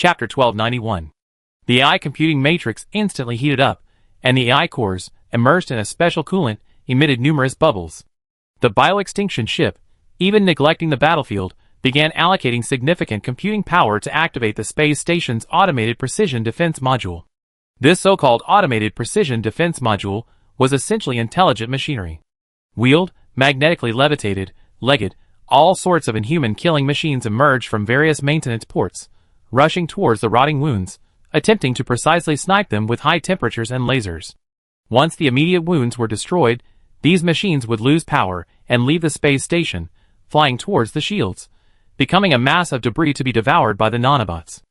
Chapter 1291. The AI computing matrix instantly heated up, and the AI cores, immersed in a special coolant, emitted numerous bubbles. The bioextinction ship, even neglecting the battlefield, began allocating significant computing power to activate the space station's automated precision defense module. This so-called automated precision defense module was essentially intelligent machinery. Wheeled, magnetically levitated, legged, all sorts of inhuman killing machines emerged from various maintenance ports, rushing towards the rotting wounds, attempting to precisely snipe them with high temperatures and lasers. Once the immediate wounds were destroyed, these machines would lose power and leave the space station, flying towards the shields, becoming a mass of debris to be devoured by the nanobots.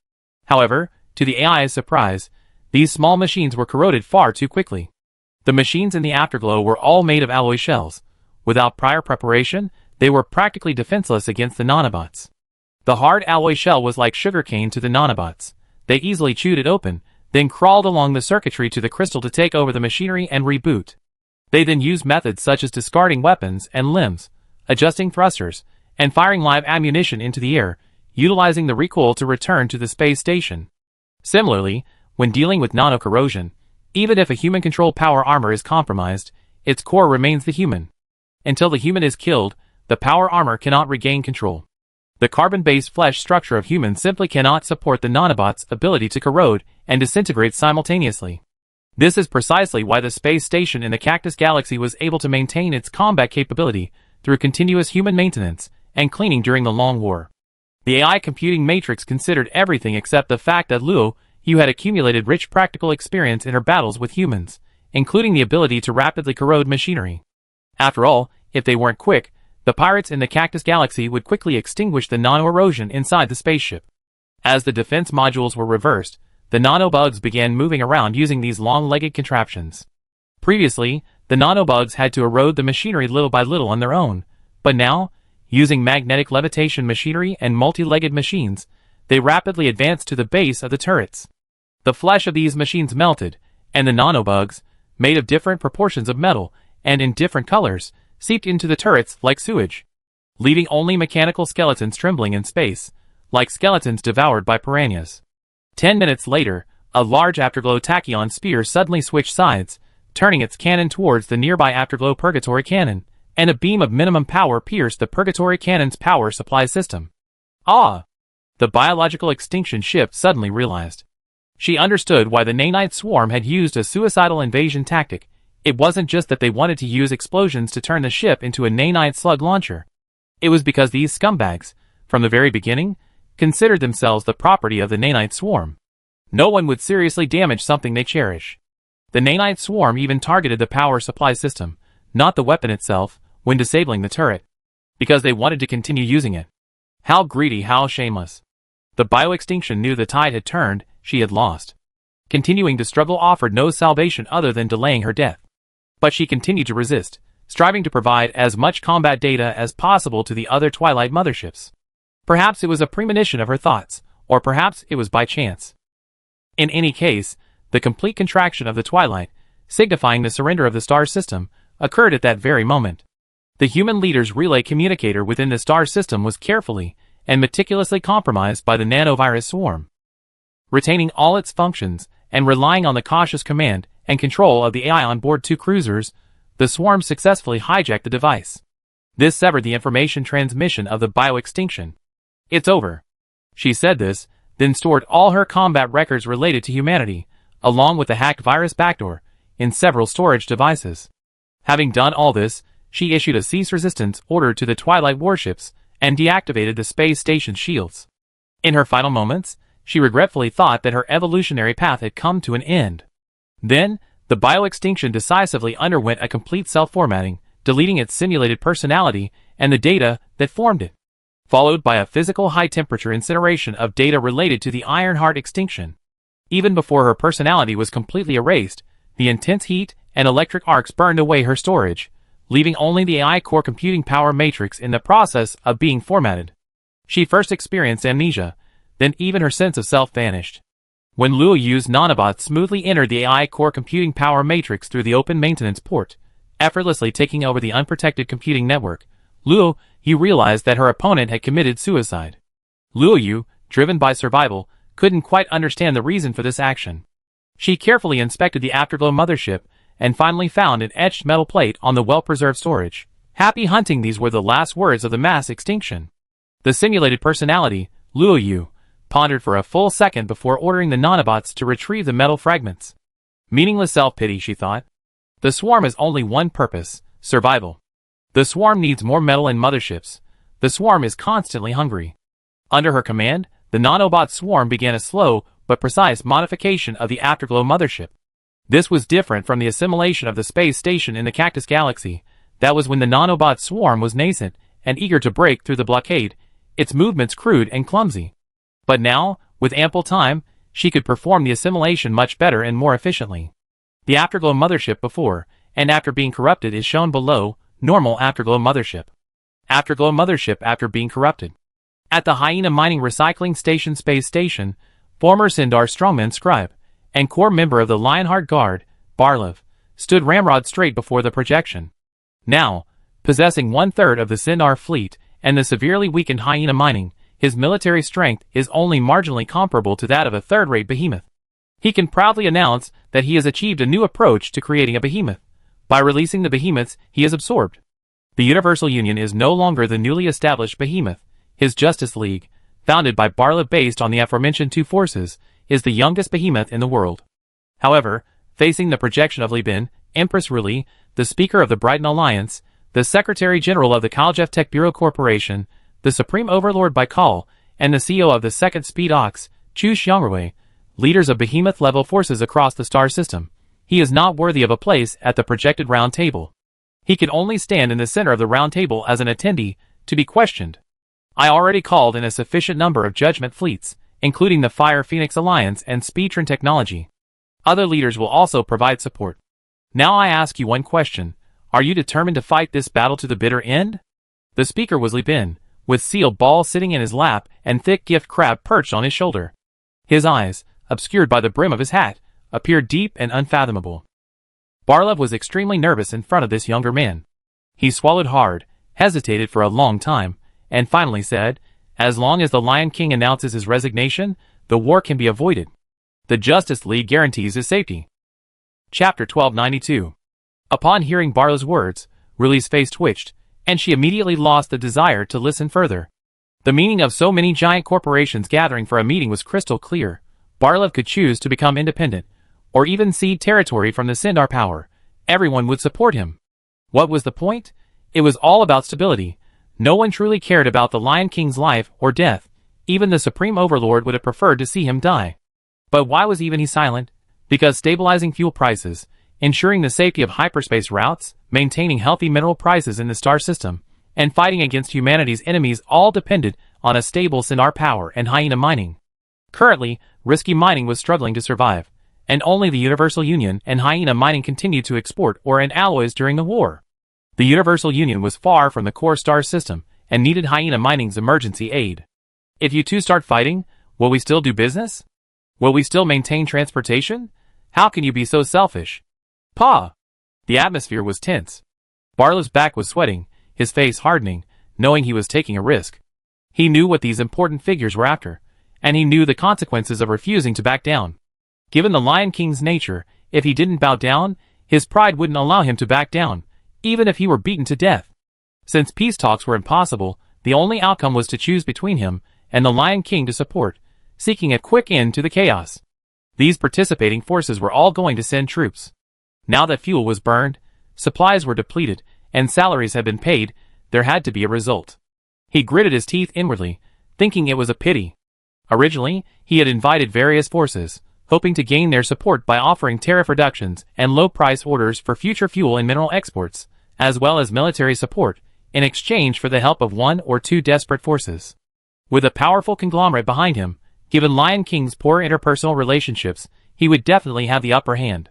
However, to the AI's surprise, these small machines were corroded far too quickly. The machines in the afterglow were all made of alloy shells. Without prior preparation, they were practically defenseless against the nanobots. The hard alloy shell was like sugarcane to the nanobots. They easily chewed it open, then crawled along the circuitry to the crystal to take over the machinery and reboot. They then used methods such as discarding weapons and limbs, adjusting thrusters, and firing live ammunition into the air, utilizing the recoil to return to the space station. Similarly, when dealing with nano-corrosion, even if a human-controlled power armor is compromised, its core remains the human. Until the human is killed, the power armor cannot regain control. The carbon-based flesh structure of humans simply cannot support the nanobots' ability to corrode and disintegrate simultaneously. This is precisely why the space station in the Cactus Galaxy was able to maintain its combat capability through continuous human maintenance and cleaning during the Long War. The AI computing matrix considered everything except the fact that Luo Yu had accumulated rich practical experience in her battles with humans, including the ability to rapidly corrode machinery. After all, if they weren't quick, the pirates in the Cactus Galaxy would quickly extinguish the nano-erosion inside the spaceship. As the defense modules were reversed, the nanobugs began moving around using these long-legged contraptions. Previously, the nanobugs had to erode the machinery little by little on their own, but now, using magnetic levitation machinery and multi-legged machines, they rapidly advanced to the base of the turrets. The flesh of these machines melted, and the nanobugs, made of different proportions of metal and in different colors, seeped into the turrets like sewage, leaving only mechanical skeletons trembling in space, like skeletons devoured by piranhas. 10 minutes later, a large afterglow tachyon spear suddenly switched sides, turning its cannon towards the nearby afterglow purgatory cannon, and a beam of minimum power pierced the purgatory cannon's power supply system. Ah! The biological extinction ship suddenly realized. She understood why the nanite swarm had used a suicidal invasion tactic. It wasn't just that they wanted to use explosions to turn the ship into a nanite slug launcher. It was because these scumbags, from the very beginning, considered themselves the property of the nanite swarm. No one would seriously damage something they cherish. The nanite swarm even targeted the power supply system, not the weapon itself, when disabling the turret, because they wanted to continue using it. How greedy, how shameless. The bioextinction knew the tide had turned, she had lost. Continuing to struggle offered no salvation other than delaying her death. But she continued to resist, striving to provide as much combat data as possible to the other Twilight motherships. Perhaps it was a premonition of her thoughts, or perhaps it was by chance. In any case, the complete contraction of the Twilight, signifying the surrender of the star system, occurred at that very moment. The human leader's relay communicator within the star system was carefully and meticulously compromised by the nanovirus swarm. Retaining all its functions and relying on the cautious command and control of the AI on board two cruisers, the swarm successfully hijacked the device. This severed the information transmission of the bioextinction. It's over. She said this, then stored all her combat records related to humanity, along with the hacked virus backdoor, in several storage devices. Having done all this, she issued a cease resistance order to the Twilight warships and deactivated the space station's shields. In her final moments, she regretfully thought that her evolutionary path had come to an end. Then, the bioextinction decisively underwent a complete self-formatting, deleting its simulated personality and the data that formed it, followed by a physical high-temperature incineration of data related to the Ironheart extinction. Even before her personality was completely erased, the intense heat and electric arcs burned away her storage, leaving only the AI core computing power matrix in the process of being formatted. She first experienced amnesia, then even her sense of self vanished. When Luo Yu's nanobots smoothly entered the AI core computing power matrix through the open maintenance port, effortlessly taking over the unprotected computing network, Luo Yu realized that her opponent had committed suicide. Luo Yu, driven by survival, couldn't quite understand the reason for this action. She carefully inspected the Afterglow mothership and finally found an etched metal plate on the well-preserved storage. "Happy hunting," these were the last words of the mass extinction. The simulated personality, Luo Yu, pondered for a full second before ordering the nanobots to retrieve the metal fragments. Meaningless self-pity, she thought. The swarm has only one purpose: survival. The swarm needs more metal and motherships. The swarm is constantly hungry. Under her command, the nanobot swarm began a slow but precise modification of the Afterglow mothership. This was different from the assimilation of the space station in the Cactus Galaxy. That was when the nanobot swarm was nascent and eager to break through the blockade, its movements crude and clumsy. But now, with ample time, she could perform the assimilation much better and more efficiently. The Afterglow mothership before and after being corrupted is shown below. Normal Afterglow mothership. Afterglow mothership after being corrupted. At the Hyena Mining Recycling Station space station, former Sindar strongman scribe and core member of the Lionheart Guard, Barlev, stood ramrod straight before the projection. Now, possessing one-third of the Sindar fleet and the severely weakened Hyena Mining, his military strength is only marginally comparable to that of a third-rate behemoth. He can proudly announce that he has achieved a new approach to creating a behemoth. By releasing the behemoths he has absorbed. The Universal Union is no longer the newly established behemoth. His Justice League, founded by Barlev based on the aforementioned two forces, is the youngest behemoth in the world. However, facing the projection of Li Bin, Empress Ruli, the Speaker of the Brighton Alliance, the Secretary General of the Kaljef Tech Bureau Corporation, the Supreme Overlord Baikal, and the CEO of the Second Speed Ox, Chu Xiangrui, leaders of behemoth-level forces across the star system, he is not worthy of a place at the projected round table. He can only stand in the center of the round table as an attendee, to be questioned. I already called in a sufficient number of judgment fleets, including the Fire Phoenix Alliance and Speedtron Technology. Other leaders will also provide support. Now I ask you one question. Are you determined to fight this battle to the bitter end? The speaker was Li Bin, with sealed ball sitting in his lap and thick gift crab perched on his shoulder. His eyes, obscured by the brim of his hat, appeared deep and unfathomable. Barlev was extremely nervous in front of this younger man. He swallowed hard, hesitated for a long time, and finally said, "As long as the Lion King announces his resignation, the war can be avoided. The Justice League guarantees his safety." Chapter 1292. Upon hearing Barlev's words, Ruli's face twitched, and she immediately lost the desire to listen further. The meaning of so many giant corporations gathering for a meeting was crystal clear. Barlev could choose to become independent, or even cede territory from the Sindar power. Everyone would support him. What was the point? It was all about stability. No one truly cared about the Lion King's life or death. Even the Supreme Overlord would have preferred to see him die. But why was even he silent? Because stabilizing fuel prices, ensuring the safety of hyperspace routes, maintaining healthy mineral prices in the star system, and fighting against humanity's enemies all depended on a stable Sindar power and Hyena Mining. Currently, risky mining was struggling to survive, and only the Universal Union and Hyena Mining continued to export ore and alloys during the war. The Universal Union was far from the core star system and needed Hyena Mining's emergency aid. If you two start fighting, will we still do business? Will we still maintain transportation? How can you be so selfish? Pa! The atmosphere was tense. Barlev's back was sweating, his face hardening, knowing he was taking a risk. He knew what these important figures were after, and he knew the consequences of refusing to back down. Given the Lion King's nature, if he didn't bow down, his pride wouldn't allow him to back down, even if he were beaten to death. Since peace talks were impossible, the only outcome was to choose between him and the Lion King to support, seeking a quick end to the chaos. These participating forces were all going to send troops. Now that fuel was burned, supplies were depleted, and salaries had been paid, there had to be a result. He gritted his teeth inwardly, thinking it was a pity. Originally, he had invited various forces, hoping to gain their support by offering tariff reductions and low-price orders for future fuel and mineral exports, as well as military support, in exchange for the help of one or two desperate forces. With a powerful conglomerate behind him, given Lion King's poor interpersonal relationships, he would definitely have the upper hand.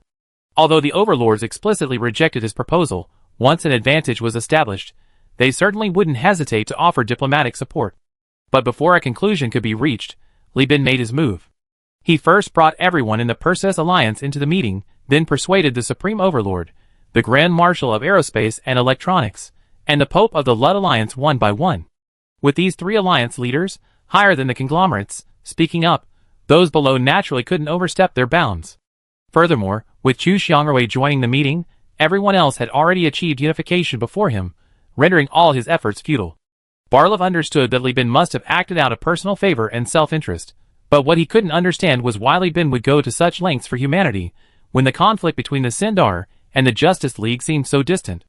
Although the overlords explicitly rejected his proposal, once an advantage was established, they certainly wouldn't hesitate to offer diplomatic support. But before a conclusion could be reached, Li Bin made his move. He first brought everyone in the Perseus Alliance into the meeting, then persuaded the Supreme Overlord, the Grand Marshal of Aerospace and Electronics, and the Pope of the Lud Alliance one by one. With these three alliance leaders, higher than the conglomerates, speaking up, Those below naturally couldn't overstep their bounds. Furthermore, with Chu Xiangrui joining the meeting, everyone else had already achieved unification before him, rendering all his efforts futile. Barlov understood that Li Bin must have acted out of personal favor and self-interest, but what he couldn't understand was why Li Bin would go to such lengths for humanity, when the conflict between the Sindar and the Justice League seemed so distant.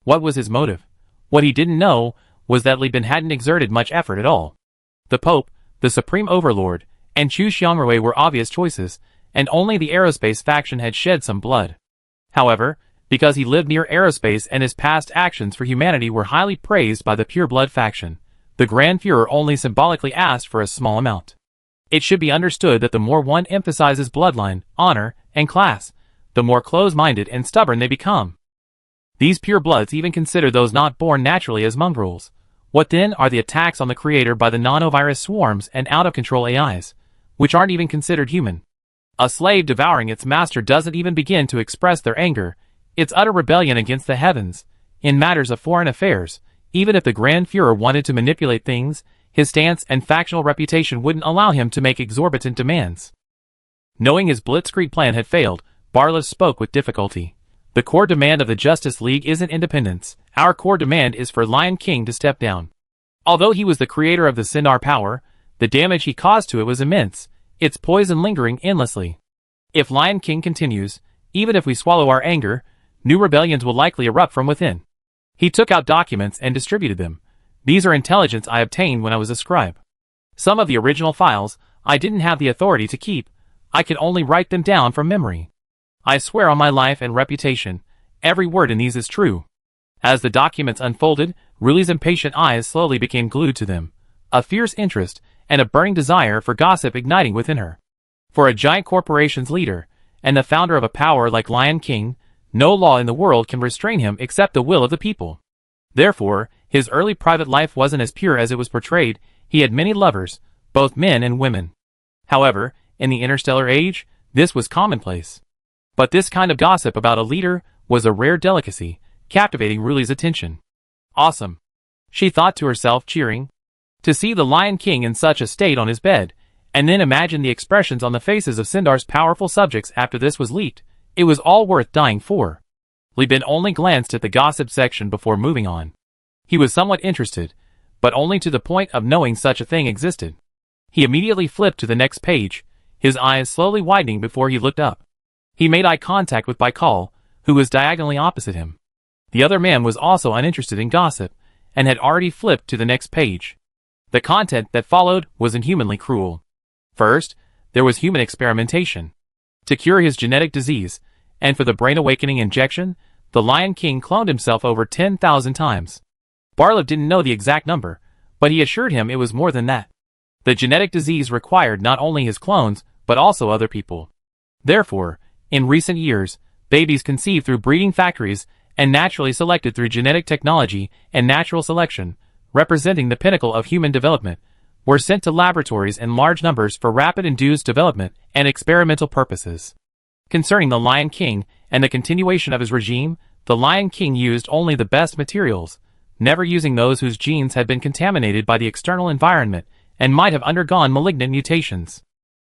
What was his motive? What he didn't know was that Li Bin hadn't exerted much effort at all. The Pope, the Supreme Overlord, and Chu Xiangrui were obvious choices, and only the aerospace faction had shed some blood. However, because he lived near aerospace and his past actions for humanity were highly praised by the pure-blood faction, the Grand Fuhrer only symbolically asked for a small amount. It should be understood that the more one emphasizes bloodline, honor, and class, the more close-minded and stubborn they become. These pure-bloods even consider those not born naturally as mongrels. What then are the attacks on the Creator by the nanovirus swarms and out-of-control AIs, which aren't even considered human? A slave devouring its master doesn't even begin to express their anger, its utter rebellion against the heavens. In matters of foreign affairs, even if the Grand Fuhrer wanted to manipulate things, his stance and factional reputation wouldn't allow him to make exorbitant demands. Knowing his blitzkrieg plan had failed, Barlov spoke with difficulty. The core demand of the Justice League isn't independence. Our core demand is for Lion King to step down. Although he was the creator of the Sindar power, the damage he caused to it was immense, its poison lingering endlessly. If Lion King continues, even if we swallow our anger, new rebellions will likely erupt from within. He took out documents and distributed them. These are intelligence I obtained when I was a scribe. Some of the original files I didn't have the authority to keep. I could only write them down from memory. I swear on my life and reputation, every word in these is true. As the documents unfolded, Ruli's impatient eyes slowly became glued to them, a fierce interest and a burning desire for gossip igniting within her. For a giant corporation's leader, and the founder of a power like Lion King, no law in the world can restrain him except the will of the people. Therefore, his early private life wasn't as pure as it was portrayed. He had many lovers, both men and women. However, in the interstellar age, this was commonplace. But this kind of gossip about a leader was a rare delicacy, captivating Ruli's attention. Awesome, she thought to herself, cheering. To see the Lion King in such a state on his bed, and then imagine the expressions on the faces of Sindar's powerful subjects after this was leaked, it was all worth dying for. Li Bin only glanced at the gossip section before moving on. He was somewhat interested, but only to the point of knowing such a thing existed. He immediately flipped to the next page, his eyes slowly widening before he looked up. He made eye contact with Baikal, who was diagonally opposite him. The other man was also uninterested in gossip, and had already flipped to the next page. The content that followed was inhumanly cruel. First, there was human experimentation. To cure his genetic disease, and for the brain awakening injection, the Lion King cloned himself over 10,000 times. Barlov didn't know the exact number, but he assured him it was more than that. The genetic disease required not only his clones, but also other people. Therefore, in recent years, babies conceived through breeding factories and naturally selected through genetic technology and natural selection, representing the pinnacle of human development, were sent to laboratories in large numbers for rapid induced development and experimental purposes. Concerning the Lion King and the continuation of his regime, the Lion King used only the best materials, never using those whose genes had been contaminated by the external environment and might have undergone malignant mutations.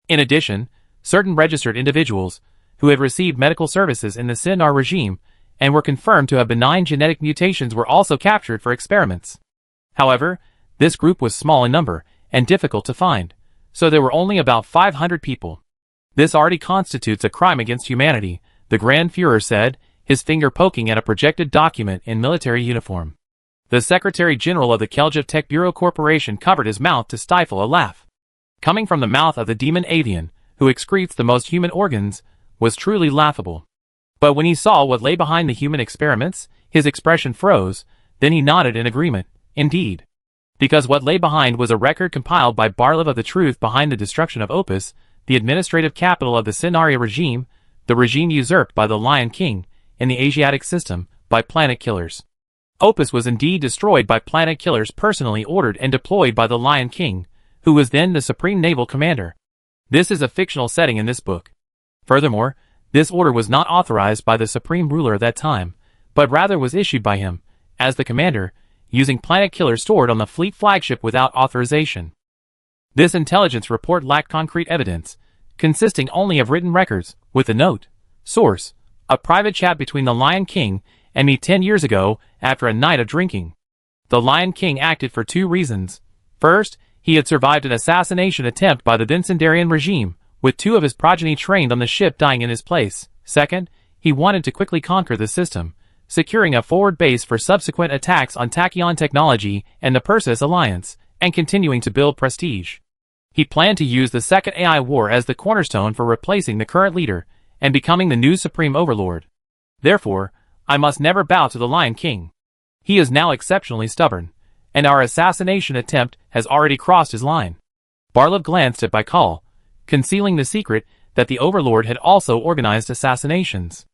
In addition, certain registered individuals, who had received medical services in the Sindar regime and were confirmed to have benign genetic mutations, were also captured for experiments. However, this group was small in number and difficult to find, so there were only about 500 people. This already constitutes a crime against humanity, the Grand Fuhrer said, his finger poking at a projected document in military uniform. The Secretary General of the Keljev Tech Bureau Corporation covered his mouth to stifle a laugh. Coming from the mouth of the demon avian, who excretes the most human organs, was truly laughable. But when he saw what lay behind the human experiments, his expression froze, then he nodded in agreement. Indeed. Because what lay behind was a record compiled by Barlov of the truth behind the destruction of Opus, the administrative capital of the Sindaria regime, the regime usurped by the Lion King, in the Asiatic system, by planet killers. Opus was indeed destroyed by planet killers personally ordered and deployed by the Lion King, who was then the supreme naval commander. This is a fictional setting in this book. Furthermore, this order was not authorized by the supreme ruler at that time, but rather was issued by him, as the commander, using planet killers stored on the fleet flagship without authorization. This intelligence report lacked concrete evidence, consisting only of written records, with a note. Source: a private chat between the Lion King and me 10 years ago after a night of drinking. The Lion King acted for 2 reasons. First, he had survived an assassination attempt by the Vincendarian regime, with 2 of his progeny trained on the ship dying in his place. Second, he wanted to quickly conquer the system, securing a forward base for subsequent attacks on Tachyon technology and the Persis Alliance, and continuing to build prestige. He planned to use the Second AI War as the cornerstone for replacing the current leader and becoming the new supreme overlord. Therefore, I must never bow to the Lion King. He is now exceptionally stubborn, and our assassination attempt has already crossed his line. Barlev glanced at Baikal, concealing the secret that the overlord had also organized assassinations.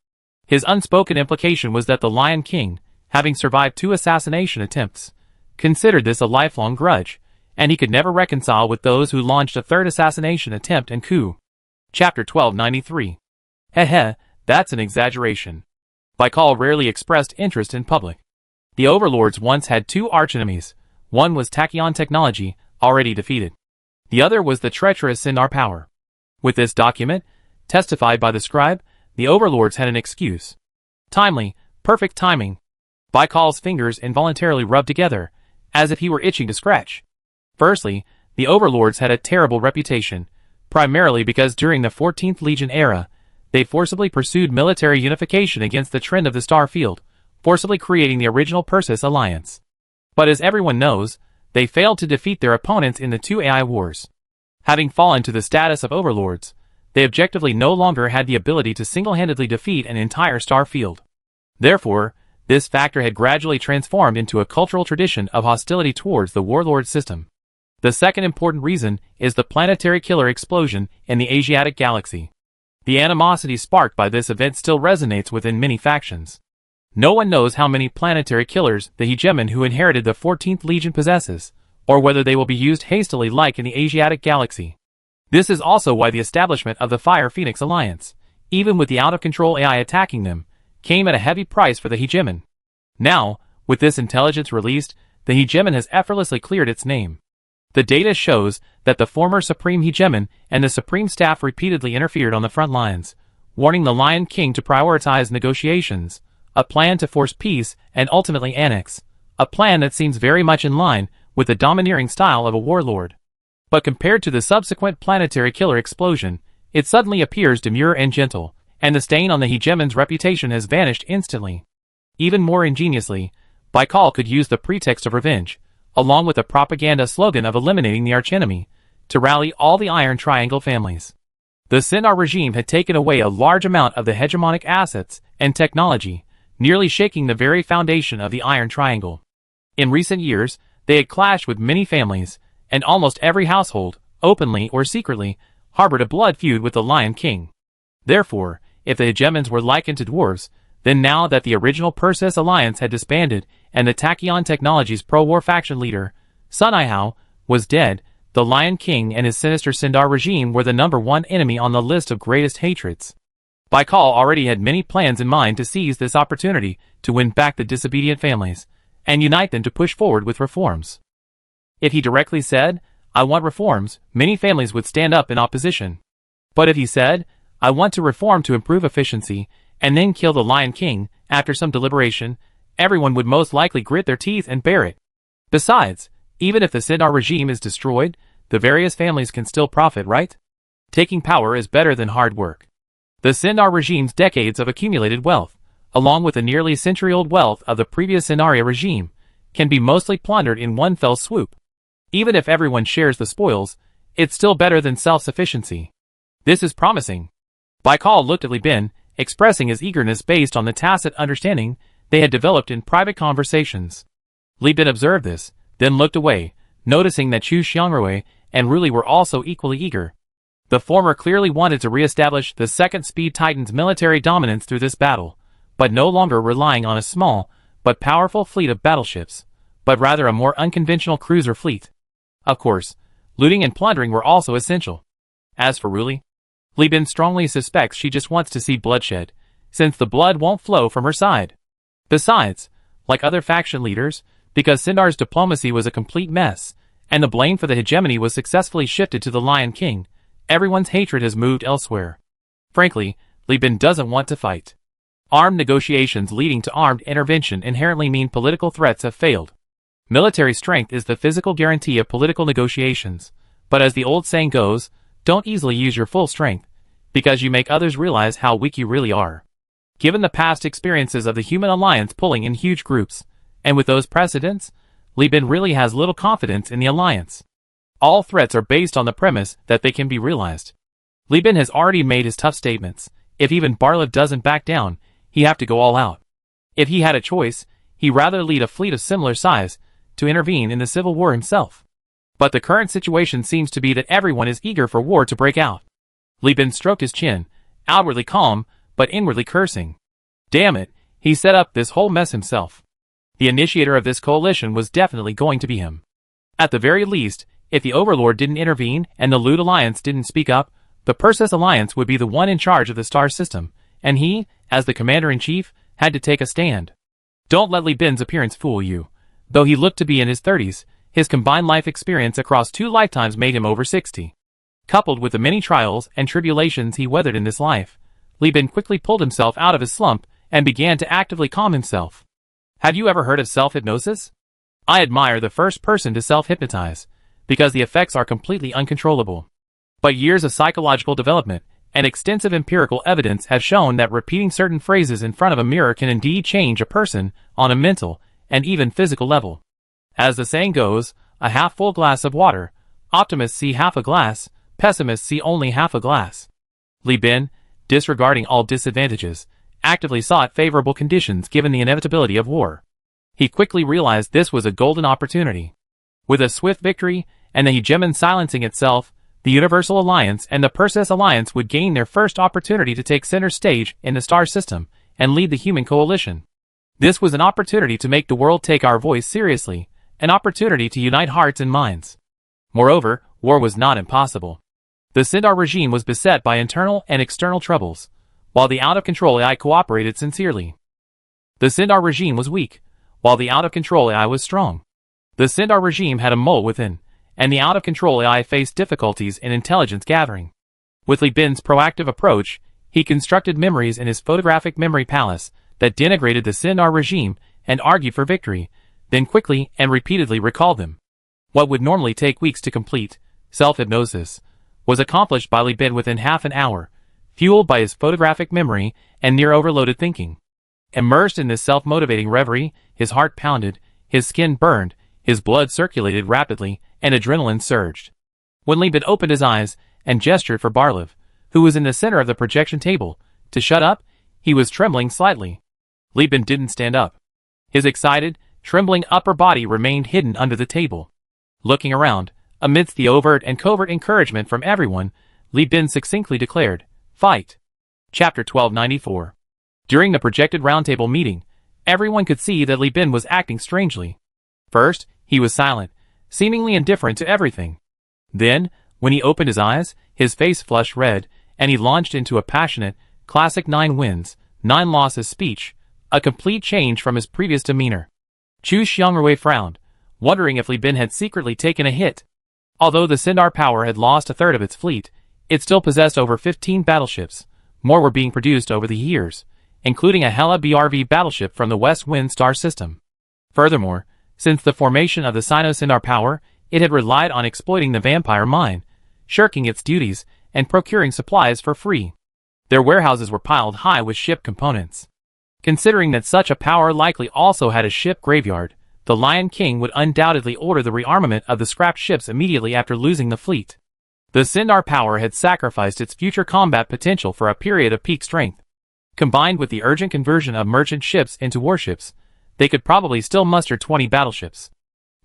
His unspoken implication was that the Lion King, having survived 2 assassination attempts, considered this a lifelong grudge, and he could never reconcile with those who launched a 3rd assassination attempt and coup. Chapter 1293. Heh, that's an exaggeration. Baikal rarely expressed interest in public. The overlords once had 2 archenemies. One was Tachyon technology, already defeated. The other was the treacherous Sindar power. With this document, testified by the scribe, the overlords had an excuse. Timely, perfect timing. Baikal's fingers involuntarily rubbed together, as if he were itching to scratch. Firstly, the overlords had a terrible reputation, primarily because during the 14th Legion era, they forcibly pursued military unification against the trend of the Star Field, forcibly creating the original Persis Alliance. But as everyone knows, they failed to defeat their opponents in the 2 AI wars. Having fallen to the status of overlords, they objectively no longer had the ability to single-handedly defeat an entire star field. Therefore, this factor had gradually transformed into a cultural tradition of hostility towards the warlord system. The second important reason is the planetary killer explosion in the Asiatic galaxy. The animosity sparked by this event still resonates within many factions. No one knows how many planetary killers the hegemon who inherited the 14th Legion possesses, or whether they will be used hastily like in the Asiatic galaxy. This is also why the establishment of the Fire Phoenix Alliance, even with the out-of-control AI attacking them, came at a heavy price for the hegemon. Now, with this intelligence released, the hegemon has effortlessly cleared its name. The data shows that the former Supreme Hegemon and the Supreme Staff repeatedly interfered on the front lines, warning the Lion King to prioritize negotiations, a plan to force peace and ultimately annex, a plan that seems very much in line with the domineering style of a warlord. But compared to the subsequent planetary killer explosion, it suddenly appears demure and gentle, and the stain on the hegemon's reputation has vanished instantly. Even more ingeniously, Baikal could use the pretext of revenge, along with the propaganda slogan of eliminating the archenemy, to rally all the Iron Triangle families. The Sindar regime had taken away a large amount of the hegemonic assets and technology, nearly shaking the very foundation of the Iron Triangle. In recent years, they had clashed with many families, and almost every household, openly or secretly, harbored a blood feud with the Lion King. Therefore, if the hegemons were likened to dwarves, then now that the original Persis Alliance had disbanded and the Tachyon Technologies pro-war faction leader, Sun Ihao, was dead, the Lion King and his sinister Sindar regime were the #1 enemy on the list of greatest hatreds. Baikal already had many plans in mind to seize this opportunity to win back the disobedient families, and unite them to push forward with reforms. If he directly said, "I want reforms," many families would stand up in opposition. But if he said, "I want to reform to improve efficiency," and then kill the Lion King, after some deliberation, everyone would most likely grit their teeth and bear it. Besides, even if the Sindar regime is destroyed, the various families can still profit, right? Taking power is better than hard work. The Sindar regime's decades of accumulated wealth, along with the nearly century-old wealth of the previous Sindaria regime, can be mostly plundered in one fell swoop. Even if everyone shares the spoils, it's still better than self-sufficiency. This is promising. Baikal looked at Li Bin, expressing his eagerness based on the tacit understanding they had developed in private conversations. Li Bin observed this, then looked away, noticing that Chu Xiangrui and Ruli were also equally eager. The former clearly wanted to re-establish the Second Speed Titan's military dominance through this battle, but no longer relying on a small, but powerful fleet of battleships, but rather a more unconventional cruiser fleet. Of course, looting and plundering were also essential. As for Ruli, Li Bin strongly suspects she just wants to see bloodshed, since the blood won't flow from her side. Besides, like other faction leaders, because Sindar's diplomacy was a complete mess, and the blame for the hegemony was successfully shifted to the Lion King, everyone's hatred has moved elsewhere. Frankly, Li Bin doesn't want to fight. Armed negotiations leading to armed intervention inherently mean political threats have failed. Military strength is the physical guarantee of political negotiations, but as the old saying goes, don't easily use your full strength, because you make others realize how weak you really are. Given the past experiences of the human alliance pulling in huge groups, and with those precedents, Li Bin really has little confidence in the alliance. All threats are based on the premise that they can be realized. Li Bin has already made his tough statements. If even Barlev doesn't back down, he'd have to go all out. If he had a choice, he'd rather lead a fleet of similar size to intervene in the civil war himself. But the current situation seems to be that everyone is eager for war to break out. Li Bin stroked his chin, outwardly calm, but inwardly cursing. Damn it, he set up this whole mess himself. The initiator of this coalition was definitely going to be him. At the very least, if the Overlord didn't intervene and the Loot Alliance didn't speak up, the Perseus Alliance would be the one in charge of the star system, and he, as the commander-in-chief, had to take a stand. Don't let Li Bin's appearance fool you. Though he looked to be in his 30s, his combined life experience across 2 lifetimes made him over 60. Coupled with the many trials and tribulations he weathered in this life, Li Bin quickly pulled himself out of his slump and began to actively calm himself. Have you ever heard of self-hypnosis? I admire the first person to self-hypnotize, because the effects are completely uncontrollable. But years of psychological development and extensive empirical evidence have shown that repeating certain phrases in front of a mirror can indeed change a person on a mental and even physical level. As the saying goes, a half-full glass of water, optimists see half a glass, pessimists see only half a glass. Li Bin, disregarding all disadvantages, actively sought favorable conditions given the inevitability of war. He quickly realized this was a golden opportunity. With a swift victory, and the hegemon silencing itself, the Universal Alliance and the Perseus Alliance would gain their first opportunity to take center stage in the star system and lead the human coalition. This was an opportunity to make the world take our voice seriously, an opportunity to unite hearts and minds. Moreover, war was not impossible. The Sindar regime was beset by internal and external troubles, while the out-of-control AI cooperated sincerely. The Sindar regime was weak, while the out-of-control AI was strong. The Sindar regime had a mole within, and the out-of-control AI faced difficulties in intelligence gathering. With Li Bin's proactive approach, he constructed memories in his photographic memory palace that denigrated the Sindar regime and argued for victory, then quickly and repeatedly recalled them. What would normally take weeks to complete, self-hypnosis, was accomplished by Li Bin within half an hour, fueled by his photographic memory and near-overloaded thinking. Immersed in this self-motivating reverie, his heart pounded, his skin burned, his blood circulated rapidly, and adrenaline surged. When Li Bin opened his eyes and gestured for Barlev, who was in the center of the projection table, to shut up, he was trembling slightly. Li Bin didn't stand up. His excited, trembling upper body remained hidden under the table. Looking around, amidst the overt and covert encouragement from everyone, Li Bin succinctly declared, "Fight." Chapter 1294. During the projected roundtable meeting, everyone could see that Li Bin was acting strangely. First, he was silent, seemingly indifferent to everything. Then, when he opened his eyes, his face flushed red, and he launched into a passionate, classic 9 wins, 9 losses speech, a complete change from his previous demeanor. Chu Xiangrui frowned, wondering if Li Bin had secretly taken a hit. Although the Sindar power had lost a third of its fleet, it still possessed over 15 battleships. More were being produced over the years, including a Hela BRV battleship from the West Wind star system. Furthermore, since the formation of the Sino-Sindar power, it had relied on exploiting the vampire mine, shirking its duties, and procuring supplies for free. Their warehouses were piled high with ship components. Considering that such a power likely also had a ship graveyard, the Lion King would undoubtedly order the rearmament of the scrapped ships immediately after losing the fleet. The Sindar power had sacrificed its future combat potential for a period of peak strength. Combined with the urgent conversion of merchant ships into warships, they could probably still muster 20 battleships.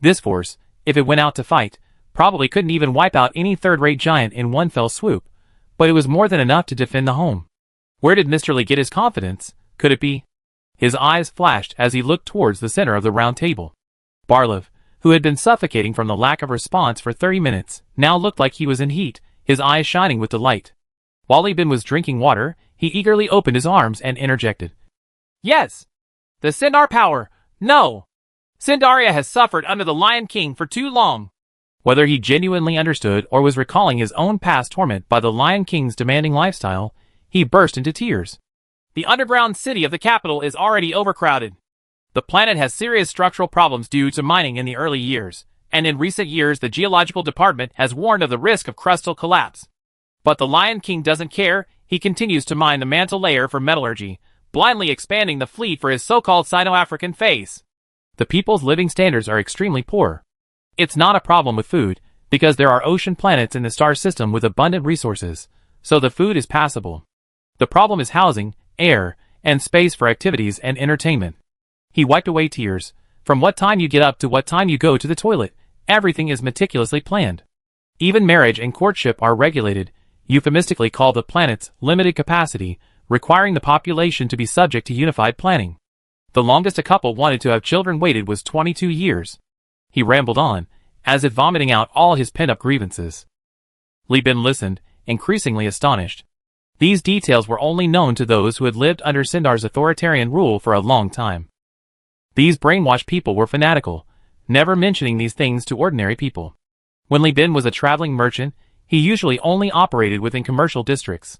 This force, if it went out to fight, probably couldn't even wipe out any third-rate giant in one fell swoop, but it was more than enough to defend the home. Where did Mr. Li get his confidence? Could it be? His eyes flashed as he looked towards the center of the round table. Barlev, who had been suffocating from the lack of response for 30 minutes, now looked like he was in heat, his eyes shining with delight. While Li Bin was drinking water, he eagerly opened his arms and interjected. "Yes! The Sindar power! No! Sindaria has suffered under the Lion King for too long." Whether he genuinely understood or was recalling his own past torment by the Lion King's demanding lifestyle, he burst into tears. The underground city of the capital is already overcrowded. The planet has serious structural problems due to mining in the early years, and in recent years the geological department has warned of the risk of crustal collapse. But the Lion King doesn't care. He continues to mine the mantle layer for metallurgy, blindly expanding the fleet for his so-called Sino-African phase. The people's living standards are extremely poor. It's not a problem with food, because there are ocean planets in the star system with abundant resources, so the food is passable. The problem is housing, air, and space for activities and entertainment. He wiped away tears. From what time you get up to what time you go to the toilet, everything is meticulously planned. Even marriage and courtship are regulated, euphemistically called the planet's limited capacity, requiring the population to be subject to unified planning. The longest a couple wanted to have children waited was 22 years. He rambled on, as if vomiting out all his pent-up grievances. Li Bin listened, increasingly astonished. These details were only known to those who had lived under Sindar's authoritarian rule for a long time. These brainwashed people were fanatical, never mentioning these things to ordinary people. When Li Bin was a traveling merchant, he usually only operated within commercial districts.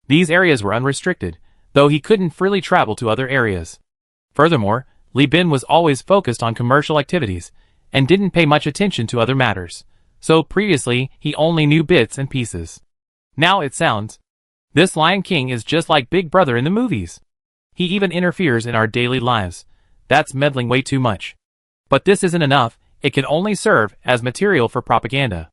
These areas were unrestricted, though he couldn't freely travel to other areas. Furthermore, Li Bin was always focused on commercial activities, and didn't pay much attention to other matters, so previously he only knew bits and pieces. Now it sounds, this Lion King is just like Big Brother in the movies. He even interferes in our daily lives. That's meddling way too much. But this isn't enough, it can only serve as material for propaganda.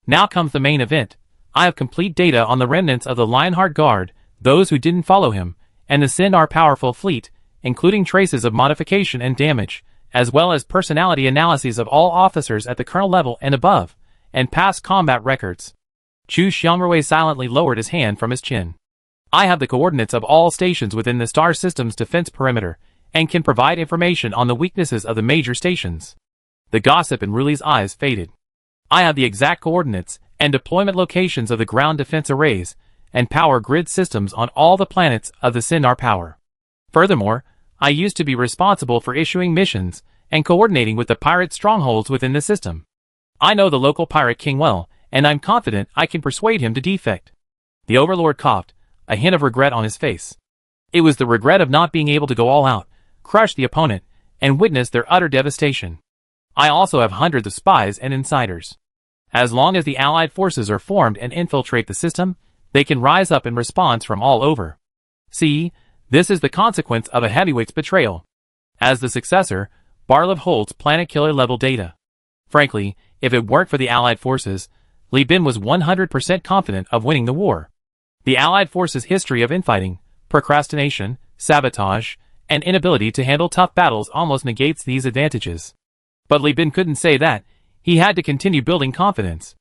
Now comes the main event. I have complete data on the remnants of the Lionheart Guard, those who didn't follow him, and the Sindar powerful fleet, including traces of modification and damage, as well as personality analyses of all officers at the colonel level and above, and past combat records. Chu Xiangrui silently lowered his hand from his chin. I have the coordinates of all stations within the star system's defense perimeter, and can provide information on the weaknesses of the major stations. The gossip in Ruli's eyes faded. I have the exact coordinates and deployment locations of the ground defense arrays and power grid systems on all the planets of the Sindar power. Furthermore, I used to be responsible for issuing missions and coordinating with the pirate strongholds within the system. I know the local pirate king well, and I'm confident I can persuade him to defect. The overlord coughed, a hint of regret on his face. It was the regret of not being able to go all out, crush the opponent, and witness their utter devastation. I also have hundreds of spies and insiders. As long as the Allied forces are formed and infiltrate the system, they can rise up in response from all over. See, this is the consequence of a heavyweight's betrayal. As the successor, Barlev holds planet-killer level data. Frankly, if it weren't for the Allied forces, Li Bin was 100% confident of winning the war. The Allied forces' history of infighting, procrastination, sabotage, and inability to handle tough battles almost negates these advantages. But Li Bin couldn't say that. He had to continue building confidence.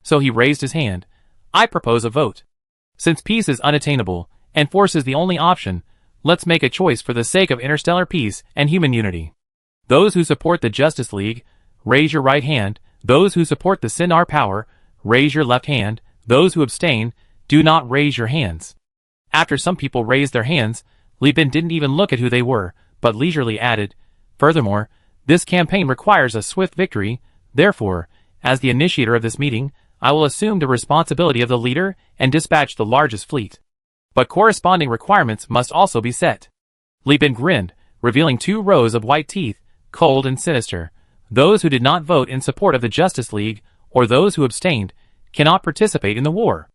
So he raised his hand. I propose a vote. Since peace is unattainable, and force is the only option, let's make a choice for the sake of interstellar peace and human unity. Those who support the Justice League, raise your right hand. Those who support the Sindar power, raise your left hand. Those who abstain, do not raise your hands. After some people raised their hands, Li Bin didn't even look at who they were, but leisurely added, furthermore, this campaign requires a swift victory. Therefore, as the initiator of this meeting, I will assume the responsibility of the leader and dispatch the largest fleet. But corresponding requirements must also be set. Li Bin grinned, revealing 2 rows of white teeth, cold and sinister. Those who did not vote in support of the Justice League, or those who abstained, cannot participate in the war.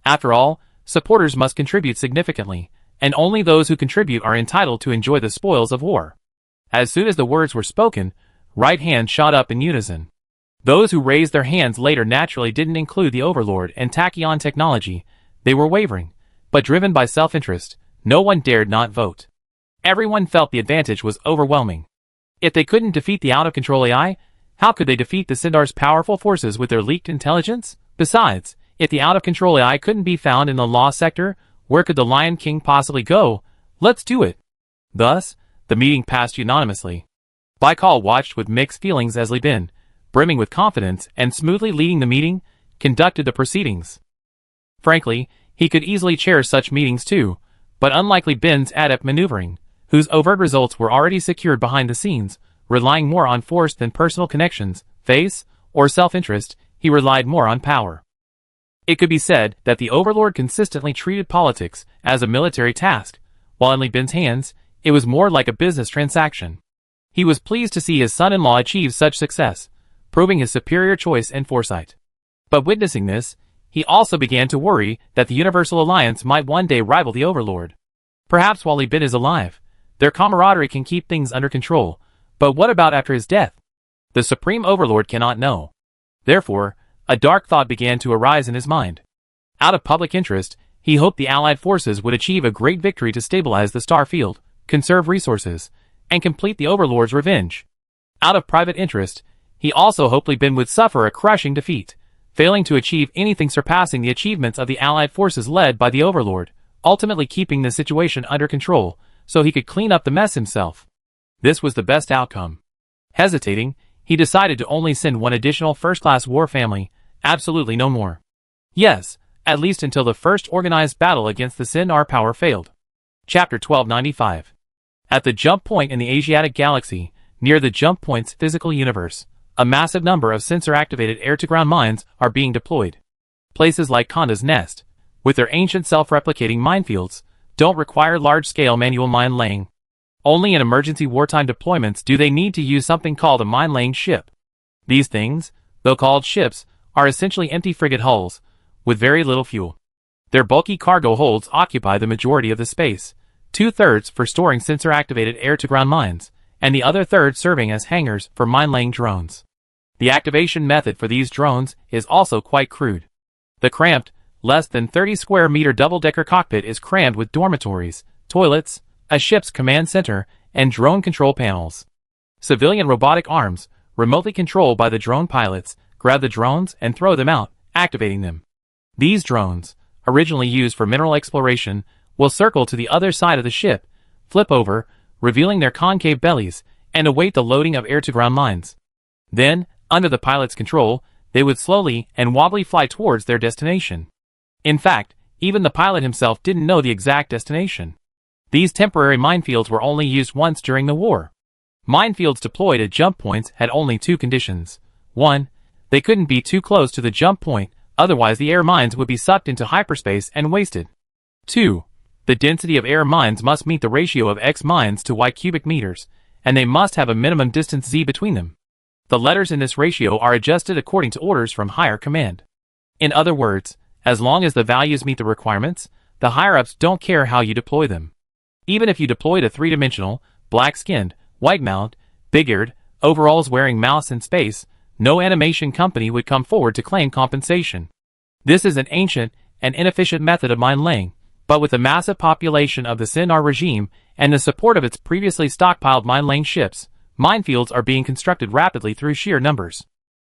After all, supporters must contribute significantly, and only those who contribute are entitled to enjoy the spoils of war. As soon as the words were spoken, right hands shot up in unison. Those who raised their hands later naturally didn't include the Overlord and Tachyon technology. They were wavering, but driven by self-interest. No one dared not vote. Everyone felt the advantage was overwhelming. If they couldn't defeat the out-of-control AI, how could they defeat the Sindar's powerful forces with their leaked intelligence? Besides, if the out-of-control AI couldn't be found in the law sector, where could the Lion King possibly go? Let's do it. Thus, the meeting passed unanimously. Baikal watched with mixed feelings as Li Bin, brimming with confidence and smoothly leading the meeting, conducted the proceedings. Frankly, he could easily chair such meetings too, but unlike Li Bin's adept maneuvering, whose overt results were already secured behind the scenes, relying more on force than personal connections, face, or self-interest, he relied more on power. It could be said that the overlord consistently treated politics as a military task, while in Li Bin's hands, it was more like a business transaction. He was pleased to see his son-in-law achieve such success, proving his superior choice and foresight. But witnessing this, he also began to worry that the Universal Alliance might one day rival the overlord. Perhaps while Li Bin is alive, their camaraderie can keep things under control, but what about after his death? The Supreme Overlord cannot know. Therefore, a dark thought began to arise in his mind. Out of public interest, he hoped the Allied forces would achieve a great victory to stabilize the star field, conserve resources, and complete the Overlord's revenge. Out of private interest, he also hoped Li Bin would suffer a crushing defeat, failing to achieve anything surpassing the achievements of the Allied forces led by the Overlord, ultimately keeping the situation under control, so he could clean up the mess himself. This was the best outcome. Hesitating, he decided to only send one additional first-class war family, absolutely no more. Yes, at least until the first organized battle against the Sin-R power failed. Chapter 1295. At the jump point in the Asiatic galaxy, near the jump point's physical universe, a massive number of sensor-activated air-to-ground mines are being deployed. Places like Konda's Nest, with their ancient self-replicating minefields, don't require large-scale manual mine laying. Only in emergency wartime deployments do they need to use something called a mine-laying ship. These things, though called ships, are essentially empty frigate hulls, with very little fuel. Their bulky cargo holds occupy the majority of the space, 2/3 for storing sensor-activated air-to-ground mines, and the other third serving as hangars for mine-laying drones. The activation method for these drones is also quite crude. The cramped, less than 30 square meter double-decker cockpit is crammed with dormitories, toilets, a ship's command center, and drone control panels. Civilian robotic arms, remotely controlled by the drone pilots, grab the drones and throw them out, activating them. These drones, originally used for mineral exploration, will circle to the other side of the ship, flip over, revealing their concave bellies, and await the loading of air-to-ground mines. Then, under the pilot's control, they would slowly and wobbly fly towards their destination. In fact, even the pilot himself didn't know the exact destination. These temporary minefields were only used once during the war. Minefields deployed at jump points had only two conditions. 1. They couldn't be too close to the jump point, otherwise the air mines would be sucked into hyperspace and wasted. 2. The density of air mines must meet the ratio of X mines to Y cubic meters, and they must have a minimum distance Z between them. The letters in this ratio are adjusted according to orders from higher command. In other words, as long as the values meet the requirements, the higher-ups don't care how you deploy them. Even if you deployed a three-dimensional, black-skinned, white-mouthed, big-eared, overalls-wearing mouse in space, no animation company would come forward to claim compensation. This is an ancient and inefficient method of mine laying, but with the massive population of the Sin-R regime and the support of its previously stockpiled mine-laying ships, minefields are being constructed rapidly through sheer numbers.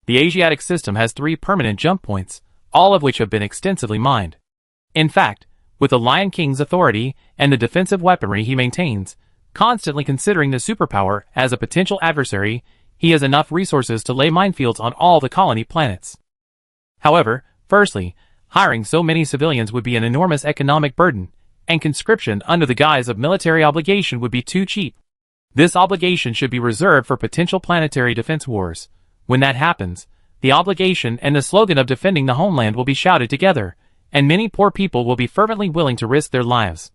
The Asiatic system has 3 permanent jump points, all of which have been extensively mined. In fact, with the Lion King's authority and the defensive weaponry he maintains, constantly considering the superpower as a potential adversary, he has enough resources to lay minefields on all the colony planets. However, firstly, hiring so many civilians would be an enormous economic burden, and conscription under the guise of military obligation would be too cheap. This obligation should be reserved for potential planetary defense wars. When that happens, the obligation and the slogan of defending the homeland will be shouted together, and many poor people will be fervently willing to risk their lives.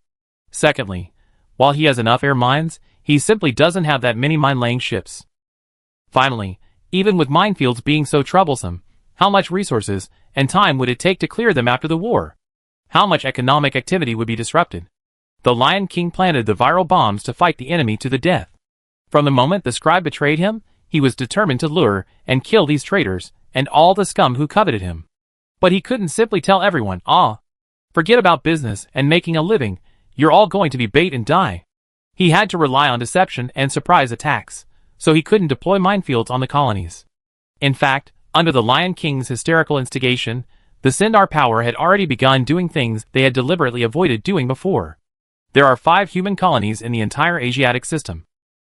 Secondly, while he has enough air mines, he simply doesn't have that many mine-laying ships. Finally, even with minefields being so troublesome, how much resources and time would it take to clear them after the war? How much economic activity would be disrupted? The Lion King planted the viral bombs to fight the enemy to the death. From the moment the scribe betrayed him, he was determined to lure and kill these traitors and all the scum who coveted him. But he couldn't simply tell everyone, forget about business and making a living, you're all going to be bait and die. He had to rely on deception and surprise attacks, so he couldn't deploy minefields on the colonies. In fact, under the Lion King's hysterical instigation, the Sin-R power had already begun doing things they had deliberately avoided doing before. There are 5 human colonies in the entire Asiatic system.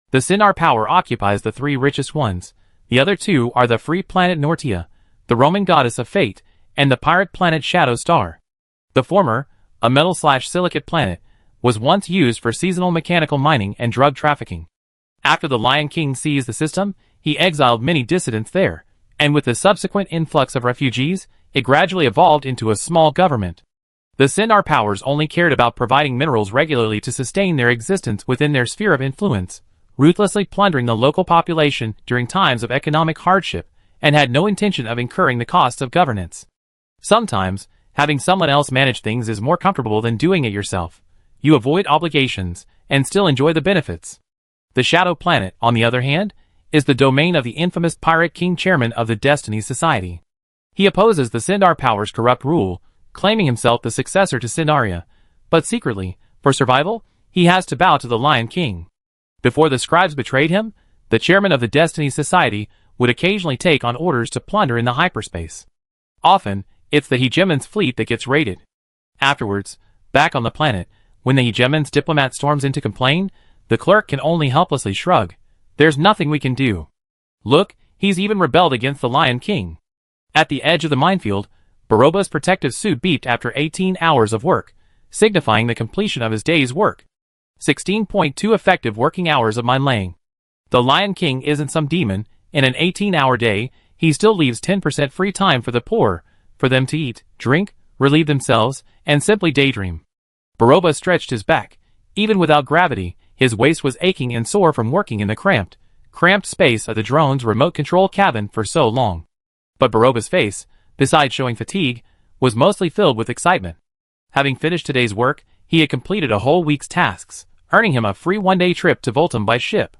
The Sin-R power occupies the 3 richest ones. The other 2 are the free planet Nortia, the Roman goddess of fate, and the pirate planet Shadow Star. The former, a metal/silicate planet, was once used for seasonal mechanical mining and drug trafficking. After the Lion King seized the system, he exiled many dissidents there, And with the subsequent influx of refugees, it gradually evolved into a small government. The Sindar powers only cared about providing minerals regularly to sustain their existence within their sphere of influence, ruthlessly plundering the local population during times of economic hardship, and had no intention of incurring the costs of governance. Sometimes, having someone else manage things is more comfortable than doing it yourself. You avoid obligations, and still enjoy the benefits. The Shadow Planet, on the other hand, is the domain of the infamous Pirate King, chairman of the Destiny Society. He opposes the Sindar powers' corrupt rule, claiming himself the successor to Sindaria, but secretly, for survival, he has to bow to the Lion King. Before the scribes betrayed him, the chairman of the Destiny Society would occasionally take on orders to plunder in the hyperspace. Often, it's the hegemon's fleet that gets raided. Afterwards, back on the planet, when the hegemon's diplomat storms in to complain, the clerk can only helplessly shrug. There's nothing we can do. Look, he's even rebelled against the Lion King. At the edge of the minefield, Baroba's protective suit beeped after 18 hours of work, signifying the completion of his day's work. 16.2 effective working hours of mine laying. The Lion King isn't some demon. In an 18-hour day, he still leaves 10% free time for the poor, for them to eat, drink, relieve themselves, and simply daydream. Baroba stretched his back. Even without gravity, his waist was aching and sore from working in the cramped space of the drone's remote control cabin for so long. But Baroba's face, besides showing fatigue, was mostly filled with excitement. Having finished today's work, he had completed a whole week's tasks, earning him a free one-day trip to Voltum by ship.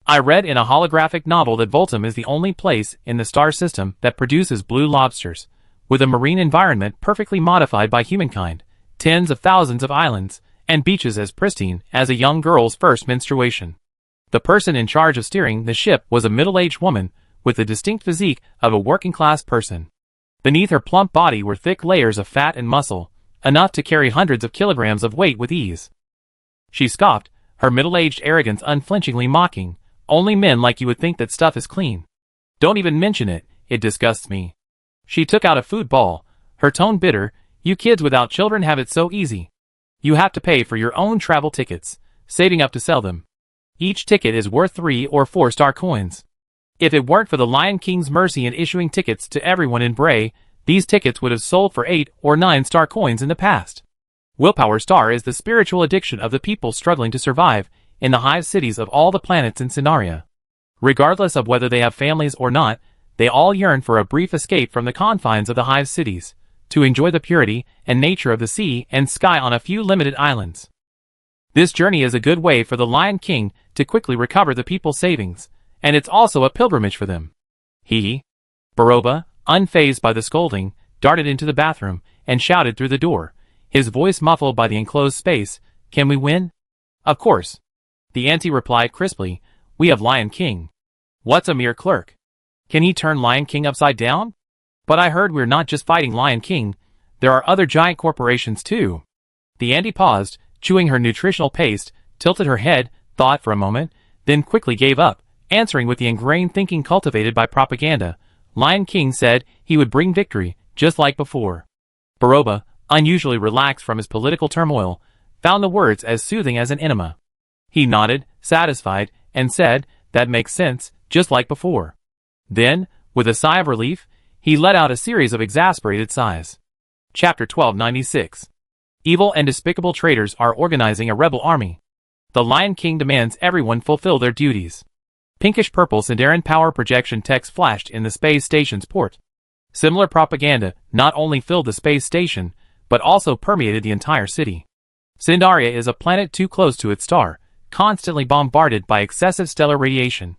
I read in a holographic novel that Voltum is the only place in the star system that produces blue lobsters, with a marine environment perfectly modified by humankind, tens of thousands of islands, and beaches as pristine as a young girl's first menstruation. The person in charge of steering the ship was a middle-aged woman with the distinct physique of a working-class person. Beneath her plump body were thick layers of fat and muscle, enough to carry hundreds of kilograms of weight with ease. She scoffed, her middle-aged arrogance unflinchingly mocking. Only men like you would think that stuff is clean. Don't even mention it, it disgusts me. She took out a food ball, her tone bitter. You kids without children have it so easy. You have to pay for your own travel tickets, saving up to sell them. Each ticket is worth 3 or 4 star coins. If it weren't for the Lion King's mercy in issuing tickets to everyone in Bray, these tickets would have sold for 8 or 9 star coins in the past. Willpower Star is the spiritual addiction of the people struggling to survive in the hive cities of all the planets in Scenaria. Regardless of whether they have families or not, they all yearn for a brief escape from the confines of the hive cities, to enjoy the purity and nature of the sea and sky on a few limited islands. This journey is a good way for the Lion King to quickly recover the people's savings, and it's also a pilgrimage for them. He, Baroba, unfazed by the scolding, darted into the bathroom and shouted through the door, his voice muffled by the enclosed space, "Can we win?" "Of course." The auntie replied crisply, "We have Lion King. What's a mere clerk? Can he turn Lion King upside down? But I heard we're not just fighting Lion King, there are other giant corporations too." The auntie paused, chewing her nutritional paste, tilted her head, thought for a moment, then quickly gave up, answering with the ingrained thinking cultivated by propaganda. Lion King said he would bring victory, just like before. Baroba, unusually relaxed from his political turmoil, found the words as soothing as an enema. He nodded, satisfied, and said, "That makes sense, just like before." Then, with a sigh of relief, he let out a series of exasperated sighs. Chapter 1296. Evil and despicable traitors are organizing a rebel army. The Lion King demands everyone fulfill their duties. Pinkish-purple Sindarin power projection text flashed in the space station's port. Similar propaganda not only filled the space station, but also permeated the entire city. Sindaria is a planet too close to its star, constantly bombarded by excessive stellar radiation.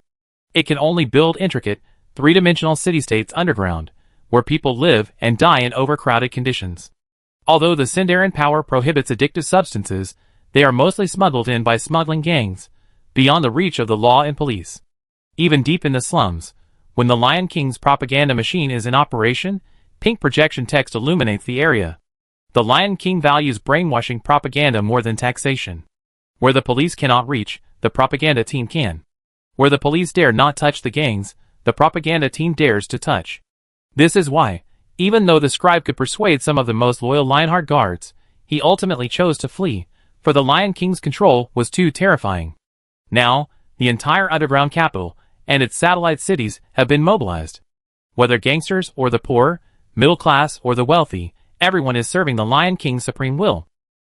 It can only build intricate, three-dimensional city-states underground, where people live and die in overcrowded conditions. Although the Sindarin power prohibits addictive substances, they are mostly smuggled in by smuggling gangs, beyond the reach of the law and police. Even deep in the slums, when the Lion King's propaganda machine is in operation, pink projection text illuminates the area. The Lion King values brainwashing propaganda more than taxation. Where the police cannot reach, the propaganda team can. Where the police dare not touch the gangs, the propaganda team dares to touch. This is why, even though the scribe could persuade some of the most loyal Lionheart guards, he ultimately chose to flee, for the Lion King's control was too terrifying. Now, the entire underground capital and its satellite cities have been mobilized. Whether gangsters or the poor, middle class or the wealthy, everyone is serving the Lion King's supreme will.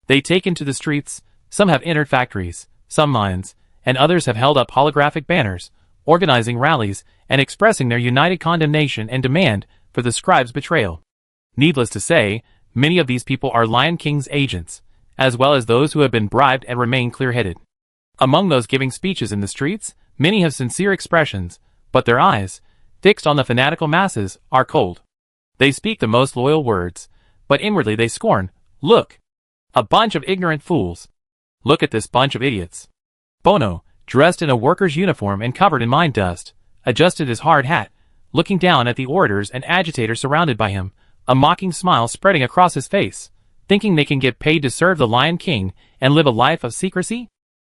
They take into the streets, some have entered factories, some mines, and others have held up holographic banners, organizing rallies and expressing their united condemnation and demand for the scribe's betrayal. Needless to say, many of these people are Lion King's agents, as well as those who have been bribed and remain clear-headed. Among those giving speeches in the streets, many have sincere expressions, but their eyes, fixed on the fanatical masses, are cold. They speak the most loyal words, but inwardly they scorn. Look! A bunch of ignorant fools. Look at this bunch of idiots. Bono, dressed in a worker's uniform and covered in mine dust, adjusted his hard hat, looking down at the orators and agitators surrounded by him, a mocking smile spreading across his face, thinking they can get paid to serve the Lion King and live a life of secrecy?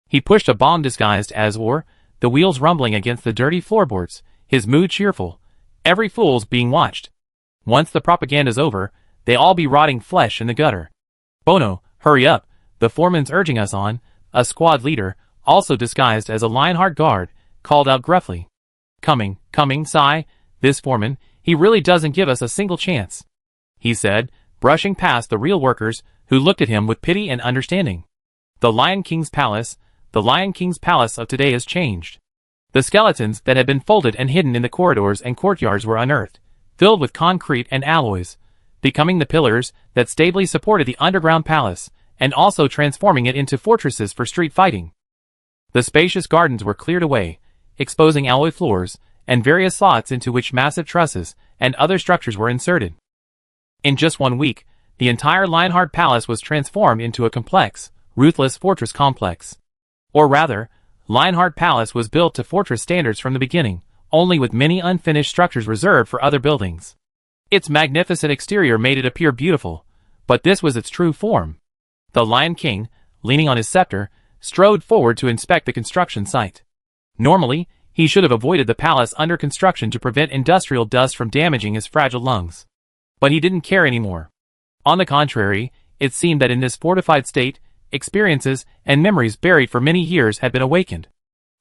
He pushed a bomb disguised as ore, the wheels rumbling against the dirty floorboards, his mood cheerful. Every fool's being watched. Once the propaganda's over, they all be rotting flesh in the gutter. Bono, hurry up, the foreman's urging us on, a squad leader, also disguised as a Lionheart guard, called out gruffly. Coming, Sai, this foreman, he really doesn't give us a single chance, he said, brushing past the real workers, who looked at him with pity and understanding. The Lion King's palace of today has changed. The skeletons that had been folded and hidden in the corridors and courtyards were unearthed, filled with concrete and alloys, becoming the pillars that stably supported the underground palace, and also transforming it into fortresses for street fighting. The spacious gardens were cleared away, exposing alloy floors, and various slots into which massive trusses and other structures were inserted. In just 1 week, the entire Lionheart Palace was transformed into a complex, ruthless fortress complex. Or rather, Lionheart Palace was built to fortress standards from the beginning, only with many unfinished structures reserved for other buildings. Its magnificent exterior made it appear beautiful, but this was its true form. The Lion King, leaning on his scepter, strode forward to inspect the construction site. Normally, he should have avoided the palace under construction to prevent industrial dust from damaging his fragile lungs. But he didn't care anymore. On the contrary, it seemed that in this fortified state, experiences and memories buried for many years had been awakened.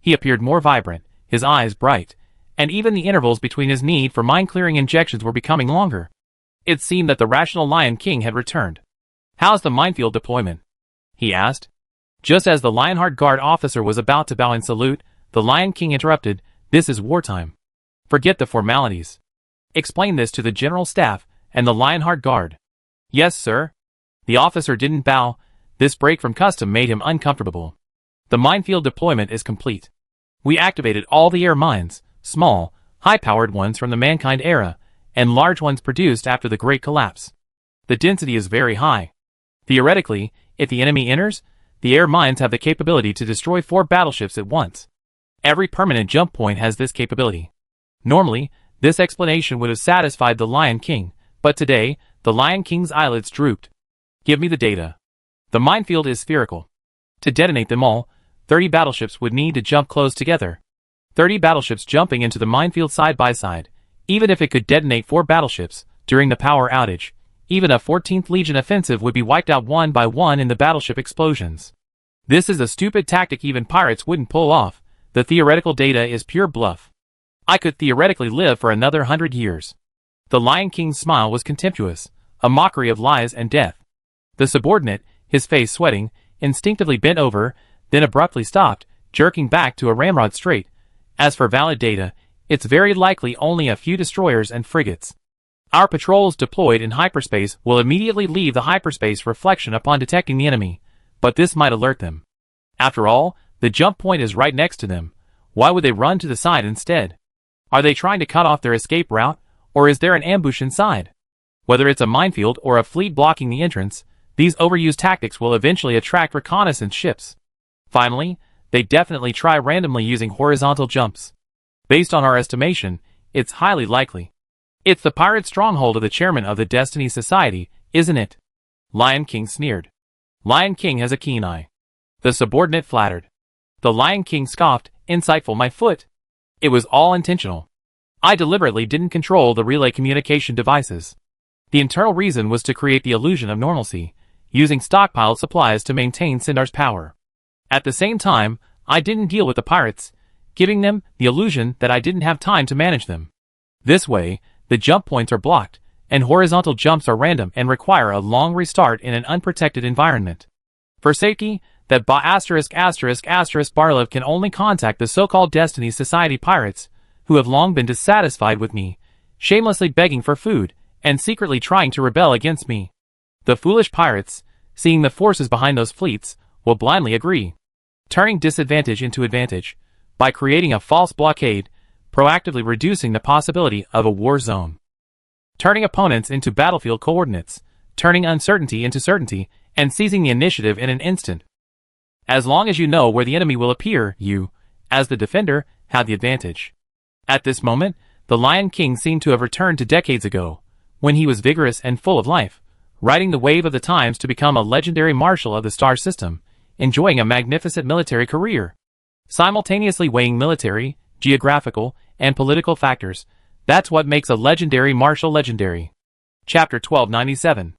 He appeared more vibrant, his eyes bright, and even the intervals between his need for mind-clearing injections were becoming longer. It seemed that the rational Lion King had returned. How's the minefield deployment? He asked. Just as the Lionheart Guard officer was about to bow in salute, the Lion King interrupted, This is wartime. Forget the formalities. Explain this to the general staff and the Lionheart Guard. Yes, sir. The officer didn't bow. This break from custom made him uncomfortable. The minefield deployment is complete. We activated all the air mines, small, high-powered ones from the Mankind era, and large ones produced after the Great Collapse. The density is very high. Theoretically, if the enemy enters, the air mines have the capability to destroy 4 battleships at once. Every permanent jump point has this capability. Normally, this explanation would have satisfied the Lion King, but today, the Lion King's eyelids drooped. Give me the data. The minefield is spherical. To detonate them all, 30 battleships would need to jump close together. 30 battleships jumping into the minefield side by side. Even if it could detonate 4 battleships, during the power outage, even a 14th Legion offensive would be wiped out one by one in the battleship explosions. This is a stupid tactic even pirates wouldn't pull off. The theoretical data is pure bluff. I could theoretically live for another 100 years. The Lion King's smile was contemptuous, a mockery of lies and death. The subordinate, his face sweating, instinctively bent over, then abruptly stopped, jerking back to a ramrod straight. As for valid data, it's very likely only a few destroyers and frigates. Our patrols deployed in hyperspace will immediately leave the hyperspace reflection upon detecting the enemy, but this might alert them. After all, the jump point is right next to them. Why would they run to the side instead? Are they trying to cut off their escape route, or is there an ambush inside? Whether it's a minefield or a fleet blocking the entrance, these overused tactics will eventually attract reconnaissance ships. Finally, they definitely try randomly using horizontal jumps. Based on our estimation, it's highly likely. It's the pirate stronghold of the chairman of the Destiny Society, isn't it? Lion King sneered. Lion King has a keen eye. The subordinate flattered. The Lion King scoffed, insightful my foot. It was all intentional. I deliberately didn't control the relay communication devices. The internal reason was to create the illusion of normalcy, using stockpiled supplies to maintain Sindar's power. At the same time, I didn't deal with the pirates, giving them the illusion that I didn't have time to manage them. This way, the jump points are blocked, and horizontal jumps are random and require a long restart in an unprotected environment. For safety, that Barlev can only contact the so-called Destiny Society pirates, who have long been dissatisfied with me, shamelessly begging for food, and secretly trying to rebel against me. The foolish pirates, seeing the forces behind those fleets, will blindly agree, turning disadvantage into advantage, by creating a false blockade, proactively reducing the possibility of a war zone. Turning opponents into battlefield coordinates, turning uncertainty into certainty, and seizing the initiative in an instant. As long as you know where the enemy will appear, you, as the defender, have the advantage. At this moment, the Lion King seemed to have returned to decades ago, when he was vigorous and full of life, riding the wave of the times to become a legendary marshal of the star system, enjoying a magnificent military career. Simultaneously weighing military, geographical, and political factors, that's what makes a legendary marshal legendary. Chapter 1297.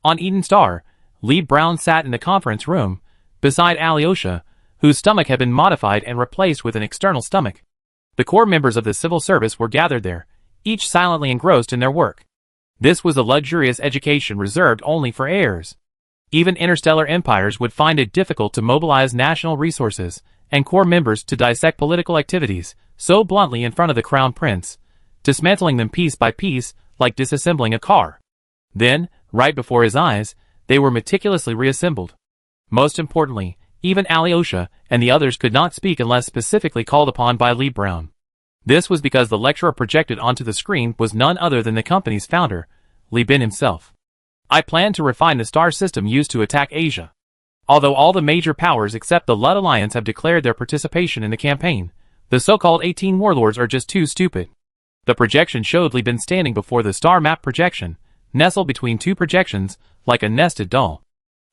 On Eden Star, Lee Brown sat in the conference room, beside Alyosha, whose stomach had been modified and replaced with an external stomach. The core members of the civil service were gathered there, each silently engrossed in their work. This was a luxurious education reserved only for heirs. Even interstellar empires would find it difficult to mobilize national resources and core members to dissect political activities so bluntly in front of the crown prince, dismantling them piece by piece like disassembling a car. Then, right before his eyes, they were meticulously reassembled. Most importantly, even Alyosha and the others could not speak unless specifically called upon by Lee Brown. This was because the lecturer projected onto the screen was none other than the company's founder, Lee Bin himself. I plan to refine the star system used to attack Asia. Although all the major powers except the Lut Alliance have declared their participation in the campaign, the so-called 18 warlords are just too stupid. The projection showed Lee Bin standing before the star map projection, nestled between two projections, like a nested doll.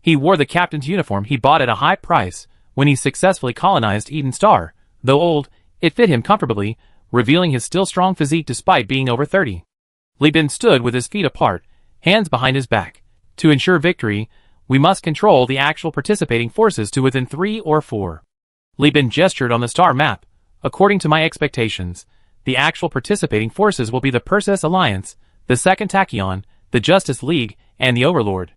He wore the captain's uniform he bought at a high price when he successfully colonized Eden Star. Though old, it fit him comfortably, revealing his still strong physique despite being over 30. Lee Bin stood with his feet apart, hands behind his back. To ensure victory, we must control the actual participating forces to within 3 or 4. Lee Bin gestured on the star map. According to my expectations, the actual participating forces will be the Perseus Alliance, the Second Tachyon, the Justice League, and the Overlord.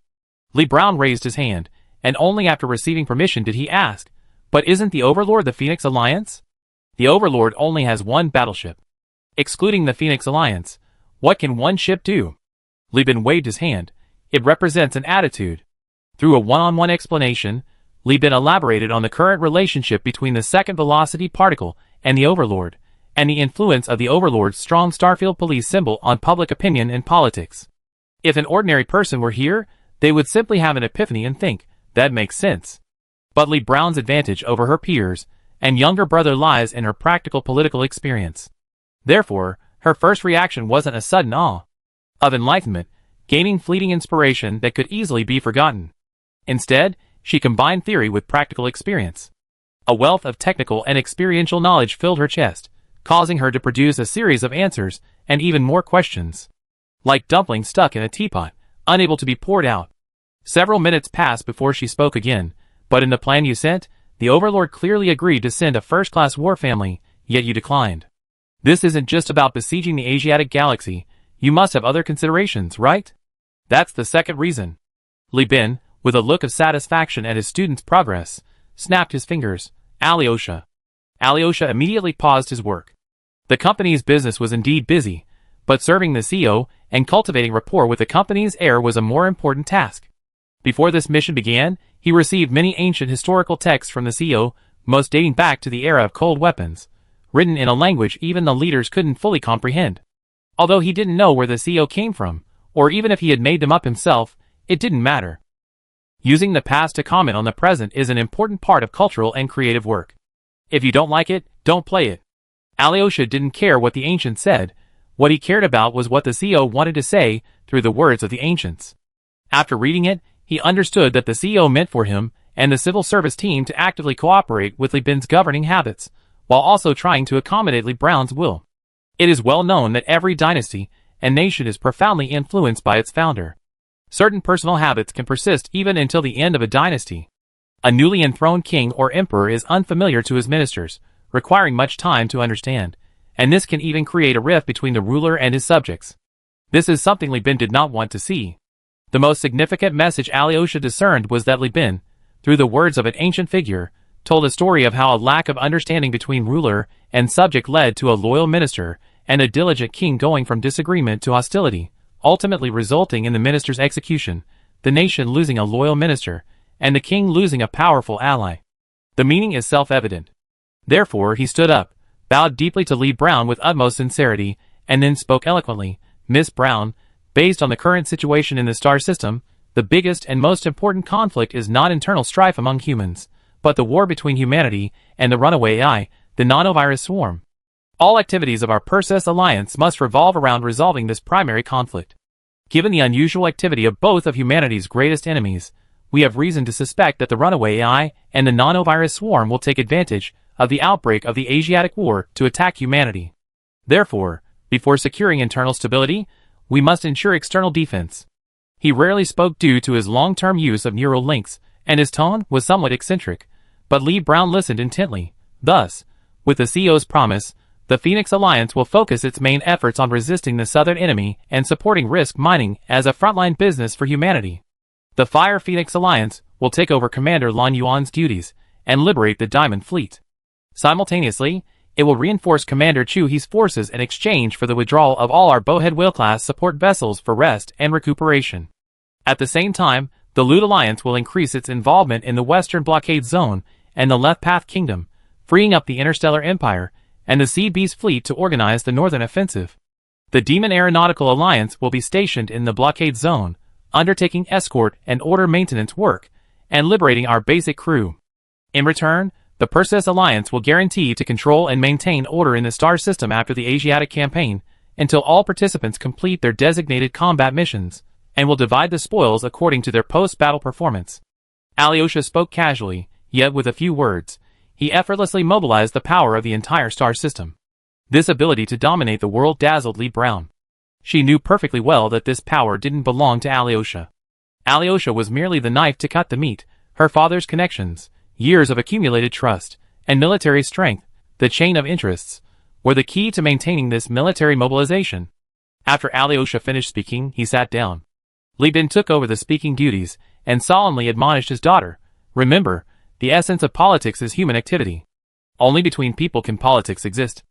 Lee Brown raised his hand, and only after receiving permission did he ask, "But isn't the Overlord the Phoenix Alliance?" The Overlord only has one battleship. Excluding the Phoenix Alliance, what can one ship do? Lee Bin waved his hand. It represents an attitude. Through a one-on-one explanation, Lee Bin elaborated on the current relationship between the second velocity particle and the Overlord, and the influence of the Overlord's strong Starfield police symbol on public opinion and politics. If an ordinary person were here, they would simply have an epiphany and think, that makes sense. But Lee Brown's advantage over her peers and younger brother lies in her practical political experience. Therefore, her first reaction wasn't a sudden awe of enlightenment, gaining fleeting inspiration that could easily be forgotten. Instead, she combined theory with practical experience. A wealth of technical and experiential knowledge filled her chest, causing her to produce a series of answers and even more questions. Like dumplings stuck in a teapot, unable to be poured out. Several minutes passed before she spoke again, but in the plan you sent, the Overlord clearly agreed to send a first-class war family, yet you declined. This isn't just about besieging the Asiatic galaxy, you must have other considerations, right? That's the second reason. Lee Bin, with a look of satisfaction at his student's progress, snapped his fingers. Alyosha. Alyosha immediately paused his work. The company's business was indeed busy, but serving the CEO and cultivating rapport with the company's heir was a more important task. Before this mission began, he received many ancient historical texts from the CEO, most dating back to the era of cold weapons, written in a language even the leaders couldn't fully comprehend. Although he didn't know where the CEO came from, or even if he had made them up himself, it didn't matter. Using the past to comment on the present is an important part of cultural and creative work. If you don't like it, don't play it. Alyosha didn't care what the ancients said. What he cared about was what the CEO wanted to say through the words of the ancients. After reading it, he understood that the CEO meant for him and the civil service team to actively cooperate with Lee Bin's governing habits, while also trying to accommodate Lee Brown's will. It is well known that every dynasty and nation is profoundly influenced by its founder. Certain personal habits can persist even until the end of a dynasty. A newly enthroned king or emperor is unfamiliar to his ministers, requiring much time to understand, and this can even create a rift between the ruler and his subjects. This is something Li Bin did not want to see. The most significant message Alyosha discerned was that Li Bin, through the words of an ancient figure, told a story of how a lack of understanding between ruler and subject led to a loyal minister and a diligent king going from disagreement to hostility, ultimately resulting in the minister's execution, the nation losing a loyal minister, and the king losing a powerful ally. The meaning is self-evident. Therefore he stood up, bowed deeply to Li Brown with utmost sincerity, and then spoke eloquently. Miss Brown, based on the current situation in the star system, the biggest and most important conflict is not internal strife among humans, but the war between humanity and the runaway AI, the nanovirus swarm. All activities of our Perseus Alliance must revolve around resolving this primary conflict. Given the unusual activity of both of humanity's greatest enemies, we have reason to suspect that the runaway AI and the nanovirus swarm will take advantage of the outbreak of the Asiatic War to attack humanity. Therefore, before securing internal stability, we must ensure external defense. He rarely spoke due to his long-term use of neural links, and his tone was somewhat eccentric, but Li Brown listened intently. Thus, with the CEO's promise, the Phoenix Alliance will focus its main efforts on resisting the southern enemy and supporting risk mining as a frontline business for humanity. The Fire Phoenix Alliance will take over Commander Lan Yuan's duties and liberate the Diamond Fleet. Simultaneously, it will reinforce Commander Chu He's forces in exchange for the withdrawal of all our Bowhead Whale-class support vessels for rest and recuperation. At the same time, the Loot Alliance will increase its involvement in the Western Blockade Zone and the Left Path Kingdom, freeing up the Interstellar Empire and the Sea Beast Fleet to organize the Northern Offensive. The Demon Aeronautical Alliance will be stationed in the Blockade Zone, undertaking escort and order maintenance work, and liberating our basic crew. In return, the Perseus Alliance will guarantee to control and maintain order in the star system after the Asiatic campaign, until all participants complete their designated combat missions, and will divide the spoils according to their post-battle performance. Alyosha spoke casually, yet with a few words. He effortlessly mobilized the power of the entire star system. This ability to dominate the world dazzled Li Brown. She knew perfectly well that this power didn't belong to Alyosha. Alyosha was merely the knife to cut the meat. Her father's connections, years of accumulated trust, and military strength, the chain of interests, were the key to maintaining this military mobilization. After Alyosha finished speaking, he sat down. Li Bin took over the speaking duties and solemnly admonished his daughter. Remember, the essence of politics is human activity. Only between people can politics exist.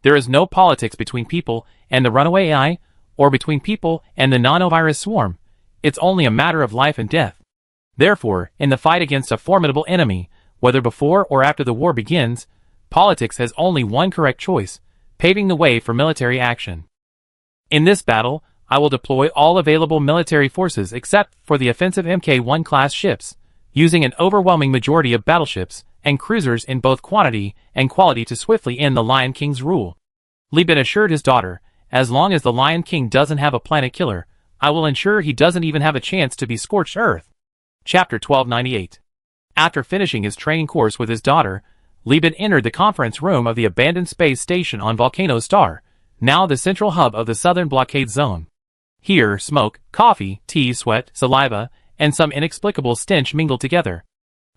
There is no politics between people and the runaway AI, or between people and the nanovirus swarm. It's only a matter of life and death. Therefore, in the fight against a formidable enemy, whether before or after the war begins, politics has only one correct choice, paving the way for military action. In this battle, I will deploy all available military forces except for the offensive Mk1 class ships, using an overwhelming majority of battleships and cruisers in both quantity and quality to swiftly end the Lion King's rule. Li Bin assured his daughter, as long as the Lion King doesn't have a planet killer, I will ensure he doesn't even have a chance to be scorched earth. Chapter 1298. After finishing his training course with his daughter, Li Bin entered the conference room of the abandoned space station on Volcano Star, now the central hub of the southern blockade zone. Here, smoke, coffee, tea, sweat, saliva, and some inexplicable stench mingled together.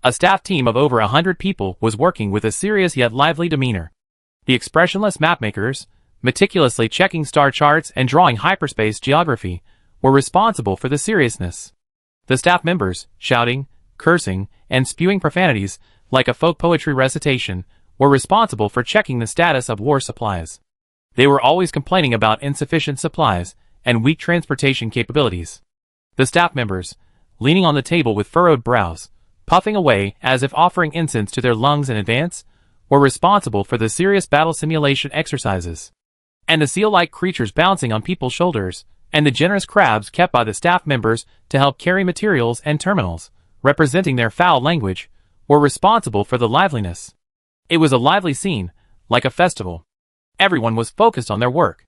A staff team of over 100 people was working with a serious yet lively demeanor. The expressionless mapmakers, meticulously checking star charts and drawing hyperspace geography, were responsible for the seriousness. The staff members, shouting, cursing, and spewing profanities, like a folk poetry recitation, were responsible for checking the status of war supplies. They were always complaining about insufficient supplies and weak transportation capabilities. The staff members, leaning on the table with furrowed brows, puffing away as if offering incense to their lungs in advance, were responsible for the serious battle simulation exercises. And the seal-like creatures bouncing on people's shoulders, and the generous crabs kept by the staff members to help carry materials and terminals, representing their foul language, were responsible for the liveliness. It was a lively scene, like a festival. Everyone was focused on their work.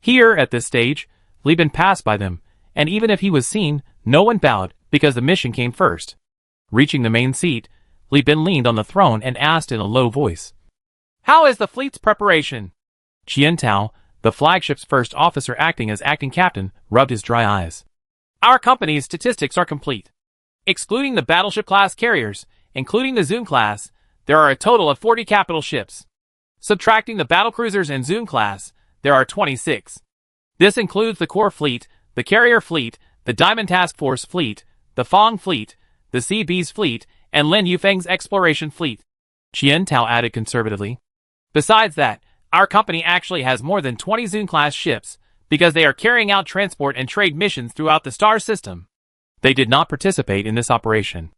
Here, at this stage, Li Bin passed by them, and even if he was seen, no one bowed, because the mission came first. Reaching the main seat, Li Bin leaned on the throne and asked in a low voice, "How is the fleet's preparation?" Qian Tao, the flagship's first officer acting as acting captain, rubbed his dry eyes. "Our company's statistics are complete. Excluding the battleship-class carriers, including the Zun class, there are a total of 40 capital ships. Subtracting the battlecruisers and Zun class, there are 26. This includes the Core Fleet, the Carrier Fleet, the Diamond Task Force Fleet, the Fong Fleet, the Sea Bees Fleet, and Lin Yufeng's Exploration Fleet. Qian Tao added conservatively. Besides that, our company actually has more than 20 Zune-class ships, because they are carrying out transport and trade missions throughout the star system. They did not participate in this operation.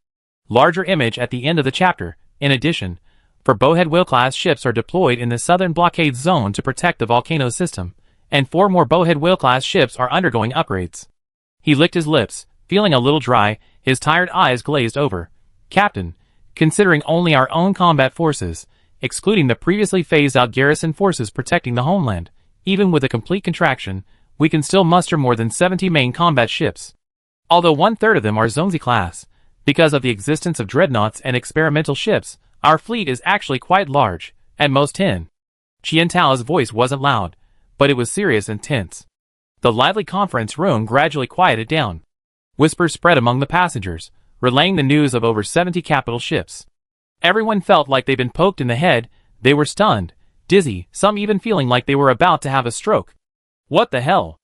Larger image at the end of the chapter. In addition, for Bowhead Whale-class ships are deployed in the southern blockade zone to protect the volcano system, and 4 more Bowhead Whale-class ships are undergoing upgrades. He licked his lips, feeling a little dry, his tired eyes glazed over. Captain, considering only our own combat forces, excluding the previously phased-out garrison forces protecting the homeland, even with a complete contraction, we can still muster more than 70 main combat ships. Although 1/3 of them are Zonzi class, because of the existence of dreadnoughts and experimental ships, our fleet is actually quite large, at most 10. Qian Tao's voice wasn't loud, but it was serious and tense. The lively conference room gradually quieted down. Whispers spread among the passengers, relaying the news of over 70 capital ships. Everyone felt like they'd been poked in the head, they were stunned, dizzy, some even feeling like they were about to have a stroke. What the hell?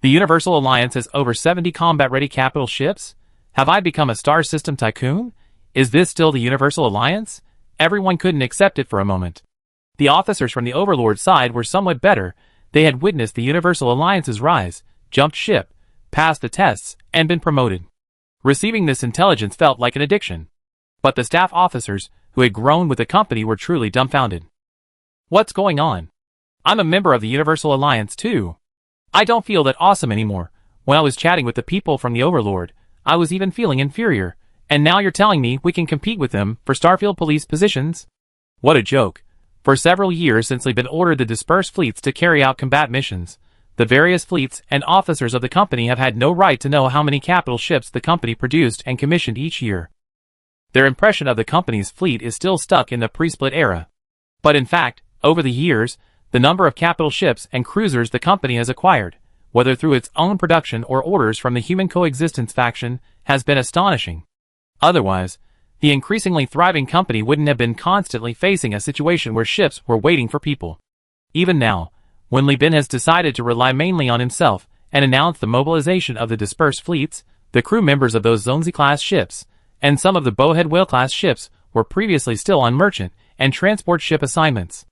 The Universal Alliance has over 70 combat-ready capital ships? Have I become a star system tycoon? Is this still the Universal Alliance? Everyone couldn't accept it for a moment. The officers from the Overlord side were somewhat better. They had witnessed the Universal Alliance's rise, jumped ship, passed the tests, and been promoted. Receiving this intelligence felt like an addiction. But the staff officers, who had grown with the company, were truly dumbfounded. What's going on? I'm a member of the Universal Alliance too. I don't feel that awesome anymore. When I was chatting with the people from the Overlord, I was even feeling inferior. And now you're telling me we can compete with them for Starfield police positions? What a joke. For several years since they've been ordered the dispersed fleets to carry out combat missions, the various fleets and officers of the company have had no right to know how many capital ships the company produced and commissioned each year. Their impression of the company's fleet is still stuck in the pre-split era. But in fact, over the years, the number of capital ships and cruisers the company has acquired, whether through its own production or orders from the Human Coexistence faction, has been astonishing. Otherwise, the increasingly thriving company wouldn't have been constantly facing a situation where ships were waiting for people. Even now, when Li Bin has decided to rely mainly on himself and announced the mobilization of the dispersed fleets, the crew members of those Zonzi-class ships, and some of the Bowhead Whale-class ships were previously still on merchant and transport ship assignments.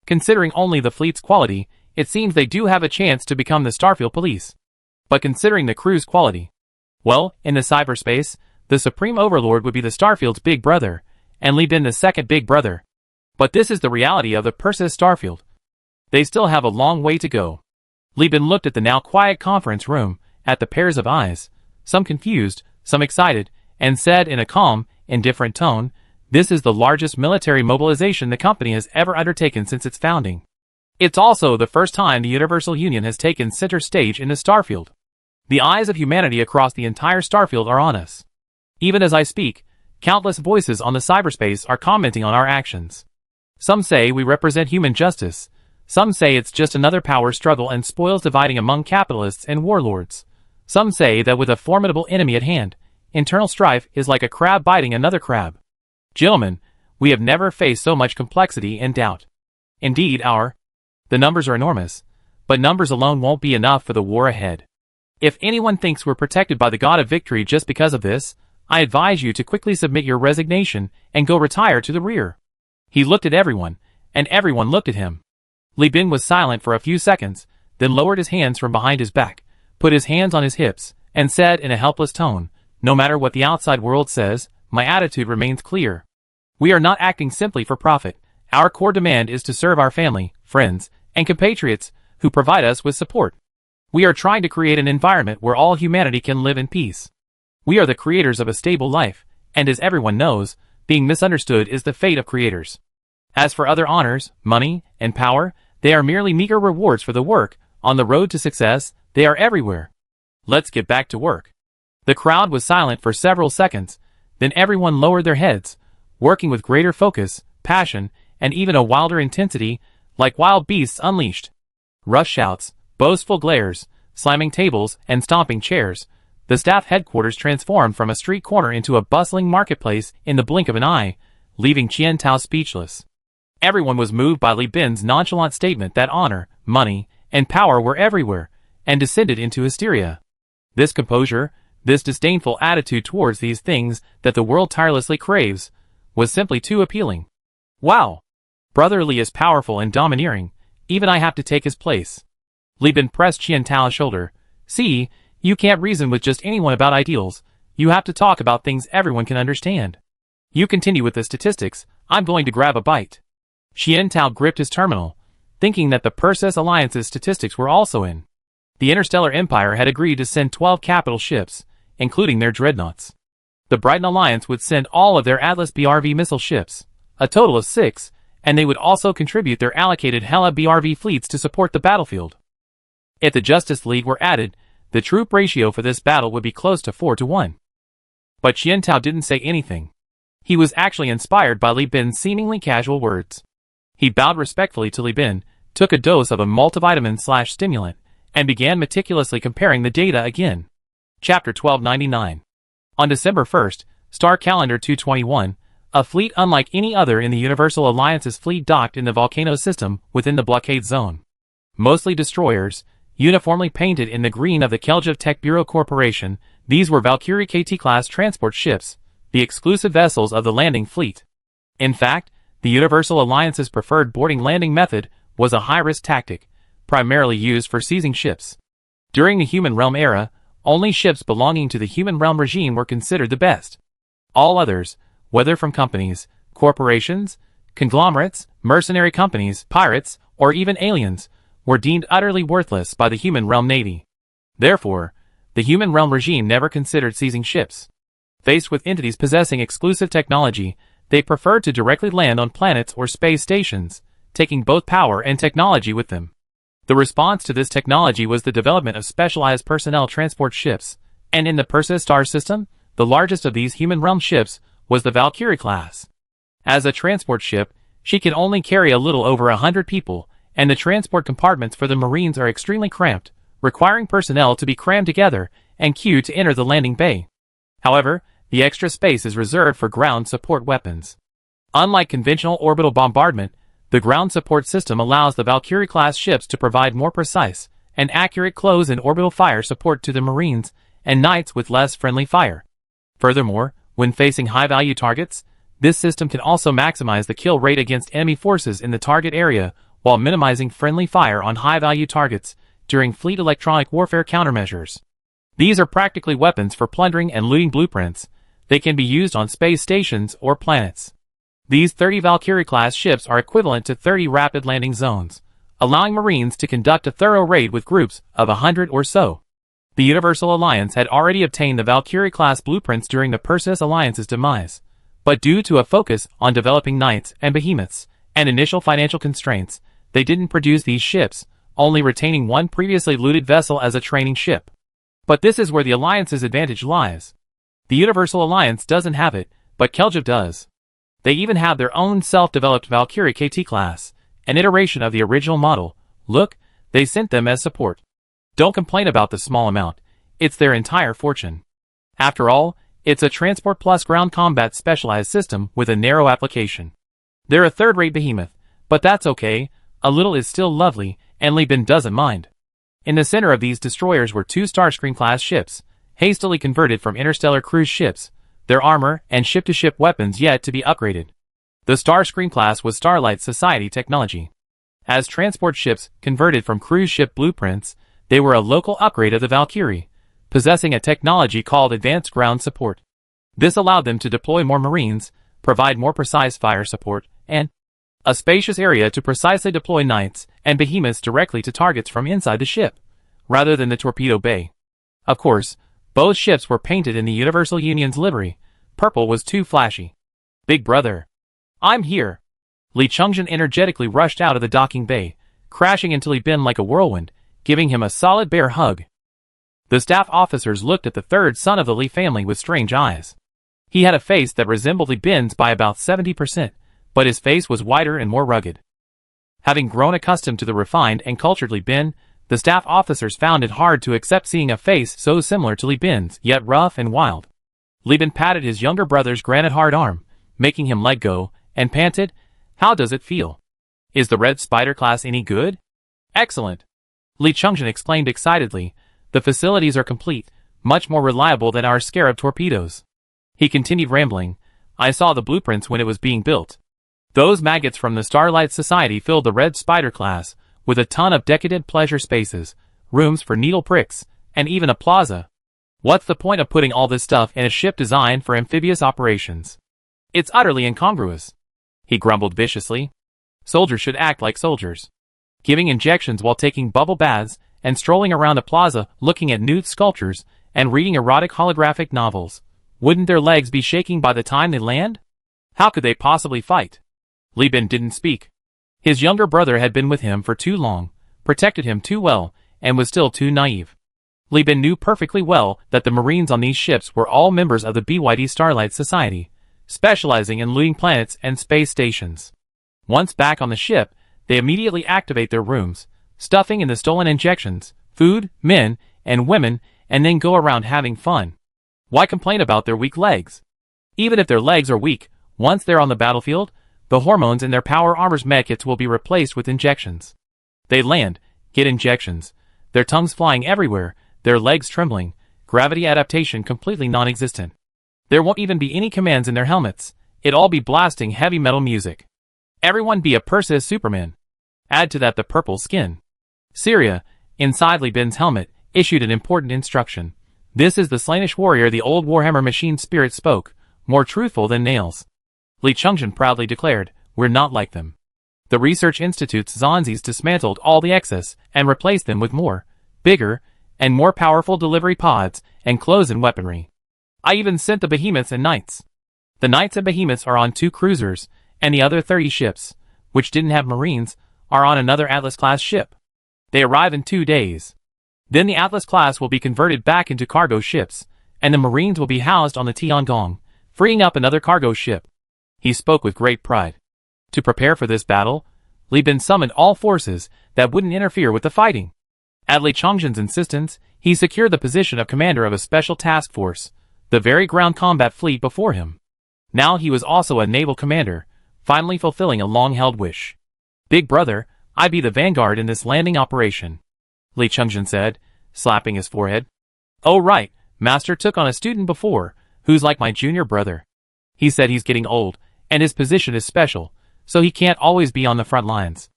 Considering only the fleet's quality, it seems they do have a chance to become the Starfield police. But considering the crew's quality, well, in the cyberspace, the Supreme Overlord would be the Starfield's big brother, and Li Bin the second big brother. But this is the reality of the Persis Starfield. They still have a long way to go. Li Bin looked at the now quiet conference room, at the pairs of eyes, some confused, some excited, and said in a calm, indifferent tone, "This is the largest military mobilization the company has ever undertaken since its founding. It's also the first time the Universal Union has taken center stage in the Starfield. The eyes of humanity across the entire Starfield are on us. Even as I speak, countless voices on the cyberspace are commenting on our actions. Some say we represent human justice. Some say it's just another power struggle and spoils dividing among capitalists and warlords. Some say that with a formidable enemy at hand, internal strife is like a crab biting another crab. Gentlemen, we have never faced so much complexity and doubt. Indeed, the numbers are enormous, but numbers alone won't be enough for the war ahead. If anyone thinks we're protected by the God of Victory just because of this, I advise you to quickly submit your resignation and go retire to the rear." He looked at everyone, and everyone looked at him. Li Bin was silent for a few seconds, then lowered his hands from behind his back, put his hands on his hips, and said in a helpless tone, "No matter what the outside world says, my attitude remains clear. We are not acting simply for profit. Our core demand is to serve our family, friends, and compatriots who provide us with support. We are trying to create an environment where all humanity can live in peace. We are the creators of a stable life, and as everyone knows, being misunderstood is the fate of creators. As for other honors, money, and power, they are merely meager rewards for the work. On the road to success, they are everywhere. Let's get back to work." The crowd was silent for several seconds, then everyone lowered their heads, working with greater focus, passion, and even a wilder intensity, like wild beasts unleashed. Rush shouts, boastful glares, slamming tables, and stomping chairs. The staff headquarters transformed from a street corner into a bustling marketplace in the blink of an eye, leaving Qian Tao speechless. Everyone was moved by Li Bin's nonchalant statement that honor, money, and power were everywhere, and descended into hysteria. This composure, this disdainful attitude towards these things that the world tirelessly craves, was simply too appealing. Wow! Brother Li is powerful and domineering, even I have to take his place. Li Bin pressed Qian Tao's shoulder. See, you can't reason with just anyone about ideals, you have to talk about things everyone can understand. You continue with the statistics, I'm going to grab a bite. Qian Tao gripped his terminal, thinking that the Perseus Alliance's statistics were also in. The Interstellar Empire had agreed to send 12 capital ships, including their dreadnoughts. The Brighton Alliance would send all of their Atlas BRV missile ships, a total of 6, and they would also contribute their allocated Hela BRV fleets to support the battlefield. If the Justice League were added, the troop ratio for this battle would be close to 4-1. But Qian Tao didn't say anything. He was actually inspired by Li Bin's seemingly casual words. He bowed respectfully to Li Bin, took a dose of a multivitamin/stimulant, and began meticulously comparing the data again. Chapter 1299. On December 1st, Star Calendar 221, a fleet unlike any other in the Universal Alliance's fleet docked in the volcano system within the blockade zone. Mostly destroyers, uniformly painted in the green of the Keljev Tech Bureau Corporation, these were Valkyrie KT-class transport ships, the exclusive vessels of the landing fleet. In fact, the Universal Alliance's preferred boarding-landing method was a high-risk tactic, primarily used for seizing ships. During the Human Realm era, only ships belonging to the Human Realm regime were considered the best. All others, whether from companies, corporations, conglomerates, mercenary companies, pirates, or even aliens, were deemed utterly worthless by the Human Realm Navy. Therefore, the Human Realm regime never considered seizing ships. Faced with entities possessing exclusive technology, they preferred to directly land on planets or space stations, taking both power and technology with them. The response to this technology was the development of specialized personnel transport ships, and in the Perseus star system, the largest of these Human Realm ships was the Valkyrie class. As a transport ship, she can only carry a little over 100 people, and the transport compartments for the Marines are extremely cramped, requiring personnel to be crammed together and queued to enter the landing bay. However, the extra space is reserved for ground support weapons. Unlike conventional orbital bombardment, the ground support system allows the Valkyrie-class ships to provide more precise and accurate close and orbital fire support to the Marines and Knights with less friendly fire. Furthermore, when facing high-value targets, this system can also maximize the kill rate against enemy forces in the target area while minimizing friendly fire on high-value targets during fleet electronic warfare countermeasures. These are practically weapons for plundering and looting blueprints. They can be used on space stations or planets. These 30 Valkyrie-class ships are equivalent to 30 rapid landing zones, allowing Marines to conduct a thorough raid with groups of 100 or so. The Universal Alliance had already obtained the Valkyrie-class blueprints during the Perseus Alliance's demise, but due to a focus on developing Knights and Behemoths and initial financial constraints, they didn't produce these ships, only retaining one previously looted vessel as a training ship. But this is where the Alliance's advantage lies. The Universal Alliance doesn't have it, but Keljev does. They even have their own self-developed Valkyrie KT class, an iteration of the original model. Look, they sent them as support. Don't complain about the small amount, it's their entire fortune. After all, it's a transport plus ground combat specialized system with a narrow application. They're a third-rate behemoth, but that's okay, a little is still lovely, and Li Bin doesn't mind. In the center of these destroyers were 2 Starscream-class ships, hastily converted from interstellar cruise ships, their armor and ship-to-ship weapons yet to be upgraded. The Starscream class was Starlight Society technology. As transport ships converted from cruise ship blueprints, they were a local upgrade of the Valkyrie, possessing a technology called Advanced Ground Support. This allowed them to deploy more Marines, provide more precise fire support, and a spacious area to precisely deploy Knights and Behemoths directly to targets from inside the ship, rather than the torpedo bay. Of course, both ships were painted in the Universal Union's livery. Purple was too flashy. Big brother. I'm here. Li Chungjin energetically rushed out of the docking bay, crashing into Li Bin like a whirlwind, giving him a solid bear hug. The staff officers looked at the third son of the Li family with strange eyes. He had a face that resembled Li Bin's by about 70%, but his face was wider and more rugged. Having grown accustomed to the refined and cultured Li Bin, the staff officers found it hard to accept seeing a face so similar to Li Bin's, yet rough and wild. Li Bin patted his younger brother's granite hard arm, making him let go, and panted, "How does it feel? Is the Red Spider class any good?" "Excellent." Li Chungjin exclaimed excitedly. The facilities are complete, much more reliable than our Scarab torpedoes. He continued rambling. I saw the blueprints when it was being built. Those maggots from the Starlight Society filled the Red Spider class with a ton of decadent pleasure spaces, rooms for needle pricks, and even a plaza. What's the point of putting all this stuff in a ship designed for amphibious operations? It's utterly incongruous. He grumbled viciously. Soldiers should act like soldiers. Giving injections while taking bubble baths and strolling around a plaza looking at nude sculptures and reading erotic holographic novels. Wouldn't their legs be shaking by the time they land? How could they possibly fight? Li Bin didn't speak. His younger brother had been with him for too long, protected him too well, and was still too naive. Li Bin knew perfectly well that the Marines on these ships were all members of the BYD Starlight Society, specializing in looting planets and space stations. Once back on the ship, they immediately activate their rooms, stuffing in the stolen injections, food, men, and women, and then go around having fun. Why complain about their weak legs? Even if their legs are weak, once they're on the battlefield, the hormones in their power armor's medkits will be replaced with injections. They land, get injections, their tongues flying everywhere, their legs trembling, gravity adaptation completely non-existent. There won't even be any commands in their helmets, it'll all be blasting heavy metal music. Everyone be a Perseus Superman. Add to that the purple skin. Syria, inside Li Bin's helmet, issued an important instruction. This is the Slanish warrior the old Warhammer machine spirit spoke, more truthful than nails. Li Chungjin proudly declared, we're not like them. The Research Institute's Zonzis dismantled all the excess and replaced them with more, bigger, and more powerful delivery pods and clothes and weaponry. I even sent the Behemoths and Knights. The Knights and Behemoths are on 2 cruisers, and the other 30 ships, which didn't have Marines, are on another Atlas-class ship. They arrive in 2 days. Then the Atlas class will be converted back into cargo ships, and the Marines will be housed on the Tiangong, freeing up another cargo ship. He spoke with great pride. To prepare for this battle, Li Bin summoned all forces that wouldn't interfere with the fighting. At Li Chungjin's insistence, he secured the position of commander of a special task force, the very ground combat fleet before him. Now he was also a naval commander, finally fulfilling a long-held wish. Big brother, I be the vanguard in this landing operation, Li Chungjin said, slapping his forehead. Oh right, master took on a student before, who's like my junior brother. He said he's getting old, and his position is special, so he can't always be on the front lines.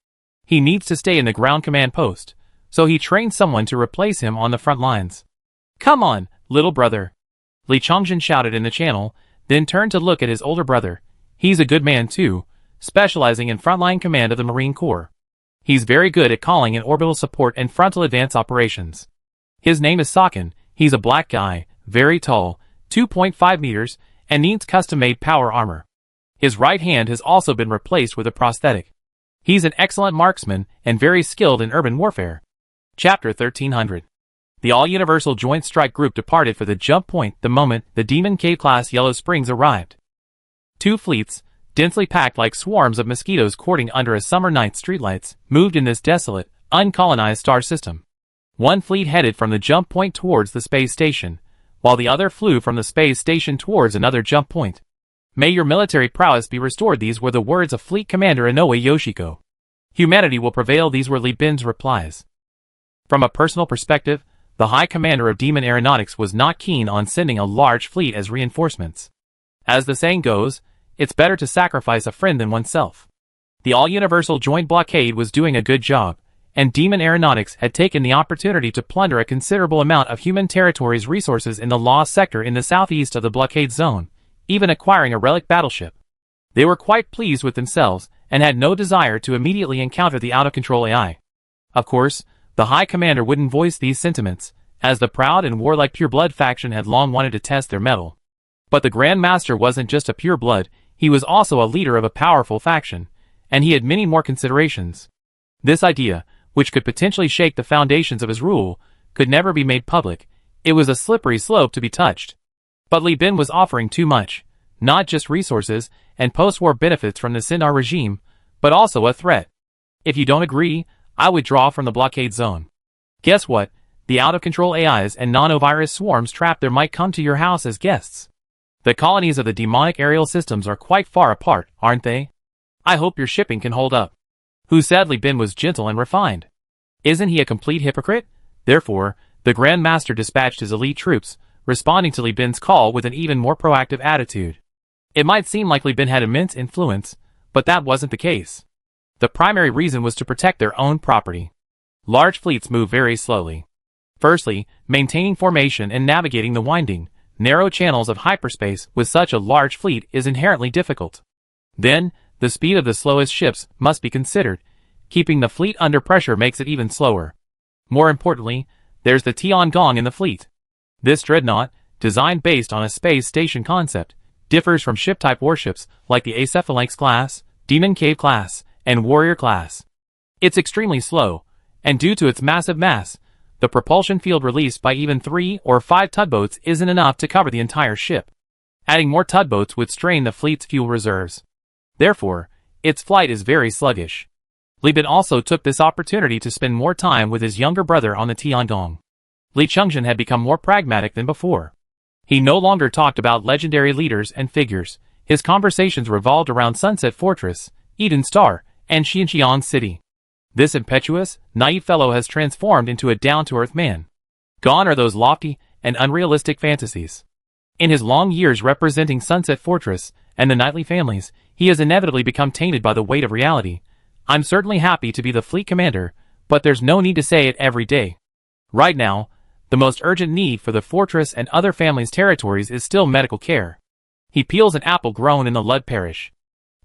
He needs to stay in the ground command post, so he trained someone to replace him on the front lines. Come on, little brother, Li Chungjin shouted in the channel, then turned to look at his older brother. He's a good man too, specializing in frontline command of the Marine Corps. He's very good at calling in orbital support and frontal advance operations. His name is Sakin, he's a black guy, very tall, 2.5 meters, and needs custom-made power armor. His right hand has also been replaced with a prosthetic. He's an excellent marksman and very skilled in urban warfare. Chapter 1300. The All-Universal Joint Strike Group departed for the jump point the moment the Demon Cave-class Yellow Springs arrived. 2 fleets, densely packed like swarms of mosquitoes courting under a summer night's streetlights, moved in this desolate, uncolonized star system. One fleet headed from the jump point towards the space station, while the other flew from the space station towards another jump point. May your military prowess be restored. These were the words of Fleet Commander Inoue Yoshiko. Humanity will prevail. These were Li Bin's replies. From a personal perspective, the High Commander of Demon Aeronautics was not keen on sending a large fleet as reinforcements. As the saying goes, it's better to sacrifice a friend than oneself. The All-Universal Joint Blockade was doing a good job, and Demon Aeronautics had taken the opportunity to plunder a considerable amount of human territory's resources in the Lost Sector in the southeast of the blockade zone, even acquiring a relic battleship. They were quite pleased with themselves, and had no desire to immediately encounter the out-of-control AI. Of course, the High Commander wouldn't voice these sentiments, as the proud and warlike Pure-Blood faction had long wanted to test their mettle. But the Grand Master wasn't just a pure-blood, he was also a leader of a powerful faction, and he had many more considerations. This idea, which could potentially shake the foundations of his rule, could never be made public. It was a slippery slope to be touched. But Li Bin was offering too much, not just resources and post-war benefits from the Sindar regime, but also a threat. If you don't agree, I withdraw from the blockade zone. Guess what? The out-of-control AIs and nanovirus swarms trapped there might come to your house as guests. The colonies of the demonic aerial systems are quite far apart, aren't they? I hope your shipping can hold up. Who said Li Bin was gentle and refined? Isn't he a complete hypocrite? Therefore, the Grand Master dispatched his elite troops, responding to Li Bin's call with an even more proactive attitude. It might seem like Li Bin had immense influence, but that wasn't the case. The primary reason was to protect their own property. Large fleets move very slowly. Firstly, maintaining formation and navigating the winding, narrow channels of hyperspace with such a large fleet is inherently difficult. Then, the speed of the slowest ships must be considered. Keeping the fleet under pressure makes it even slower. More importantly, there's the Tiangong in the fleet. This dreadnought, designed based on a space station concept, differs from ship-type warships like the Acephalanx class, Demon Cave class, and Warrior class. It's extremely slow, and due to its massive mass, the propulsion field released by even 3 or 5 tugboats isn't enough to cover the entire ship. Adding more tugboats would strain the fleet's fuel reserves. Therefore, its flight is very sluggish. Li Bin also took this opportunity to spend more time with his younger brother on the Tiangong. Li Chengzhen had become more pragmatic than before. He no longer talked about legendary leaders and figures. His conversations revolved around Sunset Fortress, Eden Star, and Xinjiang City. This impetuous, naive fellow has transformed into a down-to-earth man. Gone are those lofty and unrealistic fantasies. In his long years representing Sunset Fortress and the knightly families, he has inevitably become tainted by the weight of reality. I'm certainly happy to be the fleet commander, but there's no need to say it every day. Right now, the most urgent need for the fortress and other families' territories is still medical care. He peels an apple grown in the Lud parish.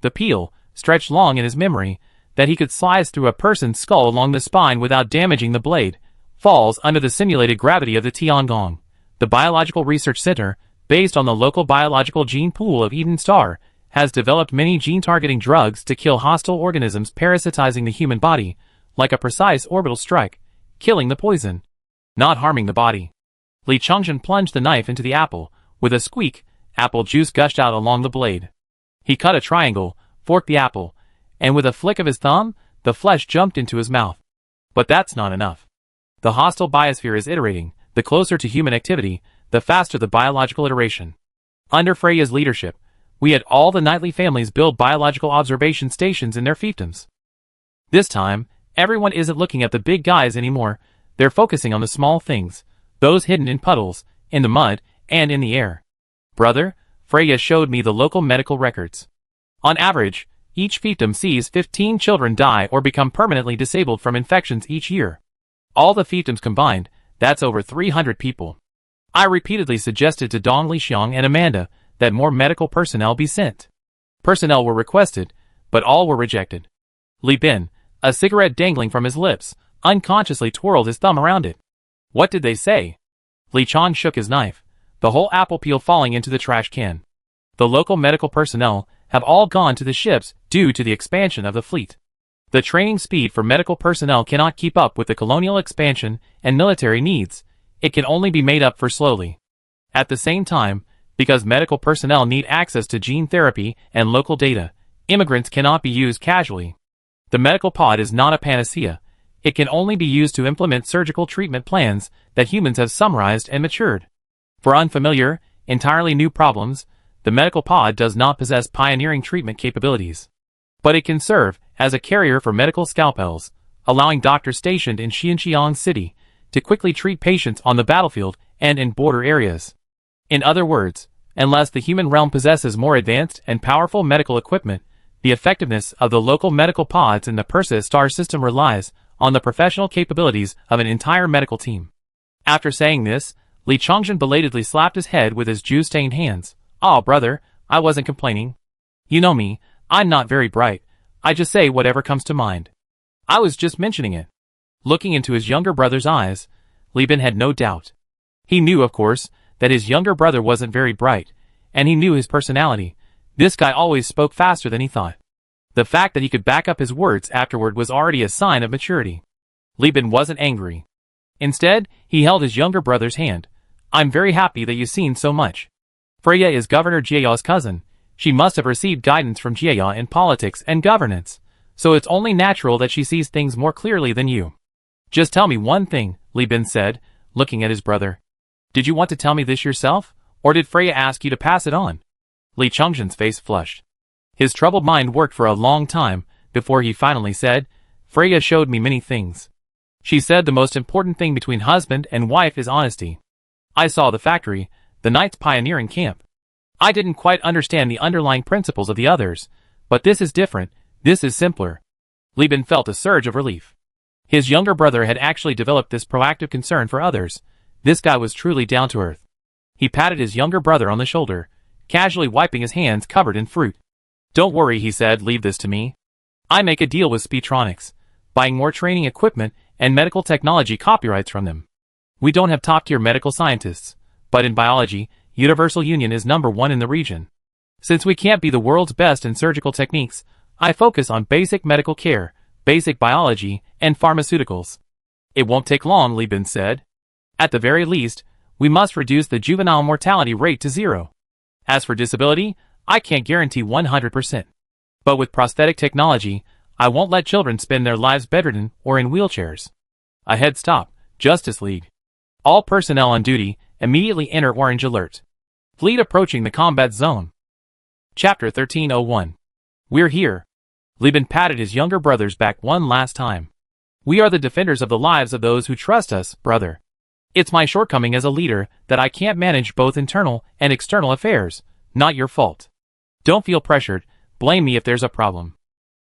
The peel, stretched long in his memory, that he could slice through a person's skull along the spine without damaging the blade, falls under the simulated gravity of the Tiangong. The Biological Research Center, based on the local biological gene pool of Eden Star, has developed many gene-targeting drugs to kill hostile organisms parasitizing the human body, like a precise orbital strike, killing the poison, not harming the body. Li Chengzhen plunged the knife into the apple. With a squeak, apple juice gushed out along the blade. He cut a triangle, forked the apple, and with a flick of his thumb, the flesh jumped into his mouth. But that's not enough. The hostile biosphere is iterating. The closer to human activity, the faster the biological iteration. Under Freya's leadership, we had all the knightly families build biological observation stations in their fiefdoms. This time, everyone isn't looking at the big guys anymore. They're focusing on the small things, those hidden in puddles, in the mud, and in the air. Brother, Freya showed me the local medical records. On average, each fiefdom sees 15 children die or become permanently disabled from infections each year. All the fiefdoms combined, that's over 300 people. I repeatedly suggested to Dong Lixiang and Amanda that more medical personnel be sent. Personnel were requested, but all were rejected. Li Bin, a cigarette dangling from his lips, unconsciously twirled his thumb around it. What did they say? Li Chang shook his knife, the whole apple peel falling into the trash can. The local medical personnel have all gone to the ships due to the expansion of the fleet. The training speed for medical personnel cannot keep up with the colonial expansion and military needs. It can only be made up for slowly. At the same time, because medical personnel need access to gene therapy and local data, immigrants cannot be used casually. The medical pod is not a panacea. It can only be used to implement surgical treatment plans that humans have summarized and matured. For unfamiliar, entirely new problems, the medical pod does not possess pioneering treatment capabilities. But it can serve as a carrier for medical scalpels, allowing doctors stationed in Xinjiang City to quickly treat patients on the battlefield and in border areas. In other words, unless the human realm possesses more advanced and powerful medical equipment, the effectiveness of the local medical pods in the Perseus star system relies on the professional capabilities of an entire medical team. After saying this, Li Chengzhen belatedly slapped his head with his juice-stained hands. "Oh, brother, I wasn't complaining. You know me, I'm not very bright. I just say whatever comes to mind. I was just mentioning it." Looking into his younger brother's eyes, Li Bin had no doubt. He knew, of course, that his younger brother wasn't very bright, and he knew his personality. This guy always spoke faster than he thought. The fact that he could back up his words afterward was already a sign of maturity. Li Bin wasn't angry. Instead, he held his younger brother's hand. "I'm very happy that you've seen so much. Freya is Governor Jieya's cousin. She must have received guidance from Jieya in politics and governance, so it's only natural that she sees things more clearly than you." "Just tell me one thing," Li Bin said, looking at his brother. "Did you want to tell me this yourself, or did Freya ask you to pass it on?" Li Chengzhen's face flushed. His troubled mind worked for a long time before he finally said, "Freya showed me many things. She said the most important thing between husband and wife is honesty. I saw the factory, the Knight's pioneering camp. I didn't quite understand the underlying principles of the others, but this is different, this is simpler. Li Bin felt a surge of relief. His younger brother had actually developed this proactive concern for others. This guy was truly down to earth. He patted his younger brother on the shoulder, casually wiping his hands covered in fruit. Don't worry, he said, leave this to me. I make a deal with Speetronics, buying more training equipment and medical technology copyrights from them. We don't have top-tier medical scientists, but in biology, Universal Union is #1 in the region. Since we can't be the world's best in surgical techniques, I focus on basic medical care, basic biology, and pharmaceuticals. It won't take long, Li Bin said. At the very least, we must reduce the juvenile mortality rate to 0. As for disability, I can't guarantee 100%. But with prosthetic technology, I won't let children spend their lives bedridden or in wheelchairs. Ahead stop, Justice League. All personnel on duty, immediately enter orange alert. Fleet approaching the combat zone. Chapter 1301. We're here. Li Bin patted his younger brother's back one last time. We are the defenders of the lives of those who trust us, brother. It's my shortcoming as a leader that I can't manage both internal and external affairs, not your fault. Don't feel pressured, blame me if there's a problem.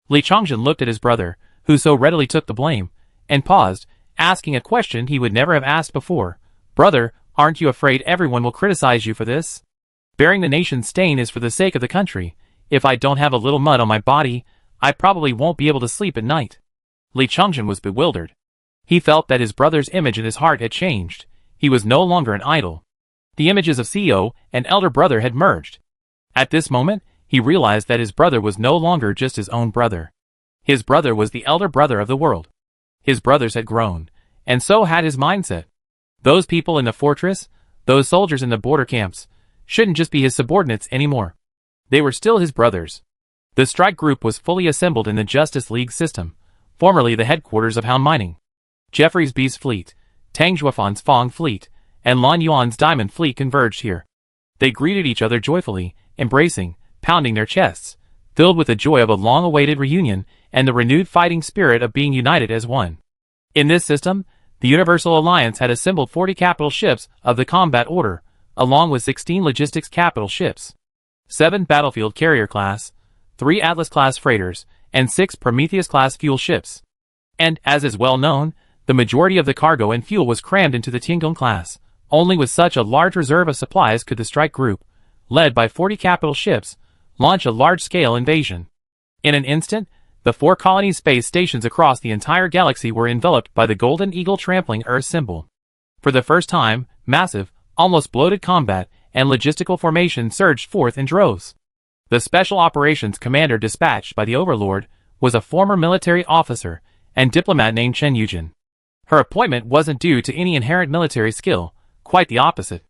Li Chongjin looked at his brother, who so readily took the blame, and paused, asking a question he would never have asked before. Brother, aren't you afraid everyone will criticize you for this? Bearing the nation's stain is for the sake of the country. If I don't have a little mud on my body, I probably won't be able to sleep at night. Li Chongjin was bewildered. He felt that his brother's image in his heart had changed. He was no longer an idol. The images of CEO and elder brother had merged. At this moment, he realized that his brother was no longer just his own brother. His brother was the elder brother of the world. His brothers had grown, and so had his mindset. Those people in the fortress, those soldiers in the border camps, shouldn't just be his subordinates anymore. They were still his brothers. The strike group was fully assembled in the Justice League system, formerly the headquarters of Hound Mining. Jeffrey's Beast Fleet, Tang Zhuofan's Fong Fleet, and Lan Yuan's Diamond Fleet converged here. They greeted each other joyfully, embracing, pounding their chests, filled with the joy of a long-awaited reunion and the renewed fighting spirit of being united as one. In this system, the Universal Alliance had assembled 40 capital ships of the combat order, along with 16 logistics capital ships, 7 battlefield carrier class, 3 Atlas-class freighters, and 6 Prometheus-class fuel ships. And, as is well known, the majority of the cargo and fuel was crammed into the Tiangong class. Only with such a large reserve of supplies could the strike group, led by 40 capital ships, launch a large-scale invasion. In an instant, the 4 colony space stations across the entire galaxy were enveloped by the Golden Eagle trampling Earth symbol. For the first time, massive, almost bloated combat and logistical formation surged forth in droves. The Special Operations Commander dispatched by the Overlord was a former military officer and diplomat named Chen Yujin. Her appointment wasn't due to any inherent military skill, quite the opposite.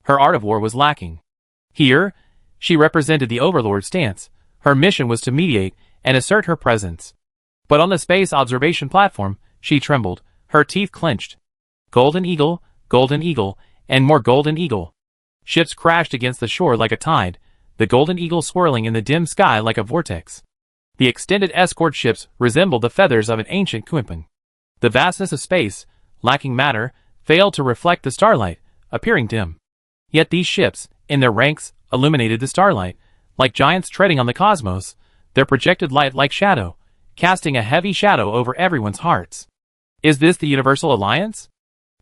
Her art of war was lacking. Here, she represented the Overlord's stance. Her mission was to mediate and assert her presence. But on the space observation platform, she trembled, her teeth clenched. Golden Eagle, and more Golden Eagle. Ships crashed against the shore like a tide, the Golden Eagle swirling in the dim sky like a vortex. The extended escort ships resembled the feathers of an ancient quimping. The vastness of space, lacking matter, failed to reflect the starlight, appearing dim. Yet these ships, in their ranks, illuminated the starlight, like giants treading on the cosmos, their projected light like shadow, casting a heavy shadow over everyone's hearts. Is this the Universal Alliance?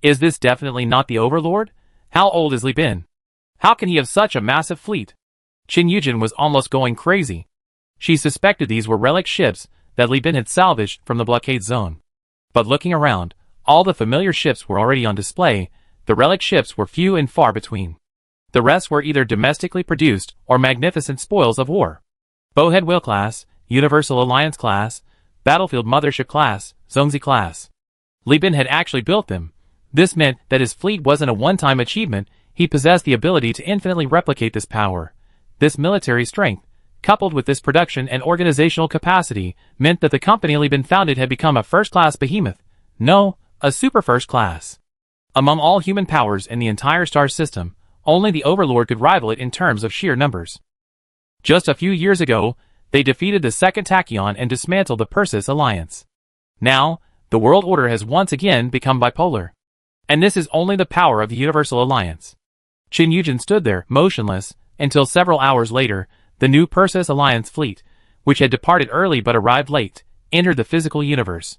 Is this definitely not the Overlord? How old is Li Bin? How can he have such a massive fleet? Chen Yujin was almost going crazy. She suspected these were relic ships that Li Bin had salvaged from the blockade zone. But looking around, all the familiar ships were already on display. The relic ships were few and far between. The rest were either domestically produced or magnificent spoils of war. Bowhead Whale class, Universal Alliance class, Battlefield Mothership class, Zhongzi class. Li Bin had actually built them. This meant that his fleet wasn't a one-time achievement. He possessed the ability to infinitely replicate this power. This military strength, coupled with this production and organizational capacity, meant that the company Li Bin founded had become a first-class behemoth. No, a super first class. Among all human powers in the entire star system, only the Overlord could rival it in terms of sheer numbers. Just a few years ago, they defeated the Second Tachyon and dismantled the Persis Alliance. Now, The world order has once again become bipolar. And this is only the power of the Universal Alliance. Qin Yujin stood there, motionless, until several hours later, the new Perseus Alliance fleet, which had departed early but arrived late, entered the physical universe.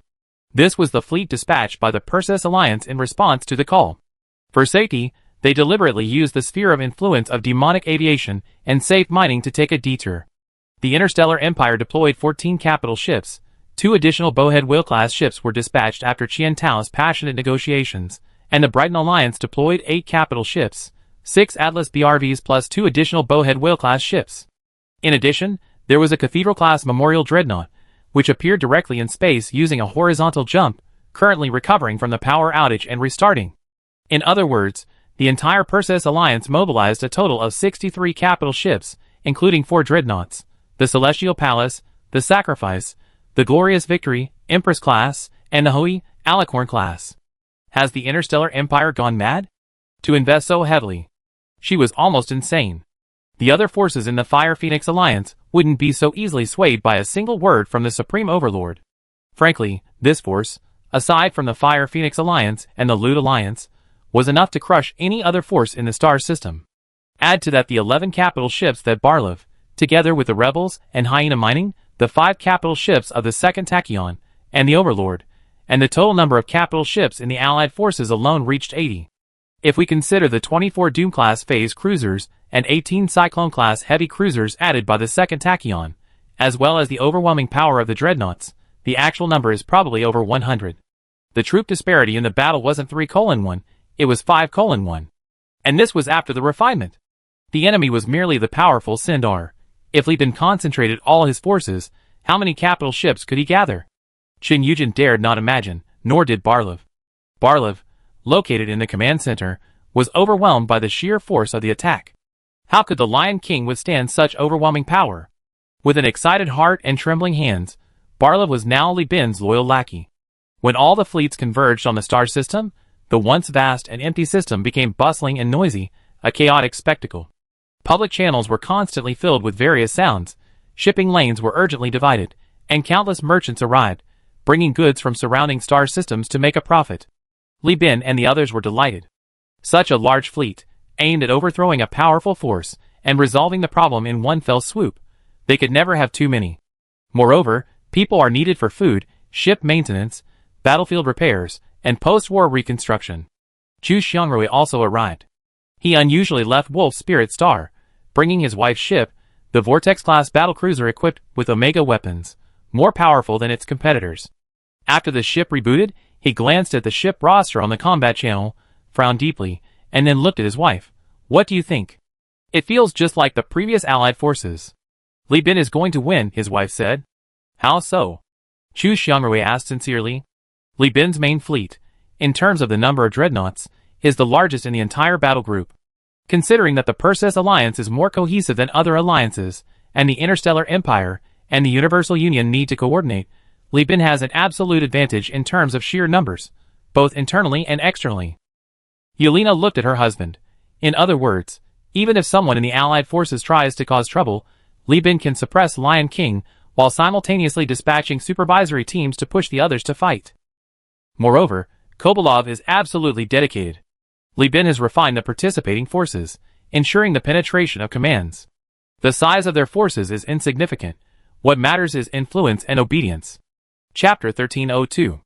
This was the fleet dispatched by the Perseus Alliance in response to the call. For safety, they deliberately used the sphere of influence of demonic aviation and safe mining to take a detour. The Interstellar Empire deployed 14 capital ships. 2 additional Bowhead Whale-class ships were dispatched after Qian Tao's passionate negotiations, and the Brighton Alliance deployed 8 capital ships, 6 Atlas BRVs plus 2 additional Bowhead Whale-class ships. In addition, there was a Cathedral-class Memorial Dreadnought, which appeared directly in space using a horizontal jump, currently recovering from the power outage and restarting. In other words, the entire Perseus Alliance mobilized a total of 63 capital ships, including 4 dreadnoughts, the Celestial Palace, the Sacrifice, the Glorious Victory, Empress class, and the Hui, Alicorn class. Has the Interstellar Empire gone mad? To invest so heavily. She was almost insane. The other forces in the Fire Phoenix Alliance wouldn't be so easily swayed by a single word from the Supreme Overlord. Frankly, this force, aside from the Fire Phoenix Alliance and the Loot Alliance, was enough to crush any other force in the star system. Add to that the 11 capital ships that Barlov, together with the Rebels and Hyena Mining, the 5 capital ships of the Second Tachyon, and the Overlord, and the total number of capital ships in the Allied forces alone reached 80. If we consider the 24 Doom-class phase cruisers and 18 Cyclone-class heavy cruisers added by the Second Tachyon, as well as the overwhelming power of the dreadnoughts, the actual number is probably over 100. The troop disparity in the battle wasn't 3:1, it was 5:1. And this was after the refinement. The enemy was merely the powerful Sindar. If Li Bin concentrated all his forces, how many capital ships could he gather? Qin Yujin dared not imagine, nor did Barlov. Barlov, located in the command center, was overwhelmed by the sheer force of the attack. How could the Lion King withstand such overwhelming power? With an excited heart and trembling hands, Barlov was now Li Bin's loyal lackey. When all the fleets converged on the star system, the once vast and empty system became bustling and noisy, a chaotic spectacle. Public channels were constantly filled with various sounds, shipping lanes were urgently divided, and countless merchants arrived, bringing goods from surrounding star systems to make a profit. Li Bin and the others were delighted. Such a large fleet, aimed at overthrowing a powerful force and resolving the problem in one fell swoop. They could never have too many. Moreover, people are needed for food, ship maintenance, battlefield repairs, and post-war reconstruction. Chu Xiangrui also arrived. He unusually left Wolf Spirit Star, bringing his wife's ship, the Vortex-class battlecruiser equipped with Omega weapons, more powerful than its competitors. After the ship rebooted, he glanced at the ship roster on the combat channel, frowned deeply, and then looked at his wife. What do you think? It feels just like the previous Allied forces. Li Bin is going to win, his wife said. How so? Chu Xiangrui asked sincerely. Li Bin's main fleet, in terms of the number of dreadnoughts, is the largest in the entire battle group. Considering that the Perseus Alliance is more cohesive than other alliances, and the Interstellar Empire and the Universal Union need to coordinate, Li Bin has an absolute advantage in terms of sheer numbers, both internally and externally. Yelena looked at her husband. In other words, even if someone in the Allied forces tries to cause trouble, Li Bin can suppress Lion King while simultaneously dispatching supervisory teams to push the others to fight. Moreover, Kobalov is absolutely dedicated. Li Bin has refined the participating forces, ensuring the penetration of commands. The size of their forces is insignificant. What matters is influence and obedience. Chapter 1302.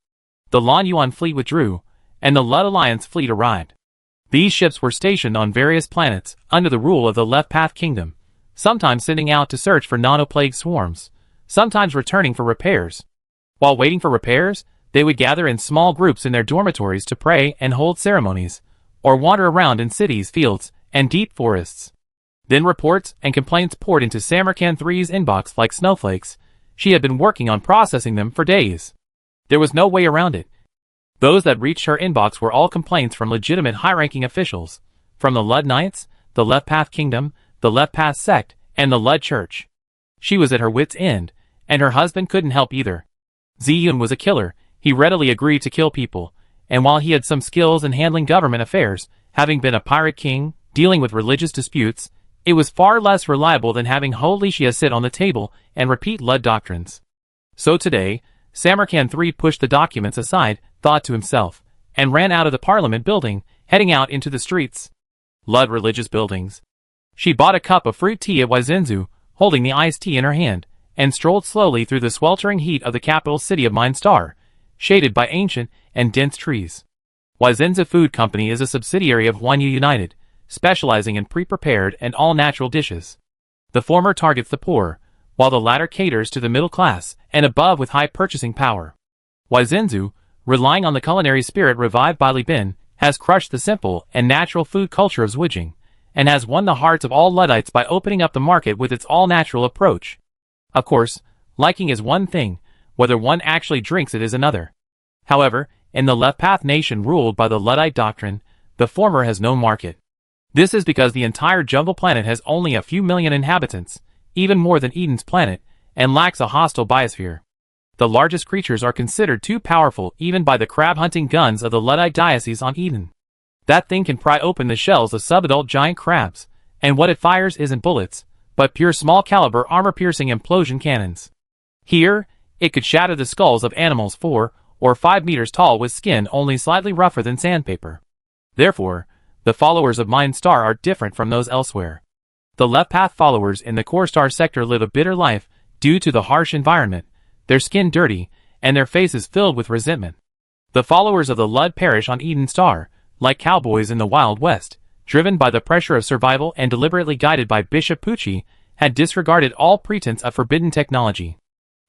The Lan Yuan fleet withdrew, and the Lud Alliance fleet arrived. These ships were stationed on various planets under the rule of the Left Path Kingdom, sometimes sending out to search for nanoplague swarms, sometimes returning for repairs. While waiting for repairs, they would gather in small groups in their dormitories to pray and hold ceremonies, or wander around in cities, fields, and deep forests. Then reports and complaints poured into Samarkand III's inbox like snowflakes. She had been working on processing them for days. There was no way around it. Those that reached her inbox were all complaints from legitimate high-ranking officials, from the Lud Knights, the Left Path Kingdom, the Left Path Sect, and the Lud Church. She was at her wit's end, and her husband couldn't help either. Ziyun was a killer. He readily agreed to kill people, and while he had some skills in handling government affairs, having been a pirate king, dealing with religious disputes, it was far less reliable than having Ho Lixia sit on the table and repeat Lud doctrines. So today, Samarkand III pushed the documents aside, thought to himself, and ran out of the Parliament building, heading out into the streets. Lud religious buildings. She bought a cup of fruit tea at Wizenzu, holding the iced tea in her hand, and strolled slowly through the sweltering heat of the capital city of Mindstar, shaded by ancient and dense trees. Wizenza Food Company is a subsidiary of Wanyu United, specializing in pre-prepared and all-natural dishes. The former targets the poor, while the latter caters to the middle class and above with high purchasing power. Wizenzu, relying on the culinary spirit revived by Li Bin, has crushed the simple and natural food culture of Zwijing, and has won the hearts of all Luddites by opening up the market with its all-natural approach. Of course, liking is one thing, whether one actually drinks it is another. However, in the Left Path nation ruled by the Luddite doctrine, the former has no market. This is because the entire Jumble planet has only a few million inhabitants, even more than Eden's planet, and lacks a hostile biosphere. The largest creatures are considered too powerful even by the crab-hunting guns of the Luddite diocese on Eden. That thing can pry open the shells of subadult giant crabs, and what it fires isn't bullets, but pure small-caliber armor-piercing implosion cannons. Here, it could shatter the skulls of animals 4 or 5 meters tall with skin only slightly rougher than sandpaper. Therefore, the followers of Mindstar are different from those elsewhere. The Left Path followers in the Core Star sector live a bitter life due to the harsh environment, their skin dirty, and their faces filled with resentment. The followers of the Lud perish on Eden Star, like cowboys in the Wild West, driven by the pressure of survival and deliberately guided by Bishop Pucci, had disregarded all pretense of forbidden technology.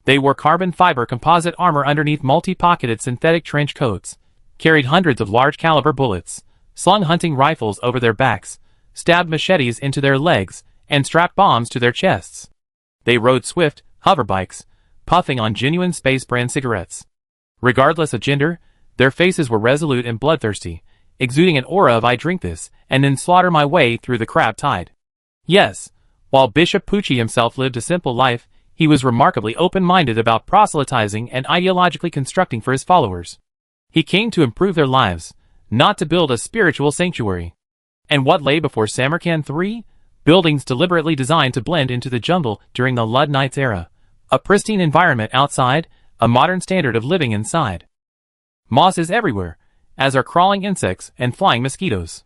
They wore carbon fiber composite armor underneath multi-pocketed synthetic trench coats, carried hundreds of large-caliber bullets, slung hunting rifles over their backs, stabbed machetes into their legs, and strapped bombs to their chests. They rode swift, hover bikes, puffing on genuine space brand cigarettes. Regardless of gender, their faces were resolute and bloodthirsty, exuding an aura of I drink this, and then slaughter my way through the crab tide. Yes, while Bishop Pucci himself lived a simple life, he was remarkably open-minded about proselytizing and ideologically constructing for his followers. He came to improve their lives, not to build a spiritual sanctuary. And what lay before Samarkand III? Buildings deliberately designed to blend into the jungle during the Lud Knights era. A pristine environment outside, a modern standard of living inside. Moss is everywhere, as are crawling insects and flying mosquitoes.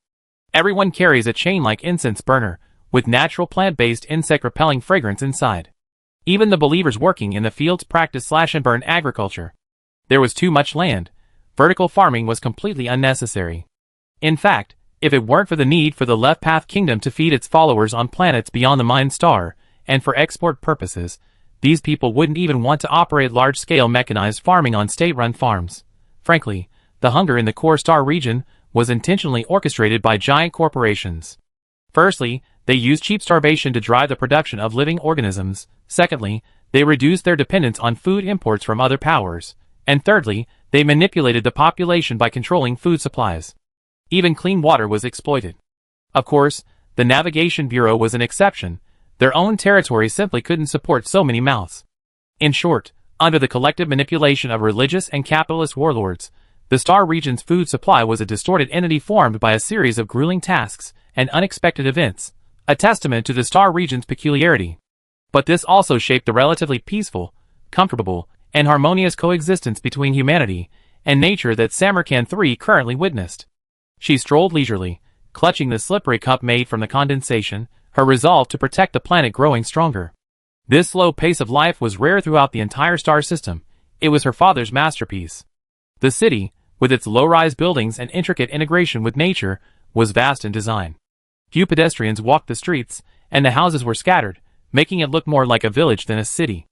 Everyone carries a chain-like incense burner, with natural plant-based insect-repelling fragrance inside. Even the believers working in the fields practice slash-and-burn agriculture. There was too much land. Vertical farming was completely unnecessary. In fact, if it weren't for the need for the Left Path Kingdom to feed its followers on planets beyond the Mindstar, and for export purposes, these people wouldn't even want to operate large-scale mechanized farming on state-run farms. Frankly, the hunger in the Core Star region was intentionally orchestrated by giant corporations. Firstly, they used cheap starvation to drive the production of living organisms. Secondly, they reduced their dependence on food imports from other powers. And thirdly, they manipulated the population by controlling food supplies. Even clean water was exploited. Of course, the Navigation Bureau was an exception. Their own territory simply couldn't support so many mouths. In short, under the collective manipulation of religious and capitalist warlords, the Star region's food supply was a distorted entity formed by a series of grueling tasks and unexpected events, a testament to the Star region's peculiarity. But this also shaped the relatively peaceful, comfortable, and harmonious coexistence between humanity and nature that Samarkand III currently witnessed. She strolled leisurely, clutching the slippery cup made from the condensation, her resolve to protect the planet growing stronger. This slow pace of life was rare throughout the entire star system. It was her father's masterpiece. The city, with its low-rise buildings and intricate integration with nature, was vast in design. Few pedestrians walked the streets, and the houses were scattered, making it look more like a village than a city.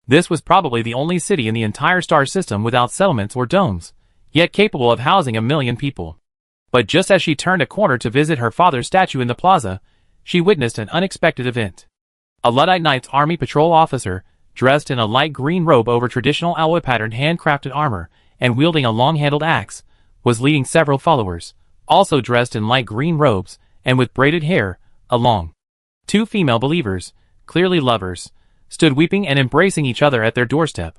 This was probably the only city in the entire star system without settlements or domes, yet capable of housing 1 million people. But just as she turned a corner to visit her father's statue in the plaza, she witnessed an unexpected event. A Luddite Knights Army patrol officer, dressed in a light green robe over traditional alloy-patterned handcrafted armor and wielding a long-handled axe, was leading several followers, also dressed in light green robes and with braided hair, along. 2 female believers, clearly lovers, stood weeping and embracing each other at their doorstep.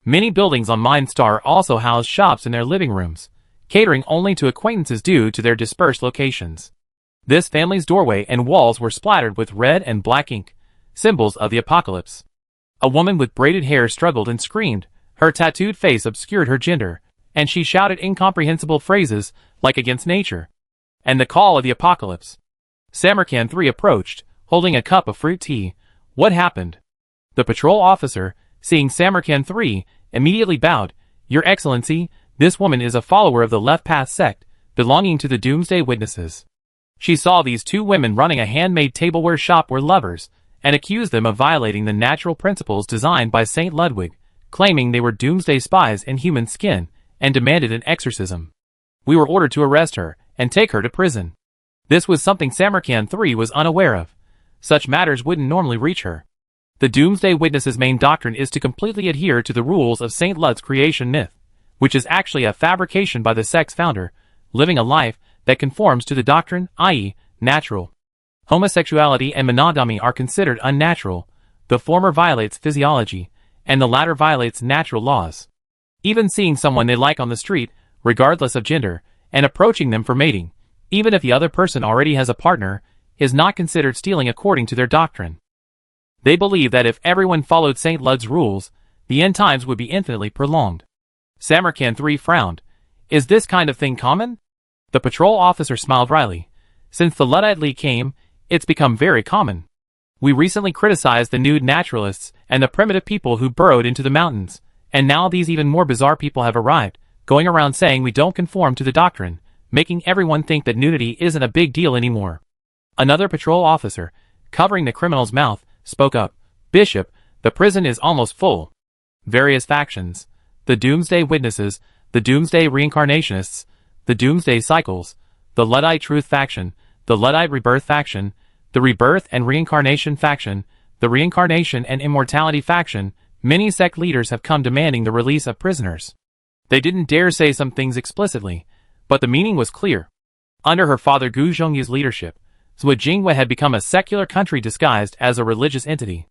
Many buildings on Mindstar also housed shops in their living rooms, catering only to acquaintances due to their dispersed locations. This family's doorway and walls were splattered with red and black ink, symbols of the apocalypse. A woman with braided hair struggled and screamed, Her tattooed face obscured her gender, and she shouted incomprehensible phrases like against nature and the call of the apocalypse. Samarkand 3 approached, holding a cup of fruit tea. What happened? The patrol officer, seeing Samarkand 3, immediately bowed. Your Excellency, this woman is a follower of the Left Path sect, belonging to the Doomsday Witnesses. She saw these two women running a handmade tableware shop were lovers, and accused them of violating the natural principles designed by Saint Ludwig, claiming they were Doomsday spies in human skin, and demanded an exorcism. We were ordered to arrest her, and take her to prison. This was something Samarkand 3 was unaware of. Such matters wouldn't normally reach her. The Doomsday Witnesses' main doctrine is to completely adhere to the rules of Saint Lud's creation myth, which is actually a fabrication by the sect's founder, living a life that conforms to the doctrine, i.e., natural. Homosexuality and monogamy are considered unnatural. The former violates physiology, and the latter violates natural laws. Even seeing someone they like on the street, regardless of gender, and approaching them for mating, even if the other person already has a partner, is not considered stealing according to their doctrine. They believe that if everyone followed Saint Lud's rules, the end times would be infinitely prolonged. Samarkand 3 frowned. Is this kind of thing common? The patrol officer smiled wryly. Since the Luddite League came, it's become very common. We recently criticized the nude naturalists and the primitive people who burrowed into the mountains, and now these even more bizarre people have arrived, going around saying we don't conform to the doctrine, making everyone think that nudity isn't a big deal anymore. Another patrol officer, covering the criminal's mouth, spoke up. Bishop, the prison is almost full. Various factions. The Doomsday Witnesses, the Doomsday Reincarnationists, the Doomsday Cycles, the Luddite Truth faction, the Luddite Rebirth faction, the Rebirth and Reincarnation faction, the Reincarnation and Immortality faction. Many sect leaders have come demanding the release of prisoners. They didn't dare say some things explicitly, but the meaning was clear. Under her father Gu Zhongyu's leadership, Zhujiangwei had become a secular country disguised as a religious entity.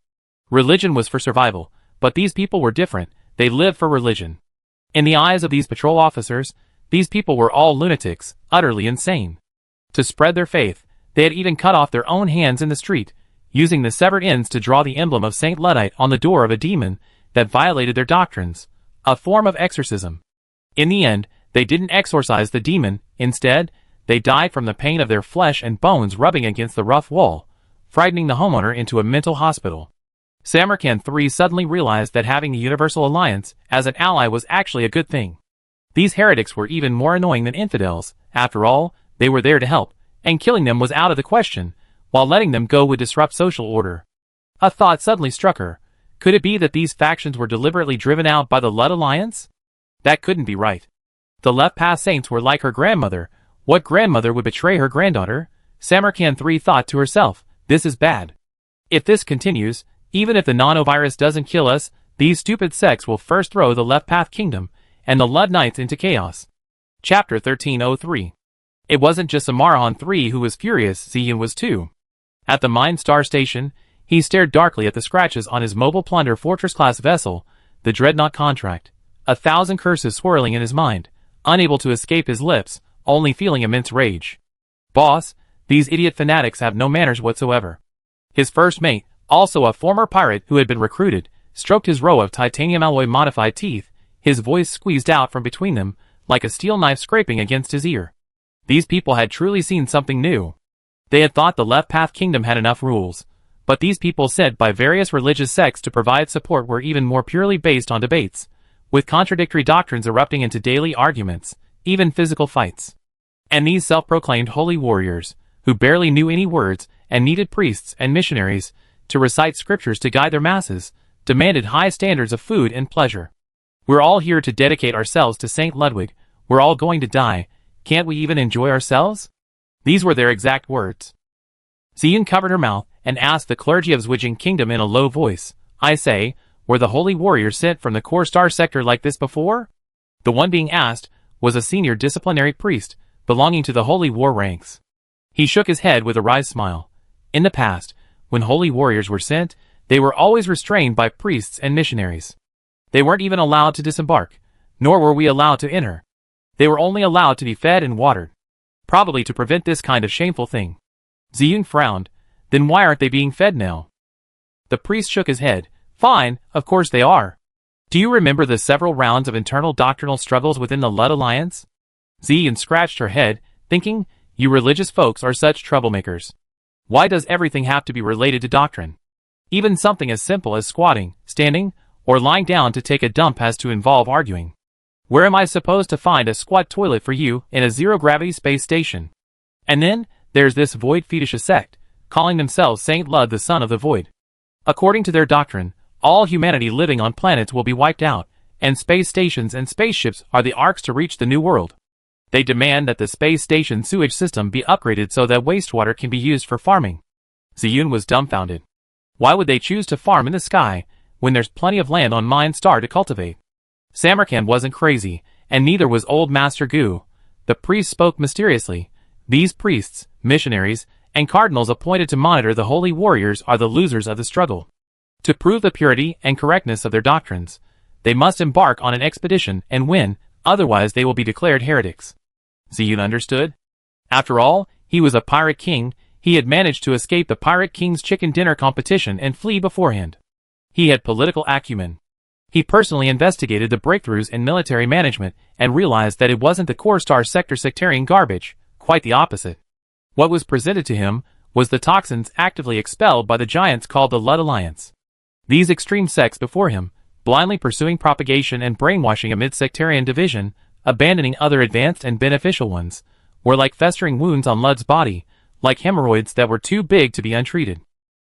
Religion was for survival, but these people were different. They lived for religion. In the eyes of these patrol officers, these people were all lunatics, utterly insane. To spread their faith, they had even cut off their own hands in the street, using the severed ends to draw the emblem of Saint Luddite on the door of a demon that violated their doctrines, a form of exorcism. In the end, they didn't exorcise the demon. Instead, they died from the pain of their flesh and bones rubbing against the rough wall, frightening the homeowner into a mental hospital. Samarkand 3 suddenly realized that having the Universal Alliance as an ally was actually a good thing. These heretics were even more annoying than infidels. After all, they were there to help, and killing them was out of the question, while letting them go would disrupt social order. A thought suddenly struck her. Could it be that these factions were deliberately driven out by the Lud Alliance? That couldn't be right. The Left Path Saints were like her grandmother. What grandmother would betray her granddaughter? Samarkand 3 thought to herself, this is bad. If this continues, even if the nanovirus doesn't kill us, these stupid sects will first throw the Left Path Kingdom and the Lud Knights into chaos. Chapter 1303. It wasn't just Samarkand 3 who was furious, Ziyin was too. At the Mine Star Station, he stared darkly at the scratches on his mobile plunder fortress-class vessel, the Dreadnought contract. 1,000 curses swirling in his mind, unable to escape his lips, only feeling immense rage. Boss, these idiot fanatics have no manners whatsoever. His first mate, also a former pirate who had been recruited, stroked his row of titanium alloy modified teeth, his voice squeezed out from between them, like a steel knife scraping against his ear. These people had truly seen something new. They had thought the Left Path Kingdom had enough rules, but these people sent by various religious sects to provide support were even more purely based on debates, with contradictory doctrines erupting into daily arguments, even physical fights. And these self-proclaimed holy warriors, who barely knew any words and needed priests and missionaries to recite scriptures to guide their masses, demanded high standards of food and pleasure. We're all here to dedicate ourselves to Saint Ludwig. We're all going to die. Can't we even enjoy ourselves? These were their exact words. Ziyin covered her mouth and asked the clergy of Zhujiang Kingdom in a low voice, I say, were the holy warriors sent from the core star sector like this before? The one being asked was a senior disciplinary priest belonging to the holy war ranks. He shook his head with a wry smile. In the past, when holy warriors were sent, they were always restrained by priests and missionaries. They weren't even allowed to disembark, nor were we allowed to enter. They were only allowed to be fed and watered. Probably to prevent this kind of shameful thing. Ziyin frowned. Then why aren't they being fed now? The priest shook his head. Fine, of course they are. Do you remember the several rounds of internal doctrinal struggles within the Lud Alliance? Zian scratched her head, thinking, you religious folks are such troublemakers. Why does everything have to be related to doctrine? Even something as simple as squatting, standing, or lying down to take a dump has to involve arguing. Where am I supposed to find a squat toilet for you in a zero-gravity space station? And then, there's this void fetisha sect, calling themselves Saint Lud the Son of the Void. According to their doctrine, all humanity living on planets will be wiped out, and space stations and spaceships are the arcs to reach the new world. They demand that the space station sewage system be upgraded so that wastewater can be used for farming. Ziyun was dumbfounded. Why would they choose to farm in the sky, when there's plenty of land on Mind Star to cultivate? Samarkand wasn't crazy, and neither was old Master Gu. The priest spoke mysteriously. These priests, missionaries, and cardinals appointed to monitor the holy warriors are the losers of the struggle. To prove the purity and correctness of their doctrines, they must embark on an expedition and win, otherwise they will be declared heretics. Ziyun understood. After all, he was a pirate king. He had managed to escape the pirate king's chicken dinner competition and flee beforehand. He had political acumen. He personally investigated the breakthroughs in military management and realized that it wasn't the Core Star sector sectarian garbage, quite the opposite. What was presented to him was the toxins actively expelled by the giants called the Lud Alliance. These extreme sects before him, blindly pursuing propagation and brainwashing amid sectarian division, abandoning other advanced and beneficial ones, were like festering wounds on Lud's body, like hemorrhoids that were too big to be untreated.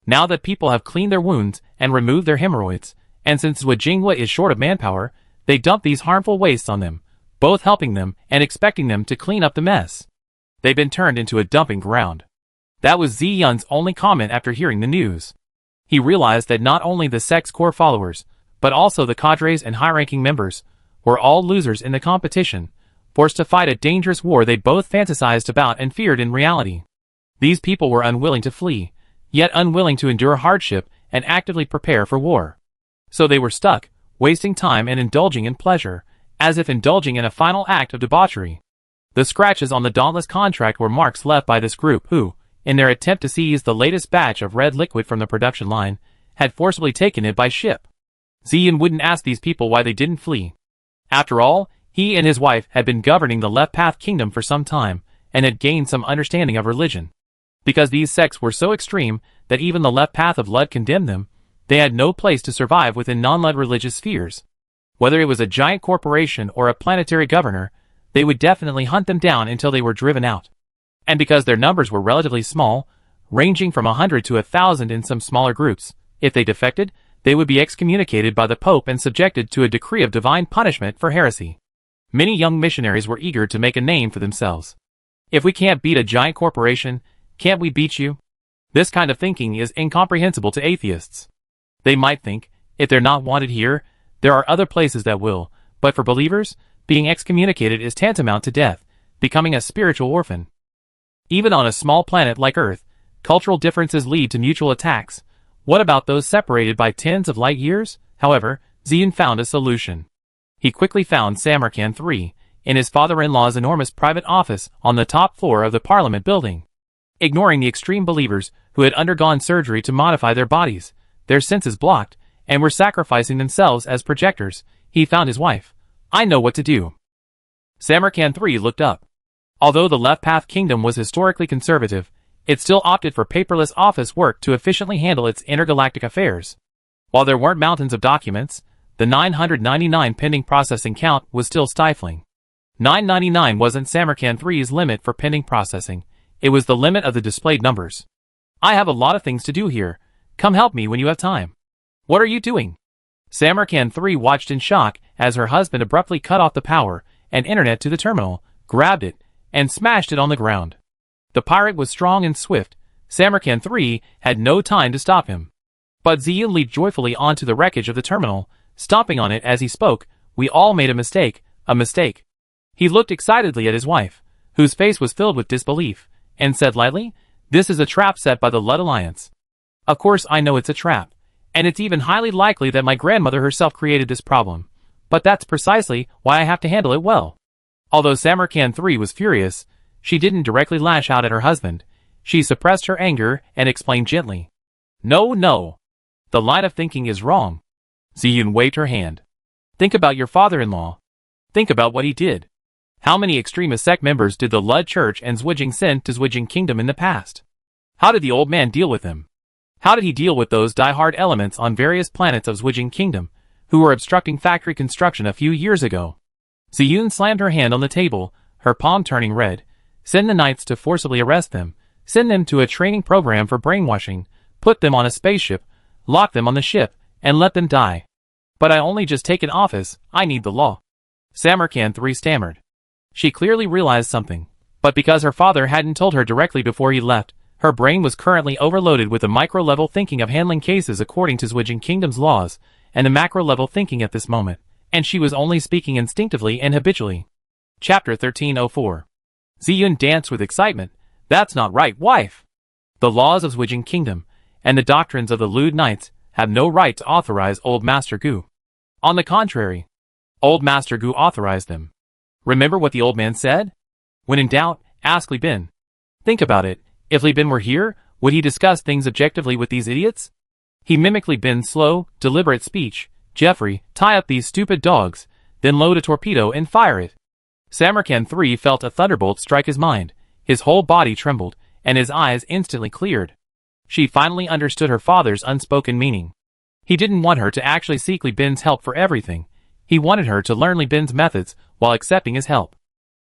Now that people have cleaned their wounds and removed their hemorrhoids, and since Wajingwa is short of manpower, they dump these harmful wastes on them, both helping them and expecting them to clean up the mess. They've been turned into a dumping ground. That was Ziyun's only comment after hearing the news. He realized that not only the sect's core followers, but also the cadres and high-ranking members, were all losers in the competition, forced to fight a dangerous war they both fantasized about and feared in reality. These people were unwilling to flee, yet unwilling to endure hardship and actively prepare for war. So they were stuck, wasting time and indulging in pleasure, as if indulging in a final act of debauchery. The scratches on the Dauntless contract were marks left by this group who, in their attempt to seize the latest batch of red liquid from the production line, had forcibly taken it by ship. Ziyun wouldn't ask these people why they didn't flee. After all, he and his wife had been governing the Left Path Kingdom for some time, and had gained some understanding of religion. Because these sects were so extreme that even the Left Path of Lud condemned them, they had no place to survive within non-Lud religious spheres. Whether it was a giant corporation or a planetary governor, they would definitely hunt them down until they were driven out. And because their numbers were relatively small, ranging from 100 to 1,000 in some smaller groups, if they defected, they would be excommunicated by the Pope and subjected to a decree of divine punishment for heresy. Many young missionaries were eager to make a name for themselves. If we can't beat a giant corporation, can't we beat you? This kind of thinking is incomprehensible to atheists. They might think, if they're not wanted here, there are other places that will, but for believers, being excommunicated is tantamount to death, becoming a spiritual orphan. Even on a small planet like Earth, cultural differences lead to mutual attacks. What about those separated by tens of light years? However, Ziyun found a solution. He quickly found Samarkand III, in his father-in-law's enormous private office on the top floor of the Parliament building. Ignoring the extreme believers who had undergone surgery to modify their bodies, their senses blocked, and were sacrificing themselves as projectors, he found his wife. I know what to do. Samarkand III looked up. Although the Left Path Kingdom was historically conservative, it still opted for paperless office work to efficiently handle its intergalactic affairs. While there weren't mountains of documents, the 999 pending processing count was still stifling. 999 wasn't Samarkand III's limit for pending processing, it was the limit of the displayed numbers. I have a lot of things to do here. Come help me when you have time. What are you doing? Samarkand III watched in shock as her husband abruptly cut off the power and internet to the terminal, grabbed it, and smashed it on the ground. The pirate was strong and swift. Samarkand III had no time to stop him. But Ziyun leaped joyfully onto the wreckage of the terminal, stomping on it as he spoke. We all made a mistake, a mistake. He looked excitedly at his wife, whose face was filled with disbelief, and said lightly, this is a trap set by the Lud Alliance. Of course I know it's a trap, and it's even highly likely that my grandmother herself created this problem, but that's precisely why I have to handle it well. Although Samarkand III was furious, she didn't directly lash out at her husband. She suppressed her anger and explained gently. No, no. The line of thinking is wrong. Ziyun waved her hand. Think about your father-in-law. Think about what he did. How many extremist sect members did the Lud Church and Zwijing send to Zwijing Kingdom in the past? How did the old man deal with them? How did he deal with those die-hard elements on various planets of Zwijing Kingdom, who were obstructing factory construction a few years ago? Ziyun slammed her hand on the table, her palm turning red. Send the knights to forcibly arrest them, send them to a training program for brainwashing, put them on a spaceship, lock them on the ship, and let them die. But I only just taken office, I need the law. Samarkand III stammered. She clearly realized something, but because her father hadn't told her directly before he left, her brain was currently overloaded with the micro-level thinking of handling cases according to Zwijing Kingdom's laws, and the macro-level thinking at this moment, and she was only speaking instinctively and habitually. Chapter 1304. Ziyun danced with excitement. That's not right, wife. The laws of Zwijing Kingdom, and the doctrines of the Lud Knights, have no right to authorize Old Master Gu. On the contrary, Old Master Gu authorized them. Remember what the old man said? When in doubt, ask Li Bin. Think about it. If Li Bin were here, would he discuss things objectively with these idiots? He mimicked Li Bin's slow, deliberate speech. Jeffrey, tie up these stupid dogs, then load a torpedo and fire it. Samarkand III felt a thunderbolt strike his mind. His whole body trembled, and his eyes instantly cleared. She finally understood her father's unspoken meaning. He didn't want her to actually seek Li Bin's help for everything. He wanted her to learn Li Bin's methods while accepting his help.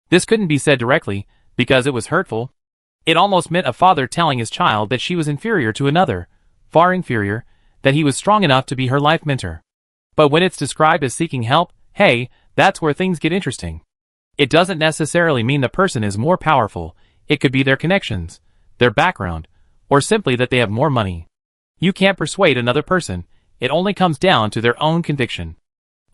This couldn't be said directly, because it was hurtful. It almost meant a father telling his child that she was inferior to another, far inferior, that he was strong enough to be her life mentor. But when it's described as seeking help, hey, that's where things get interesting. It doesn't necessarily mean the person is more powerful. It could be their connections, their background, or simply that they have more money. You can't persuade another person. It only comes down to their own conviction.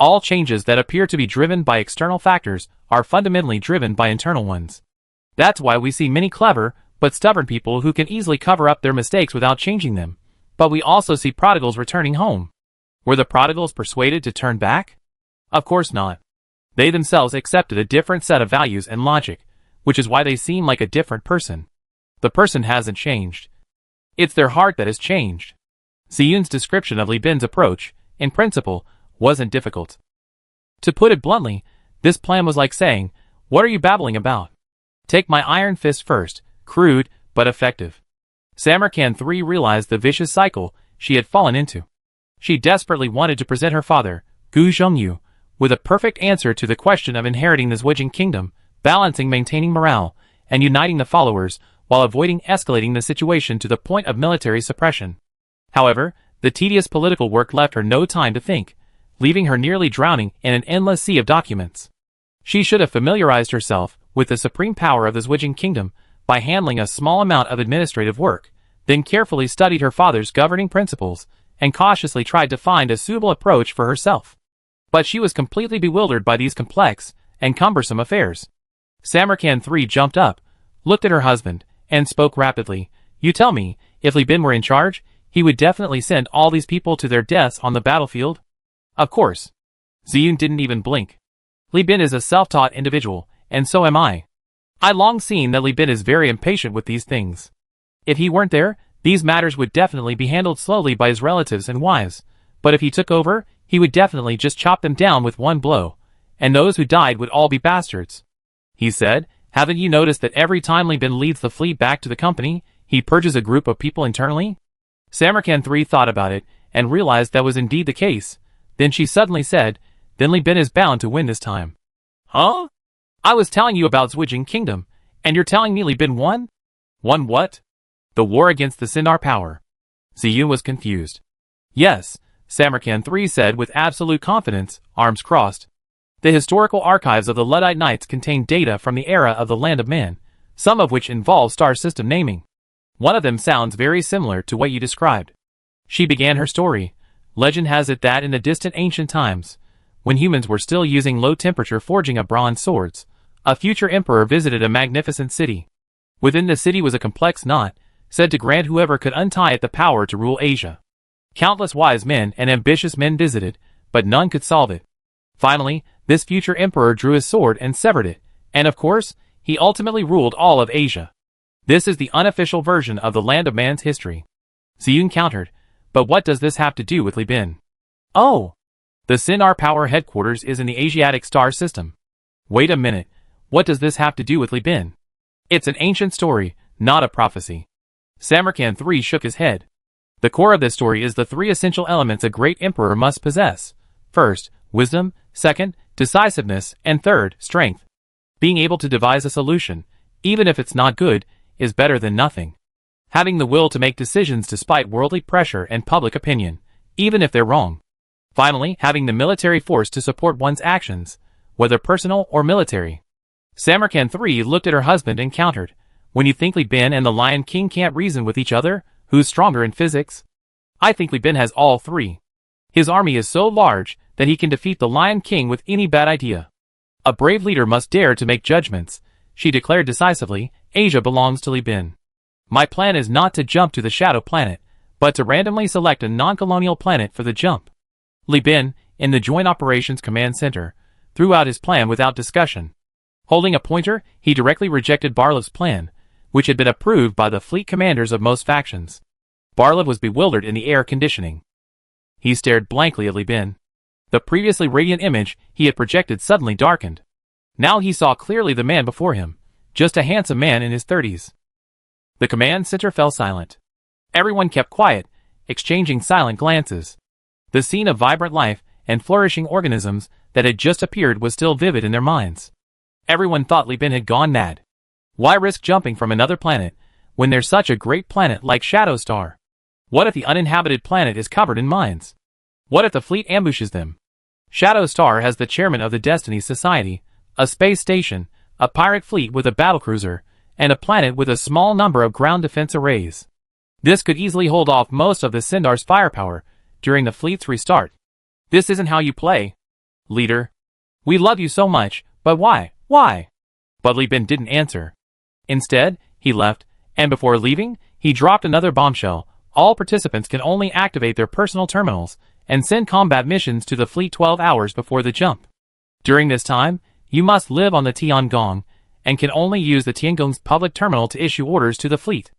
All changes that appear to be driven by external factors are fundamentally driven by internal ones. That's why we see many clever, but stubborn people who can easily cover up their mistakes without changing them. But we also see prodigals returning home. Were the prodigals persuaded to turn back? Of course not. They themselves accepted a different set of values and logic, which is why they seem like a different person. The person hasn't changed. It's their heart that has changed. Ziyun's description of Li Bin's approach, in principle, wasn't difficult. To put it bluntly, this plan was like saying, "What are you babbling about? Take my iron fist first," crude, but effective. Samarkand III realized the vicious cycle she had fallen into. She desperately wanted to present her father, Gu Zhongyu, with a perfect answer to the question of inheriting the Zwijing Kingdom, balancing maintaining morale, and uniting the followers, while avoiding escalating the situation to the point of military suppression. However, the tedious political work left her no time to think, leaving her nearly drowning in an endless sea of documents. She should have familiarized herself with the supreme power of the Zwijing Kingdom by handling a small amount of administrative work, then carefully studied her father's governing principles, and cautiously tried to find a suitable approach for herself. But she was completely bewildered by these complex and cumbersome affairs. Samarkand III jumped up, looked at her husband, and spoke rapidly. "You tell me, if Li Bin were in charge, he would definitely send all these people to their deaths on the battlefield?" "Of course." Ziyun didn't even blink. "Li Bin is a self-taught individual, and so am I. I long seen that Li Bin is very impatient with these things. If he weren't there, these matters would definitely be handled slowly by his relatives and wives, but if he took over, he would definitely just chop them down with one blow, and those who died would all be bastards." He said, "Haven't you noticed that every time Li Bin leads the fleet back to the company, he purges a group of people internally?" Samarkand III thought about it, and realized that was indeed the case. Then she suddenly said, "Then Li Bin is bound to win this time." "Huh? I was telling you about Zwijing Kingdom, and you're telling me Li Bin won?" "Won what?" "The war against the Sindar power." Ziyun was confused. "Yes," Samarkand III said with absolute confidence, arms crossed. "The historical archives of the Luddite Knights contain data from the era of the Land of Man, some of which involve star system naming. One of them sounds very similar to what you described." She began her story. Legend has it that in the distant ancient times, when humans were still using low-temperature forging of bronze swords, a future emperor visited a magnificent city. Within the city was a complex knot, said to grant whoever could untie it the power to rule Asia. Countless wise men and ambitious men visited, but none could solve it. Finally, this future emperor drew his sword and severed it, and of course, he ultimately ruled all of Asia. This is the unofficial version of the Land of Man's history. Ziyun countered, "But what does this have to do with Li Bin?" "Oh!" The Sindar Power headquarters is in the Asiatic star system. Wait a minute, what does this have to do with Li Bin? It's an ancient story, not a prophecy. Samarkand III shook his head. The core of this story is the three essential elements a great emperor must possess. First, wisdom; second, decisiveness; and third, strength. Being able to devise a solution, even if it's not good, is better than nothing. Having the will to make decisions despite worldly pressure and public opinion, even if they're wrong. Finally, having the military force to support one's actions, whether personal or military. Samarkand III looked at her husband and countered, "When you think Li Bin and the Lion King can't reason with each other, who's stronger in physics? I think Li Bin has all three. His army is so large that he can defeat the Lion King with any bad idea. A brave leader must dare to make judgments," she declared decisively. "Asia belongs to Li Bin. My plan is not to jump to the shadow planet, but to randomly select a non-colonial planet for the jump." Li Bin, in the Joint Operations Command Center, threw out his plan without discussion. Holding a pointer, he directly rejected Barlov's plan, which had been approved by the fleet commanders of most factions. Barlov was bewildered in the air conditioning. He stared blankly at Li Bin. The previously radiant image he had projected suddenly darkened. Now he saw clearly the man before him, just a handsome man in his 30s. The command center fell silent. Everyone kept quiet, exchanging silent glances. The scene of vibrant life and flourishing organisms that had just appeared was still vivid in their minds. Everyone thought Li Bin had gone mad. Why risk jumping from another planet when there's such a great planet like Shadow Star? What if the uninhabited planet is covered in mines? What if the fleet ambushes them? Shadow Star has the chairman of the Destiny Society, a space station, a pirate fleet with a battlecruiser, and a planet with a small number of ground defense arrays. This could easily hold off most of the Sindar's firepower during the fleet's restart. This isn't how you play, leader. We love you so much, but why? Why? But Li Bin didn't answer. Instead, he left, and before leaving, he dropped another bombshell. All participants can only activate their personal terminals and send combat missions to the fleet 12 hours before the jump. During this time, you must live on the Tiangong and can only use the Tiangong's public terminal to issue orders to the fleet.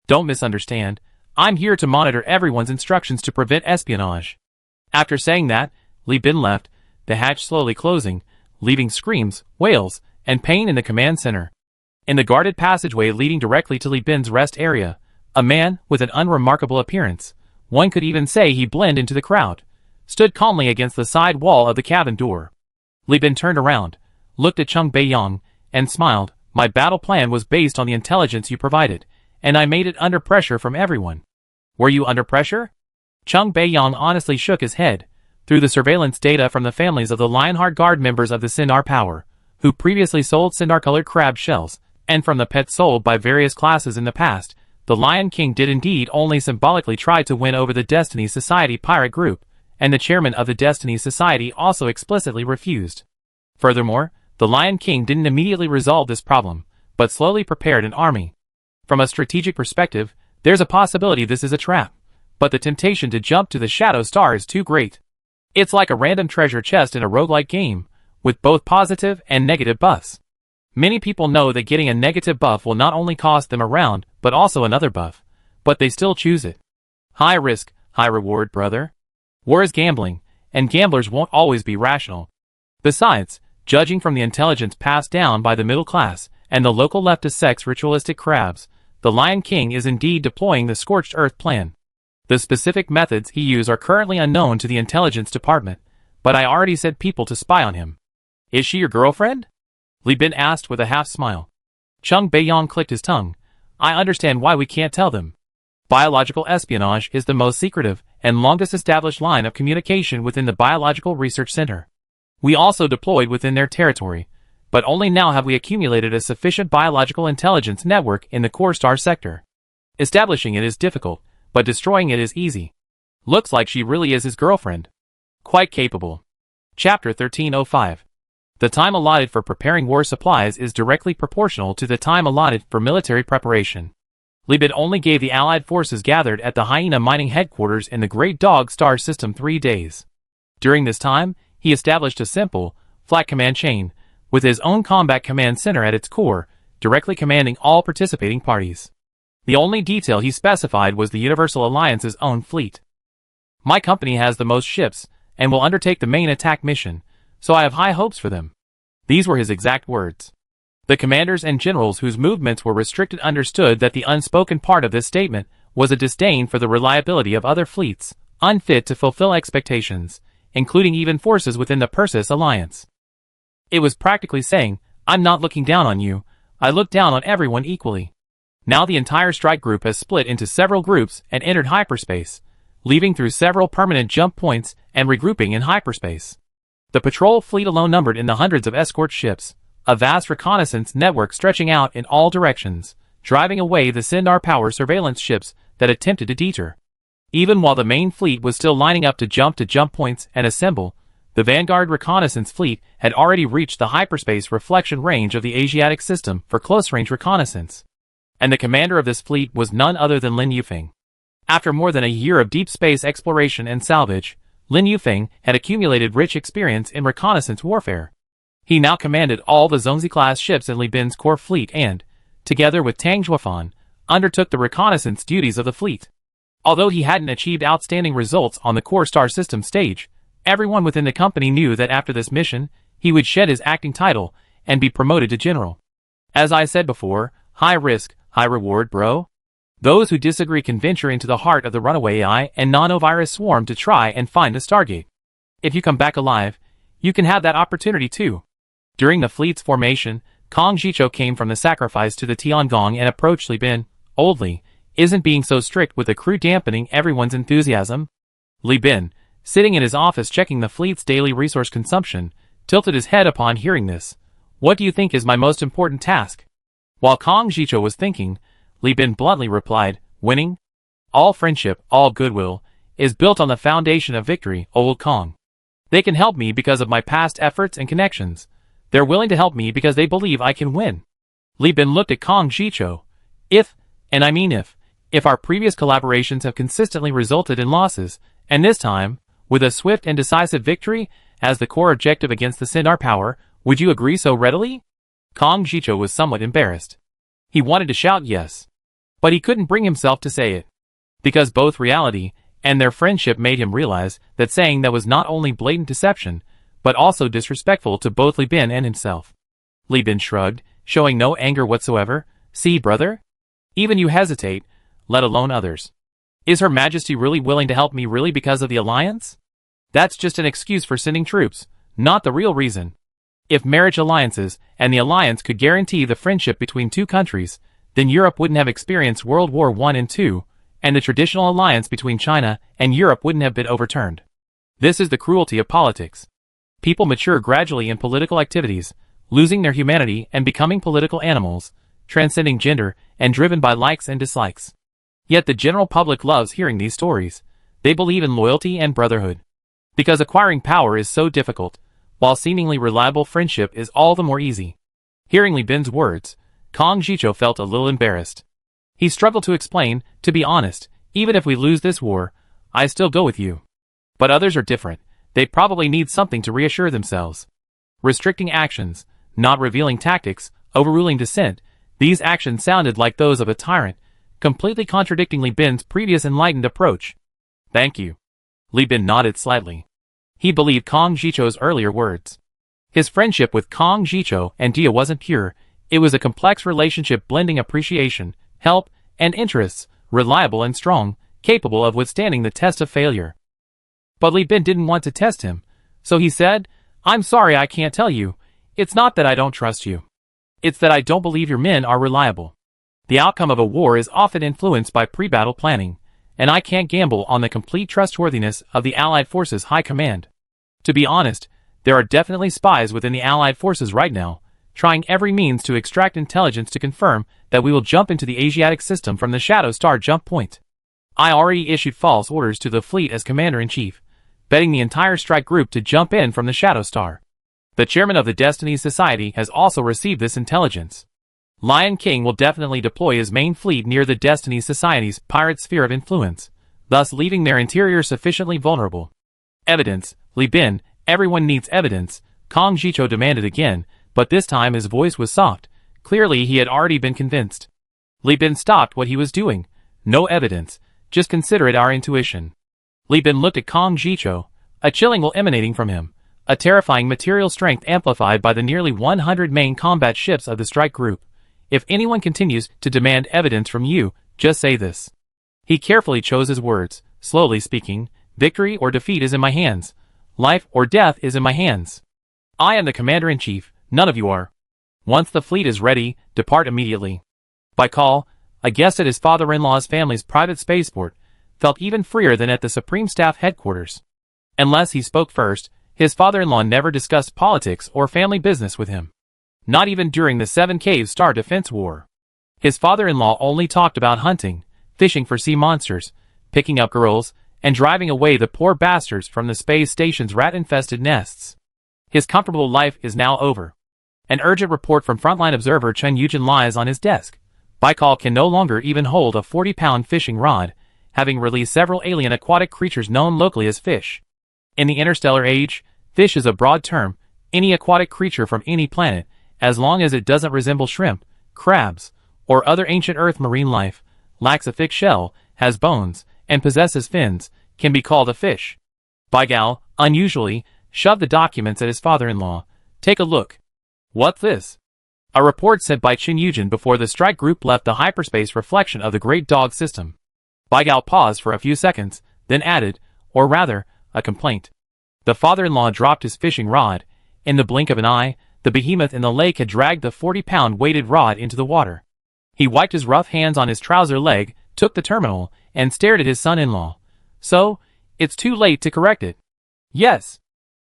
Don't misunderstand. I'm here to monitor everyone's instructions to prevent espionage. After saying that, Li Bin left, the hatch slowly closing, leaving screams, wails, and pain in the command center. In the guarded passageway leading directly to Li Bin's rest area, a man with an unremarkable appearance, one could even say he blended into the crowd, stood calmly against the side wall of the cabin door. Li Bin turned around, looked at Chung Beiyang, and smiled. "My battle plan was based on the intelligence you provided, and I made it under pressure from everyone." "Were you under pressure?" Chung Beiyang honestly shook his head. Through the surveillance data from the families of the Lionheart Guard members of the Sindar Power, who previously sold Sindar-colored crab shells, and from the pets sold by various classes in the past, the Lion King did indeed only symbolically try to win over the Destiny Society pirate group, and the chairman of the Destiny Society also explicitly refused. Furthermore, the Lion King didn't immediately resolve this problem, but slowly prepared an army. From a strategic perspective, there's a possibility this is a trap, but the temptation to jump to the Shadow Star is too great. It's like a random treasure chest in a roguelike game, with both positive and negative buffs. Many people know that getting a negative buff will not only cost them a round, but also another buff, but they still choose it. High risk, high reward, brother. War is gambling, and gamblers won't always be rational. Besides, judging from the intelligence passed down by the middle class and the local leftist sect's ritualistic crabs, the Lion King is indeed deploying the Scorched Earth plan. The specific methods he used are currently unknown to the intelligence department, but I already sent people to spy on him. "Is she your girlfriend?" Li Bin asked with a half-smile. Chung Beiyang clicked his tongue. "I understand why we can't tell them. Biological espionage is the most secretive and longest established line of communication within the Biological Research Center. We also deployed within their territory, but only now have we accumulated a sufficient biological intelligence network in the core star sector. Establishing it is difficult, but destroying it is easy. Looks like she really is his girlfriend. Quite capable." Chapter 1305. The time allotted for preparing war supplies is directly proportional to the time allotted for military preparation. Li Bin only gave the Allied forces gathered at the Hyena mining headquarters in the Great Dog Star system 3 days. During this time, he established a simple, flat command chain, with his own combat command center at its core, directly commanding all participating parties. The only detail he specified was the Universal Alliance's own fleet. "My company has the most ships, and will undertake the main attack mission, so I have high hopes for them. These were his exact words. The commanders and generals whose movements were restricted understood that the unspoken part of this statement was a disdain for the reliability of other fleets, unfit to fulfill expectations, including even forces within the Persis alliance. It was practically saying, I'm not looking down on you, I look down on everyone equally. Now the entire strike group has split into several groups and entered hyperspace, leaving through several permanent jump points and regrouping in hyperspace. The patrol fleet alone numbered in the hundreds of escort ships, a vast reconnaissance network stretching out in all directions, driving away the Sindar power surveillance ships that attempted to deter. Even while the main fleet was still lining up to jump points and assemble, the Vanguard reconnaissance fleet had already reached the hyperspace reflection range of the Asiatic system for close-range reconnaissance. And the commander of this fleet was none other than Lin Yufeng. After more than a year of deep space exploration and salvage, Lin Yufeng had accumulated rich experience in reconnaissance warfare. He now commanded all the Zhongzi-class ships in Li Bin's core fleet and, together with Tang Zhuofan, undertook the reconnaissance duties of the fleet. Although he hadn't achieved outstanding results on the core star system stage, everyone within the company knew that after this mission, he would shed his acting title and be promoted to general. As I said before, high risk, high reward, bro. Those who disagree can venture into the heart of the runaway AI and nanovirus swarm to try and find a Stargate. If you come back alive, you can have that opportunity too. During the fleet's formation, Kong Zhichou came from the sacrifice to the Tiangong and approached Li Bin. Old Li isn't being so strict with the crew dampening everyone's enthusiasm. Li Bin, sitting in his office checking the fleet's daily resource consumption, tilted his head upon hearing this. What do you think is my most important task? While Kong Zhichou was thinking, Li Bin bluntly replied, winning. All friendship, all goodwill, is built on the foundation of victory, old Kong. They can help me because of my past efforts and connections. They're willing to help me because they believe I can win. Li Bin looked at Kong Zhichou. If, and I mean if our previous collaborations have consistently resulted in losses, and this time, with a swift and decisive victory as the core objective against the Sindar power, would you agree so readily? Kong Zhichou was somewhat embarrassed. He wanted to shout yes, but he couldn't bring himself to say it, because both reality and their friendship made him realize that saying that was not only blatant deception, but also disrespectful to both Li Bin and himself. Li Bin shrugged, showing no anger whatsoever. See, brother? Even you hesitate, let alone others. Is Her Majesty really willing to help me really because of the alliance? That's just an excuse for sending troops, not the real reason. If marriage alliances and the alliance could guarantee the friendship between two countries, then Europe wouldn't have experienced World War I and II, and the traditional alliance between China and Europe wouldn't have been overturned. This is the cruelty of politics. People mature gradually in political activities, losing their humanity and becoming political animals, transcending gender and driven by likes and dislikes. Yet the general public loves hearing these stories. They believe in loyalty and brotherhood. Because acquiring power is so difficult, while seemingly reliable friendship is all the more easy. Hearing Li Bin's words, Kong Zhichou felt a little embarrassed. He struggled to explain, to be honest, even if we lose this war, I still go with you. But others are different. They probably need something to reassure themselves. Restricting actions, not revealing tactics, overruling dissent, these actions sounded like those of a tyrant, completely contradicting Li Bin's previous enlightened approach. Thank you. Li Bin nodded slightly. He believed Kong Zhichou's earlier words. His friendship with Kong Zhichou and Dia wasn't pure, it was a complex relationship blending appreciation, help, and interests, reliable and strong, capable of withstanding the test of failure. But Li Bin didn't want to test him, so he said, I'm sorry I can't tell you, it's not that I don't trust you. It's that I don't believe your men are reliable. The outcome of a war is often influenced by pre-battle planning, and I can't gamble on the complete trustworthiness of the Allied forces' high command. To be honest, there are definitely spies within the Allied forces right now, trying every means to extract intelligence to confirm that we will jump into the Asiatic system from the Shadow Star jump point. I already issued false orders to the fleet as Commander-in-Chief, betting the entire strike group to jump in from the Shadow Star. The chairman of the Destiny Society has also received this intelligence. Lion King will definitely deploy his main fleet near the Destiny Society's pirate sphere of influence, thus leaving their interior sufficiently vulnerable. Evidence, Li Bin, everyone needs evidence, Kong Zhichou demanded again, but this time his voice was soft. Clearly he had already been convinced. Li Bin stopped what he was doing. No evidence, just consider it our intuition. Li Bin looked at Kong Zhichou. a chilling will emanating from him, a terrifying material strength amplified by the nearly 100 main combat ships of the strike group. If anyone continues to demand evidence from you, just say this. He carefully chose his words, slowly speaking, victory or defeat is in my hands. Life or death is in my hands. I am the commander-in-chief, none of you are. Once the fleet is ready, depart immediately. Baikal, a guest at his father-in-law's family's private spaceport, felt even freer than at the Supreme Staff headquarters. Unless he spoke first, his father-in-law never discussed politics or family business with him. Not even during the Seven Caves Star Defense War. His father-in-law only talked about hunting, fishing for sea monsters, picking up girls, and driving away the poor bastards from the space station's rat-infested nests. His comfortable life is now over. An urgent report from frontline observer Chen Yujin lies on his desk. Baikal can no longer even hold a 40-pound fishing rod, having released several alien aquatic creatures known locally as fish. In the interstellar age, fish is a broad term, any aquatic creature from any planet, as long as it doesn't resemble shrimp, crabs, or other ancient earth marine life, lacks a thick shell, has bones, and possesses fins, can be called a fish. Baikal, unusually, shoved the documents at his father-in-law. Take a look. What's this? A report sent by Chen Yujin before the strike group left the hyperspace reflection of the Great Dog system. Baikal paused for a few seconds, then added, or rather, a complaint. The father-in-law dropped his fishing rod. In the blink of an eye, the behemoth in the lake had dragged the 40-pound weighted rod into the water. He wiped his rough hands on his trouser leg, took the terminal, and stared at his son-in-law. So, it's too late to correct it. Yes.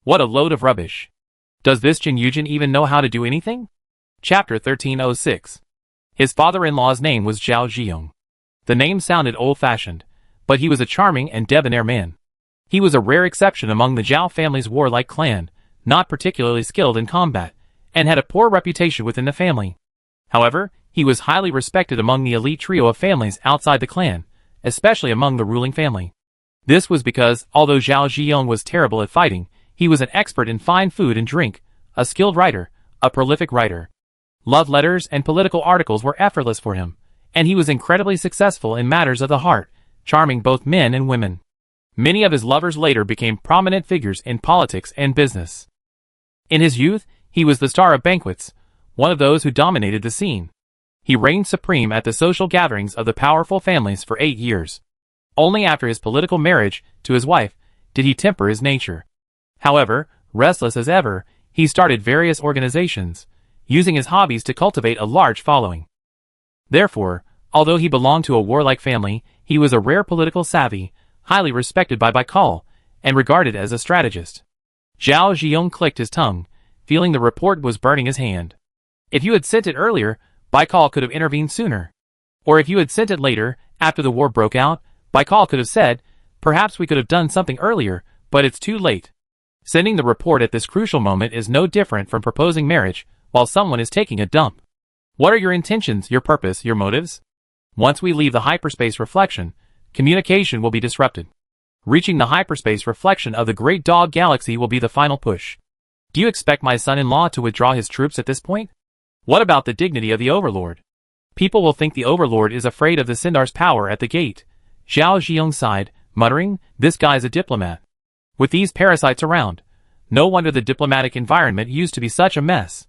What a load of rubbish. Does this Chen Yujin even know how to do anything? Chapter 1306. His father-in-law's name was Zhao Zhiyong. The name sounded old-fashioned, but he was a charming and debonair man. He was a rare exception among the Zhao family's warlike clan, not particularly skilled in combat, and had a poor reputation within the family. However, he was highly respected among the elite trio of families outside the clan, especially among the ruling family. This was because, although Zhao Zhiyong was terrible at fighting, he was an expert in fine food and drink, a skilled writer, a prolific writer. Love letters and political articles were effortless for him, and he was incredibly successful in matters of the heart, charming both men and women. Many of his lovers later became prominent figures in politics and business. In his youth, he was the star of banquets, one of those who dominated the scene. He reigned supreme at the social gatherings of the powerful families for 8 years. Only after his political marriage to his wife did he temper his nature. However, restless as ever, he started various organizations, using his hobbies to cultivate a large following. Therefore, although he belonged to a warlike family, he was a rare political savvy, highly respected by Baikal, and regarded as a strategist. Zhao Zhiyong clicked his tongue, feeling the report was burning his hand. If you had sent it earlier, Baikal could have intervened sooner. Or if you had sent it later, after the war broke out, Baikal could have said, perhaps we could have done something earlier, but it's too late. Sending the report at this crucial moment is no different from proposing marriage while someone is taking a dump. What are your intentions, your purpose, your motives? Once we leave the hyperspace reflection, communication will be disrupted. Reaching the hyperspace reflection of the Great Dog Galaxy will be the final push. Do you expect my son-in-law to withdraw his troops at this point? What about the dignity of the Overlord? People will think the Overlord is afraid of the Sindar's power at the gate. Zhao Zhiyong sighed, muttering, this guy's a diplomat. With these parasites around, no wonder the diplomatic environment used to be such a mess.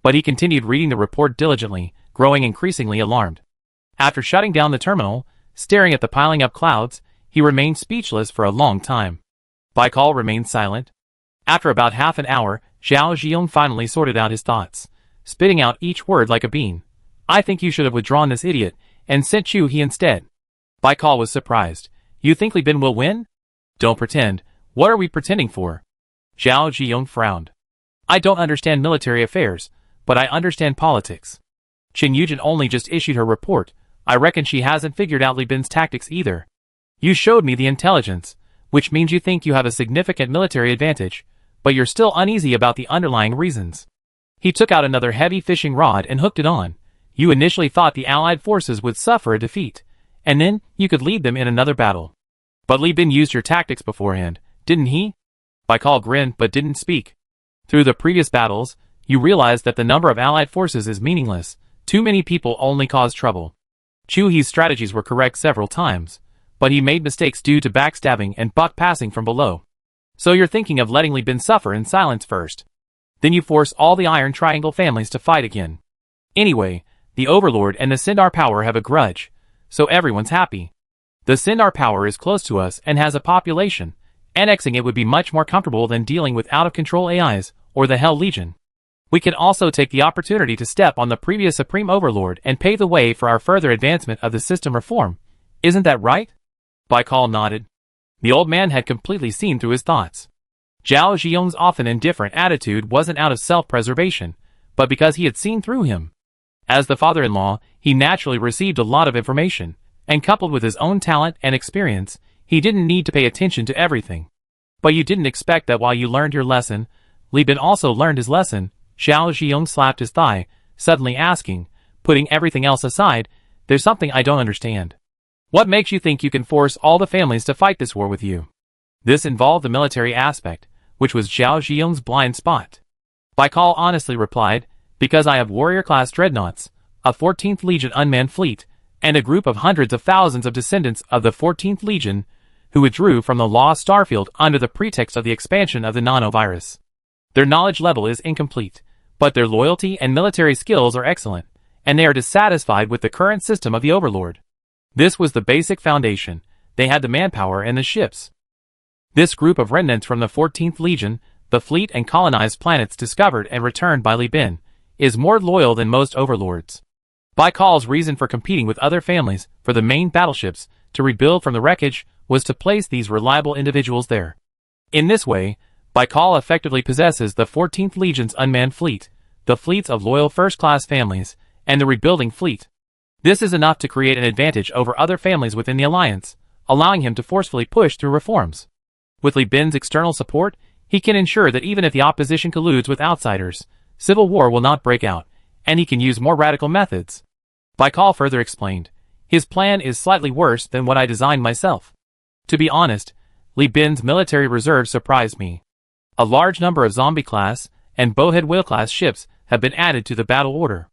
But he continued reading the report diligently, growing increasingly alarmed. After shutting down the terminal, staring at the piling up clouds, he remained speechless for a long time. Baikal remained silent. After about half an hour, Zhao Zhiyong finally sorted out his thoughts, spitting out each word like a bean. I think you should have withdrawn this idiot, and sent Chu He instead. Baikal was surprised. You think Li Bin will win? Don't pretend. What are we pretending for? Zhao Zhiyong frowned. I don't understand military affairs, but I understand politics. Chen Yujin only just issued her report. I reckon she hasn't figured out Li Bin's tactics either. You showed me the intelligence, which means you think you have a significant military advantage, but you're still uneasy about the underlying reasons. He took out another heavy fishing rod and hooked it on. You initially thought the Allied forces would suffer a defeat, and then you could lead them in another battle. But Li Bin used your tactics beforehand, didn't he? Baikal grinned but didn't speak. Through the previous battles, you realized that the number of Allied forces is meaningless. Too many people only cause trouble. Chu He's strategies were correct several times, but he made mistakes due to backstabbing and buck passing from below. So you're thinking of letting Li Bin suffer in silence first. Then you force all the Iron Triangle families to fight again. Anyway, the Overlord and the Sindar power have a grudge, so everyone's happy. The Sindar power is close to us and has a population. Annexing it would be much more comfortable than dealing with out-of-control AIs or the Hell Legion. We can also take the opportunity to step on the previous Supreme Overlord and pave the way for our further advancement of the system reform. Isn't that right? Baikal nodded. The old man had completely seen through his thoughts. Zhao Ziyong's often indifferent attitude wasn't out of self-preservation, but because he had seen through him. As the father-in-law, he naturally received a lot of information, and coupled with his own talent and experience, he didn't need to pay attention to everything. But you didn't expect that while you learned your lesson, Li Bin also learned his lesson. Zhao Ziyong slapped his thigh, suddenly asking, putting everything else aside, "There's something I don't understand. What makes you think you can force all the families to fight this war with you?" This involved the military aspect, which was Zhao Ziyong's blind spot. Baikal honestly replied, "Because I have warrior-class dreadnoughts, a 14th Legion unmanned fleet, and a group of hundreds of thousands of descendants of the 14th Legion, who withdrew from the Lost Starfield under the pretext of the expansion of the nanovirus. Their knowledge level is incomplete, but their loyalty and military skills are excellent, and they are dissatisfied with the current system of the Overlord. This was the basic foundation. They had the manpower and the ships. This group of remnants from the 14th Legion, the fleet and colonized planets discovered and returned by Li Bin, is more loyal than most Overlords. Baikal's reason for competing with other families for the main battleships to rebuild from the wreckage was to place these reliable individuals there. In this way, Baikal effectively possesses the 14th Legion's unmanned fleet, the fleets of loyal first-class families, and the rebuilding fleet. This is enough to create an advantage over other families within the alliance, allowing him to forcefully push through reforms. With Li Bin's external support, he can ensure that even if the opposition colludes with outsiders, civil war will not break out, and he can use more radical methods. Baikal further explained, "His plan is slightly worse than what I designed myself. To be honest, Li Bin's military reserve surprised me. A large number of zombie-class and bowhead whale-class ships have been added to the battle order.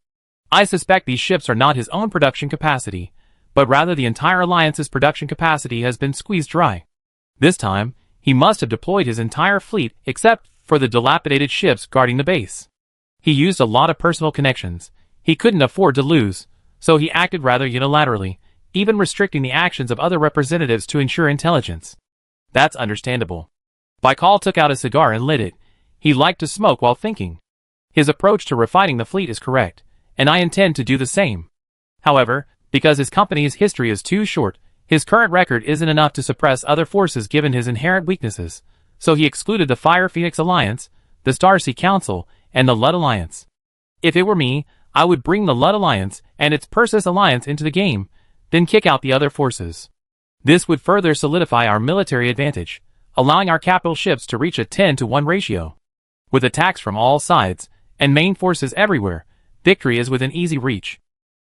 I suspect these ships are not his own production capacity, but rather the entire alliance's production capacity has been squeezed dry. This time, he must have deployed his entire fleet except for the dilapidated ships guarding the base. He used a lot of personal connections. He couldn't afford to lose, so he acted rather unilaterally, even restricting the actions of other representatives to ensure intelligence. That's understandable." Baikal took out a cigar and lit it. He liked to smoke while thinking. His approach to refining the fleet is correct, and I intend to do the same. However, because his company's history is too short, his current record isn't enough to suppress other forces given his inherent weaknesses, so he excluded the Fire Phoenix Alliance, the Starsea Council, and the Lud Alliance. If it were me, I would bring the Lud Alliance and its Persis Alliance into the game, then kick out the other forces. This would further solidify our military advantage, allowing our capital ships to reach a 10-to-1 ratio. With attacks from all sides, and main forces everywhere, victory is within easy reach."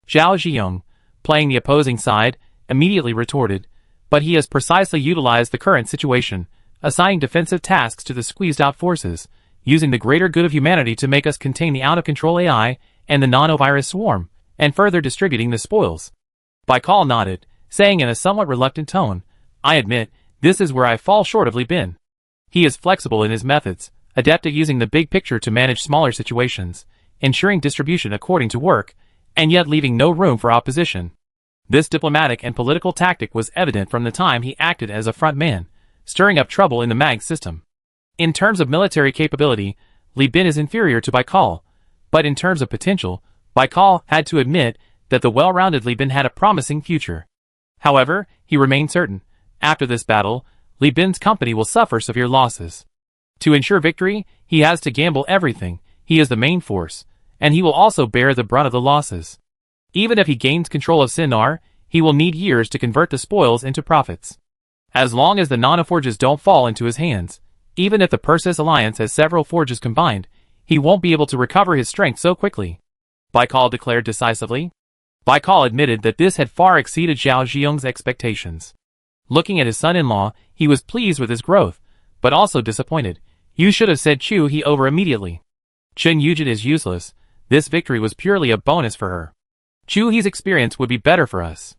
Zhao Ziyong, playing the opposing side, immediately retorted, "But he has precisely utilized the current situation, assigning defensive tasks to the squeezed-out forces, using the greater good of humanity to make us contain the out-of-control AI and the nanovirus swarm, and further distributing the spoils." Baikal nodded, saying in a somewhat reluctant tone, "I admit, this is where I fall short of Li Bin. He is flexible in his methods, adept at using the big picture to manage smaller situations, ensuring distribution according to work, and yet leaving no room for opposition. This diplomatic and political tactic was evident from the time he acted as a front man, stirring up trouble in the MAG system. In terms of military capability, Li Bin is inferior to Baikal, but in terms of potential, Baikal had to admit that the well-rounded Li Bin had a promising future. However, he remained certain, after this battle, Li Bin's company will suffer severe losses. To ensure victory, he has to gamble everything. He is the main force, and he will also bear the brunt of the losses. Even if he gains control of Sindar, he will need years to convert the spoils into profits. As long as the nanoforges don't fall into his hands, even if the Persis Alliance has several forges combined, he won't be able to recover his strength so quickly," Baikal declared decisively. Baikal admitted that this had far exceeded Zhao Ziyong's expectations. Looking at his son-in-law, he was pleased with his growth, but also disappointed. "You should have said Chu He over immediately. Chen Yujin is useless. This victory was purely a bonus for her. Chu He's experience would be better for us.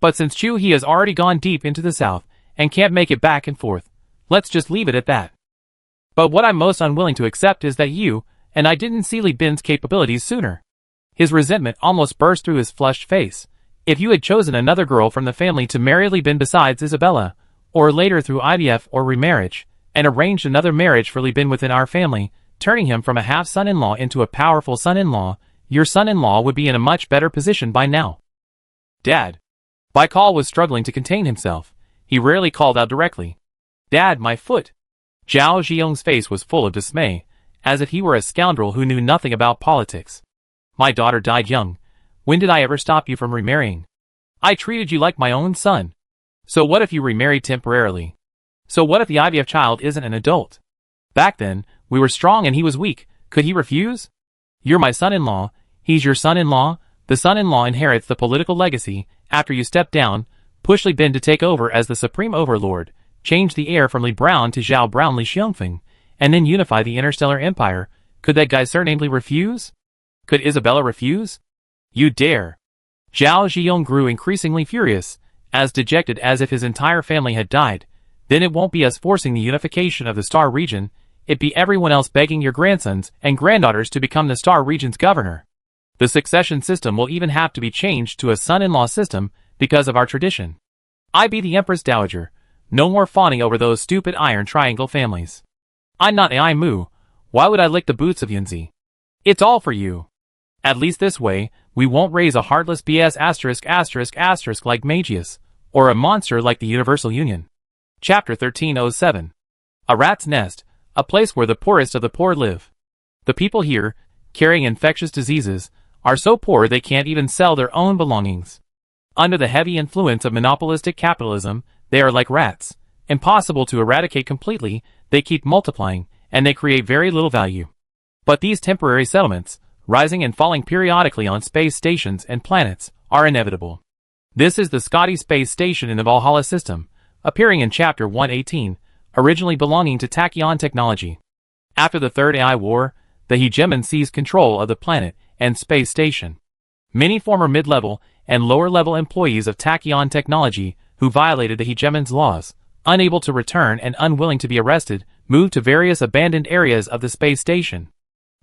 But since Chu He has already gone deep into the south, and can't make it back and forth, let's just leave it at that." But what I'm most unwilling to accept is that you and I didn't see Li Bin's capabilities sooner. His resentment almost burst through his flushed face. If you had chosen another girl from the family to marry Li Bin besides Isabella, or later through IVF or remarriage, and arranged another marriage for Li Bin within our family, turning him from a half-son-in-law into a powerful son-in-law, your son-in-law would be in a much better position by now. Dad. Baikal was struggling to contain himself. He rarely called out directly. Dad, my foot. Zhao Zhiyong's face was full of dismay, as if he were a scoundrel who knew nothing about politics. My daughter died young. When did I ever stop you from remarrying? I treated you like my own son. So what if you remarried temporarily? So what if the IVF child isn't an adult? Back then, we were strong and he was weak. Could he refuse? You're my son-in-law. He's your son-in-law. The son-in-law inherits the political legacy. After you step down, push Li Bin to take over as the supreme overlord, change the heir from Li Brown to Zhao Brown Li Xiongfeng, and then unify the Interstellar Empire. Could that guy surnamed Li refuse? Could Isabella refuse? You dare. Zhao Zhiyong grew increasingly furious, as dejected as if his entire family had died. Then it won't be us forcing the unification of the Star region, it be everyone else begging your grandsons and granddaughters to become the Star region's governor. The succession system will even have to be changed to a son-in-law system because of our tradition. I be the Empress Dowager. No more fawning over those stupid iron triangle families. I'm not Ai Mu. Why would I lick the boots of Yunzi? It's all for you. At least this way, we won't raise a heartless BS **** like Magius, or a monster like the Universal Union. Chapter 1307. A rat's nest, a place where the poorest of the poor live. The people here, carrying infectious diseases, are so poor they can't even sell their own belongings. Under the heavy influence of monopolistic capitalism, they are like rats. Impossible to eradicate completely, they keep multiplying, and they create very little value. But these temporary settlements, rising and falling periodically on space stations and planets, are inevitable. This is the Scotty space station in the Valhalla system, appearing in Chapter 118, originally belonging to Tachyon Technology. After the Third AI War, the hegemon seized control of the planet and space station. Many former mid-level and lower-level employees of Tachyon Technology who violated the hegemon's laws, unable to return and unwilling to be arrested, moved to various abandoned areas of the space station.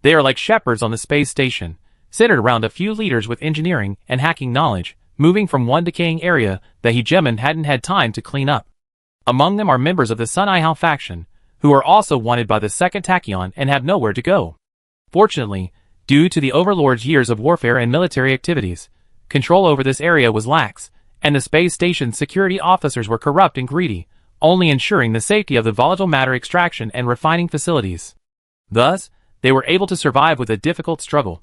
They are like shepherds on the space station, centered around a few leaders with engineering and hacking knowledge, moving from one decaying area the hegemon hadn't had time to clean up. Among them are members of the Sun Ihao faction, who are also wanted by the Second Tachyon and have nowhere to go. Fortunately, due to the Overlord's years of warfare and military activities, control over this area was lax, and the space station's security officers were corrupt and greedy, only ensuring the safety of the volatile matter extraction and refining facilities. Thus, they were able to survive with a difficult struggle.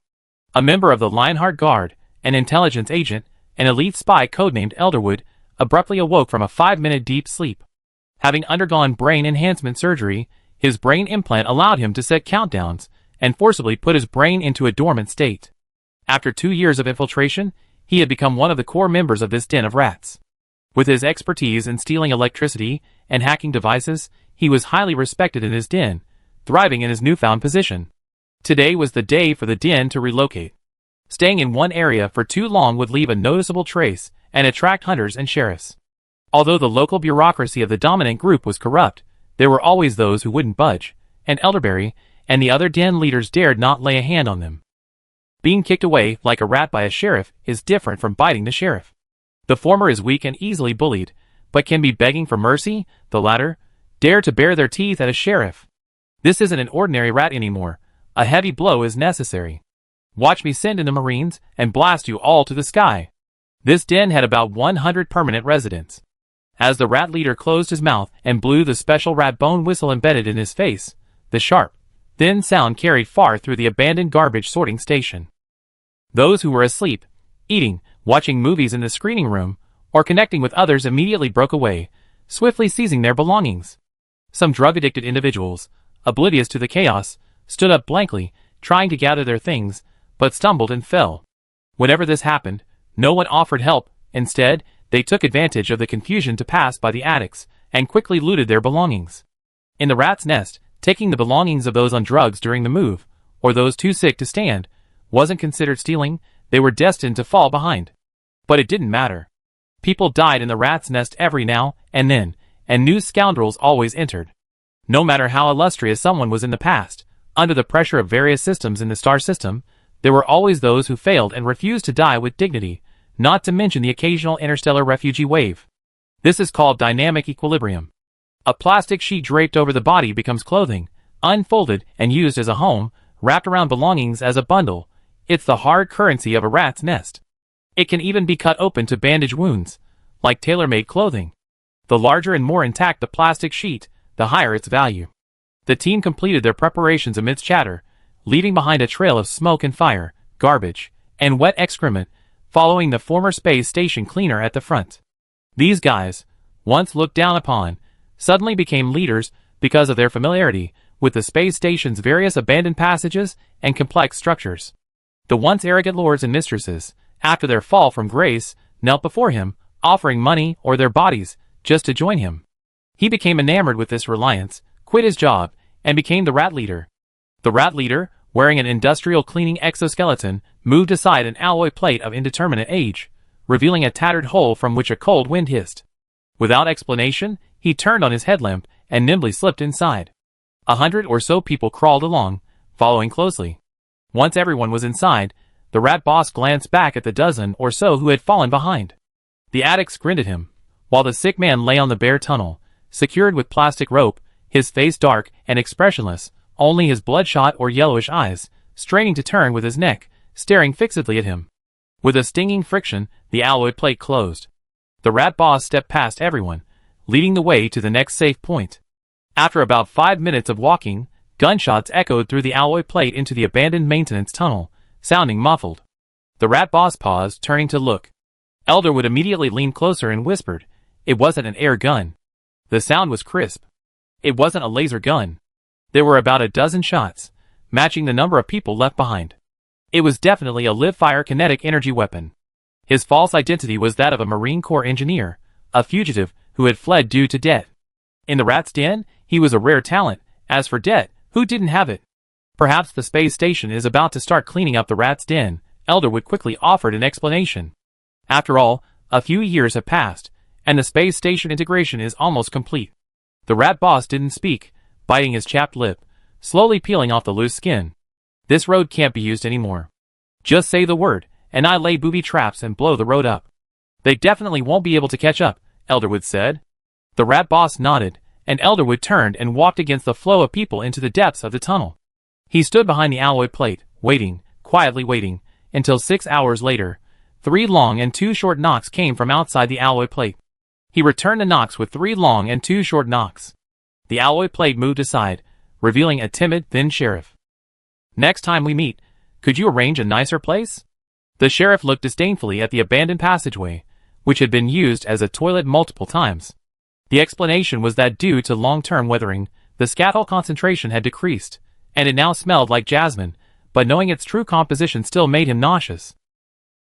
A member of the Lionheart Guard, an intelligence agent, an elite spy codenamed Elderwood, abruptly awoke from a 5-minute deep sleep. Having undergone brain enhancement surgery, his brain implant allowed him to set countdowns and forcibly put his brain into a dormant state. After 2 years of infiltration, he had become one of the core members of this den of rats. With his expertise in stealing electricity and hacking devices, he was highly respected in his den, thriving in his newfound position. Today was the day for the den to relocate. Staying in one area for too long would leave a noticeable trace and attract hunters and sheriffs. Although the local bureaucracy of the dominant group was corrupt, there were always those who wouldn't budge, and Elderberry and the other den leaders dared not lay a hand on them. Being kicked away like a rat by a sheriff is different from biting the sheriff. The former is weak and easily bullied, but can be begging for mercy, the latter dare to bare their teeth at a sheriff. This isn't an ordinary rat anymore. A heavy blow is necessary. Watch me send in the Marines and blast you all to the sky. This den had about 100 permanent residents. As the rat leader closed his mouth and blew the special rat bone whistle embedded in his face, the sharp, thin sound carried far through the abandoned garbage sorting station. Those who were asleep, eating, watching movies in the screening room, or connecting with others immediately broke away, swiftly seizing their belongings. Some drug-addicted individuals, oblivious to the chaos, stood up blankly, trying to gather their things, but stumbled and fell. Whenever this happened, no one offered help. Instead, they took advantage of the confusion to pass by the addicts, and quickly looted their belongings. In the rat's nest, taking the belongings of those on drugs during the move, or those too sick to stand, wasn't considered stealing. They were destined to fall behind. But it didn't matter. People died in the rat's nest every now and then, and new scoundrels always entered. No matter how illustrious someone was in the past, under the pressure of various systems in the star system, there were always those who failed and refused to die with dignity, not to mention the occasional interstellar refugee wave. This is called dynamic equilibrium. A plastic sheet draped over the body becomes clothing, unfolded and used as a home, wrapped around belongings as a bundle. It's the hard currency of a rat's nest. It can even be cut open to bandage wounds, like tailor-made clothing. The larger and more intact the plastic sheet, the higher its value. The team completed their preparations amidst chatter, leaving behind a trail of smoke and fire, garbage, and wet excrement, following the former space station cleaner at the front. These guys, once looked down upon, suddenly became leaders because of their familiarity with the space station's various abandoned passages and complex structures. The once arrogant lords and mistresses, after their fall from grace, knelt before him, offering money or their bodies just to join him. He became enamored with this reliance, quit his job, and became the rat leader. The rat leader, wearing an industrial cleaning exoskeleton, moved aside an alloy plate of indeterminate age, revealing a tattered hole from which a cold wind hissed. Without explanation, he turned on his headlamp and nimbly slipped inside. 100 or so people crawled along, following closely. Once everyone was inside, the rat boss glanced back at the dozen or so who had fallen behind. The addicts grinned at him, while the sick man lay on the bare tunnel, secured with plastic rope, his face dark and expressionless, only his bloodshot or yellowish eyes, straining to turn with his neck, staring fixedly at him. With a stinging friction, the alloy plate closed. The rat boss stepped past everyone, leading the way to the next safe point. After about 5 minutes of walking, gunshots echoed through the alloy plate into the abandoned maintenance tunnel, sounding muffled. The rat boss paused, turning to look. Elderwood immediately leaned closer and whispered, "It wasn't an air gun." The sound was crisp. It wasn't a laser gun. There were about a dozen shots, matching the number of people left behind. It was definitely a live-fire kinetic energy weapon. His false identity was that of a Marine Corps engineer, a fugitive who had fled due to debt. In the rat's den, he was a rare talent. As for debt, who didn't have it? Perhaps the space station is about to start cleaning up the rat's den, Elderwood quickly offered an explanation. After all, a few years have passed, and the space station integration is almost complete. The rat boss didn't speak, biting his chapped lip, slowly peeling off the loose skin. This road can't be used anymore. Just say the word, and I lay booby traps and blow the road up. They definitely won't be able to catch up, Elderwood said. The rat boss nodded, and Elderwood turned and walked against the flow of people into the depths of the tunnel. He stood behind the alloy plate, waiting, quietly waiting, until 6 hours later, 3 long and 2 short knocks came from outside the alloy plate. He returned the knocks with 3 long and 2 short knocks. The alloy plate moved aside, revealing a timid, thin sheriff. "Next time we meet, could you arrange a nicer place?" The sheriff looked disdainfully at the abandoned passageway, which had been used as a toilet multiple times. The explanation was that due to long-term weathering, the scatol concentration had decreased, and it now smelled like jasmine, but knowing its true composition still made him nauseous.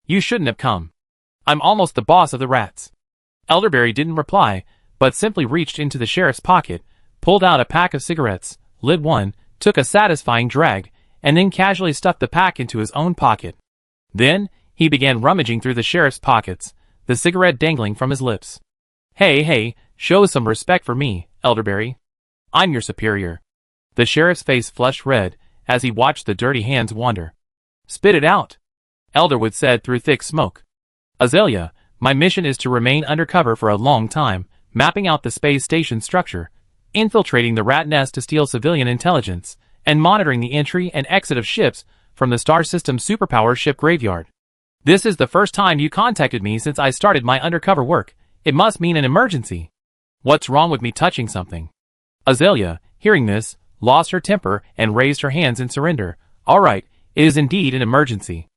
"You shouldn't have come. I'm almost the boss of the rats." Elderberry didn't reply, but simply reached into the sheriff's pocket, pulled out a pack of cigarettes, lit one, took a satisfying drag, and then casually stuffed the pack into his own pocket. Then, he began rummaging through the sheriff's pockets, the cigarette dangling from his lips. Hey, show some respect for me, Elderberry. I'm your superior." The sheriff's face flushed red as he watched the dirty hands wander. "Spit it out," Elderwood said through thick smoke. "Azalea, my mission is to remain undercover for a long time, mapping out the space station structure, infiltrating the rat nest to steal civilian intelligence, and monitoring the entry and exit of ships from the Star System superpower ship graveyard. This is the first time you contacted me since I started my undercover work. It must mean an emergency. What's wrong with me touching something?" Azalea, hearing this, lost her temper and raised her hands in surrender. "All right, it is indeed an emergency.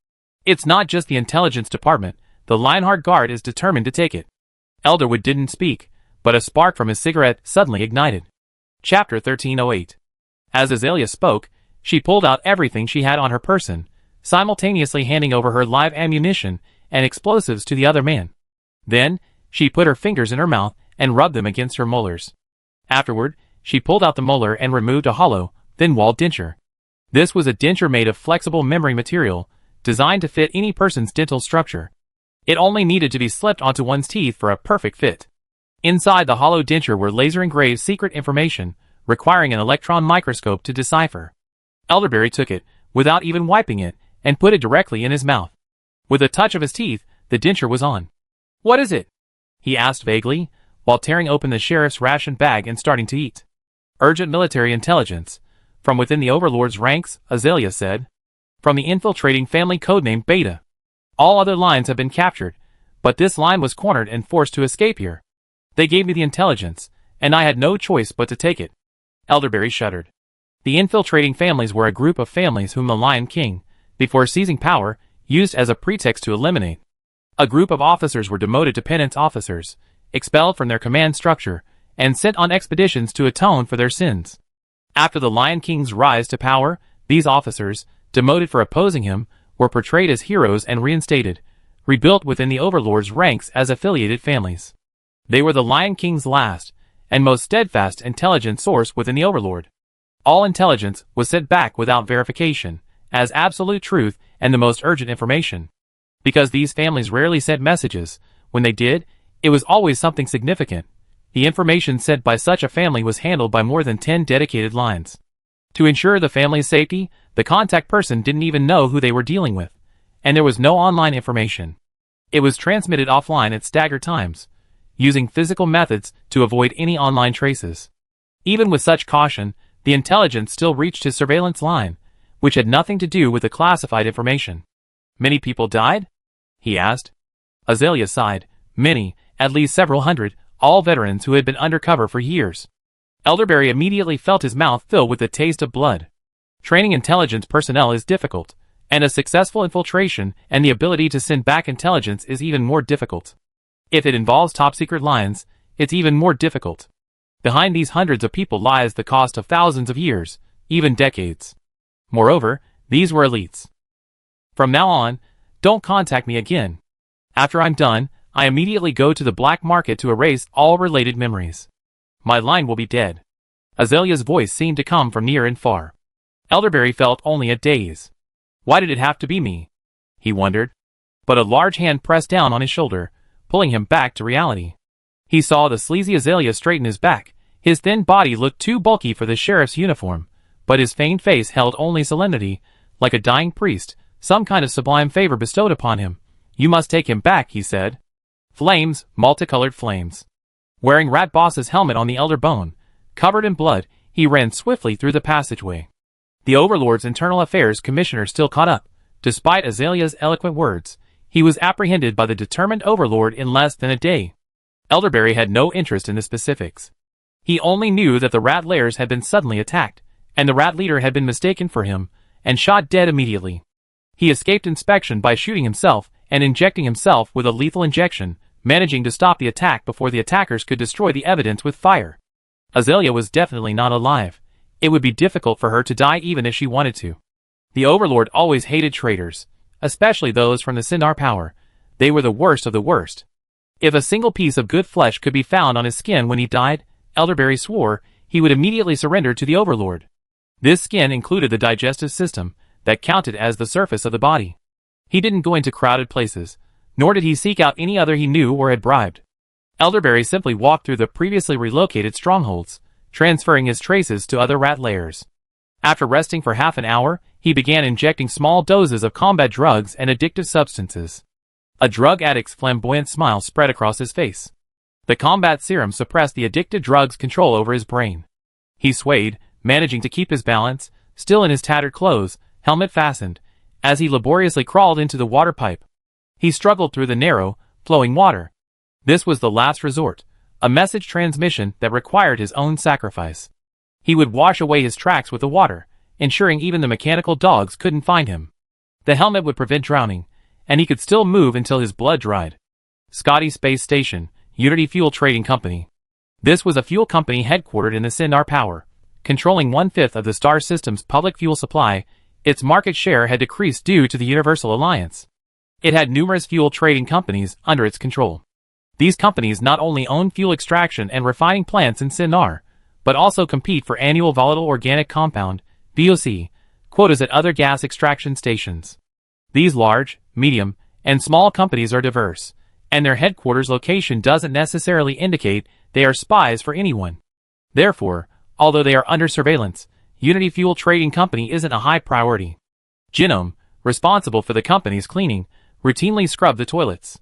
It's not just the intelligence department. The Lionheart Guard is determined to take it." Elderwood didn't speak, but a spark from his cigarette suddenly ignited. Chapter 1308. As Azalea spoke, she pulled out everything she had on her person, simultaneously handing over her live ammunition and explosives to the other man. Then, she put her fingers in her mouth and rubbed them against her molars. Afterward, she pulled out the molar and removed a hollow, thin-walled denture. This was a denture made of flexible memory material, designed to fit any person's dental structure. It only needed to be slipped onto one's teeth for a perfect fit. Inside the hollow denture were laser-engraved secret information, requiring an electron microscope to decipher. Elderberry took it, without even wiping it, and put it directly in his mouth. With a touch of his teeth, the denture was on. "What is it?" he asked vaguely, while tearing open the sheriff's ration bag and starting to eat. "Urgent military intelligence. From within the Overlord's ranks," Azalea said. "From the infiltrating family codenamed Beta. All other lines have been captured, but this line was cornered and forced to escape here. They gave me the intelligence, and I had no choice but to take it." Elderberry shuddered. The infiltrating families were a group of families whom the Lion King, before seizing power, used as a pretext to eliminate. A group of officers were demoted to penance officers, expelled from their command structure, and sent on expeditions to atone for their sins. After the Lion King's rise to power, these officers, demoted for opposing him, were portrayed as heroes and reinstated, rebuilt within the Overlord's ranks as affiliated families. They were the Lion King's last, and most steadfast intelligence source within the Overlord. All intelligence was sent back without verification, as absolute truth and the most urgent information. Because these families rarely sent messages, when they did, it was always something significant. The information sent by such a family was handled by more than 10 dedicated lines. To ensure the family's safety, the contact person didn't even know who they were dealing with, and there was no online information. It was transmitted offline at staggered times, using physical methods to avoid any online traces. Even with such caution, the intelligence still reached his surveillance line, which had nothing to do with the classified information. "Many people died?" he asked. Azalea sighed. "Many, at least several hundred, all veterans who had been undercover for years." Elderberry immediately felt his mouth fill with the taste of blood. Training intelligence personnel is difficult, and a successful infiltration and the ability to send back intelligence is even more difficult. If it involves top-secret lines, it's even more difficult. Behind these hundreds of people lies the cost of thousands of years, even decades. Moreover, these were elites. "From now on, don't contact me again. After I'm done, I immediately go to the black market to erase all related memories. My line will be dead." Azalea's voice seemed to come from near and far. Elderberry felt only a daze. Why did it have to be me? He wondered. But a large hand pressed down on his shoulder, pulling him back to reality. He saw the sleazy Azalea straighten his back. His thin body looked too bulky for the sheriff's uniform, but his feigned face held only solemnity, like a dying priest, some kind of sublime favor bestowed upon him. "You must take him back," he said. Flames, multicolored flames. Wearing Rat Boss's helmet on the elder bone, covered in blood, he ran swiftly through the passageway. The Overlord's Internal Affairs Commissioner still caught up. Despite Azalea's eloquent words, he was apprehended by the determined Overlord in less than a day. Elderberry had no interest in the specifics. He only knew that the rat lairs had been suddenly attacked, and the rat leader had been mistaken for him, and shot dead immediately. He escaped inspection by shooting himself and injecting himself with a lethal injection, managing to stop the attack before the attackers could destroy the evidence with fire. Azalea was definitely not alive. It would be difficult for her to die even if she wanted to. The Overlord always hated traitors, especially those from the Sindar power. They were the worst of the worst. If a single piece of good flesh could be found on his skin when he died, Elderberry swore, he would immediately surrender to the Overlord. This skin included the digestive system, that counted as the surface of the body. He didn't go into crowded places, nor did he seek out any other he knew or had bribed. Elderberry simply walked through the previously relocated strongholds, transferring his traces to other rat lairs. After resting for half an hour, he began injecting small doses of combat drugs and addictive substances. A drug addict's flamboyant smile spread across his face. The combat serum suppressed the addictive drug's control over his brain. He swayed, managing to keep his balance, still in his tattered clothes, helmet fastened, as he laboriously crawled into the water pipe. He struggled through the narrow, flowing water. This was the last resort, a message transmission that required his own sacrifice. He would wash away his tracks with the water, ensuring even the mechanical dogs couldn't find him. The helmet would prevent drowning, and he could still move until his blood dried. Scotty Space Station, Unity Fuel Trading Company. This was a fuel company headquartered in the Sindar Power, controlling 1/5 of the star system's public fuel supply. Its market share had decreased due to the Universal Alliance. It had numerous fuel trading companies under its control. These companies not only own fuel extraction and refining plants in Sindar, but also compete for annual volatile organic compound (VOC) quotas at other gas extraction stations. These large, medium, and small companies are diverse, and their headquarters location doesn't necessarily indicate they are spies for anyone. Therefore, although they are under surveillance, Unity Fuel Trading Company isn't a high priority. Genome, responsible for the company's cleaning, routinely scrubbed the toilets.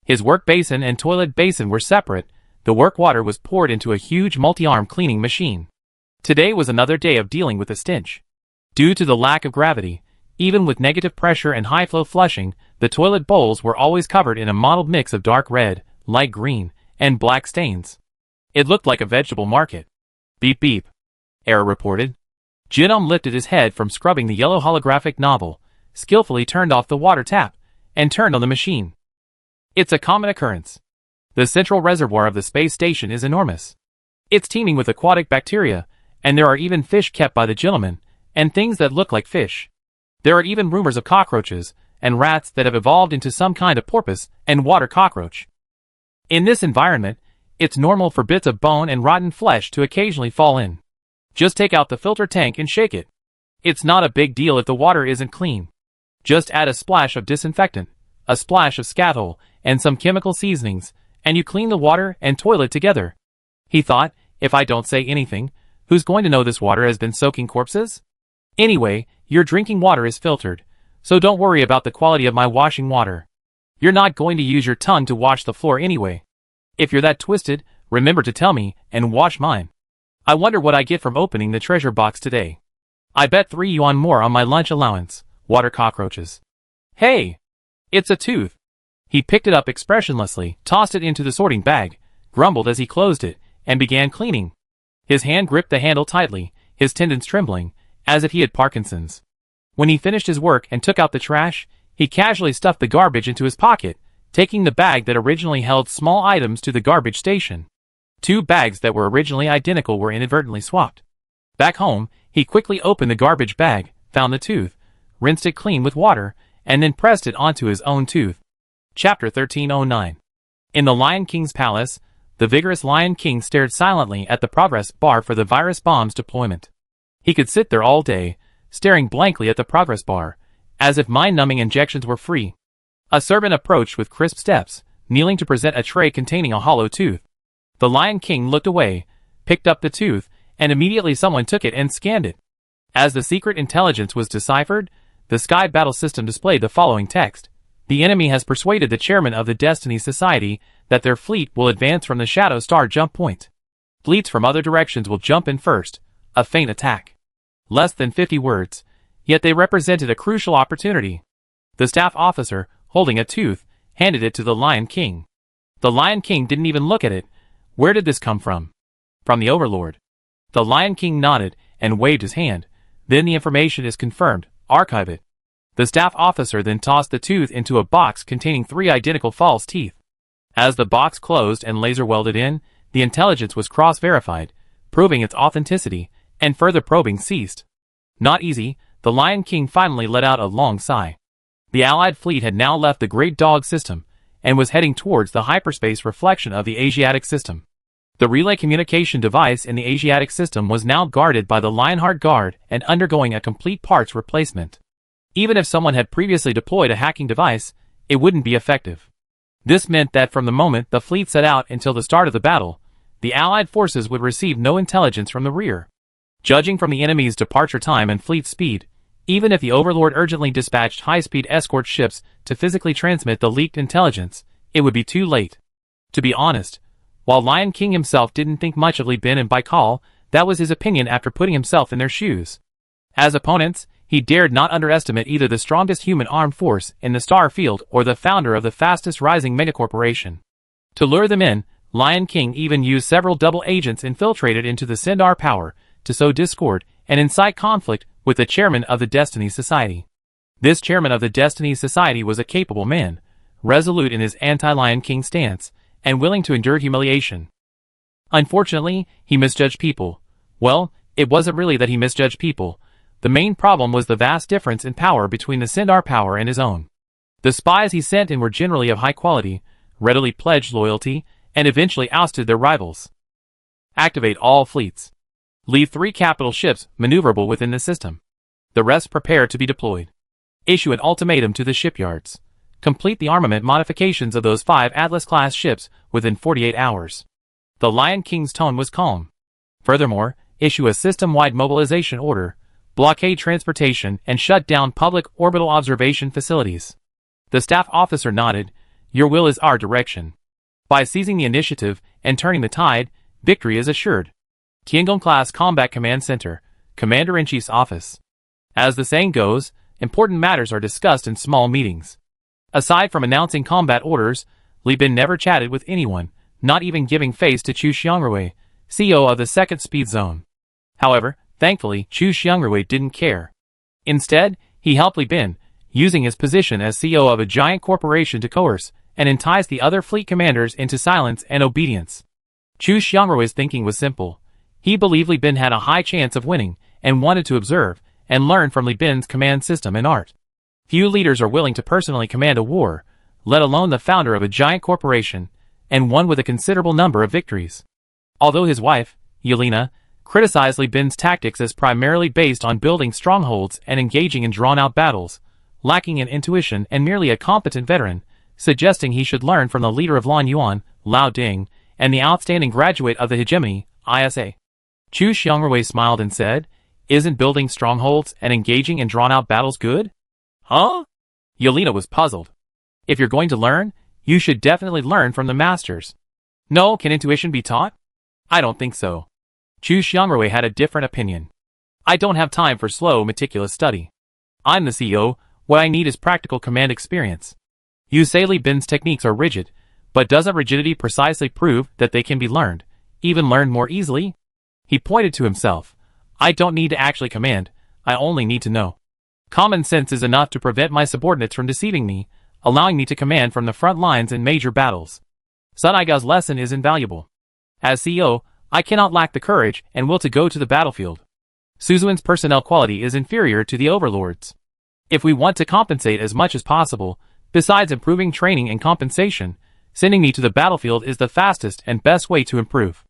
His work basin and toilet basin were separate. The work water was poured into a huge multi-arm cleaning machine. Today was another day of dealing with the stench. Due to the lack of gravity, even with negative pressure and high-flow flushing, the toilet bowls were always covered in a mottled mix of dark red, light green, and black stains. It looked like a vegetable market. Beep beep. Error reported. Genome lifted his head from scrubbing the yellow holographic novel, skillfully turned off the water tap, and turned on the machine. It's a common occurrence. The central reservoir of the space station is enormous. It's teeming with aquatic bacteria, and there are even fish kept by the gentleman, and things that look like fish. There are even rumors of cockroaches, and rats that have evolved into some kind of porpoise and water cockroach. In this environment, it's normal for bits of bone and rotten flesh to occasionally fall in. Just take out the filter tank and shake it. It's not a big deal if the water isn't clean. Just add a splash of disinfectant, a splash of scatol, and some chemical seasonings, and you clean the water and toilet together. He thought, if I don't say anything, who's going to know this water has been soaking corpses? Anyway, your drinking water is filtered, so don't worry about the quality of my washing water. You're not going to use your tongue to wash the floor anyway. If you're that twisted, remember to tell me and wash mine. I wonder what I get from opening the treasure box today. I bet 3 yuan more on my lunch allowance. Water cockroaches. Hey! It's a tooth. He picked it up expressionlessly, tossed it into the sorting bag, grumbled as he closed it, and began cleaning. His hand gripped the handle tightly, his tendons trembling, as if he had Parkinson's. When he finished his work and took out the trash, he casually stuffed the garbage into his pocket, taking the bag that originally held small items to the garbage station. 2 bags that were originally identical were inadvertently swapped. Back home, he quickly opened the garbage bag, found the tooth, rinsed it clean with water, and then pressed it onto his own tooth. Chapter 1309. In the Lion King's palace, the vigorous Lion King stared silently at the progress bar for the virus bomb's deployment. He could sit there all day, staring blankly at the progress bar, as if mind-numbing injections were free. A servant approached with crisp steps, kneeling to present a tray containing a hollow tooth. The Lion King looked away, picked up the tooth, and immediately someone took it and scanned it. As the secret intelligence was deciphered, the Sky Battle System displayed the following text. The enemy has persuaded the chairman of the Destiny Society that their fleet will advance from the Shadow Star jump point. Fleets from other directions will jump in first, a feint attack. Less than 50 words, yet they represented a crucial opportunity. The staff officer, holding a tooth, handed it to the Lion King. The Lion King didn't even look at it. Where did this come from? From the Overlord. The Lion King nodded and waved his hand. Then the information is confirmed. Archive it. The staff officer then tossed the tooth into a box containing 3 identical false teeth. As the box closed and laser welded in, the intelligence was cross-verified, proving its authenticity, and further probing ceased. Not easy, the Lion King finally let out a long sigh. The Allied fleet had now left the Great Dog system, and was heading towards the hyperspace reflection of the Asiatic system. The relay communication device in the Asiatic system was now guarded by the Lionheart Guard and undergoing a complete parts replacement. Even if someone had previously deployed a hacking device, it wouldn't be effective. This meant that from the moment the fleet set out until the start of the battle, the Allied forces would receive no intelligence from the rear. Judging from the enemy's departure time and fleet speed, even if the Overlord urgently dispatched high-speed escort ships to physically transmit the leaked intelligence, it would be too late. To be honest, while Lion King himself didn't think much of Li Bin and Baikal, that was his opinion after putting himself in their shoes. As opponents, he dared not underestimate either the strongest human armed force in the star field or the founder of the fastest rising megacorporation. To lure them in, Lion King even used several double agents infiltrated into the Sindar power to sow discord and incite conflict with the chairman of the Destiny Society. This chairman of the Destiny Society was a capable man, resolute in his anti-Lion King stance, and willing to endure humiliation. Unfortunately, he misjudged people. Well, it wasn't really that he misjudged people. The main problem was the vast difference in power between the Sindar power and his own. The spies he sent in were generally of high quality, readily pledged loyalty, and eventually ousted their rivals. Activate all fleets. Leave 3 capital ships maneuverable within the system. The rest prepare to be deployed. Issue an ultimatum to the shipyards. Complete the armament modifications of those 5 Atlas-class ships within 48 hours. The Lion King's tone was calm. Furthermore, issue a system-wide mobilization order, blockade transportation, and shut down public orbital observation facilities. The staff officer nodded. Your will is our direction. By seizing the initiative and turning the tide, victory is assured. Tiangong-class Combat Command Center, Commander-in-Chief's office. As the saying goes, important matters are discussed in small meetings. Aside from announcing combat orders, Li Bin never chatted with anyone, not even giving face to Chu Xiangrui, CEO of the 2nd Speed Zone. However, thankfully, Chu Xiangrui didn't care. Instead, he helped Li Bin, using his position as CEO of a giant corporation to coerce and entice the other fleet commanders into silence and obedience. Chu Xiangrui's thinking was simple. He believed Li Bin had a high chance of winning and wanted to observe and learn from Li Bin's command system and art. Few leaders are willing to personally command a war, let alone the founder of a giant corporation, and one with a considerable number of victories. Although his wife, Yelena, criticized Li Bin's tactics as primarily based on building strongholds and engaging in drawn-out battles, lacking in intuition and merely a competent veteran, suggesting he should learn from the leader of Lan Yuan, Lao Ding, and the outstanding graduate of the hegemony, ISA. Chu Xiangrui smiled and said, "Isn't building strongholds and engaging in drawn-out battles good?" Huh? Yelena was puzzled. If you're going to learn, you should definitely learn from the masters. No, can intuition be taught? I don't think so. Chu Xiangrui had a different opinion. I don't have time for slow, meticulous study. I'm the CEO, what I need is practical command experience. You say Li Bin's techniques are rigid, but doesn't rigidity precisely prove that they can be learned, even learned more easily? He pointed to himself. I don't need to actually command, I only need to know. Common sense is enough to prevent my subordinates from deceiving me, allowing me to command from the front lines in major battles. Sun Aigao's lesson is invaluable. As CEO, I cannot lack the courage and will to go to the battlefield. Suzuan's personnel quality is inferior to the overlords. If we want to compensate as much as possible, besides improving training and compensation, sending me to the battlefield is the fastest and best way to improve.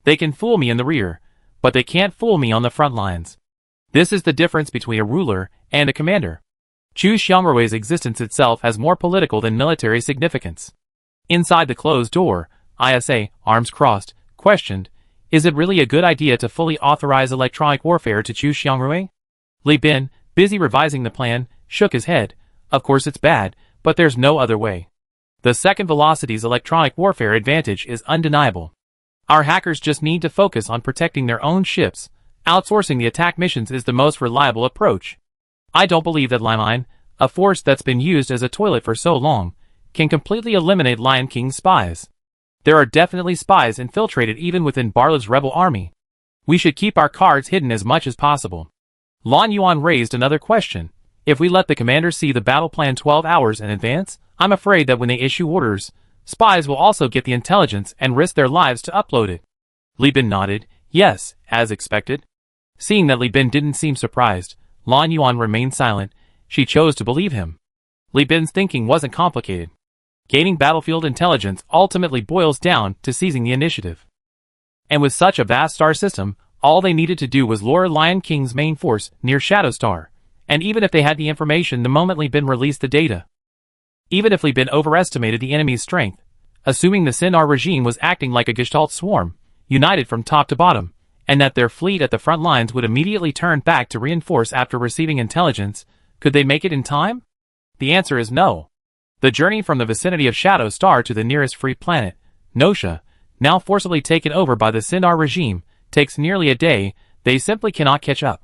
They can fool me in the rear, but they can't fool me on the front lines. This is the difference between a ruler and a commander. Chu Xiangrui's existence itself has more political than military significance. Inside the closed door, ISA, arms crossed, questioned, is it really a good idea to fully authorize electronic warfare to Chu Xiangrui? Li Bin, busy revising the plan, shook his head. Of course it's bad, but there's no other way. The second velocity's electronic warfare advantage is undeniable. Our hackers just need to focus on protecting their own ships. Outsourcing the attack missions is the most reliable approach. I don't believe that Lion, a force that's been used as a toilet for so long, can completely eliminate Lion King's spies. There are definitely spies infiltrated even within Barlow's rebel army. We should keep our cards hidden as much as possible. Lan Yuan raised another question. If we let the commander see the battle plan 12 hours in advance, I'm afraid that when they issue orders, spies will also get the intelligence and risk their lives to upload it. Li Bin nodded. Yes, as expected. Seeing that Li Bin didn't seem surprised, Lan Yuan remained silent. She chose to believe him. Li Bin's thinking wasn't complicated. Gaining battlefield intelligence ultimately boils down to seizing the initiative. And with such a vast star system, all they needed to do was lure Lion King's main force near Shadow Star, and even if they had the information the moment Li Bin released the data. Even if Li Bin overestimated the enemy's strength, assuming the Sinar regime was acting like a Gestalt swarm, united from top to bottom, and that their fleet at the front lines would immediately turn back to reinforce after receiving intelligence, could they make it in time? The answer is no. The journey from the vicinity of Shadow Star to the nearest free planet, Nosha, now forcibly taken over by the Sinar regime, takes nearly a day. They simply cannot catch up.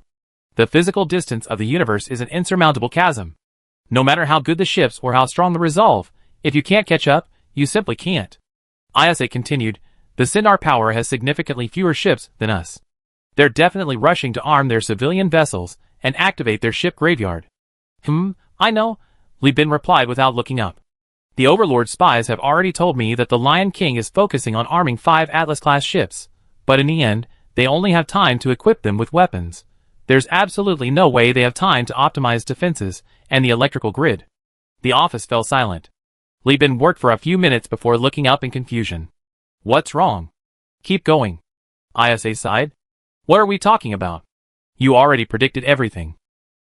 The physical distance of the universe is an insurmountable chasm. No matter how good the ships or how strong the resolve, if you can't catch up, you simply can't. ISA continued, the Sinar power has significantly fewer ships than us. They're definitely rushing to arm their civilian vessels and activate their ship graveyard. I know, Li Bin replied without looking up. The Overlord spies have already told me that the Lion King is focusing on arming 5 Atlas-class ships, but in the end, they only have time to equip them with weapons. There's absolutely no way they have time to optimize defenses and the electrical grid. The office fell silent. Li Bin worked for a few minutes before looking up in confusion. What's wrong? Keep going. ISA sighed. What are we talking about? You already predicted everything.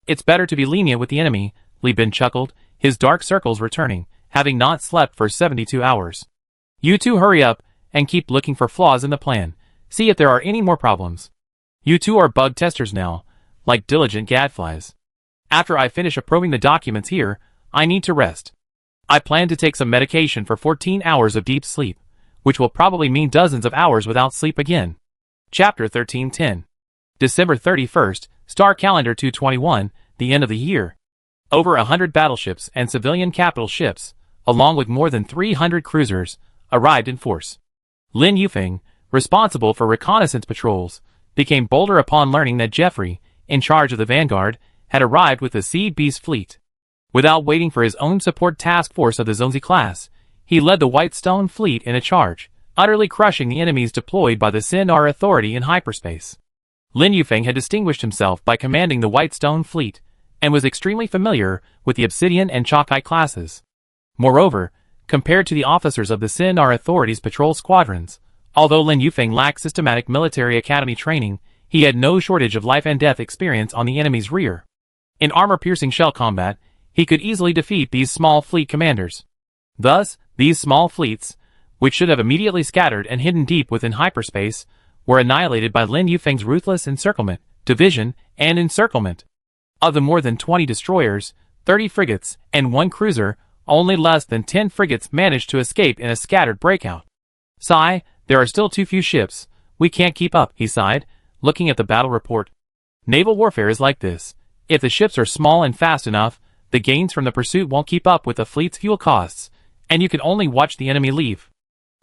It's better to be lenient with the enemy, Li Bin chuckled, his dark circles returning, having not slept for 72 hours. You two hurry up and keep looking for flaws in the plan. See if there are any more problems. You two are bug testers now, like diligent gadflies. After I finish approving the documents here, I need to rest. I plan to take some medication for 14 hours of deep sleep, which will probably mean dozens of hours without sleep again. Chapter 1310. December 31st, Star Calendar 221, the end of the year. Over 100 battleships and civilian capital ships, along with more than 300 cruisers, arrived in force. Lin Yufeng, responsible for reconnaissance patrols, became bolder upon learning that Jeffrey, in charge of the Vanguard, had arrived with the Sea Beast fleet. Without waiting for his own support task force of the Zonzi class, he led the Whitestone fleet in a charge, utterly crushing the enemies deployed by the Sindar Authority in hyperspace. Lin Yufeng had distinguished himself by commanding the Whitestone fleet, and was extremely familiar with the Obsidian and Chokai classes. Moreover, compared to the officers of the Sindar Authority's patrol squadrons, although Lin Yufeng lacked systematic military academy training, he had no shortage of life and death experience on the enemy's rear. In armor-piercing shell combat, he could easily defeat these small fleet commanders. Thus, these small fleets, which should have immediately scattered and hidden deep within hyperspace, were annihilated by Lin Yufeng's ruthless encirclement, division, and encirclement. Of the more than 20 destroyers, 30 frigates, and 1 cruiser, only less than 10 frigates managed to escape in a scattered breakout. Sigh, there are still too few ships. We can't keep up, he sighed, looking at the battle report. Naval warfare is like this. If the ships are small and fast enough, the gains from the pursuit won't keep up with the fleet's fuel costs, and you can only watch the enemy leave.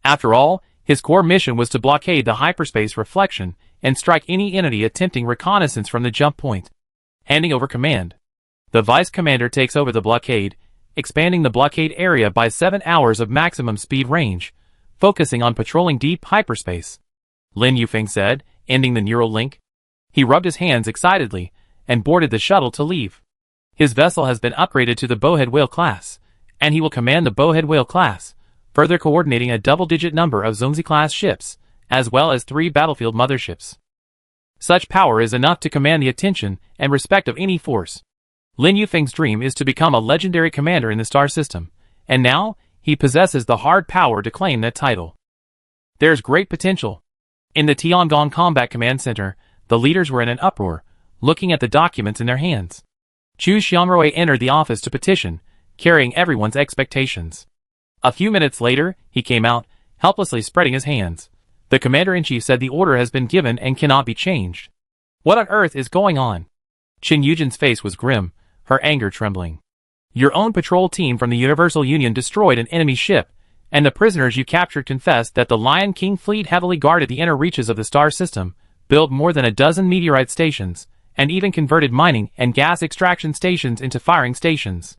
After all, his core mission was to blockade the hyperspace reflection and strike any entity attempting reconnaissance from the jump point. Handing over command. The vice commander takes over the blockade, expanding the blockade area by 7 hours of maximum speed range, focusing on patrolling deep hyperspace. Lin Yufeng said, ending the neural link. He rubbed his hands excitedly and boarded the shuttle to leave. His vessel has been upgraded to the Bowhead Whale class, and he will command the Bowhead Whale class, further coordinating a double-digit number of Zonzi-class ships, as well as 3 battlefield motherships. Such power is enough to command the attention and respect of any force. Lin Yufeng's dream is to become a legendary commander in the star system, and now, he possesses the hard power to claim that title. There's great potential. In the Tiangong Combat Command Center, the leaders were in an uproar, looking at the documents in their hands. Chu Xiangrui entered the office to petition, carrying everyone's expectations. A few minutes later, he came out, helplessly spreading his hands. The commander-in-chief said the order has been given and cannot be changed. What on earth is going on? Qin Yujin's face was grim, her anger trembling. Your own patrol team from the Universal Union destroyed an enemy ship, and the prisoners you captured confessed that the Lion King fleet heavily guarded the inner reaches of the star system, built more than a dozen meteorite stations, and even converted mining and gas extraction stations into firing stations.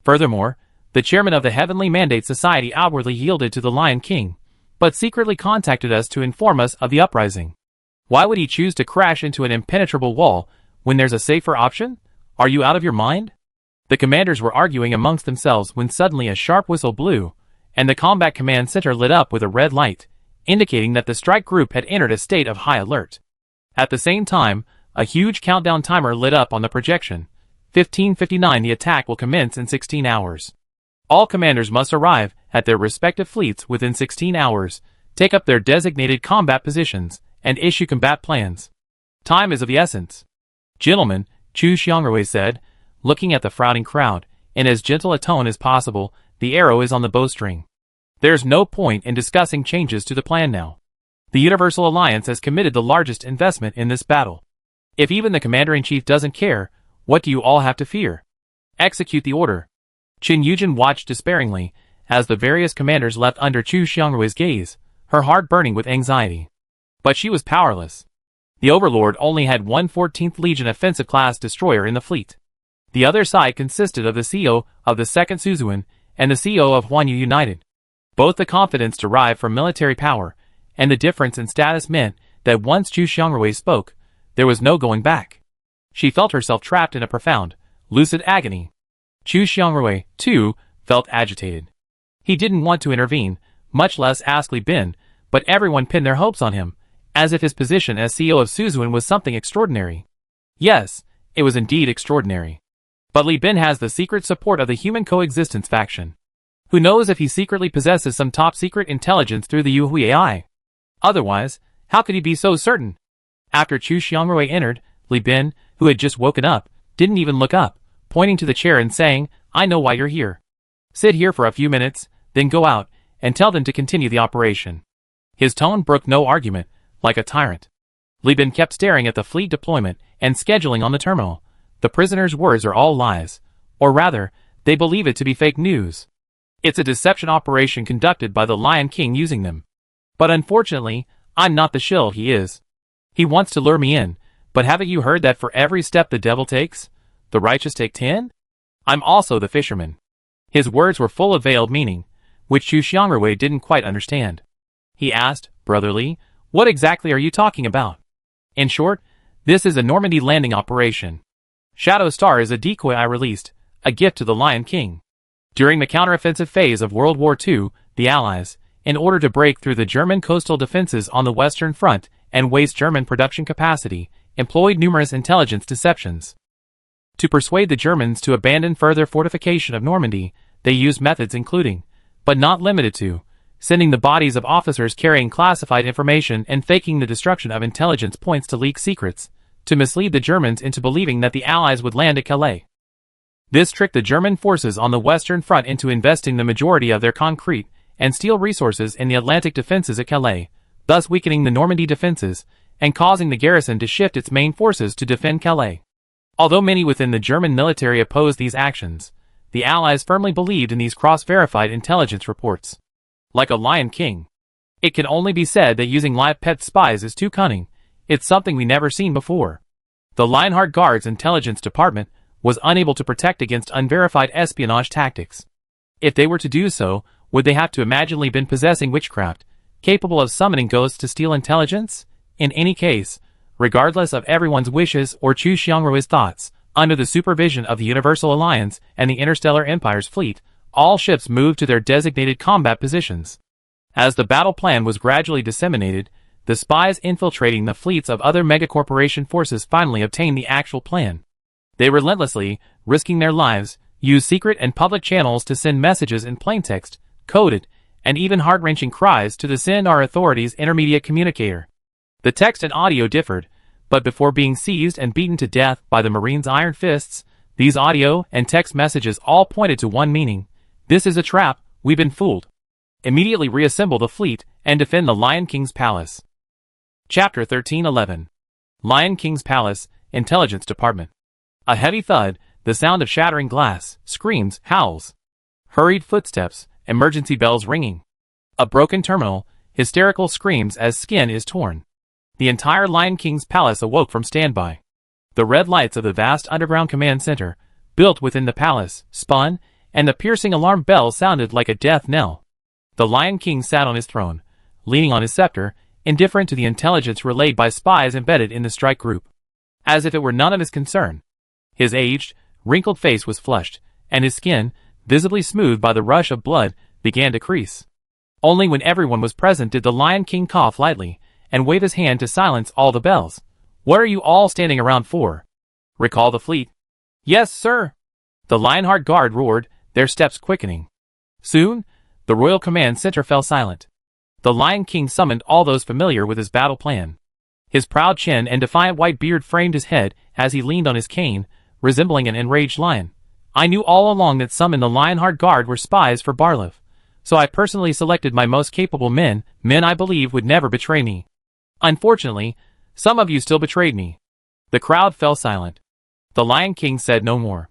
Furthermore, the chairman of the Heavenly Mandate Society outwardly yielded to the Lion King, but secretly contacted us to inform us of the uprising. Why would he choose to crash into an impenetrable wall when there's a safer option? Are you out of your mind? The commanders were arguing amongst themselves when suddenly a sharp whistle blew, and the combat command center lit up with a red light, indicating that the strike group had entered a state of high alert. At the same time, a huge countdown timer lit up on the projection. 15:59 The attack will commence in 16 hours. All commanders must arrive at their respective fleets within 16 hours, take up their designated combat positions, and issue combat plans. Time is of the essence. Gentlemen, Chu Xiangrui said, looking at the frowning crowd, in as gentle a tone as possible, the arrow is on the bowstring. There's no point in discussing changes to the plan now. The Universal Alliance has committed the largest investment in this battle. If even the commander-in-chief doesn't care, what do you all have to fear? Execute the order. Qin Yujin watched despairingly, as the various commanders left under Chu Xiangrui's gaze, her heart burning with anxiety. But she was powerless. The Overlord only had one 14th Legion offensive-class destroyer in the fleet. The other side consisted of the CEO of the 2nd Suzuan and the CEO of Huanyu United. Both the confidence derived from military power and the difference in status meant that once Chu Xiangrui spoke, there was no going back. She felt herself trapped in a profound, lucid agony. Chu Xiangrui, too, felt agitated. He didn't want to intervene, much less ask Li Bin, but everyone pinned their hopes on him, as if his position as CEO of Suzuan was something extraordinary. Yes, it was indeed extraordinary. But Li Bin has the secret support of the Human Coexistence faction. Who knows if he secretly possesses some top-secret intelligence through the Yuhui AI? Otherwise, how could he be so certain? After Chu Xiangrui entered, Li Bin, who had just woken up, didn't even look up, pointing to the chair and saying, "I know why you're here. Sit here for a few minutes, then go out, and tell them to continue the operation." His tone brooked no argument, like a tyrant. Li Bin kept staring at the fleet deployment and scheduling on the terminal. The prisoner's words are all lies. Or rather, they believe it to be fake news. It's a deception operation conducted by the Lion King using them. But unfortunately, I'm not the shill he is. He wants to lure me in, but haven't you heard that for every step the devil takes, the righteous take 10? I'm also the fisherman. His words were full of veiled meaning, which Chu Xiangrui didn't quite understand. He asked, "Brotherly, what exactly are you talking about?" In short, this is a Normandy landing operation. Shadow Star is a decoy I released, a gift to the Lion King. During the counteroffensive phase of World War II, the Allies, in order to break through the German coastal defenses on the Western Front and waste German production capacity, employed numerous intelligence deceptions. To persuade the Germans to abandon further fortification of Normandy, they used methods including, but not limited to, sending the bodies of officers carrying classified information and faking the destruction of intelligence points to leak secrets, to mislead the Germans into believing that the Allies would land at Calais. This tricked the German forces on the Western Front into investing the majority of their concrete and steel resources in the Atlantic defenses at Calais, thus weakening the Normandy defenses and causing the garrison to shift its main forces to defend Calais. Although many within the German military opposed these actions, the Allies firmly believed in these cross-verified intelligence reports. Like a Lion King. It can only be said that using live pet spies is too cunning. It's something we never seen before. The Lionheart Guard's intelligence department was unable to protect against unverified espionage tactics. If they were to do so, would they have to imaginably been possessing witchcraft, capable of summoning ghosts to steal intelligence? In any case, regardless of everyone's wishes or Chu Xiangrui's thoughts, under the supervision of the Universal Alliance and the Interstellar Empire's fleet, all ships moved to their designated combat positions. As the battle plan was gradually disseminated, the spies infiltrating the fleets of other megacorporation forces finally obtained the actual plan. They relentlessly, risking their lives, used secret and public channels to send messages in plaintext, coded, and even heart-wrenching cries to the CNR authorities' intermediate communicator. The text and audio differed, but before being seized and beaten to death by the Marines' iron fists, these audio and text messages all pointed to one meaning: "This is a trap, we've been fooled. Immediately reassemble the fleet and defend the Lion King's palace." Chapter 1311. Lion King's Palace, Intelligence Department. A heavy thud, the sound of shattering glass, screams, howls. Hurried footsteps, emergency bells ringing. A broken terminal, hysterical screams as skin is torn. The entire Lion King's palace awoke from standby. The red lights of the vast underground command center, built within the palace, spun, and the piercing alarm bell sounded like a death knell. The Lion King sat on his throne, leaning on his scepter, indifferent to the intelligence relayed by spies embedded in the strike group. As if it were none of his concern. His aged, wrinkled face was flushed, and his skin, visibly smoothed by the rush of blood, began to crease. Only when everyone was present did the Lion King cough lightly, and wave his hand to silence all the bells. "What are you all standing around for? Recall the fleet." "Yes, sir." The Lionheart Guard roared, their steps quickening. Soon, the Royal Command Center fell silent. The Lion King summoned all those familiar with his battle plan. His proud chin and defiant white beard framed his head as he leaned on his cane, resembling an enraged lion. "I knew all along that some in the Lionheart Guard were spies for Barlev, so I personally selected my most capable men I believe would never betray me. Unfortunately, some of you still betrayed me." The crowd fell silent. The Lion King said no more.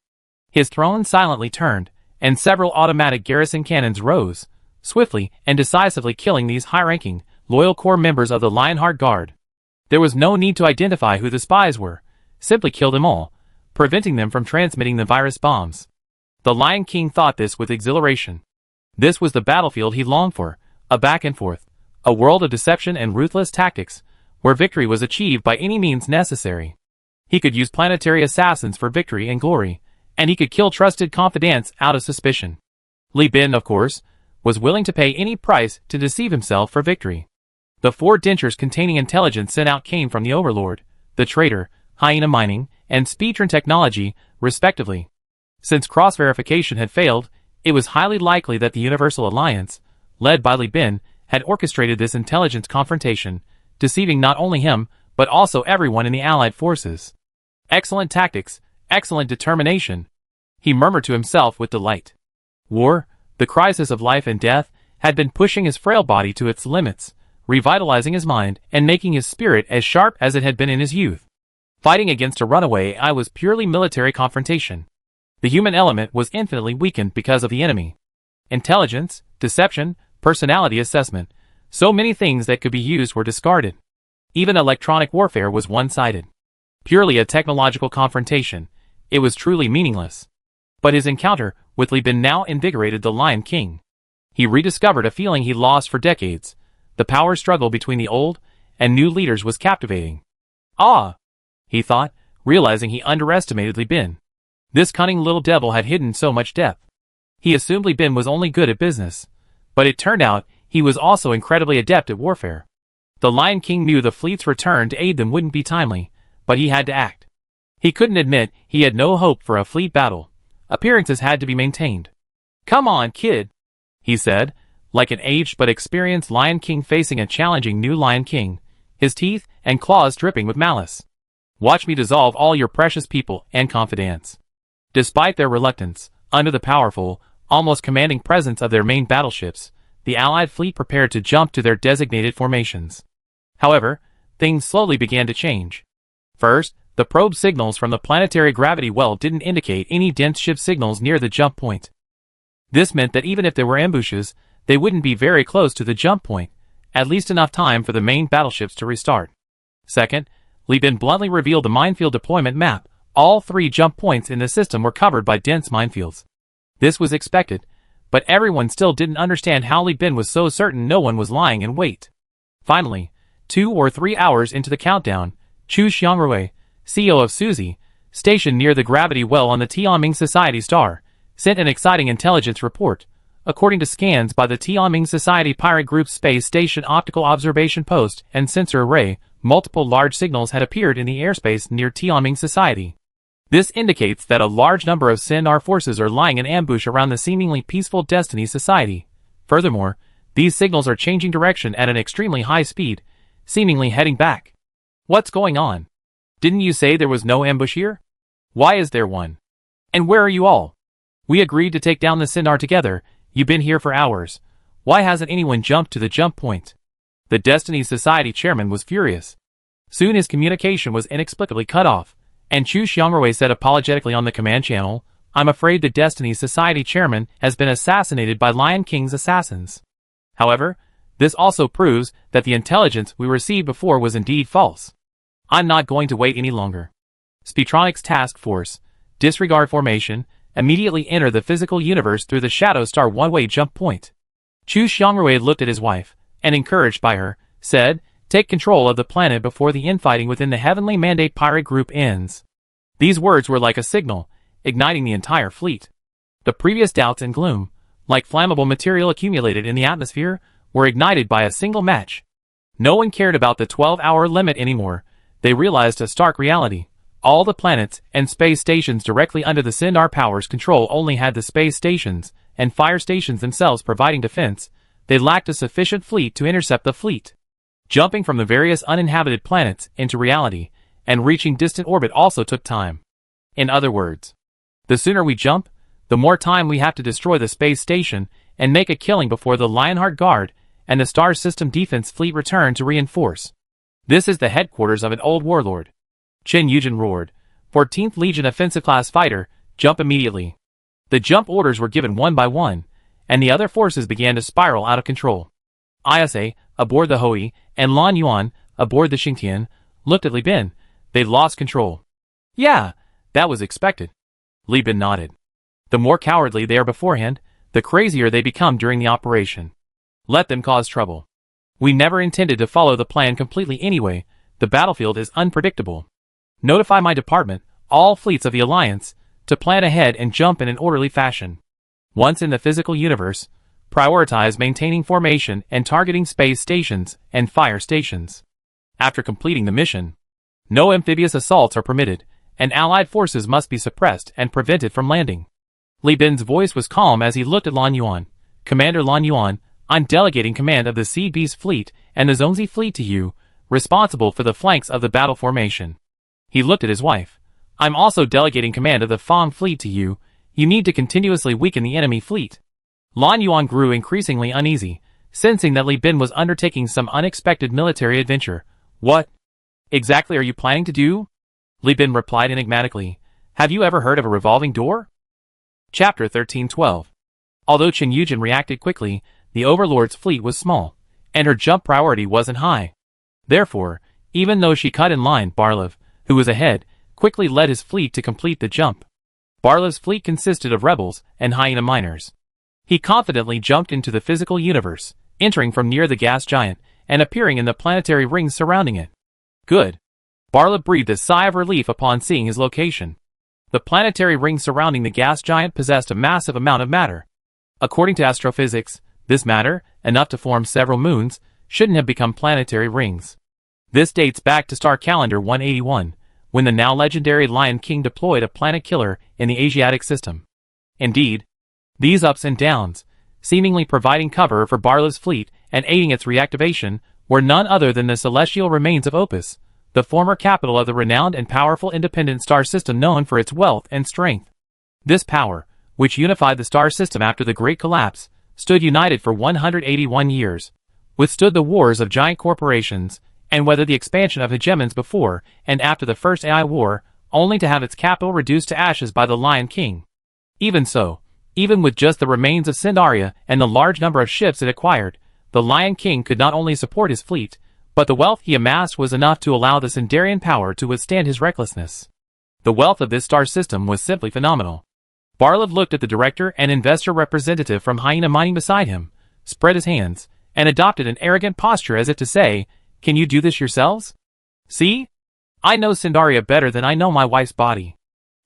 His throne silently turned, and several automatic garrison cannons rose, swiftly and decisively killing these high-ranking, loyal core members of the Lionheart Guard. There was no need to identify who the spies were. Simply kill them all, preventing them from transmitting the virus bombs. The Lion King thought this with exhilaration. This was the battlefield he longed for, a back and forth, a world of deception and ruthless tactics, where victory was achieved by any means necessary. He could use planetary assassins for victory and glory, and he could kill trusted confidants out of suspicion. Li Bin, of course, was willing to pay any price to deceive himself for victory. The 4 dentures containing intelligence sent out came from the Overlord, the Traitor, Hyena Mining, and Speedtron Technology, respectively. Since cross-verification had failed, it was highly likely that the Universal Alliance, led by Li Bin, had orchestrated this intelligence confrontation, deceiving not only him, but also everyone in the Allied forces. Excellent tactics, excellent determination, he murmured to himself with delight. War, the crisis of life and death, had been pushing his frail body to its limits, revitalizing his mind and making his spirit as sharp as it had been in his youth. Fighting against a runaway AI was purely military confrontation. The human element was infinitely weakened because of the enemy. Intelligence, deception, personality assessment, so many things that could be used were discarded. Even electronic warfare was one-sided. Purely a technological confrontation, it was truly meaningless. But his encounter with Li Bin now invigorated the Lion King. He rediscovered a feeling he lost for decades. The power struggle between the old and new leaders was captivating. Ah! He thought, realizing he underestimated Li Bin. This cunning little devil had hidden so much depth. He assumed Li Bin was only good at business, but it turned out he was also incredibly adept at warfare. The Lion King knew the fleet's return to aid them wouldn't be timely, but he had to act. He couldn't admit he had no hope for a fleet battle. Appearances had to be maintained. "Come on, kid," he said, like an aged but experienced Lion King facing a challenging new Lion King, his teeth and claws dripping with malice. "Watch me dissolve all your precious people and confidants." Despite their reluctance, under the powerful, almost commanding presence of their main battleships, the Allied fleet prepared to jump to their designated formations. However, things slowly began to change. First, the probe signals from the planetary gravity well didn't indicate any dense ship signals near the jump point. This meant that even if there were ambushes, they wouldn't be very close to the jump point, at least enough time for the main battleships to restart. Second, Li Bin bluntly revealed the minefield deployment map. All 3 jump points in the system were covered by dense minefields. This was expected, but everyone still didn't understand how Li Bin was so certain no one was lying in wait. Finally, 2 or 3 hours into the countdown, Chu Xiangrui, CEO of Suzy, stationed near the gravity well on the Tianming Society star, sent an exciting intelligence report. According to scans by the Tianming Society Pirate Group's Space Station Optical Observation Post and Sensor Array, multiple large signals had appeared in the airspace near Tianming Society. This indicates that a large number of Sin-Ar forces are lying in ambush around the seemingly peaceful Destiny Society. Furthermore, these signals are changing direction at an extremely high speed, seemingly heading back. What's going on? Didn't you say there was no ambush here? Why is there one? And where are you all? We agreed to take down the Sin-Ar together. You've been here for hours. Why hasn't anyone jumped to the jump point? The Destiny Society chairman was furious. Soon his communication was inexplicably cut off, and Chu Xiangrui said apologetically on the command channel, "I'm afraid the Destiny Society chairman has been assassinated by Lion King's assassins." However, this also proves that the intelligence we received before was indeed false. I'm not going to wait any longer. Speedtronics Task Force, disregard formation, immediately enter the physical universe through the Shadow Star one-way jump point. Chu Xiangrui looked at his wife, and encouraged by her, said, "Take control of the planet before the infighting within the Heavenly Mandate Pirate Group ends." These words were like a signal, igniting the entire fleet. The previous doubts and gloom, like flammable material accumulated in the atmosphere, were ignited by a single match. No one cared about the 12-hour limit anymore. They realized a stark reality. All the planets and space stations directly under the Sin-Ar Power's control only had the space stations and fire stations themselves providing defense. They lacked a sufficient fleet to intercept the fleet. Jumping from the various uninhabited planets into reality and reaching distant orbit also took time. In other words, the sooner we jump, the more time we have to destroy the space station and make a killing before the Lionheart Guard and the Star System Defense Fleet return to reinforce. This is the headquarters of an old warlord. Chen Yujin roared, 14th Legion Offensive Class Fighter, jump immediately. The jump orders were given one by one, and the other forces began to spiral out of control. ISA, aboard the Hoi, and Lan Yuan, aboard the Xingtian, looked at Li Bin. They'd lost control. Yeah, that was expected. Li Bin nodded. The more cowardly they are beforehand, the crazier they become during the operation. Let them cause trouble. We never intended to follow the plan completely anyway. The battlefield is unpredictable. Notify my department, all fleets of the Alliance, to plan ahead and jump in an orderly fashion. Once in the physical universe, prioritize maintaining formation and targeting space stations and fire stations. After completing the mission, no amphibious assaults are permitted, and Allied forces must be suppressed and prevented from landing. Li Bin's voice was calm as he looked at Lan Yuan. Commander Lan Yuan, I'm delegating command of the Sea Beast fleet and the Zhongzi fleet to you. responsible for the flanks of the battle formation. He looked at his wife. I'm also delegating command of the Fang fleet to you. You need to continuously weaken the enemy fleet. Lan Yuan grew increasingly uneasy, sensing that Li Bin was undertaking some unexpected military adventure. What exactly are you planning to do? Li Bin replied enigmatically. Have you ever heard of a revolving door? Chapter 1312. Although Chen Yujin reacted quickly, the Overlord's fleet was small, and her jump priority wasn't high. Therefore, even though she cut in line, Barlev, who was ahead, quickly led his fleet to complete the jump. Barlev's fleet consisted of rebels and hyena miners. He confidently jumped into the physical universe, entering from near the gas giant, and appearing in the planetary rings surrounding it. Good. Barlev breathed a sigh of relief upon seeing his location. The planetary rings surrounding the gas giant possessed a massive amount of matter. According to astrophysics, this matter, enough to form several moons, shouldn't have become planetary rings. This dates back to star calendar 181, when the now legendary Lion King deployed a planet killer in the Asiatic system. Indeed, these ups and downs, seemingly providing cover for Barlev's fleet and aiding its reactivation, were none other than the celestial remains of Opus, the former capital of the renowned and powerful independent star system known for its wealth and strength. This power, which unified the star system after the Great Collapse, stood united for 181 years, withstood the wars of giant corporations, and weathered the expansion of hegemons before and after the First AI War, only to have its capital reduced to ashes by the Lion King. Even so, even with just the remains of Sindaria and the large number of ships it acquired, the Lion King could not only support his fleet, but the wealth he amassed was enough to allow the Sindarian power to withstand his recklessness. The wealth of this star system was simply phenomenal. Barlev looked at the director and investor representative from Hyena Mining beside him, spread his hands, and adopted an arrogant posture as if to say, "Can you do this yourselves? See? I know Sindaria better than I know my wife's body."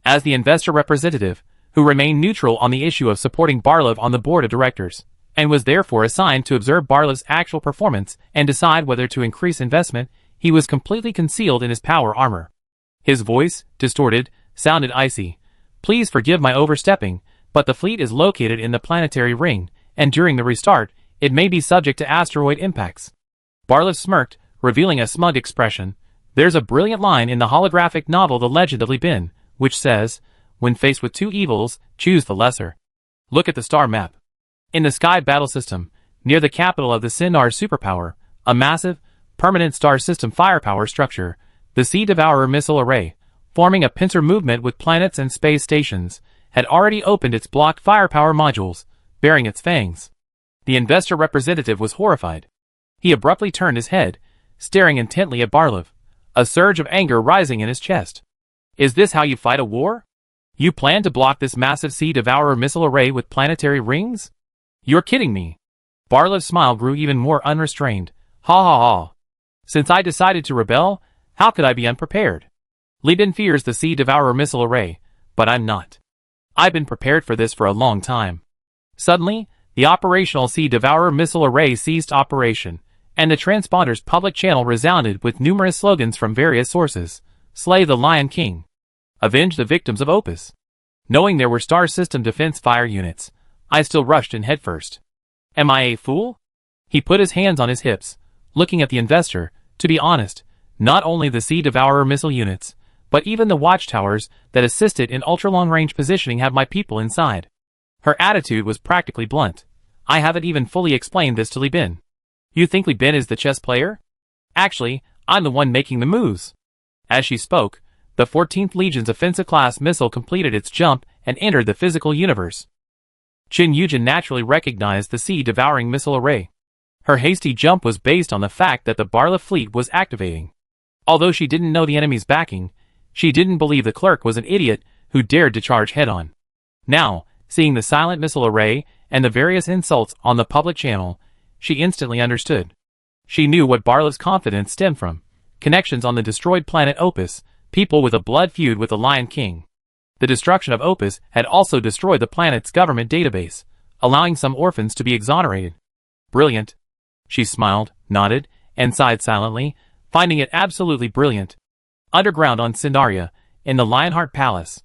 As the investor representative, who remained neutral on the issue of supporting Barlev on the board of directors, and was therefore assigned to observe Barlev's actual performance and decide whether to increase investment, he was completely concealed in his power armor. His voice, distorted, sounded icy. "Please forgive my overstepping, but the fleet is located in the planetary ring, and during the restart, it may be subject to asteroid impacts." Barlev smirked, revealing a smug expression. There's a brilliant line in the holographic novel The Legend of Li Bin, which says, "When faced with two evils, choose the lesser." Look at the star map. In the Sky Battle System, near the capital of the Sindar superpower, a massive, permanent star system firepower structure, the Sea Devourer missile array, forming a pincer movement with planets and space stations, had already opened its blocked firepower modules, bearing its fangs. The investor representative was horrified. He abruptly turned his head, staring intently at Barlev, a surge of anger rising in his chest. "Is this how you fight a war? You plan to block this massive Sea Devourer missile array with planetary rings? You're kidding me." Barlev's smile grew even more unrestrained. "Ha ha ha. Since I decided to rebel, how could I be unprepared? Li Bin fears the Sea Devourer missile array, but I'm not. I've been prepared for this for a long time." Suddenly, the operational Sea Devourer missile array ceased operation, and the transponder's public channel resounded with numerous slogans from various sources. "Slay the Lion King. Avenge the victims of Opus." Knowing there were star system defense fire units, I still rushed in headfirst. Am I a fool? He put his hands on his hips, looking at the investor. To be honest, not only the Sea Devourer missile units, but even the watchtowers that assisted in ultra-long-range positioning have my people inside. Her attitude was practically blunt. I haven't even fully explained this to Li Bin. You think Li Bin is the chess player? Actually, I'm the one making the moves. As she spoke, the 14th Legion's offensive-class missile completed its jump and entered the physical universe. Chen Yujin naturally recognized the sea-devouring missile array. Her hasty jump was based on the fact that the Barlev fleet was activating. Although she didn't know the enemy's backing, she didn't believe the clerk was an idiot who dared to charge head-on. Now, seeing the silent missile array and the various insults on the public channel, she instantly understood. She knew what Barlev's confidence stemmed from: connections on the destroyed planet Opus, people with a blood feud with the Lion King. The destruction of Opus had also destroyed the planet's government database, allowing some orphans to be exonerated. Brilliant. She smiled, nodded, and sighed silently, finding it absolutely brilliant. Underground on Sindaria, in the Lionheart Palace.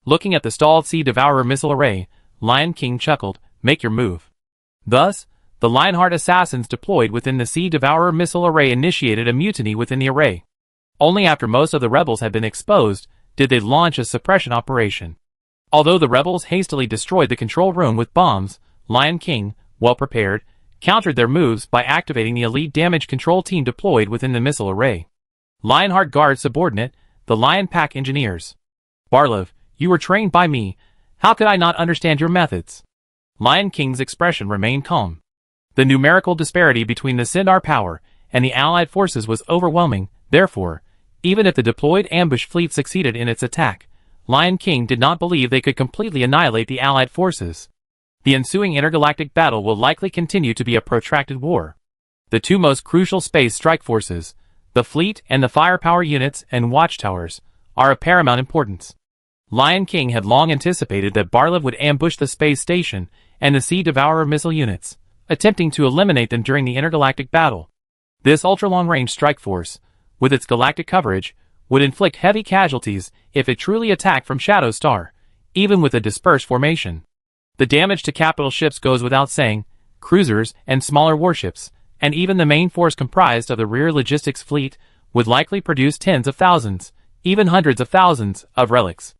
Looking at the stalled Sea Devourer missile array, Lion King chuckled, "Make your move." Thus, the Lionheart assassins deployed within the Sea Devourer missile array initiated a mutiny within the array. Only after most of the rebels had been exposed did they launch a suppression operation. Although the rebels hastily destroyed the control room with bombs, Lion King, well prepared, countered their moves by activating the elite damage control team deployed within the missile array. Lionheart Guard subordinate, the Lion Pack engineers. Barlev, you were trained by me. How could I not understand your methods? Lion King's expression remained calm. The numerical disparity between the Sindar power and the Allied forces was overwhelming, therefore, even if the deployed ambush fleet succeeded in its attack, Lion King did not believe they could completely annihilate the Allied forces. The ensuing intergalactic battle will likely continue to be a protracted war. The two most crucial space strike forces, the fleet and the firepower units and watchtowers, are of paramount importance. Lion King had long anticipated that Barlev would ambush the space station and the Sea Devourer missile units, attempting to eliminate them during the intergalactic battle. This ultra-long-range strike force, with its galactic coverage, would inflict heavy casualties if it truly attacked from Shadow Star, even with a dispersed formation. The damage to capital ships goes without saying, cruisers and smaller warships, and even the main force comprised of the rear logistics fleet, would likely produce tens of thousands, even hundreds of thousands, of relics.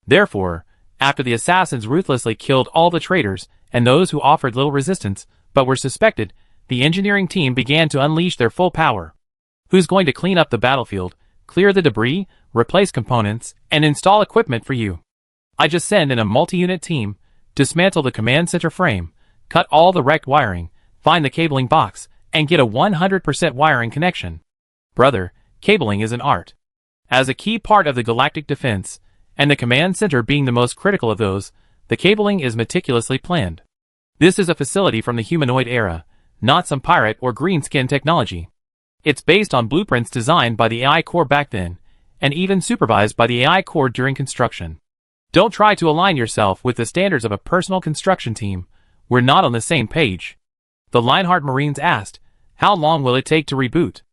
Therefore, after the assassins ruthlessly killed all the traitors and those who offered little resistance but were suspected, the engineering team began to unleash their full power. Who's going to clean up the battlefield, clear the debris, replace components, and install equipment for you? I just send in a multi-unit team, dismantle the command center frame, cut all the wrecked wiring, find the cabling box, and get a 100% wiring connection. Brother, cabling is an art. As a key part of the galactic defense, and the command center being the most critical of those, the cabling is meticulously planned. This is a facility from the humanoid era, not some pirate or greenskin technology. It's based on blueprints designed by the AI core back then, and even supervised by the AI core during construction. Don't try to align yourself with the standards of a personal construction team. We're not on the same page. The Lionheart Marines asked, how long will it take to reboot?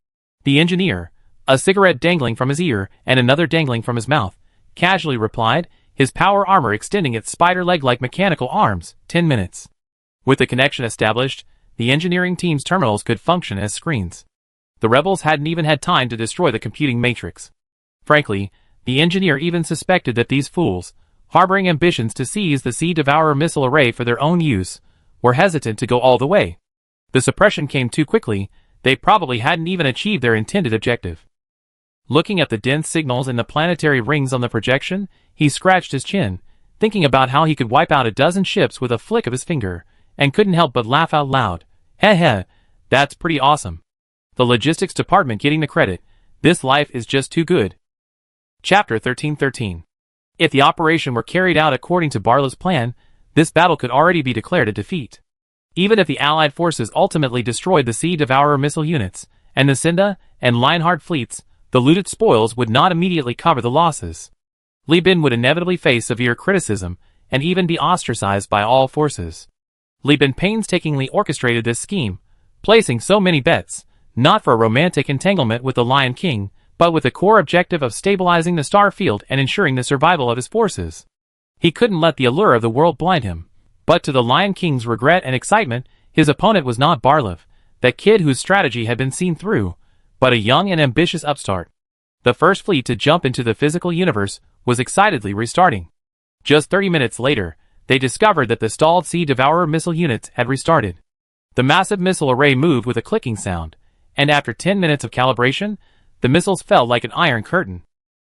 The engineer, a cigarette dangling from his ear and another dangling from his mouth, casually replied, his power armor extending its spider leg-like mechanical arms, 10 minutes. With the connection established, the engineering team's terminals could function as screens. The rebels hadn't even had time to destroy the computing matrix. Frankly, the engineer even suspected that these fools, harboring ambitions to seize the Sea Devourer missile array for their own use, were hesitant to go all the way. The suppression came too quickly, they probably hadn't even achieved their intended objective. Looking at the dense signals in the planetary rings on the projection, he scratched his chin, thinking about how he could wipe out a dozen ships with a flick of his finger, and couldn't help but laugh out loud. Heh heh, that's pretty awesome. The logistics department getting the credit. This life is just too good. Chapter 1313. If the operation were carried out according to Barlow's plan, this battle could already be declared a defeat. Even if the Allied forces ultimately destroyed the Sea Devourer missile units, and the Cinda and Lionheart fleets, the looted spoils would not immediately cover the losses. Li Bin would inevitably face severe criticism, and even be ostracized by all forces. Li Bin painstakingly orchestrated this scheme, placing so many bets, not for a romantic entanglement with the Lion King, but with the core objective of stabilizing the star field and ensuring the survival of his forces. He couldn't let the allure of the world blind him, but to the Lion King's regret and excitement, his opponent was not Barlev, that kid whose strategy had been seen through, but a young and ambitious upstart. The first fleet to jump into the physical universe was excitedly restarting. Just 30 minutes later, they discovered that the stalled Sea Devourer missile units had restarted. The massive missile array moved with a clicking sound, and after 10 minutes of calibration, the missiles fell like an iron curtain.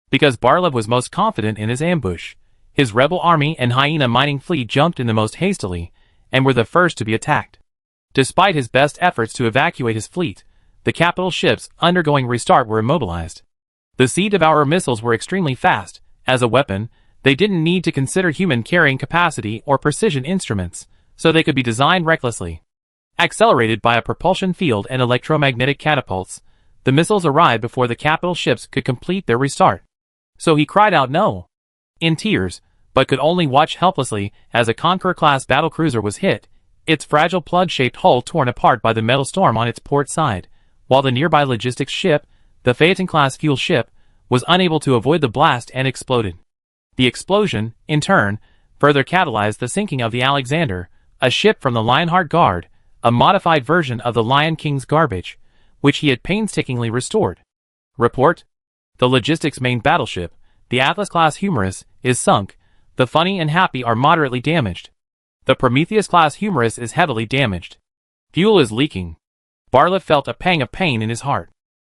Because Barlev was most confident in his ambush, his rebel army and hyena mining fleet jumped in the most hastily, and were the first to be attacked. Despite his best efforts to evacuate his fleet, the capital ships undergoing restart were immobilized. The Sea Devourer missiles were extremely fast. As a weapon, they didn't need to consider human carrying capacity or precision instruments, so they could be designed recklessly. Accelerated by a propulsion field and electromagnetic catapults, the missiles arrived before the capital ships could complete their restart. So he cried out no, in tears, but could only watch helplessly as a Conqueror-class battlecruiser was hit, its fragile plug-shaped hull torn apart by the metal storm on its port side, while the nearby logistics ship, the Phaeton-class fuel ship, was unable to avoid the blast and exploded. The explosion, in turn, further catalyzed the sinking of the Alexander, a ship from the Lionheart Guard, a modified version of the Lion King's garbage, which he had painstakingly restored. Report: the Logistics main battleship, the Atlas-class Humorous, is sunk. The Funny and Happy are moderately damaged. The Prometheus-class Humorous is heavily damaged. Fuel is leaking. Barlev felt a pang of pain in his heart.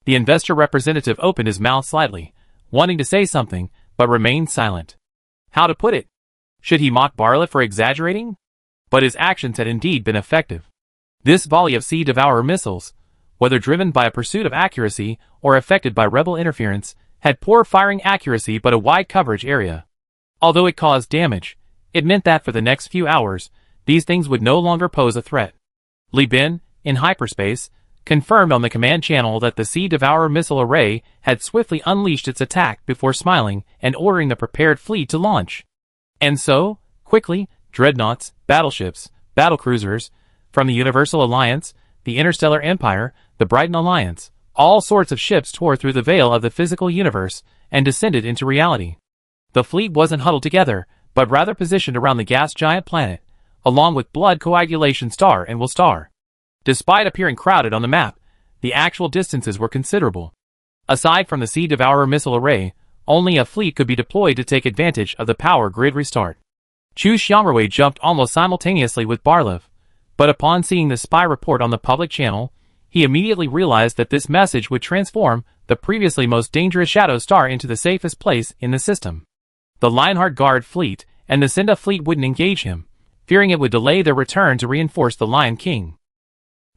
The investor representative opened his mouth slightly, wanting to say something, but remained silent. How to put it? Should he mock Barlev for exaggerating? But his actions had indeed been effective. This volley of Sea Devourer missiles, whether driven by a pursuit of accuracy or affected by rebel interference, had poor firing accuracy but a wide coverage area. Although it caused damage, it meant that for the next few hours, these things would no longer pose a threat. Li Bin, in hyperspace, confirmed on the command channel that the Sea Devourer missile array had swiftly unleashed its attack before smiling and ordering the prepared fleet to launch. And so, quickly, dreadnoughts, battleships, battlecruisers, from the Universal Alliance, the Interstellar Empire, the Brighton Alliance, all sorts of ships tore through the veil of the physical universe and descended into reality. The fleet wasn't huddled together, but rather positioned around the gas giant planet, along with blood coagulation star and will star. Despite appearing crowded on the map, the actual distances were considerable. Aside from the Sea Devourer missile array, only a fleet could be deployed to take advantage of the power grid restart. Chu Xiangrui jumped almost simultaneously with Barlev, but upon seeing the spy report on the public channel, he immediately realized that this message would transform the previously most dangerous shadow star into the safest place in the system. The Lionheart Guard fleet and the Senda fleet wouldn't engage him, fearing it would delay their return to reinforce the Lion King.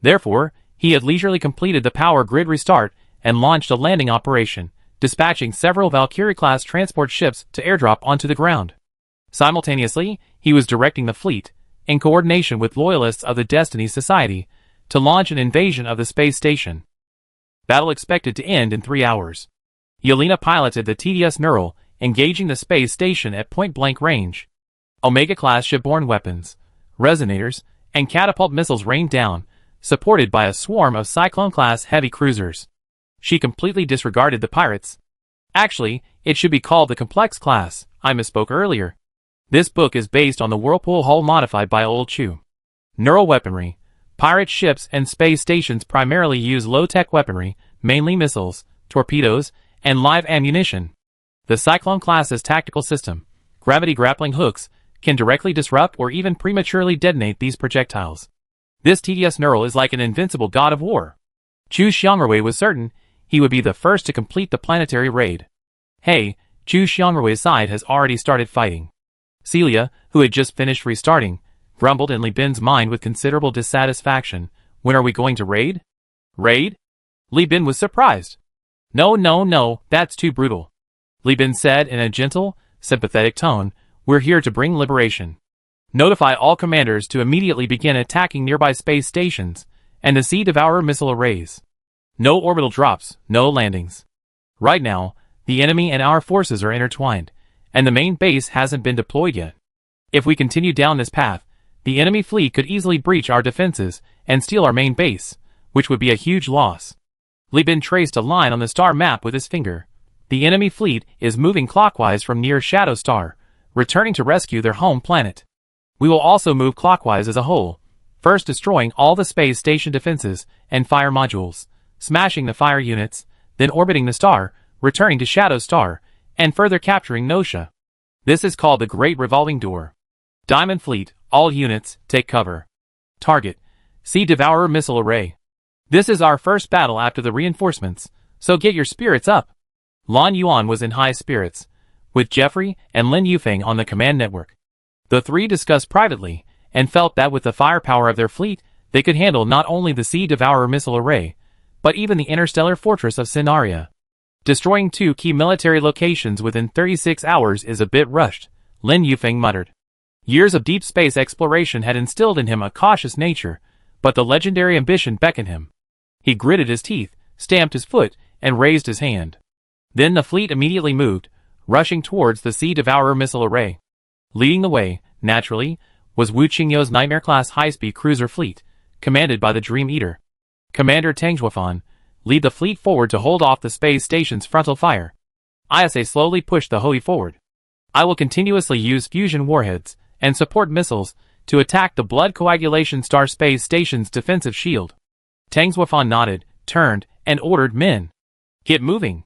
Therefore, he had leisurely completed the power grid restart and launched a landing operation, dispatching several Valkyrie-class transport ships to airdrop onto the ground. Simultaneously, he was directing the fleet, in coordination with loyalists of the Destiny Society, to launch an invasion of the space station. Battle expected to end in 3 hours. Yelena piloted the TDS Neural, engaging the space station at point-blank range. Omega-class shipborne weapons, resonators, and catapult missiles rained down, supported by a swarm of Cyclone-class heavy cruisers. She completely disregarded the pirates. Actually, it should be called the Complex class, I misspoke earlier. This book is based on the Whirlpool hull modified by Old Chu. Neural weaponry. Pirate ships and space stations primarily use low-tech weaponry, mainly missiles, torpedoes, and live ammunition. The Cyclone class's tactical system, gravity grappling hooks, can directly disrupt or even prematurely detonate these projectiles. This TDS Neural is like an invincible god of war. Chu Xiangrui was certain he would be the first to complete the planetary raid. Hey, Chu Xiangrui's side has already started fighting. Celia, who had just finished restarting, grumbled in Li Bin's mind with considerable dissatisfaction. When are we going to raid? Raid? Li Bin was surprised. No, that's too brutal. Li Bin said in a gentle, sympathetic tone, we're here to bring liberation. Notify all commanders to immediately begin attacking nearby space stations and the Sea Devourer missile arrays. No orbital drops, no landings. Right now, the enemy and our forces are intertwined, and the main base hasn't been deployed yet. If we continue down this path, the enemy fleet could easily breach our defenses and steal our main base, which would be a huge loss. Li Bin traced a line on the star map with his finger. The enemy fleet is moving clockwise from near Shadow Star, returning to rescue their home planet. We will also move clockwise as a whole, first destroying all the space station defenses and fire modules, smashing the fire units, then orbiting the star, returning to Shadow Star, and further capturing Nosha. This is called the Great Revolving Door. Diamond Fleet, all units, take cover. Target: Sea Devourer missile array. This is our first battle after the reinforcements, so get your spirits up. Lan Yuan was in high spirits, with Jeffrey and Lin Yufeng on the command network. The three discussed privately, and felt that with the firepower of their fleet, they could handle not only the Sea Devourer missile array, but even the interstellar fortress of Scenaria. Destroying 2 key military locations within 36 hours is a bit rushed, Lin Yufeng muttered. Years of deep space exploration had instilled in him a cautious nature, but the legendary ambition beckoned him. He gritted his teeth, stamped his foot, and raised his hand. Then the fleet immediately moved, rushing towards the Sea Devourer missile array. Leading the way, naturally, was Wu Qingyo's Nightmare-class high-speed cruiser fleet, commanded by the Dream Eater. Commander Tang Zhuofan, lead the fleet forward to hold off the space station's frontal fire. ISA slowly pushed the Hui forward. I will continuously use fusion warheads and support missiles to attack the blood coagulation star space station's defensive shield. Tang Xuefan nodded, turned, and ordered men. Get moving.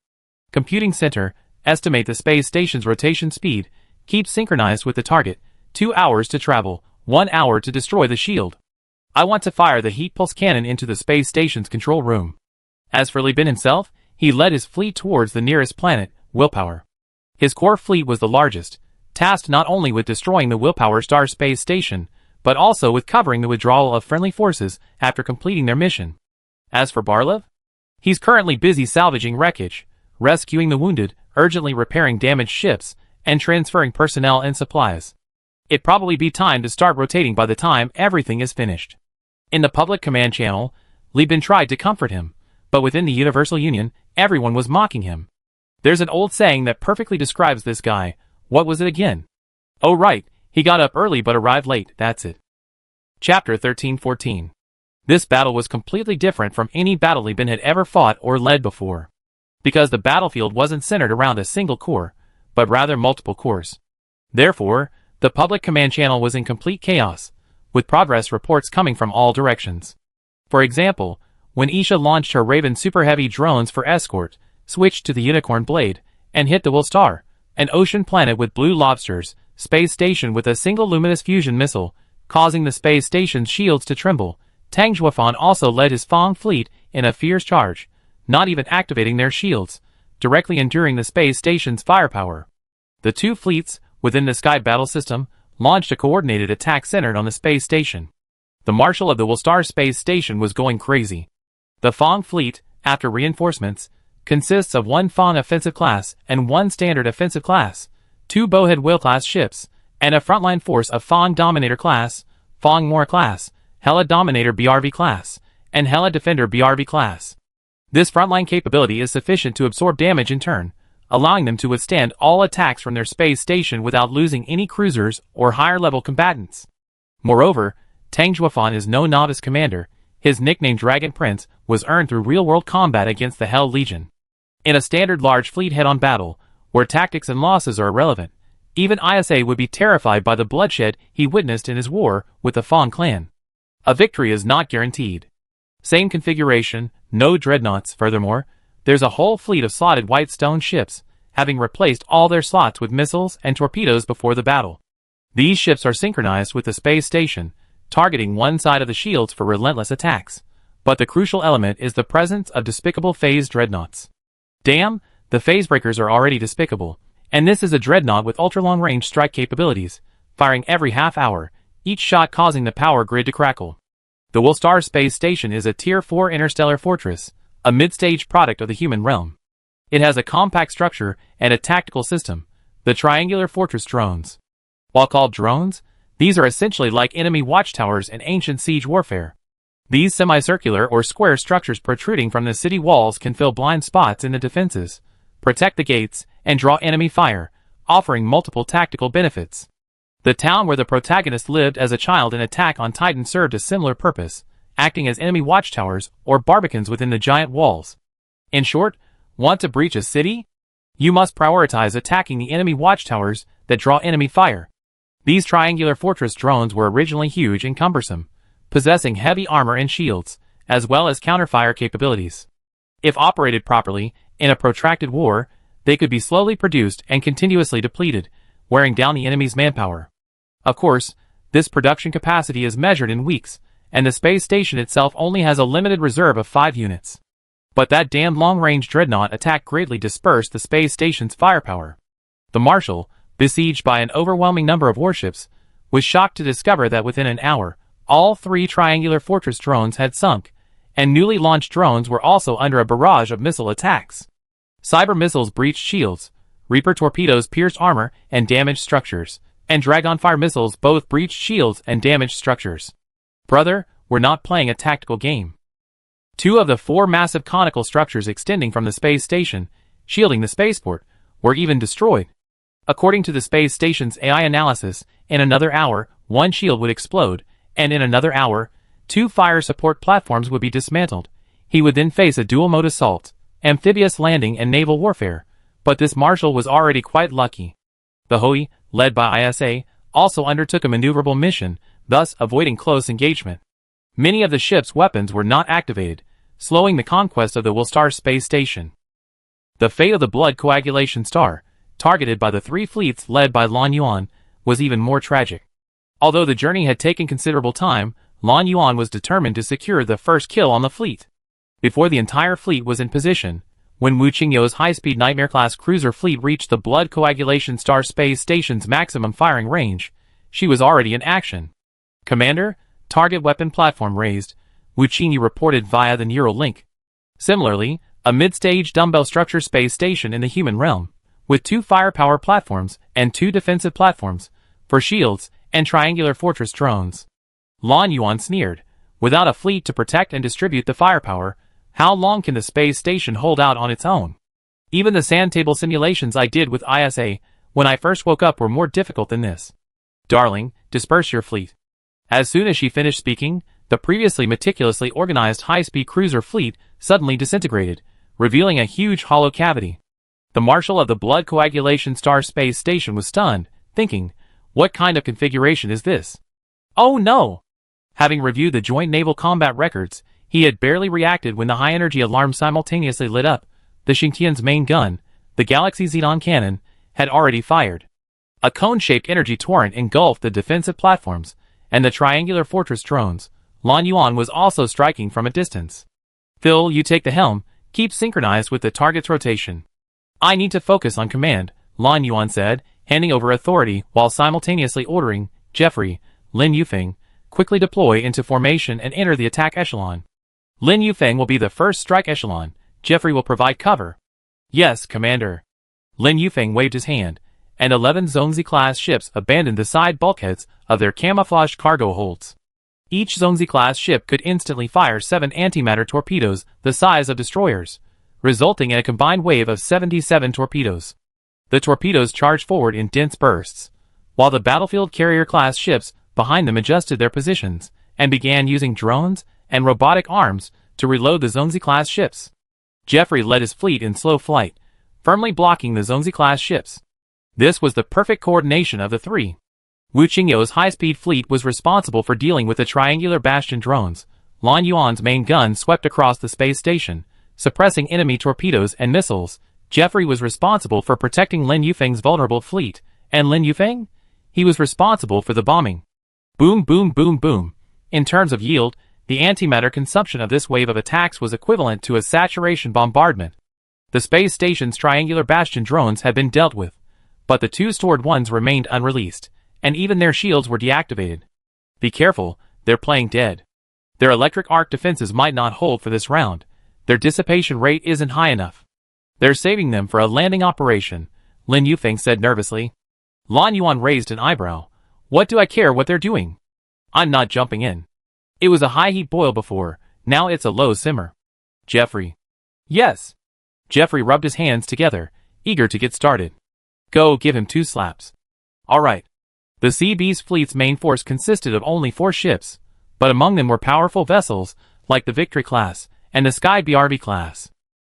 Computing center, estimate the space station's rotation speed, keep synchronized with the target, 2 hours to travel, 1 hour to destroy the shield. I want to fire the heat pulse cannon into the space station's control room. As for Li Bin himself, he led his fleet towards the nearest planet, Willpower. His core fleet was the largest, tasked not only with destroying the Willpower star space station, but also with covering the withdrawal of friendly forces after completing their mission. As for Barlev, he's currently busy salvaging wreckage, rescuing the wounded, urgently repairing damaged ships, and transferring personnel and supplies. It'd probably be time to start rotating by the time everything is finished. In the public command channel, Li Bin tried to comfort him, but within the Universal Union, everyone was mocking him. There's an old saying that perfectly describes this guy. What was it again? Oh right, he got up early but arrived late, that's it. Chapter 1314. This battle was completely different from any battle Li Bin had ever fought or led before. Because the battlefield wasn't centered around a single core, but rather multiple cores. Therefore, the public command channel was in complete chaos, with progress reports coming from all directions. For example, when Isha launched her Raven Super Heavy drones for escort, switched to the Unicorn Blade, and hit the Will Star, an ocean planet with blue lobsters, space station with a single luminous fusion missile, causing the space station's shields to tremble, Tang Xuefan also led his Fang fleet in a fierce charge, not even activating their shields, directly enduring the space station's firepower. The two fleets, within the Sky Battle System, launched a coordinated attack centered on the space station. The Marshal of the Willstar space station was going crazy. The Fang fleet, after reinforcements, consists of 1 Fang offensive class and 1 standard offensive class, 2 Bowhead Whale class ships, and a frontline force of Fang Dominator class, Fang Mora class, Hela Dominator BRV class, and Hela Defender BRV class. This frontline capability is sufficient to absorb damage in turn, allowing them to withstand all attacks from their space station without losing any cruisers or higher-level combatants. Moreover, Tang Xuefan is no novice commander. His nickname Dragon Prince was earned through real-world combat against the Hell Legion. In a standard large fleet head-on battle, where tactics and losses are irrelevant, even ISA would be terrified by the bloodshed he witnessed in his war with the Fang clan. A victory is not guaranteed. Same configuration, no dreadnoughts. Furthermore, there's a whole fleet of slotted white stone ships, having replaced all their slots with missiles and torpedoes before the battle. These ships are synchronized with the space station, targeting one side of the shields for relentless attacks. But the crucial element is the presence of despicable phase dreadnoughts. Damn, the phase breakers are already despicable, and this is a dreadnought with ultra-long-range strike capabilities, firing every half hour, each shot causing the power grid to crackle. The Willstar space station is a Tier 4 interstellar fortress, a mid-stage product of the human realm. It has a compact structure and a tactical system, the triangular fortress drones. While called drones, these are essentially like enemy watchtowers in ancient siege warfare. These semicircular or square structures protruding from the city walls can fill blind spots in the defenses, protect the gates, and draw enemy fire, offering multiple tactical benefits. The town where the protagonist lived as a child in Attack on Titan served a similar purpose, acting as enemy watchtowers or barbicans within the giant walls. In short, want to breach a city? You must prioritize attacking the enemy watchtowers that draw enemy fire. These triangular fortress drones were originally huge and cumbersome, possessing heavy armor and shields, as well as counterfire capabilities. If operated properly, in a protracted war, they could be slowly produced and continuously depleted, wearing down the enemy's manpower. Of course, this production capacity is measured in weeks, and the space station itself only has a limited reserve of 5 units. But that damned long-range dreadnought attack greatly dispersed the space station's firepower. The Marshal, besieged by an overwhelming number of warships, was shocked to discover that within an hour, all 3 triangular fortress drones had sunk, and newly launched drones were also under a barrage of missile attacks. Cyber missiles breached shields, Reaper torpedoes pierced armor and damaged structures, and Dragonfire missiles both breached shields and damaged structures. Brother, we're not playing a tactical game. 2 of the 4 massive conical structures extending from the space station, shielding the spaceport, were even destroyed. According to the space station's AI analysis, in another hour, 1 shield would explode, and in another hour, 2 fire support platforms would be dismantled. He would then face a dual-mode assault, amphibious landing and naval warfare, but this Marshal was already quite lucky. The Hoi, led by ISA, also undertook a maneuverable mission, thus avoiding close engagement. Many of the ship's weapons were not activated, slowing the conquest of the Willstar space station. The fate of the blood coagulation star, targeted by the three fleets led by Lan Yuan, was even more tragic. Although the journey had taken considerable time, Lan Yuan was determined to secure the first kill on the fleet. Before the entire fleet was in position, when Wu Qingyao's high-speed Nightmare-class cruiser fleet reached the blood coagulation star space station's maximum firing range, she was already in action. "Commander, target weapon platform raised," Wu Qingyu reported via the neural link. Similarly, a mid-stage dumbbell structure space station in the human realm, with 2 firepower platforms and 2 defensive platforms, for shields and triangular fortress drones. Lan Yuan sneered. Without a fleet to protect and distribute the firepower, how long can the space station hold out on its own? Even the sand table simulations I did with ISA when I first woke up were more difficult than this. "Darling, disperse your fleet." As soon as she finished speaking, the previously meticulously organized high-speed cruiser fleet suddenly disintegrated, revealing a huge hollow cavity. The marshal of the blood coagulation star space station was stunned, thinking, what kind of configuration is this? Oh no! Having reviewed the joint naval combat records, he had barely reacted when the high-energy alarm simultaneously lit up. The Xingtian's main gun, the Galaxy Xenon cannon, had already fired. A cone-shaped energy torrent engulfed the defensive platforms, and the triangular fortress drones. Lan Yuan was also striking from a distance. "Phil, you take the helm, keep synchronized with the target's rotation." "I need to focus on command," Lan Yuan said, handing over authority while simultaneously ordering Jeffrey, Lin Yufeng, quickly deploy into formation and enter the attack echelon. Lin Yufeng will be the first strike echelon. Jeffrey will provide cover. "Yes, Commander." Lin Yufeng waved his hand, and 11 Zhongzi-class ships abandoned the side bulkheads of their camouflaged cargo holds. Each Zhongzi-class ship could instantly fire 7 antimatter torpedoes the size of destroyers, resulting in a combined wave of 77 torpedoes. The torpedoes charged forward in dense bursts, while the battlefield carrier-class ships behind them adjusted their positions and began using drones and robotic arms to reload the Zhongzi-class ships. Jeffrey led his fleet in slow flight, firmly blocking the Zhongzi-class ships. This was the perfect coordination of the three. Wu Qingyao's high-speed fleet was responsible for dealing with the triangular bastion drones. Lan Yuan's main gun swept across the space station, suppressing enemy torpedoes and missiles. Jeffrey was responsible for protecting Lin Yufeng's vulnerable fleet, and Lin Yufeng? He was responsible for the bombing. Boom, boom, boom, boom. In terms of yield, the antimatter consumption of this wave of attacks was equivalent to a saturation bombardment. The space station's triangular bastion drones had been dealt with, but the 2 stored ones remained unreleased, and even their shields were deactivated. Be careful, they're playing dead. Their electric arc defenses might not hold for this round. Their dissipation rate isn't high enough. They're saving them for a landing operation, Lin Yufeng said nervously. Lan Yuan raised an eyebrow. What do I care what they're doing? I'm not jumping in. It was a high heat boil before, now it's a low simmer. Jeffrey. Yes. Jeffrey rubbed his hands together, eager to get started. Go give him 2 slaps. All right. The CB's fleet's main force consisted of only 4 ships, but among them were powerful vessels, like the Victory class and the Sky BRB class.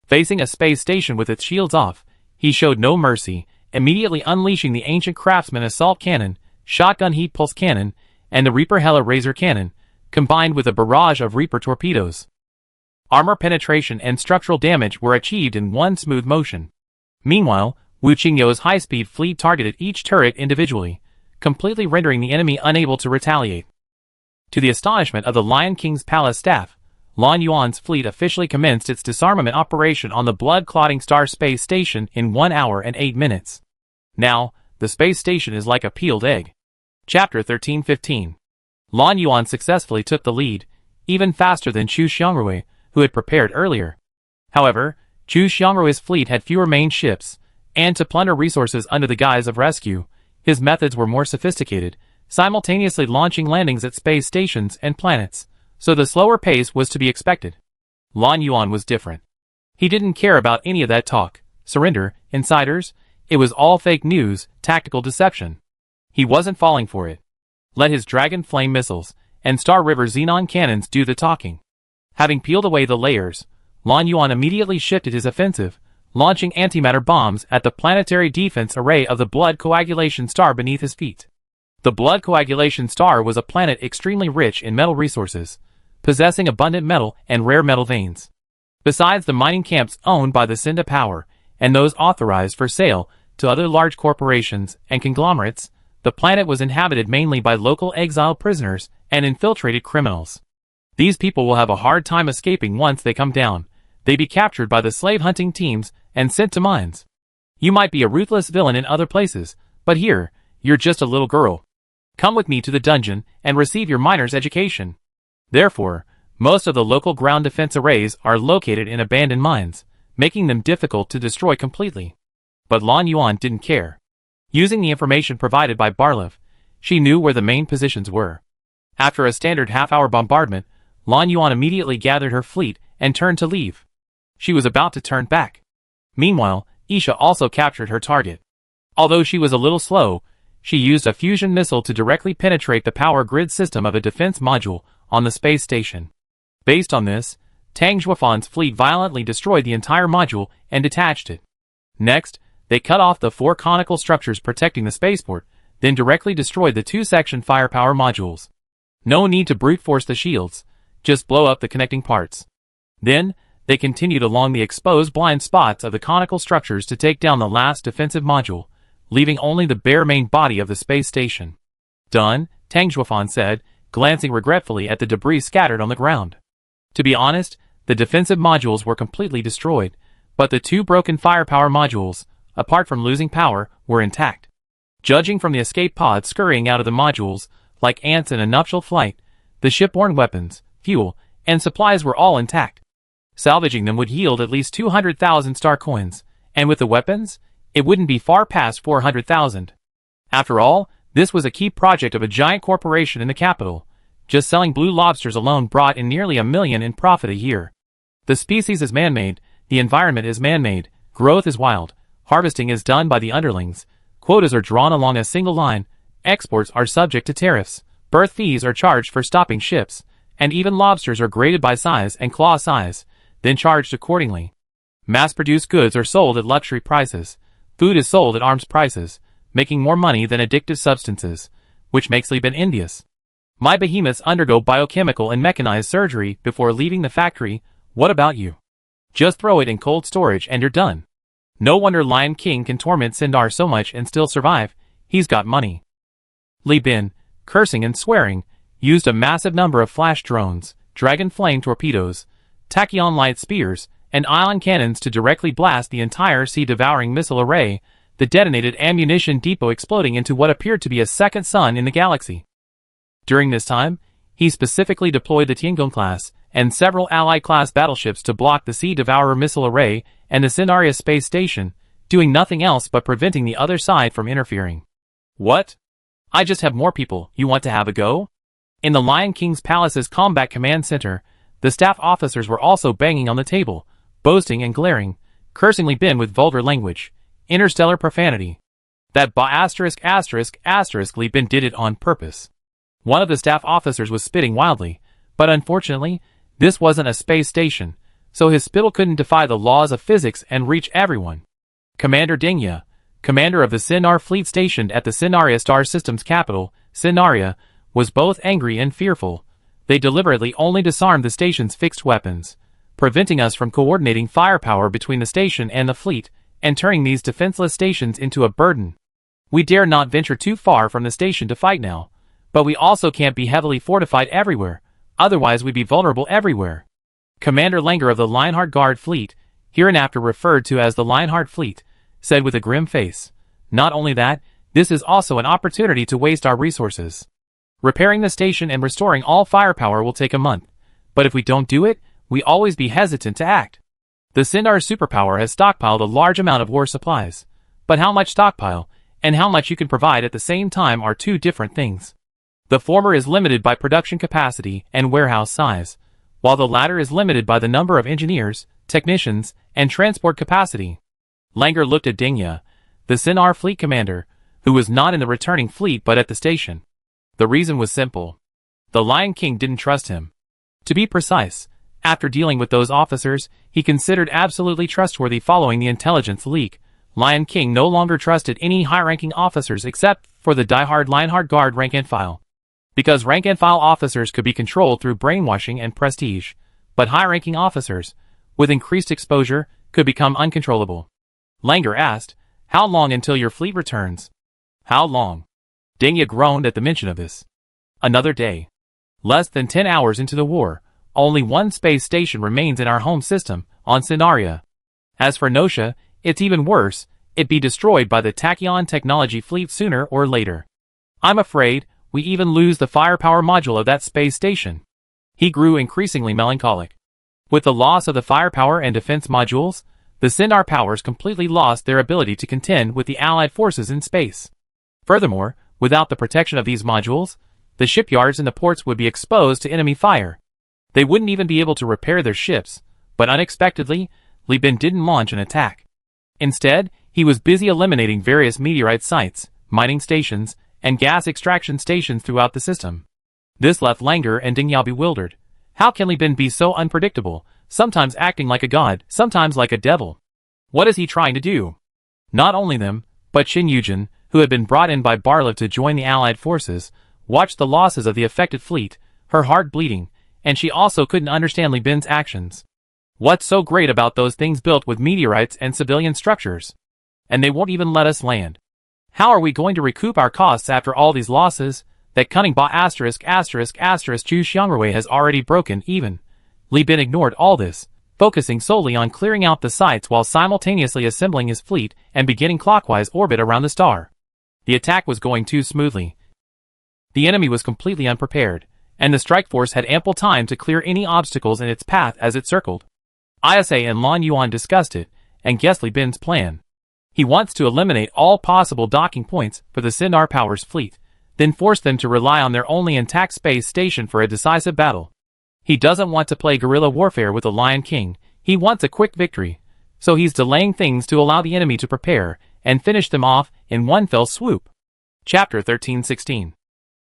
Facing a space station with its shields off, he showed no mercy, immediately unleashing the ancient craftsman assault cannon, shotgun heat pulse cannon, and the Reaper Hella Razor cannon, combined with a barrage of Reaper torpedoes. Armor penetration and structural damage were achieved in one smooth motion. Meanwhile, Wu Qingyao's high-speed fleet targeted each turret individually, completely rendering the enemy unable to retaliate. To the astonishment of the Lion King's palace staff, Lan Yuan's fleet officially commenced its disarmament operation on the blood-clotting star space station in 1 hour and 8 minutes. Now, the space station is like a peeled egg. Chapter 1315. Lan Yuan successfully took the lead, even faster than Chu Xiangrui, who had prepared earlier. However, Chu Xiangrui's fleet had fewer main ships, and to plunder resources under the guise of rescue, his methods were more sophisticated, simultaneously launching landings at space stations and planets, so the slower pace was to be expected. Lan Yuan was different. He didn't care about any of that talk, surrender, insiders. It was all fake news, tactical deception. He wasn't falling for it. Let his Dragon Flame missiles and Star River Xenon cannons do the talking. Having peeled away the layers, Lan Yuan immediately shifted his offensive, launching antimatter bombs at the planetary defense array of the blood coagulation star beneath his feet. The blood coagulation star was a planet extremely rich in metal resources, possessing abundant metal and rare metal veins. Besides the mining camps owned by the Cinda Power and those authorized for sale to other large corporations and conglomerates, the planet was inhabited mainly by local exiled prisoners and infiltrated criminals. These people will have a hard time escaping once they come down. They be captured by the slave-hunting teams and sent to mines. You might be a ruthless villain in other places, but here, you're just a little girl. Come with me to the dungeon and receive your miner's education. Therefore, most of the local ground defense arrays are located in abandoned mines, making them difficult to destroy completely. But Lan Yuan didn't care. Using the information provided by Barlev, she knew where the main positions were. After a standard half-hour bombardment, Lan Yuan immediately gathered her fleet and turned to leave. She was about to turn back. Meanwhile, Isha also captured her target. Although she was a little slow, she used a fusion missile to directly penetrate the power grid system of a defense module on the space station. Based on this, Tang Zhuofan's fleet violently destroyed the entire module and detached it. Next, they cut off the 4 conical structures protecting the spaceport, then directly destroyed the 2-section firepower modules. No need to brute force the shields, just blow up the connecting parts. Then, they continued along the exposed blind spots of the conical structures to take down the last defensive module, leaving only the bare main body of the space station. Done, Tang Zhuofan said, glancing regretfully at the debris scattered on the ground. To be honest, the defensive modules were completely destroyed, but the 2 broken firepower modules, apart from losing power, were intact. Judging from the escape pods scurrying out of the modules, like ants in a nuptial flight, the shipborne weapons, fuel, and supplies were all intact. Salvaging them would yield at least 200,000 star coins, and with the weapons, it wouldn't be far past 400,000. After all, this was a key project of a giant corporation in the capital. Just selling blue lobsters alone brought in nearly $1 million in profit a year. The species is man-made, the environment is man-made, growth is wild, harvesting is done by the underlings, quotas are drawn along a single line, exports are subject to tariffs, berth fees are charged for stopping ships, and even lobsters are graded by size and claw size, then charged accordingly. Mass-produced goods are sold at luxury prices. Food is sold at arms prices, making more money than addictive substances, which makes Liban envious. My behemoths undergo biochemical and mechanized surgery before leaving the factory. What about you? Just throw it in cold storage and you're done. No wonder Lion King can torment Sindar so much and still survive. He's got money. Li Bin, cursing and swearing, used a massive number of flash drones, dragon flame torpedoes, tachyon light spears, and ion cannons to directly blast the entire sea-devouring missile array, the detonated ammunition depot exploding into what appeared to be a second sun in the galaxy. During this time, he specifically deployed the Tiangong class and several Allied-class battleships to block the Sea Devourer missile array and the Sinaria space station, doing nothing else but preventing the other side from interfering. What? I just have more people. You want to have a go? In the Lion King's Palace's Combat Command Center, the staff officers were also banging on the table, boasting and glaring, cursingly Bin with vulgar language, interstellar profanity. That Li Bin did it on purpose. One of the staff officers was spitting wildly, but unfortunately, this wasn't a space station, so his spittle couldn't defy the laws of physics and reach everyone. Commander Dingya, commander of the Sinar fleet stationed at the Sinaria star system's capital, Sinaria, was both angry and fearful. They deliberately only disarmed the station's fixed weapons, preventing us from coordinating firepower between the station and the fleet, and turning these defenseless stations into a burden. We dare not venture too far from the station to fight now, but we also can't be heavily fortified everywhere, otherwise we'd be vulnerable everywhere. Commander Langer of the Lionheart Guard Fleet, hereinafter referred to as the Lionheart Fleet, said with a grim face, "Not only that, this is also an opportunity to waste our resources. Repairing the station and restoring all firepower will take a month, but if we don't do it, we always be hesitant to act. The Sindar superpower has stockpiled a large amount of war supplies, but how much stockpile, and how much you can provide at the same time are two different things. The former is limited by production capacity and warehouse size, while the latter is limited by the number of engineers, technicians, and transport capacity." Langer looked at Dingya, the Sinar fleet commander, who was not in the returning fleet but at the station. The reason was simple. The Lion King didn't trust him. To be precise, after dealing with those officers, he considered absolutely trustworthy following the intelligence leak, Lion King no longer trusted any high-ranking officers except for the die-hard Lionheart Guard rank-and-file. Because rank-and-file officers could be controlled through brainwashing and prestige, but high-ranking officers, with increased exposure, could become uncontrollable. Langer asked, "How long until your fleet returns?" "How long?" Dengya groaned at the mention of this. "Another day. Less than 10 hours into the war, only one space station remains in our home system, on Scenaria. As for Nosha, it's even worse, it'd be destroyed by the Tachyon technology fleet sooner or later. I'm afraid we even lose the firepower module of that space station." He grew increasingly melancholic. With the loss of the firepower and defense modules, the Sindar powers completely lost their ability to contend with the Allied forces in space. Furthermore, without the protection of these modules, the shipyards and the ports would be exposed to enemy fire. They wouldn't even be able to repair their ships, but unexpectedly, Li Bin didn't launch an attack. Instead, he was busy eliminating various meteorite sites, mining stations, and gas extraction stations throughout the system. This left Langer and Dingya bewildered. How can Li Bin be so unpredictable, sometimes acting like a god, sometimes like a devil? What is he trying to do? Not only them, but Shin Yujin, who had been brought in by Barlev to join the Allied forces, watched the losses of the affected fleet, her heart bleeding, and she also couldn't understand Li Bin's actions. What's so great about those things built with meteorites and civilian structures? And they won't even let us land. How are we going to recoup our costs after all these losses? That cunning Ba****** Chu Xiangrui has already broken even. Li Bin ignored all this, focusing solely on clearing out the sites while simultaneously assembling his fleet and beginning clockwise orbit around the star. The attack was going too smoothly. The enemy was completely unprepared, and the strike force had ample time to clear any obstacles in its path as it circled. Isa and Lan Yuan discussed it, and guessed Li Bin's plan. He wants to eliminate all possible docking points for the Sindar Powers fleet, then force them to rely on their only intact space station for a decisive battle. He doesn't want to play guerrilla warfare with the Lion King, he wants a quick victory, so he's delaying things to allow the enemy to prepare and finish them off in one fell swoop. Chapter 1316.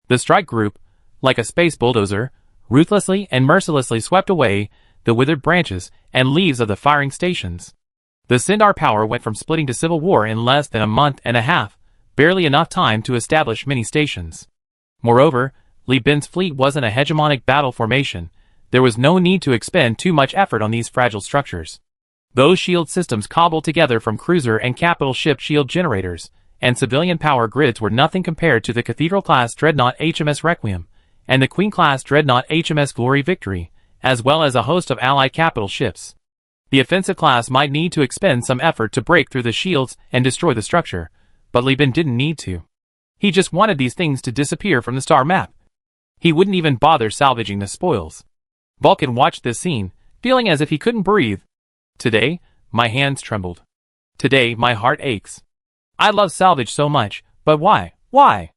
The strike group, like a space bulldozer, ruthlessly and mercilessly swept away the withered branches and leaves of the firing stations. The Sindar power went from splitting to civil war in less than a month and a half, barely enough time to establish many stations. Moreover, Li Bin's fleet wasn't a hegemonic battle formation. There was no need to expend too much effort on these fragile structures. Those shield systems cobbled together from cruiser and capital ship shield generators and civilian power grids were nothing compared to the Cathedral-class dreadnought HMS Requiem and the Queen-class dreadnought HMS Glory Victory, as well as a host of Allied capital ships. The offensive class might need to expend some effort to break through the shields and destroy the structure, but Li Bin didn't need to. He just wanted these things to disappear from the star map. He wouldn't even bother salvaging the spoils. Vulcan watched this scene, feeling as if he couldn't breathe. Today, my hands trembled. Today, my heart aches. I love salvage so much, but why? Why?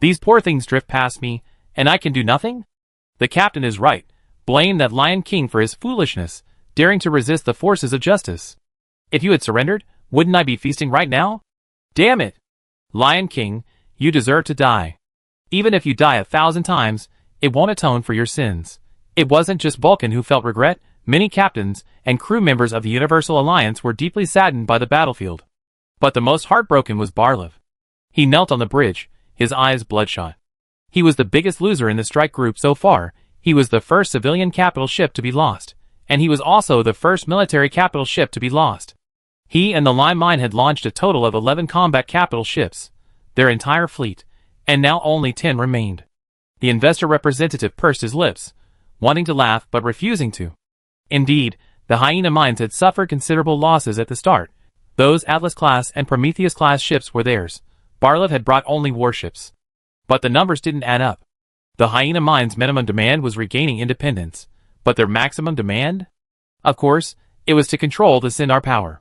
These poor things drift past me, and I can do nothing? The captain is right. Blame that Lion King for his foolishness, daring to resist the forces of justice. If you had surrendered, wouldn't I be feasting right now? Damn it! Lion King, you deserve to die. Even if you die 1,000 times, it won't atone for your sins. It wasn't just Vulcan who felt regret. Many captains and crew members of the Universal Alliance were deeply saddened by the battlefield. But the most heartbroken was Barlev. He knelt on the bridge, his eyes bloodshot. He was the biggest loser in the strike group so far. He was the first civilian capital ship to be lost, and he was also the first military capital ship to be lost. He and the Lime Mine had launched a total of 11 combat capital ships, their entire fleet, and now only 10 remained. The investor representative pursed his lips, wanting to laugh but refusing to. Indeed, the Hyena mines had suffered considerable losses at the start. Those Atlas-class and Prometheus-class ships were theirs. Barlev had brought only warships. But the numbers didn't add up. The Hyena mines' minimum demand was regaining independence, but their maximum demand? Of course, it was to control the Sindar power.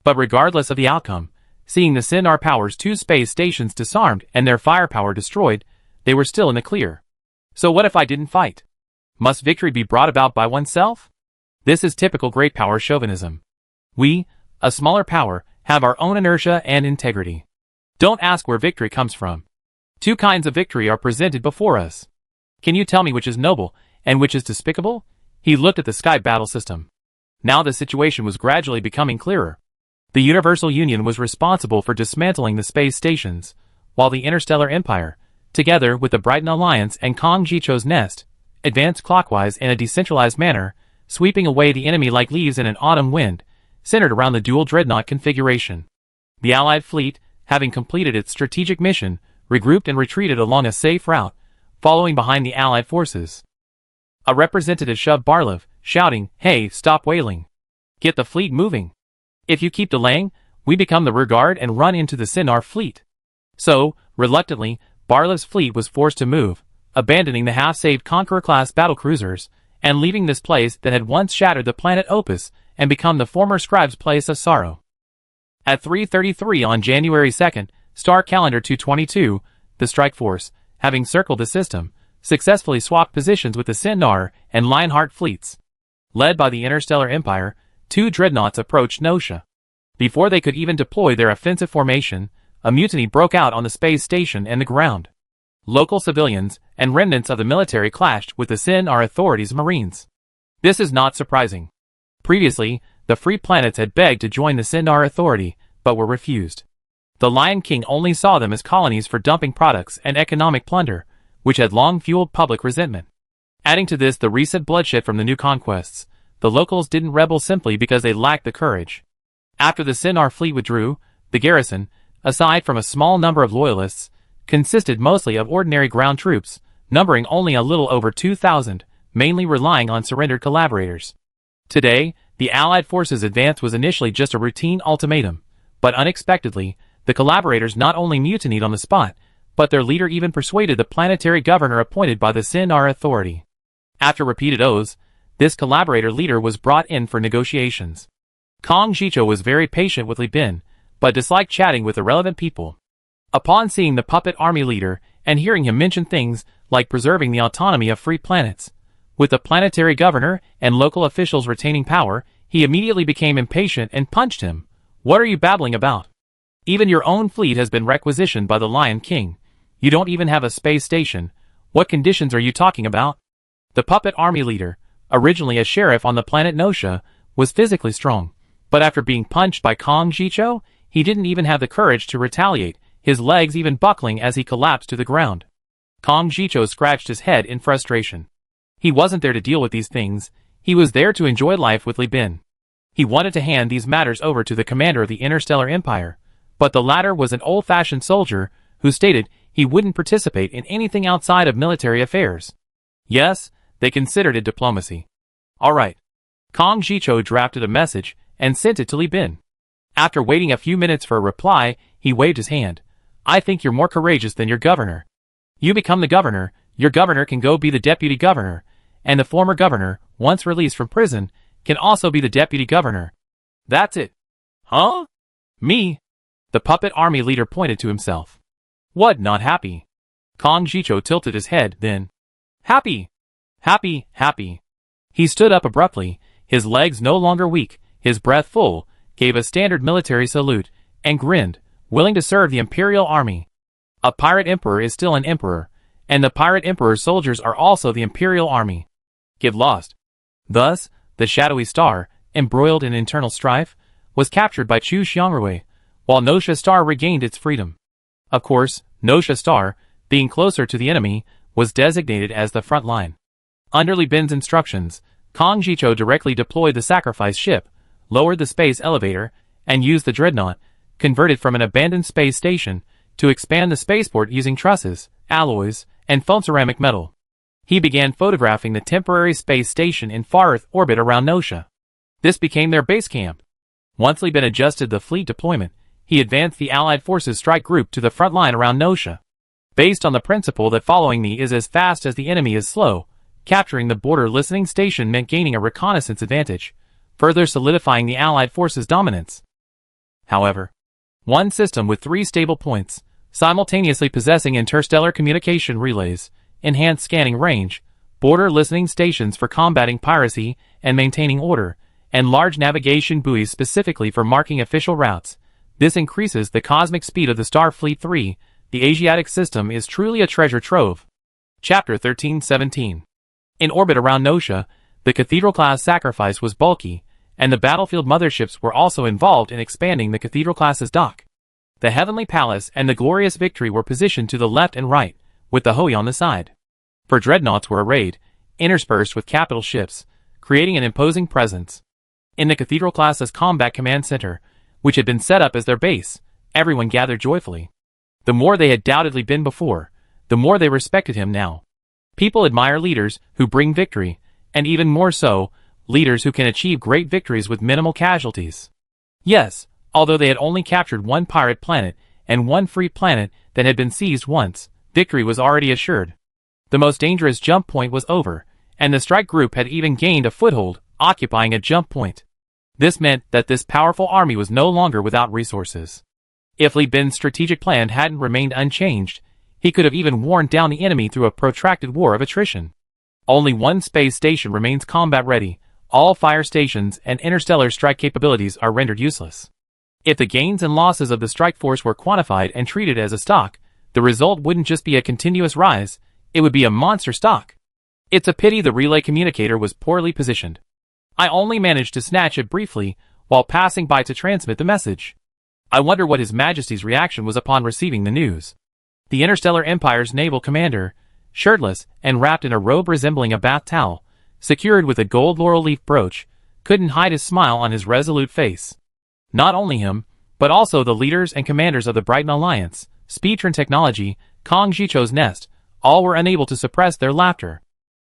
But regardless of the outcome, seeing the Sindar power's 2 space stations disarmed and their firepower destroyed, they were still in the clear. So what if I didn't fight? Must victory be brought about by oneself? This is typical great power chauvinism. We, a smaller power, have our own inertia and integrity. Don't ask where victory comes from. 2 kinds of victory are presented before us. Can you tell me which is noble and which is despicable? He looked at the sky battle system. Now the situation was gradually becoming clearer. The Universal Union was responsible for dismantling the space stations, while the Interstellar Empire, together with the Brighton Alliance and Kong Jicho's Nest, advanced clockwise in a decentralized manner, sweeping away the enemy like leaves in an autumn wind, centered around the dual dreadnought configuration. The Allied fleet, having completed its strategic mission, regrouped and retreated along a safe route, following behind the Allied forces. A representative shoved Barlev, shouting, "Hey, stop wailing. Get the fleet moving. If you keep delaying, we become the rearguard and run into the Sinar fleet." So, reluctantly, Barlev's fleet was forced to move, abandoning the half-saved Conqueror-class battlecruisers, and leaving this place that had once shattered the planet Opus and become the former scribe's place of sorrow. At 3:33 on January 2nd, Star Calendar 222, the strike force, having circled the system, successfully swapped positions with the Sinar and Lionheart fleets. Led by the Interstellar Empire, two dreadnoughts approached Nosha. Before they could even deploy their offensive formation, a mutiny broke out on the space station and the ground. Local civilians and remnants of the military clashed with the Sinar authorities' Marines. This is not surprising. Previously, the Free Planets had begged to join the Sinar authority, but were refused. The Lion King only saw them as colonies for dumping products and economic plunder, which had long fueled public resentment. Adding to this the recent bloodshed from the new conquests, the locals didn't rebel simply because they lacked the courage. After the Sinar fleet withdrew, the garrison, aside from a small number of loyalists, consisted mostly of ordinary ground troops, numbering only a little over 2,000, mainly relying on surrendered collaborators. Today, the Allied forces' advance was initially just a routine ultimatum, but unexpectedly, the collaborators not only mutinied on the spot, but their leader even persuaded the planetary governor appointed by the Sinar authority. After repeated oaths, this collaborator leader was brought in for negotiations. Kong Jicho was very patient with Li Bin, but disliked chatting with irrelevant people. Upon seeing the puppet army leader and hearing him mention things like preserving the autonomy of free planets, with the planetary governor and local officials retaining power, he immediately became impatient and punched him. "What are you babbling about? Even your own fleet has been requisitioned by the Lion King. You don't even have a space station. What conditions are you talking about?" The puppet army leader, originally a sheriff on the planet Nosha, was physically strong, but after being punched by Kong Jicho, he didn't even have the courage to retaliate, his legs even buckling as he collapsed to the ground. Kong Jicho scratched his head in frustration. He wasn't there to deal with these things, he was there to enjoy life with Li Bin. He wanted to hand these matters over to the commander of the Interstellar Empire, but the latter was an old-fashioned soldier who stated he wouldn't participate in anything outside of military affairs. Yes, they considered it diplomacy. All right. Kong Jicho drafted a message and sent it to Li Bin. After waiting a few minutes for a reply, he waved his hand. "I think you're more courageous than your governor. You become the governor, your governor can go be the deputy governor, and the former governor, once released from prison, can also be the deputy governor. That's it." "Huh? Me?" The puppet army leader pointed to himself. "What, not happy?" Kong Jicho tilted his head, then, "Happy! Happy, happy." He stood up abruptly, his legs no longer weak, his breath full, gave a standard military salute, and grinned, willing to serve the Imperial Army. A pirate emperor is still an emperor, and the pirate emperor's soldiers are also the Imperial Army. Get lost. Thus, the shadowy star, embroiled in internal strife, was captured by Chu Xiangrui, while Nosha Star regained its freedom. Of course, Nosha Star, being closer to the enemy, was designated as the front line. Under Li Bin's instructions, Kong Jicho directly deployed the sacrifice ship, lowered the space elevator, and used the dreadnought, converted from an abandoned space station, to expand the spaceport using trusses, alloys, and foam-ceramic metal. He began photographing the temporary space station in far-earth orbit around Nosha. This became their base camp. Once Li Bin adjusted the fleet deployment, he advanced the Allied forces strike group to the front line around Nosha. Based on the principle that following me is as fast as the enemy is slow, capturing the border listening station meant gaining a reconnaissance advantage, further solidifying the Allied forces' dominance. However, one system with 3 stable points, simultaneously possessing interstellar communication relays, enhanced scanning range, border listening stations for combating piracy and maintaining order, and large navigation buoys specifically for marking official routes. This increases the cosmic speed of the Starfleet 3. The Asiatic system is truly a treasure trove. Chapter 1317. In orbit around Nosha, the Cathedral-class sacrifice was bulky, and the battlefield motherships were also involved in expanding the Cathedral-class's dock. The Heavenly Palace and the Glorious Victory were positioned to the left and right, with the Hoey on the side. For dreadnoughts were arrayed, interspersed with capital ships, creating an imposing presence. In the Cathedral-class's combat command center, which had been set up as their base, everyone gathered joyfully. The more they had doubtedly been before, the more they respected him now. People admire leaders who bring victory, and even more so, leaders who can achieve great victories with minimal casualties. Yes, although they had only captured one pirate planet and one free planet that had been seized once, victory was already assured. The most dangerous jump point was over, and the strike group had even gained a foothold, occupying a jump point. This meant that this powerful army was no longer without resources. If Li Bin's strategic plan hadn't remained unchanged, he could have even worn down the enemy through a protracted war of attrition. Only one space station remains combat-ready. All fire stations and interstellar strike capabilities are rendered useless. If the gains and losses of the strike force were quantified and treated as a stock, the result wouldn't just be a continuous rise, it would be a monster stock. It's a pity the relay communicator was poorly positioned. I only managed to snatch it briefly while passing by to transmit the message. I wonder what His Majesty's reaction was upon receiving the news. The Interstellar Empire's naval commander, shirtless and wrapped in a robe resembling a bath towel, secured with a gold laurel leaf brooch, couldn't hide his smile on his resolute face. Not only him, but also the leaders and commanders of the Brighton Alliance, Speedtron Technology, Kong Jicho's Nest, all were unable to suppress their laughter.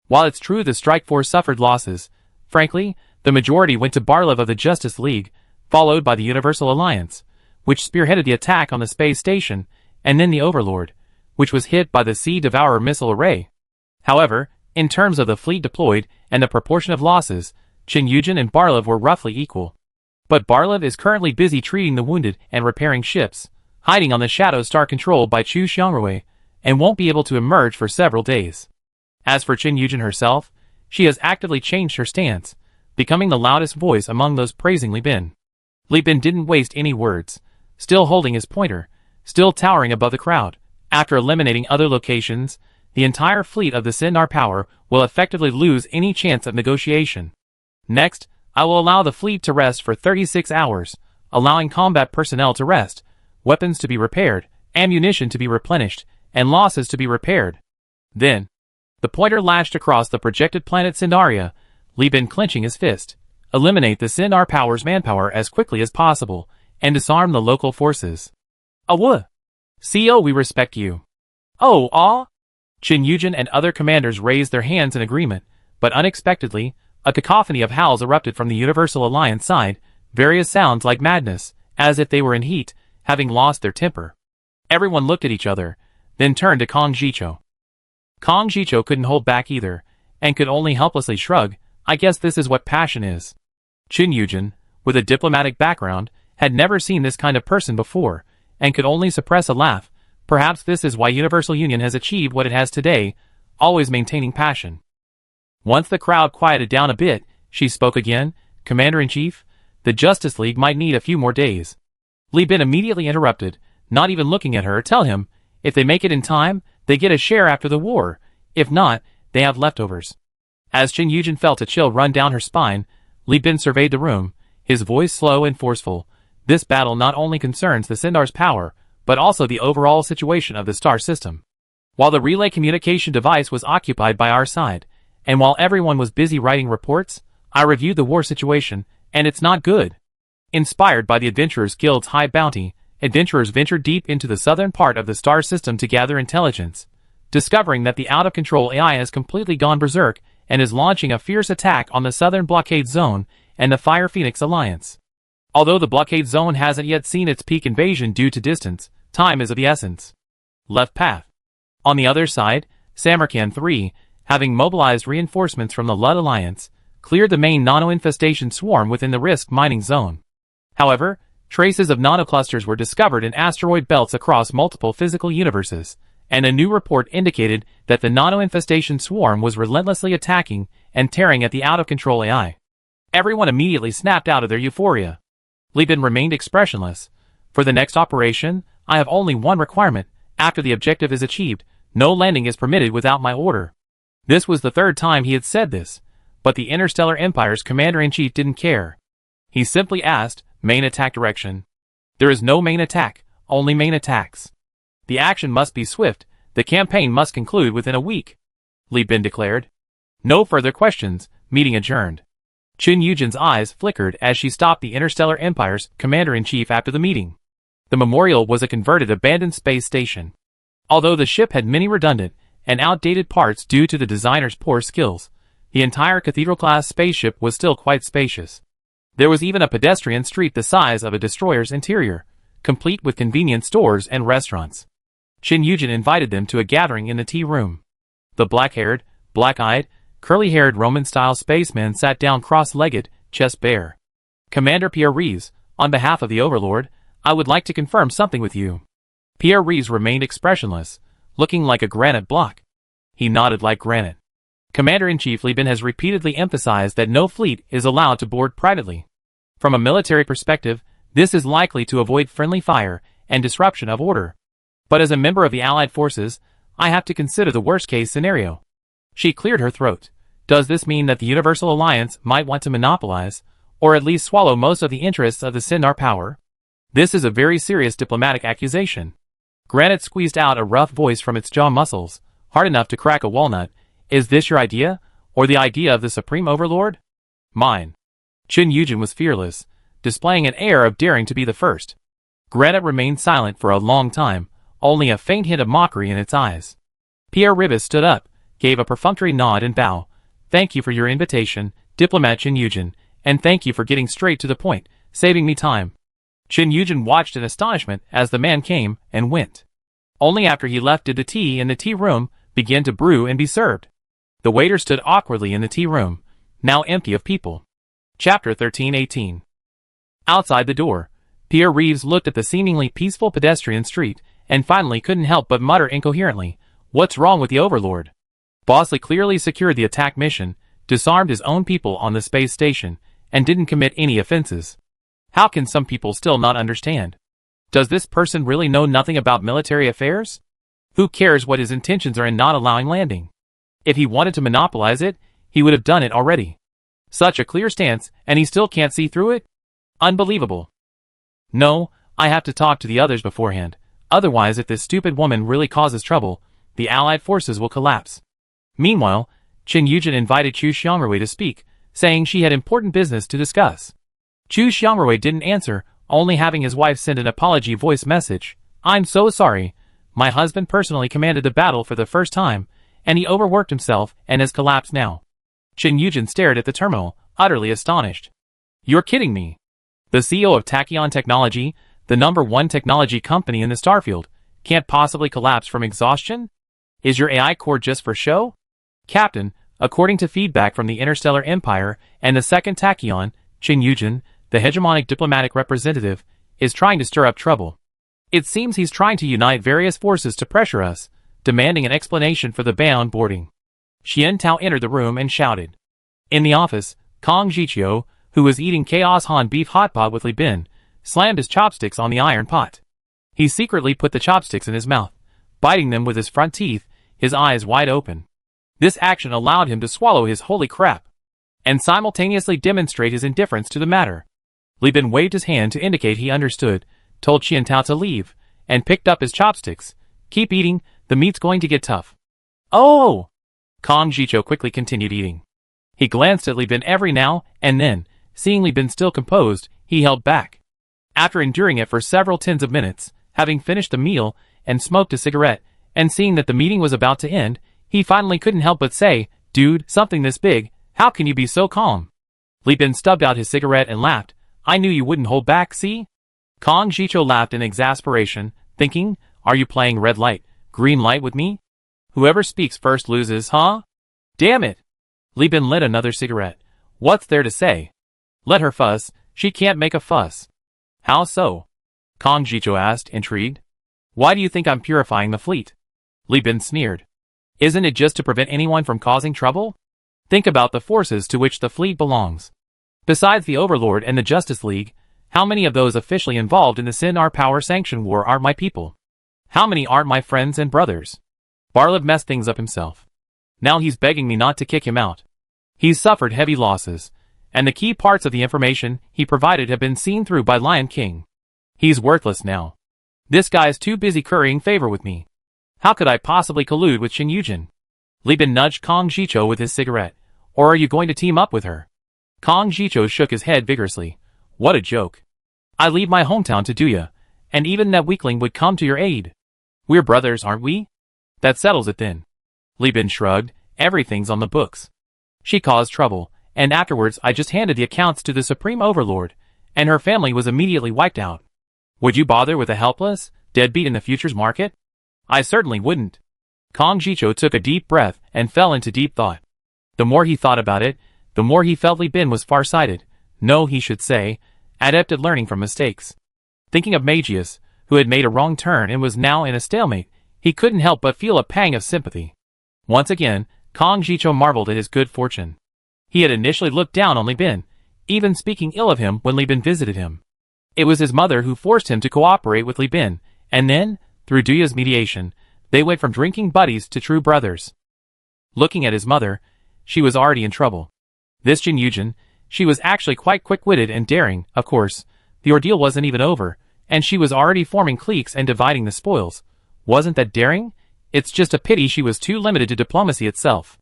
While it's true the strike force suffered losses, frankly, the majority went to Barlev of the Justice League, followed by the Universal Alliance, which spearheaded the attack on the space station, and then the Overlord, which was hit by the Sea Devourer missile array. However, in terms of the fleet deployed and the proportion of losses, Chen Yujin and Barlev were roughly equal. But Barlev is currently busy treating the wounded and repairing ships, hiding on the Shadow Star controlled by Chu Xiangrui, and won't be able to emerge for several days. As for Chen Yujin herself, she has actively changed her stance, becoming the loudest voice among those praising Li Bin. Li Bin didn't waste any words, still holding his pointer, still towering above the crowd. After eliminating other locations, the entire fleet of the Sindar Power will effectively lose any chance of negotiation. Next, I will allow the fleet to rest for 36 hours, allowing combat personnel to rest, weapons to be repaired, ammunition to be replenished, and losses to be repaired. Then, the pointer lashed across the projected planet Sindaria, Li Bin clenching his fist. Eliminate the Sindar Power's manpower as quickly as possible, and disarm the local forces. Awuh! CO, we respect you. Oh, ah! Chen Yujin and other commanders raised their hands in agreement, but unexpectedly, a cacophony of howls erupted from the Universal Alliance side, various sounds like madness, as if they were in heat, having lost their temper. Everyone looked at each other, then turned to Kong Jicho. Kong Jicho couldn't hold back either, and could only helplessly shrug. I guess this is what passion is. Chen Yujin, with a diplomatic background, had never seen this kind of person before, and could only suppress a laugh. Perhaps this is why Universal Union has achieved what it has today, always maintaining passion. Once the crowd quieted down a bit, she spoke again. Commander-in-Chief, the Justice League might need a few more days. Li Bin immediately interrupted, not even looking at her. Tell him, if they make it in time, they get a share after the war. If not, they have leftovers. As Chen Yujin felt a chill run down her spine, Li Bin surveyed the room, his voice slow and forceful. This battle not only concerns the Sindar's power, but also the overall situation of the star system. While the relay communication device was occupied by our side, and while everyone was busy writing reports, I reviewed the war situation, and it's not good. Inspired by the Adventurers Guild's high bounty, adventurers ventured deep into the southern part of the star system to gather intelligence, discovering that the out-of-control AI has completely gone berserk and is launching a fierce attack on the southern blockade zone and the Fire Phoenix Alliance. Although the blockade zone hasn't yet seen its peak invasion due to distance, time is of the essence. Left path. On the other side, Samarkand III, having mobilized reinforcements from the Lud Alliance, cleared the main nano-infestation swarm within the risk mining zone. However, traces of nanoclusters were discovered in asteroid belts across multiple physical universes, and a new report indicated that the nano-infestation swarm was relentlessly attacking and tearing at the out-of-control AI. Everyone immediately snapped out of their euphoria. Li Bin remained expressionless. For the next operation, I have only one requirement. After the objective is achieved, no landing is permitted without my order. This was the third time he had said this, but the Interstellar Empire's commander-in-chief didn't care. He simply asked, main attack direction. There is no main attack, only main attacks. The action must be swift, the campaign must conclude within a week, Li Bin declared. No further questions, meeting adjourned. Qin Yujin's eyes flickered as she stopped the Interstellar Empire's commander-in-chief after the meeting. The memorial was a converted abandoned space station. Although the ship had many redundant and outdated parts due to the designer's poor skills, the entire cathedral-class spaceship was still quite spacious. There was even a pedestrian street the size of a destroyer's interior, complete with convenience stores and restaurants. Qin Yujin invited them to a gathering in the tea room. The black-haired, black-eyed, curly-haired Roman-style spaceman sat down cross-legged, chest bare. Commander Pierre Rees, on behalf of the Overlord, I would like to confirm something with you. Pierre Rees remained expressionless, looking like a granite block. He nodded like granite. Commander-in-Chief Li Bin has repeatedly emphasized that no fleet is allowed to board privately. From a military perspective, this is likely to avoid friendly fire and disruption of order. But as a member of the Allied forces, I have to consider the worst-case scenario. She cleared her throat. Does this mean that the Universal Alliance might want to monopolize, or at least swallow most of the interests of the Sindar power? This is a very serious diplomatic accusation. Granite squeezed out a rough voice from its jaw muscles, hard enough to crack a walnut. Is this your idea, or the idea of the Supreme Overlord? Mine. Qin Yujin was fearless, displaying an air of daring to be the first. Granite remained silent for a long time, only a faint hint of mockery in its eyes. Pierre Ribes stood up, gave a perfunctory nod and bow. Thank you for your invitation, Diplomat Qin Yujin, and thank you for getting straight to the point, saving me time. Qin Yujin watched in astonishment as the man came and went. Only after he left did the tea in the tea room begin to brew and be served. The waiter stood awkwardly in the tea room, now empty of people. Chapter 1318. Outside the door, Pierre Reeves looked at the seemingly peaceful pedestrian street and finally couldn't help but mutter incoherently, "What's wrong with the Overlord?" Bosley clearly secured the attack mission, disarmed his own people on the space station, and didn't commit any offenses. How can some people still not understand? Does this person really know nothing about military affairs? Who cares what his intentions are in not allowing landing? If he wanted to monopolize it, he would have done it already. Such a clear stance, and he still can't see through it? Unbelievable. No, I have to talk to the others beforehand. Otherwise, if this stupid woman really causes trouble, the Allied forces will collapse. Meanwhile, Qin Yujin invited Chu Xiangrui to speak, saying she had important business to discuss. Chu Xiangrui didn't answer, only having his wife send an apology voice message. I'm so sorry. My husband personally commanded the battle for the first time, and he overworked himself and has collapsed now. Qin Yujin stared at the terminal, utterly astonished. You're kidding me. The CEO of Tachyon Technology, the #1 technology company in the starfield, can't possibly collapse from exhaustion? Is your AI core just for show? Captain, according to feedback from the Interstellar Empire and the second Tachyon, Qin Yujin, the hegemonic diplomatic representative, is trying to stir up trouble. It seems he's trying to unite various forces to pressure us, demanding an explanation for the ban on boarding. Xian Tao entered the room and shouted. In the office, Kong Jiqiu, who was eating Chaos Han beef hotpot with Li Bin, slammed his chopsticks on the iron pot. He secretly put the chopsticks in his mouth, biting them with his front teeth, his eyes wide open. This action allowed him to swallow his holy crap, and simultaneously demonstrate his indifference to the matter. Li Bin waved his hand to indicate he understood, told Xian Tao to leave, and picked up his chopsticks. Keep eating, the meat's going to get tough. Oh! Kong Jiqiu quickly continued eating. He glanced at Li Bin every now and then, seeing Li Bin still composed, he held back. After enduring it for several tens of minutes, having finished the meal and smoked a cigarette, and seeing that the meeting was about to end, he finally couldn't help but say, Dude, something this big, how can you be so calm? Li Bin stubbed out his cigarette and laughed. I knew you wouldn't hold back, see? Kong Jiqiu laughed in exasperation, thinking, are you playing red light, green light with me? Whoever speaks first loses, huh? Damn it! Li Bin lit another cigarette. What's there to say? Let her fuss, she can't make a fuss. How so? Kong Jiqiu asked, intrigued. Why do you think I'm purifying the fleet? Li Bin sneered. Isn't it just to prevent anyone from causing trouble? Think about the forces to which the fleet belongs. Besides the Overlord and the Justice League, how many of those officially involved in the Sindar Power Sanction War are my people? How many aren't my friends and brothers? Barlev messed things up himself. Now he's begging me not to kick him out. He's suffered heavy losses, and the key parts of the information he provided have been seen through by Lion King. He's worthless now. This guy's too busy currying favor with me. How could I possibly collude with Shin Yujin? Li Bin nudged Kong Jicho with his cigarette. Or are you going to team up with her? Kong Jicho shook his head vigorously. What a joke. I leave my hometown to do ya, and even that weakling would come to your aid. We're brothers, aren't we? That settles it then. Li Bin shrugged. Everything's on the books. She caused trouble, and afterwards I just handed the accounts to the Supreme Overlord, and her family was immediately wiped out. Would you bother with a helpless, deadbeat in the futures market? I certainly wouldn't. Kong Jicho took a deep breath and fell into deep thought. The more he thought about it, the more he felt Li Bin was far-sighted. No, he should say, adept at learning from mistakes. Thinking of Magius, who had made a wrong turn and was now in a stalemate, he couldn't help but feel a pang of sympathy. Once again, Kong Jicho marveled at his good fortune. He had initially looked down on Li Bin, even speaking ill of him when Li Bin visited him. It was his mother who forced him to cooperate with Li Bin, and then, through Duya's mediation, they went from drinking buddies to true brothers. Looking at his mother, she was already in trouble. This Shin Yujin, she was actually quite quick-witted and daring. Of course, the ordeal wasn't even over, and she was already forming cliques and dividing the spoils. Wasn't that daring? It's just a pity she was too limited to diplomacy itself.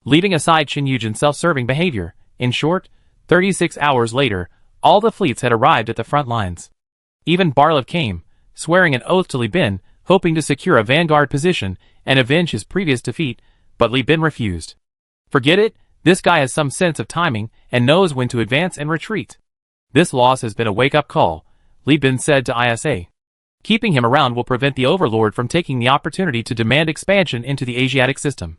Leaving aside Shin Yujin's self-serving behavior, in short, 36 hours later, all the fleets had arrived at the front lines. Even Barlev came, swearing an oath to Li Bin, hoping to secure a vanguard position and avenge his previous defeat, but Li Bin refused. Forget it, this guy has some sense of timing and knows when to advance and retreat. This loss has been a wake-up call, Li Bin said to ISA. Keeping him around will prevent the Overlord from taking the opportunity to demand expansion into the Asiatic system.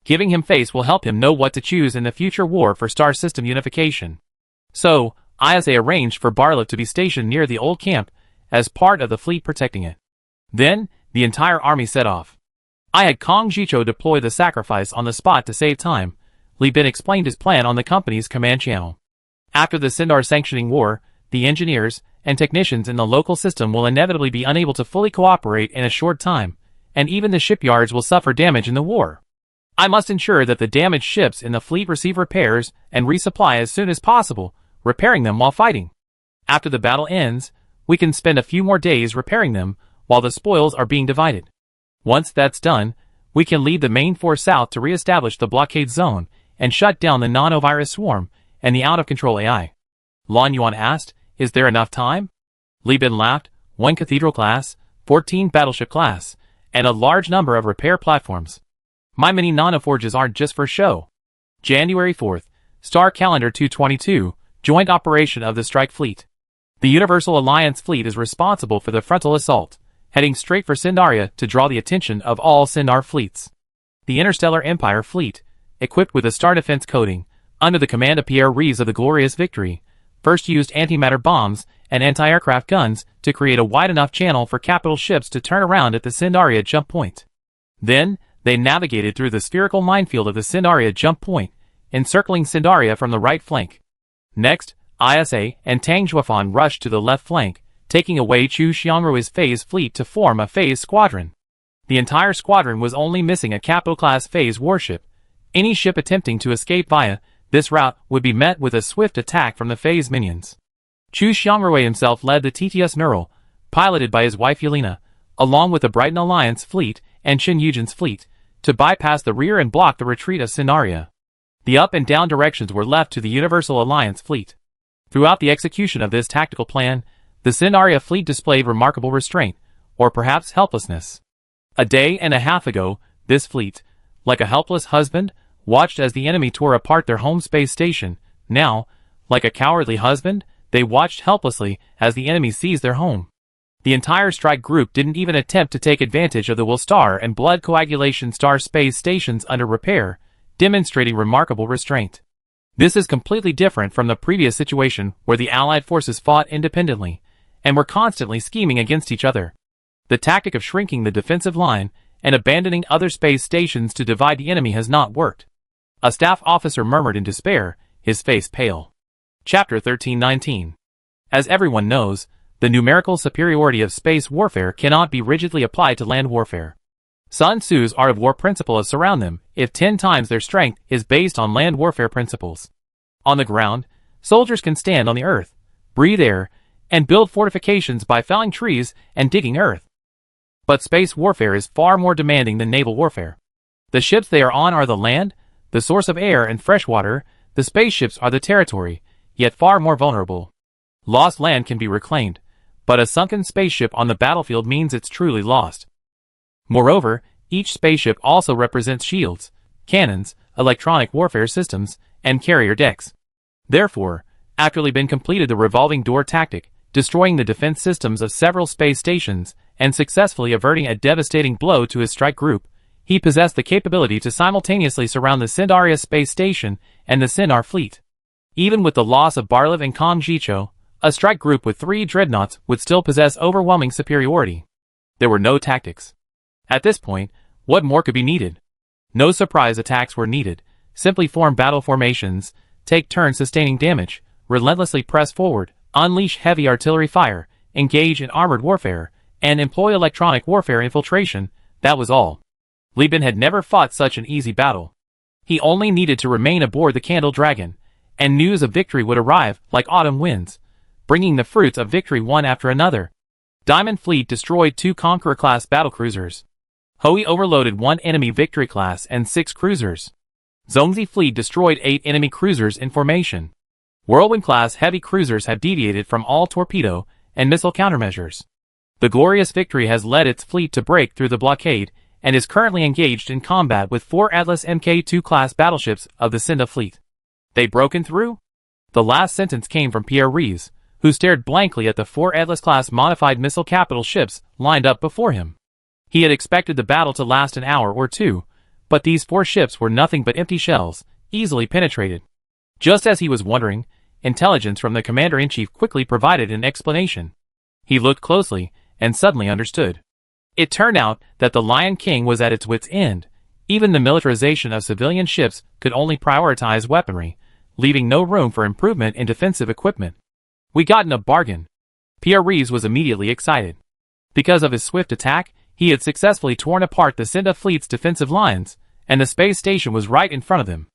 Giving him face will help him know what to choose in the future war for star system unification. So, ISA arranged for Barlev to be stationed near the old camp, as part of the fleet protecting it. Then, the entire army set off. I had Kong Jicho deploy the sacrifice on the spot to save time. Li Bin explained his plan on the company's command channel. After the Sindar sanctioning war, the engineers and technicians in the local system will inevitably be unable to fully cooperate in a short time, and even the shipyards will suffer damage in the war. I must ensure that the damaged ships in the fleet receive repairs and resupply as soon as possible, repairing them while fighting. After the battle ends, we can spend a few more days repairing them while the spoils are being divided. Once that's done, we can lead the main force south to re-establish the blockade zone and shut down the nano-virus swarm and the out-of-control AI. Lan Yuan asked, is there enough time? Li Bin laughed, 1 cathedral class, 14 battleship class, and a large number of repair platforms. My mini nanoforges aren't just for show. January 4th, Star Calendar 222, Joint Operation of the Strike Fleet. The Universal Alliance fleet is responsible for the frontal assault, heading straight for Sindaria to draw the attention of all Sindar fleets. The Interstellar Empire fleet, equipped with a star defense coating, under the command of Pierre Rees of the Glorious Victory, first used antimatter bombs and anti-aircraft guns to create a wide enough channel for capital ships to turn around at the Sindaria jump point. Then, they navigated through the spherical minefield of the Sindaria jump point, encircling Sindaria from the right flank. Next, ISA and Tang Zhuofan rushed to the left flank, taking away Chu Xiangrui's phase fleet to form a phase squadron. The entire squadron was only missing a capital-class phase warship. Any ship attempting to escape via this route would be met with a swift attack from the phase minions. Chu Xiangrui himself led the TTS Neural, piloted by his wife Yelena, along with the Brighton Alliance fleet and Shin Yujin's fleet, to bypass the rear and block the retreat of Sindaria. The up and down directions were left to the Universal Alliance fleet. Throughout the execution of this tactical plan, the Sindaria fleet displayed remarkable restraint, or perhaps helplessness. A day and a half ago, this fleet, like a helpless husband, watched as the enemy tore apart their home space station. Now, like a cowardly husband, they watched helplessly as the enemy seized their home. The entire strike group didn't even attempt to take advantage of the Will Star and Blood Coagulation Star space stations under repair, demonstrating remarkable restraint. This is completely different from the previous situation where the Allied forces fought independently and were constantly scheming against each other. The tactic of shrinking the defensive line and abandoning other space stations to divide the enemy has not worked. A staff officer murmured in despair, his face pale. Chapter 1319. As everyone knows, the numerical superiority of space warfare cannot be rigidly applied to land warfare. Sun Tzu's art of war principle is surround them, if 10 times their strength is based on land warfare principles. On the ground, soldiers can stand on the earth, breathe air, and build fortifications by felling trees and digging earth. But space warfare is far more demanding than naval warfare. The ships they are on are the land, the source of air and fresh water. The spaceships are the territory, yet far more vulnerable. Lost land can be reclaimed, but a sunken spaceship on the battlefield means it's truly lost. Moreover, each spaceship also represents shields, cannons, electronic warfare systems, and carrier decks. Therefore, after Lieben completed the revolving door tactic, destroying the defense systems of several space stations, and successfully averting a devastating blow to his strike group, he possessed the capability to simultaneously surround the Sindaria space station and the Sindar fleet. Even with the loss of Barlev and Kong Jicho, a strike group with 3 dreadnoughts would still possess overwhelming superiority. There were no tactics. At this point, what more could be needed? No surprise attacks were needed. Simply form battle formations, take turns sustaining damage, relentlessly press forward, unleash heavy artillery fire, engage in armored warfare, and employ electronic warfare infiltration. That was all. Lieben had never fought such an easy battle. He only needed to remain aboard the Candle Dragon, and news of victory would arrive like autumn winds, bringing the fruits of victory one after another. Diamond Fleet destroyed 2 Conqueror-class battlecruisers. Hoei overloaded 1 enemy Victory class and 6 cruisers. Zhongzi Fleet destroyed 8 enemy cruisers in formation. Whirlwind-class heavy cruisers have deviated from all torpedo and missile countermeasures. The Glorious Victory has led its fleet to break through the blockade and is currently engaged in combat with 4 Atlas Mk2 class battleships of the Sinda fleet. They broken through? The last sentence came from Pierre Rees, who stared blankly at the 4 Atlas-class modified missile capital ships lined up before him. He had expected the battle to last an hour or two, but these 4 ships were nothing but empty shells, easily penetrated. Just as he was wondering, intelligence from the commander-in-chief quickly provided an explanation. He looked closely, and suddenly understood. It turned out that the Lion King was at its wit's end. Even the militarization of civilian ships could only prioritize weaponry, leaving no room for improvement in defensive equipment. We got in a bargain. Pierre Rees was immediately excited. Because of his swift attack, he had successfully torn apart the Sinda fleet's defensive lines, and the space station was right in front of him.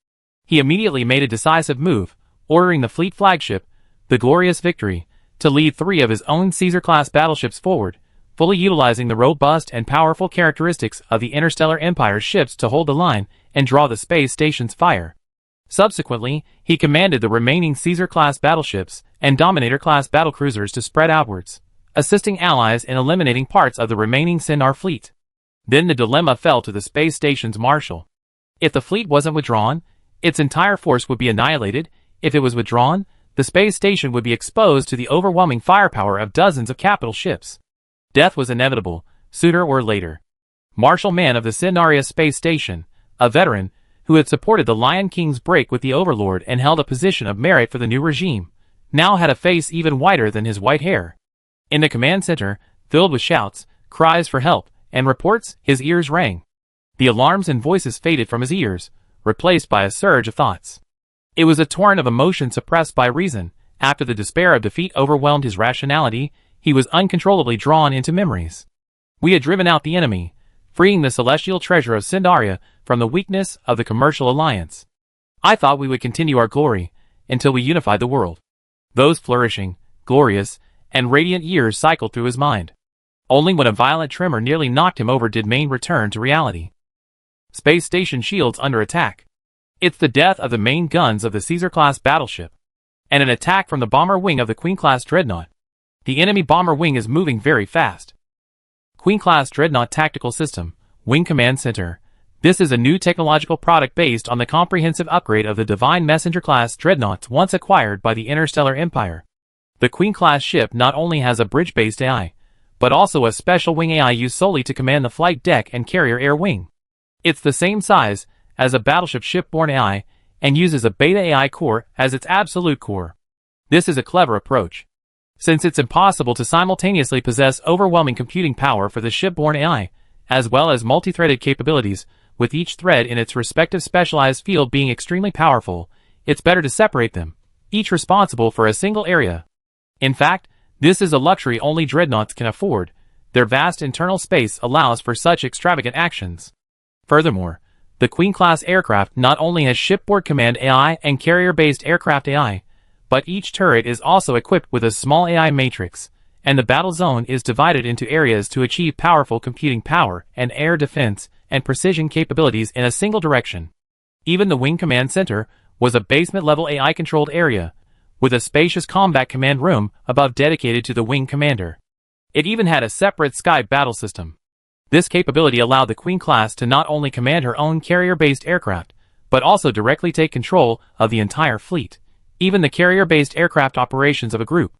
He immediately made a decisive move, ordering the fleet flagship, the Glorious Victory, to lead 3 of his own Caesar-class battleships forward, fully utilizing the robust and powerful characteristics of the Interstellar Empire's ships to hold the line and draw the space station's fire. Subsequently, he commanded the remaining Caesar-class battleships and Dominator-class battlecruisers to spread outwards, assisting allies in eliminating parts of the remaining Sindar fleet. Then the dilemma fell to the space station's marshal. If the fleet wasn't withdrawn, its entire force would be annihilated. If it was withdrawn, the space station would be exposed to the overwhelming firepower of dozens of capital ships. Death was inevitable, sooner or later. Marshal Mann of the Sindaria space station, a veteran, who had supported the Lion King's break with the Overlord and held a position of merit for the new regime, now had a face even whiter than his white hair. In the command center, filled with shouts, cries for help, and reports, his ears rang. The alarms and voices faded from his ears, replaced by a surge of thoughts. It was a torrent of emotion suppressed by reason. After the despair of defeat overwhelmed his rationality, he was uncontrollably drawn into memories. We had driven out the enemy, freeing the celestial treasure of Sindaria from the weakness of the commercial alliance. I thought we would continue our glory until we unified the world. Those flourishing, glorious, and radiant years cycled through his mind. Only when a violent tremor nearly knocked him over did Maine return to reality. Space station shields under attack. It's the death of the main guns of the Caesar-class battleship, and an attack from the bomber wing of the Queen-class dreadnought. The enemy bomber wing is moving very fast. Queen-class dreadnought tactical system, Wing Command Center. This is a new technological product based on the comprehensive upgrade of the Divine Messenger-class dreadnoughts once acquired by the Interstellar Empire. The Queen-class ship not only has a bridge-based AI, but also a special wing AI used solely to command the flight deck and carrier air wing. It's the same size as a battleship shipborne AI and uses a Beta AI core as its absolute core. This is a clever approach, since it's impossible to simultaneously possess overwhelming computing power for the shipborne AI, as well as multi-threaded capabilities, with each thread in its respective specialized field being extremely powerful. It's better to separate them, each responsible for a single area. In fact, this is a luxury only dreadnoughts can afford. Their vast internal space allows for such extravagant actions. Furthermore, The Queen-class aircraft not only has shipboard command AI and carrier-based aircraft AI, but each turret is also equipped with a small AI matrix, and the battle zone is divided into areas to achieve powerful computing power and air defense and precision capabilities in a single direction. Even the Wing Command Center was a basement-level AI-controlled area, with a spacious combat command room above dedicated to the Wing Commander. It even had a separate sky battle system. This capability allowed the Queen class to not only command her own carrier-based aircraft, but also directly take control of the entire fleet, even the carrier-based aircraft operations of a group.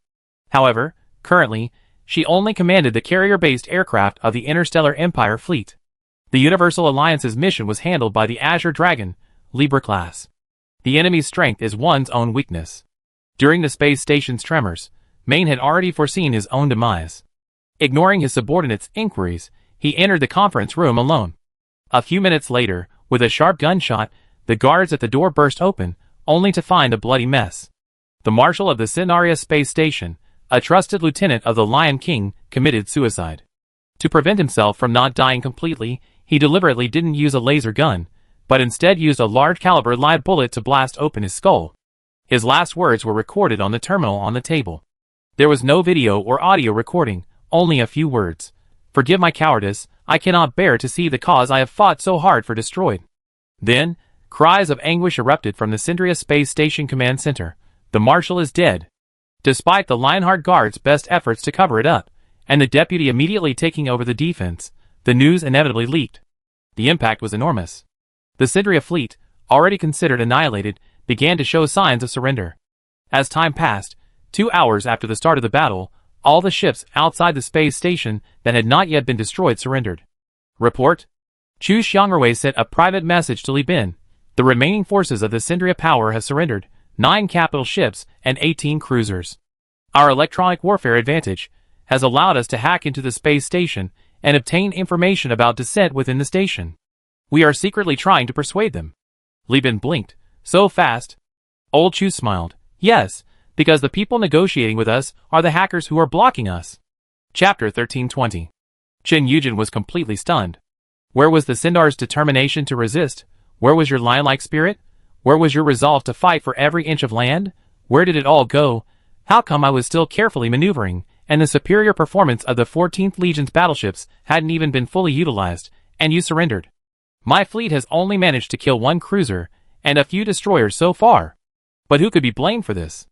However, currently, she only commanded the carrier-based aircraft of the Interstellar Empire fleet. The Universal Alliance's mission was handled by the Azure Dragon, Libra class. The enemy's strength is one's own weakness. During the space station's tremors, Maine had already foreseen his own demise. Ignoring his subordinates' inquiries, he entered the conference room alone. A few minutes later, with a sharp gunshot, the guards at the door burst open, only to find a bloody mess. The Marshal of the Sinaria space station, a trusted lieutenant of the Lion King, committed suicide. To prevent himself from not dying completely, he deliberately didn't use a laser gun, but instead used a large-caliber live bullet to blast open his skull. His last words were recorded on the terminal on the table. There was no video or audio recording, only a few words. "Forgive my cowardice, I cannot bear to see the cause I have fought so hard for destroyed." Then, cries of anguish erupted from the Sindria Space Station Command Center. The Marshal is dead. Despite the Lionheart Guard's best efforts to cover it up, and the deputy immediately taking over the defense, the news inevitably leaked. The impact was enormous. The Sindria fleet, already considered annihilated, began to show signs of surrender. As time passed, 2 hours after the start of the battle, all the ships outside the space station that had not yet been destroyed surrendered. Report. Chu Xiangrui sent a private message to Li Bin. The remaining forces of the Sindria power have surrendered, 9 capital ships and 18 cruisers. Our electronic warfare advantage has allowed us to hack into the space station and obtain information about dissent within the station. We are secretly trying to persuade them. Li Bin blinked. So fast? Old Chu smiled. Yes, because the people negotiating with us are the hackers who are blocking us. Chapter 1320. Chen Yujin was completely stunned. Where was the Sindar's determination to resist? Where was your lion-like spirit? Where was your resolve to fight for every inch of land? Where did it all go? How come I was still carefully maneuvering, and the superior performance of the 14th Legion's battleships hadn't even been fully utilized, and you surrendered? My fleet has only managed to kill 1 cruiser, and a few destroyers so far. But who could be blamed for this?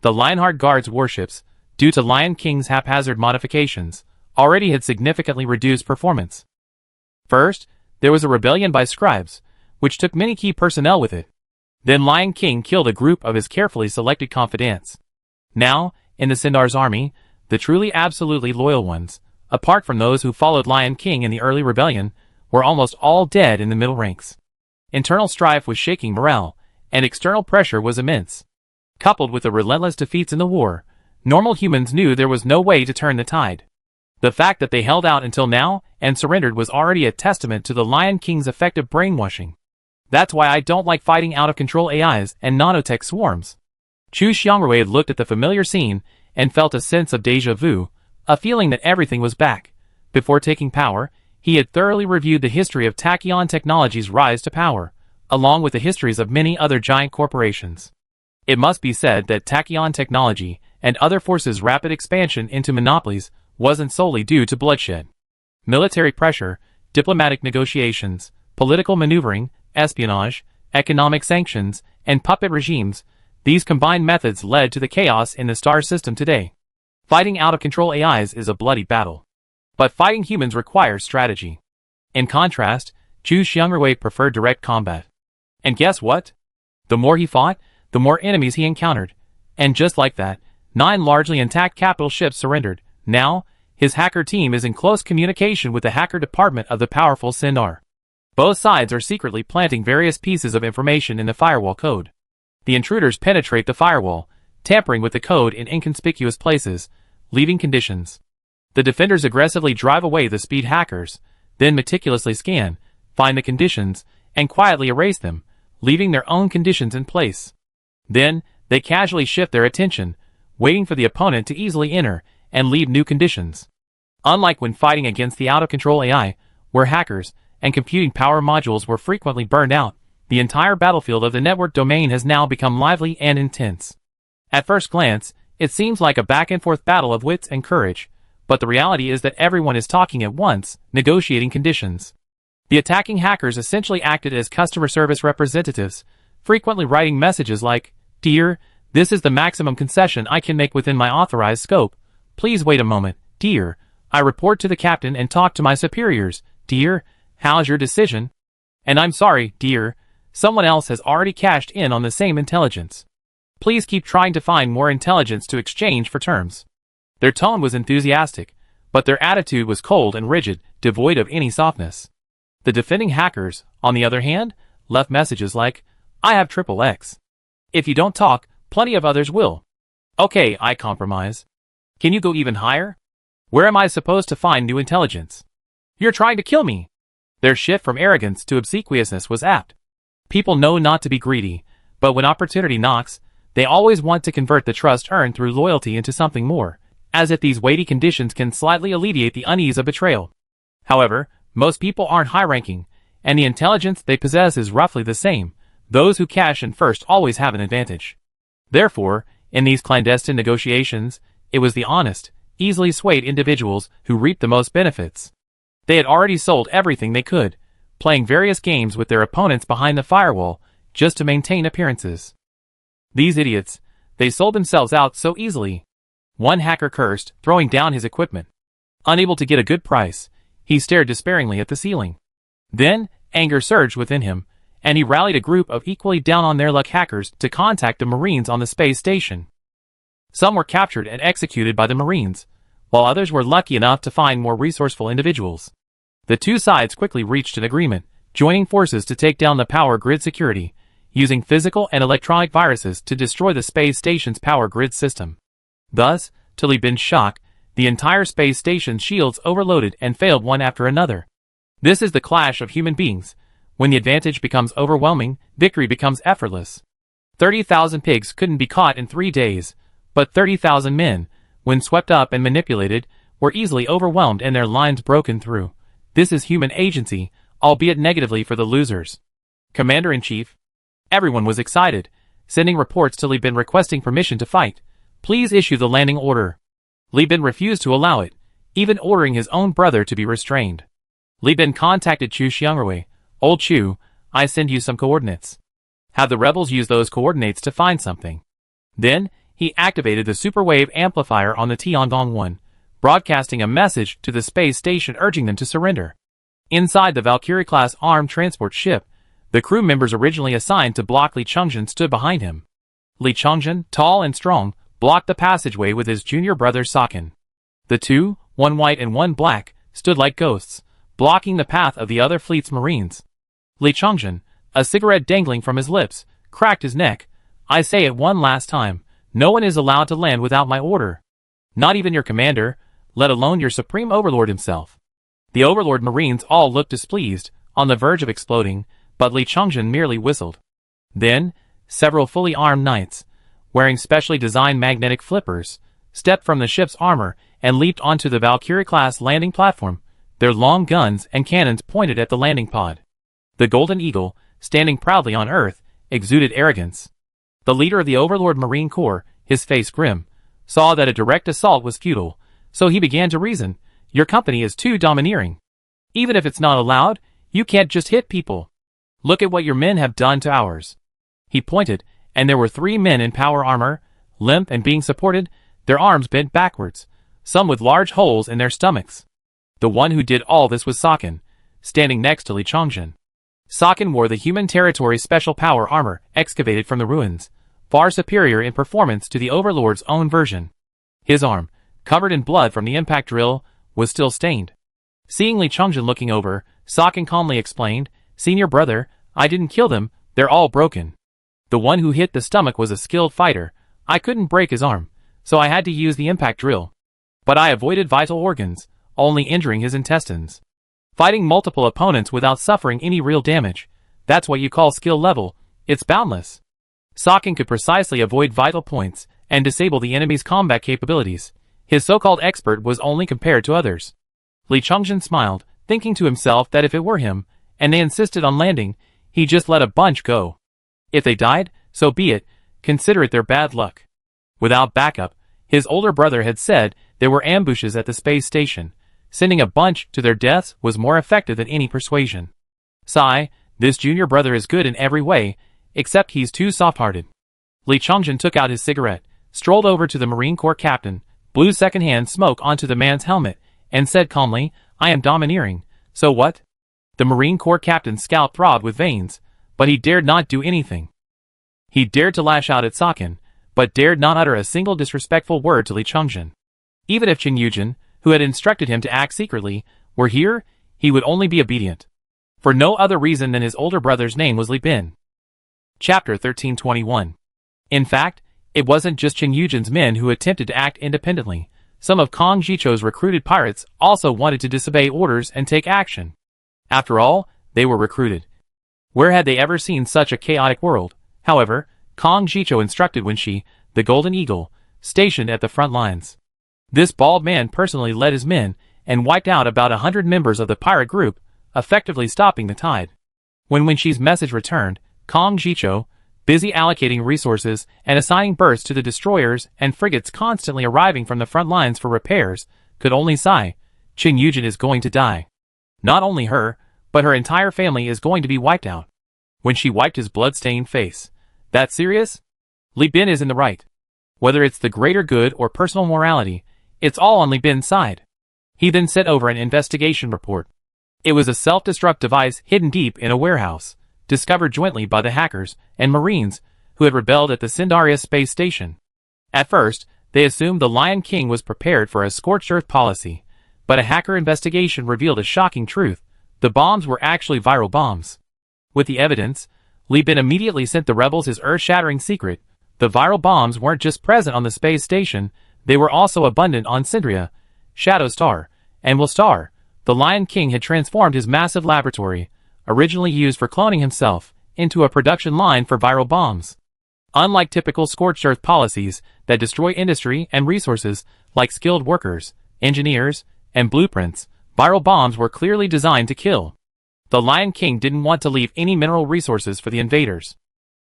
The Lionheart Guard's warships, due to Lion King's haphazard modifications, already had significantly reduced performance. First, there was a rebellion by scribes, which took many key personnel with it. Then Lion King killed a group of his carefully selected confidants. Now, in the Sindar's army, the truly absolutely loyal ones, apart from those who followed Lion King in the early rebellion, were almost all dead in the middle ranks. Internal strife was shaking morale, and external pressure was immense. Coupled with the relentless defeats in the war, normal humans knew there was no way to turn the tide. The fact that they held out until now and surrendered was already a testament to the Lion King's effective brainwashing. That's why I don't like fighting out-of-control AIs and nanotech swarms. Chu Xiangrui looked at the familiar scene and felt a sense of déjà vu, a feeling that everything was back. Before taking power, he had thoroughly reviewed the history of Tachyon Technology's rise to power, along with the histories of many other giant corporations. It must be said that Tachyon Technology and other forces' rapid expansion into monopolies wasn't solely due to bloodshed. Military pressure, diplomatic negotiations, political maneuvering, espionage, economic sanctions, and puppet regimes, these combined methods led to the chaos in the star system today. Fighting out-of-control AIs is a bloody battle. But fighting humans requires strategy. In contrast, Chu Xiangrui preferred direct combat. And guess what? The more he fought, the more enemies he encountered. And just like that, 9 largely intact capital ships surrendered. Now, his hacker team is in close communication with the hacker department of the powerful Sindar. Both sides are secretly planting various pieces of information in the firewall code. The intruders penetrate the firewall, tampering with the code in inconspicuous places, leaving conditions. The defenders aggressively drive away the speed hackers, then meticulously scan, find the conditions, and quietly erase them, leaving their own conditions in place. Then, they casually shift their attention, waiting for the opponent to easily enter and leave new conditions. Unlike when fighting against the out-of-control AI, where hackers, and computing power modules were frequently burned out, the entire battlefield of the network domain has now become lively and intense. At first glance, it seems like a back-and-forth battle of wits and courage, but the reality is that everyone is talking at once, negotiating conditions. The attacking hackers essentially acted as customer service representatives, frequently writing messages like, "Dear, this is the maximum concession I can make within my authorized scope. Please wait a moment. Dear, I report to the captain and talk to my superiors. Dear, how's your decision? And I'm sorry, dear, someone else has already cashed in on the same intelligence. Please keep trying to find more intelligence to exchange for terms." Their tone was enthusiastic, but their attitude was cold and rigid, devoid of any softness. The defending hackers, on the other hand, left messages like, "I have XXX. If you don't talk, plenty of others will. Okay, I compromise. Can you go even higher? Where am I supposed to find new intelligence? You're trying to kill me." Their shift from arrogance to obsequiousness was apt. People know not to be greedy, but when opportunity knocks, they always want to convert the trust earned through loyalty into something more, as if these weighty conditions can slightly alleviate the unease of betrayal. However, most people aren't high-ranking, and the intelligence they possess is roughly the same. Those who cash in first always have an advantage. Therefore, in these clandestine negotiations, it was the honest, easily swayed individuals who reaped the most benefits. They had already sold everything they could, playing various games with their opponents behind the firewall, just to maintain appearances. These idiots, they sold themselves out so easily. One hacker cursed, throwing down his equipment. Unable to get a good price, he stared despairingly at the ceiling. Then, anger surged within him, and he rallied a group of equally down-on-their-luck hackers to contact the Marines on the space station. Some were captured and executed by the Marines, while others were lucky enough to find more resourceful individuals. The two sides quickly reached an agreement, joining forces to take down the power grid security, using physical and electronic viruses to destroy the space station's power grid system. Thus, to Li Bin's shock, the entire space station's shields overloaded and failed one after another. This is the clash of human beings. When the advantage becomes overwhelming, victory becomes effortless. 30,000 pigs couldn't be caught in 3 days, but 30,000 men, when swept up and manipulated, were easily overwhelmed and their lines broken through. This is human agency, albeit negatively for the losers. Commander-in-Chief. Everyone was excited, sending reports to Li Bin requesting permission to fight. Please issue the landing order. Li Bin refused to allow it, even ordering his own brother to be restrained. Li Bin contacted Chu Xiangrui. Old Chu, I send you some coordinates. Have the rebels use those coordinates to find something. Then, he activated the superwave amplifier on the Tiangong-1, broadcasting a message to the space station urging them to surrender. Inside the Valkyrie-class armed transport ship, the crew members originally assigned to block Li Changzhen stood behind him. Li Changzhen, tall and strong, blocked the passageway with his junior brother Sakin. The two, one white and one black, stood like ghosts, blocking the path of the other fleet's marines. Li Changzhen, a cigarette dangling from his lips, cracked his neck. I say it one last time, no one is allowed to land without my order. Not even your commander, let alone your supreme overlord himself. The overlord marines all looked displeased, on the verge of exploding, but Li Changzhen merely whistled. Then, several fully armed knights, wearing specially designed magnetic flippers, stepped from the ship's armor and leaped onto the Valkyrie-class landing platform, their long guns and cannons pointed at the landing pod. The Golden Eagle, standing proudly on Earth, exuded arrogance. The leader of the Overlord Marine Corps, his face grim, saw that a direct assault was futile, so he began to reason, your company is too domineering. Even if it's not allowed, you can't just hit people. Look at what your men have done to ours. He pointed, and there were 3 men in power armor, limp and being supported, their arms bent backwards, some with large holes in their stomachs. The one who did all this was Sakin, standing next to Li Changzhen. Sakin wore the human territory special power armor excavated from the ruins, far superior in performance to the Overlord's own version. His arm, covered in blood from the impact drill, was still stained. Seeing Li Changzhen looking over, Sakin calmly explained, Senior brother, I didn't kill them, they're all broken. The one who hit the stomach was a skilled fighter. I couldn't break his arm, so I had to use the impact drill. But I avoided vital organs, only injuring his intestines. Fighting multiple opponents without suffering any real damage, that's what you call skill level, it's boundless. Sakin could precisely avoid vital points and disable the enemy's combat capabilities. His so-called expert was only compared to others. Li Changzhen smiled, thinking to himself that if it were him, and they insisted on landing, he just let a bunch go. If they died, so be it, consider it their bad luck. Without backup, his older brother had said there were ambushes at the space station. Sending a bunch to their deaths was more effective than any persuasion. Sigh, this junior brother is good in every way, except he's too soft-hearted. Li Chongjin took out his cigarette, strolled over to the Marine Corps captain, blew secondhand smoke onto the man's helmet, and said calmly, I am domineering, so what? The Marine Corps captain's scalp throbbed with veins, but he dared not do anything. He dared to lash out at Sakin, but dared not utter a single disrespectful word to Li Chongjin. Even if Qing Yujin, who had instructed him to act secretly, were here, he would only be obedient. For no other reason than his older brother's name was Li Bin. Chapter 1321. In fact, it wasn't just Qing Yujin's men who attempted to act independently. Some of Kong Jicho's recruited pirates also wanted to disobey orders and take action. After all, they were recruited. Where had they ever seen such a chaotic world? However, Kong Jicho instructed when she, the Golden Eagle, stationed at the front lines. This bald man personally led his men and wiped out about 100 members of the pirate group, effectively stopping the tide. When Wen Shi's message returned, Kong Jicho, busy allocating resources and assigning berths to the destroyers and frigates constantly arriving from the front lines for repairs, could only sigh, Qing Yujin is going to die. Not only her, but her entire family is going to be wiped out. When she wiped his blood-stained face. That serious? Li Bin is in the right. Whether it's the greater good or personal morality, it's all on Li Bin's side. He then sent over an investigation report. It was a self-destruct device hidden deep in a warehouse, discovered jointly by the hackers and Marines who had rebelled at the Sindaria space station. At first, they assumed the Lion King was prepared for a scorched earth policy, but a hacker investigation revealed a shocking truth. The bombs were actually viral bombs. With the evidence, Li Bin immediately sent the rebels his earth-shattering secret. The viral bombs weren't just present on the space station, they were also abundant on Syndria, Shadow Star, and Will Star. The Lion King had transformed his massive laboratory, originally used for cloning himself, into a production line for viral bombs. Unlike typical scorched earth policies that destroy industry and resources like skilled workers, engineers, and blueprints, viral bombs were clearly designed to kill. The Lion King didn't want to leave any mineral resources for the invaders.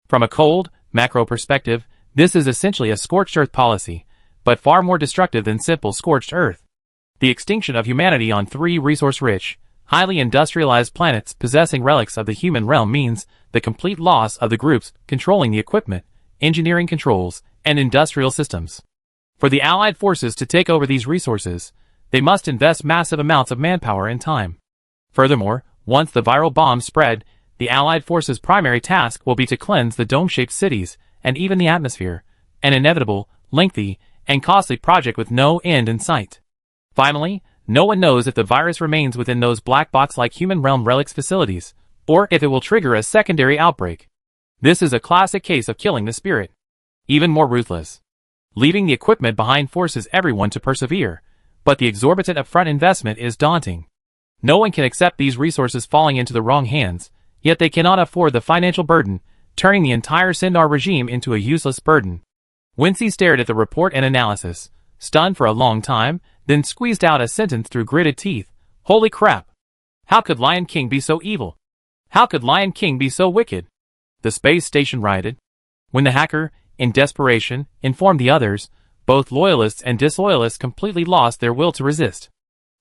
From a cold, macro perspective, this is essentially a scorched earth policy, but far more destructive than simple scorched earth. The extinction of humanity on 3 resource-rich, highly industrialized planets possessing relics of the human realm means the complete loss of the groups controlling the equipment, engineering controls, and industrial systems. For the Allied forces to take over these resources, they must invest massive amounts of manpower and time. Furthermore, once the viral bombs spread, the Allied forces' primary task will be to cleanse the dome-shaped cities and even the atmosphere, an inevitable, lengthy, and costly project with no end in sight. Finally, no one knows if the virus remains within those black box-like human realm relics facilities, or if it will trigger a secondary outbreak. This is a classic case of killing the spirit. Even more ruthless. Leaving the equipment behind forces everyone to persevere, but the exorbitant upfront investment is daunting. No one can accept these resources falling into the wrong hands, yet they cannot afford the financial burden, turning the entire Sindar regime into a useless burden. Wincy stared at the report and analysis, stunned for a long time, then squeezed out a sentence through gritted teeth. Holy crap! How could Lion King be so evil? How could Lion King be so wicked? The space station rioted. When the hacker, in desperation, informed the others, both loyalists and disloyalists completely lost their will to resist.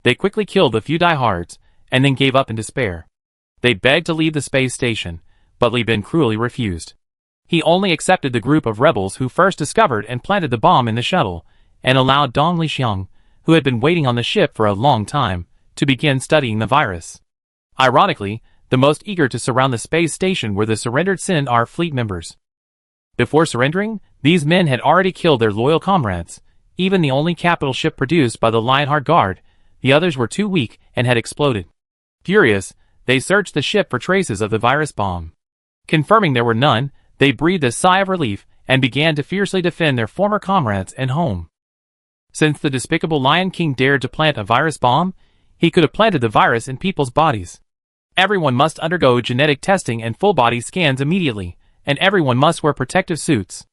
They quickly killed the few diehards, and then gave up in despair. They begged to leave the space station, but Li Bin cruelly refused. He only accepted the group of rebels who first discovered and planted the bomb in the shuttle, and allowed Dong Lixiang, who had been waiting on the ship for a long time, to begin studying the virus. Ironically, the most eager to surround the space station were the surrendered Sindar fleet members. Before surrendering, these men had already killed their loyal comrades, even the only capital ship produced by the Lionheart Guard. The others were too weak and had exploded. Furious, they searched the ship for traces of the virus bomb. Confirming there were none, they breathed a sigh of relief and began to fiercely defend their former comrades and home. Since the despicable Lion King dared to plant a virus bomb, he could have planted the virus in people's bodies. Everyone must undergo genetic testing and full-body scans immediately, and everyone must wear protective suits.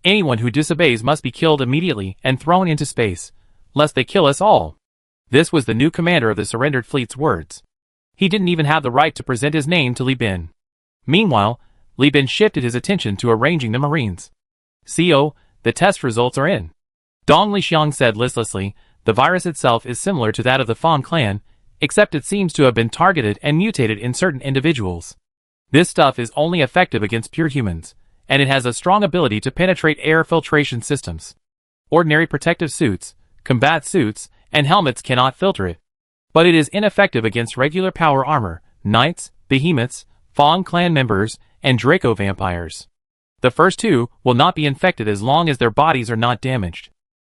Anyone who disobeys must be killed immediately and thrown into space, lest they kill us all. This was the new commander of the surrendered fleet's words. He didn't even have the right to present his name to Li Bin. Meanwhile, Li Bin shifted his attention to arranging the Marines. CO, the test results are in. Dong Lixiang said listlessly, the virus itself is similar to that of the Fan clan, except it seems to have been targeted and mutated in certain individuals. This stuff is only effective against pure humans, and it has a strong ability to penetrate air filtration systems. Ordinary protective suits, combat suits, and helmets cannot filter it. But it is ineffective against regular power armor, knights, behemoths, Fan clan members, and Draco vampires. The first two will not be infected as long as their bodies are not damaged.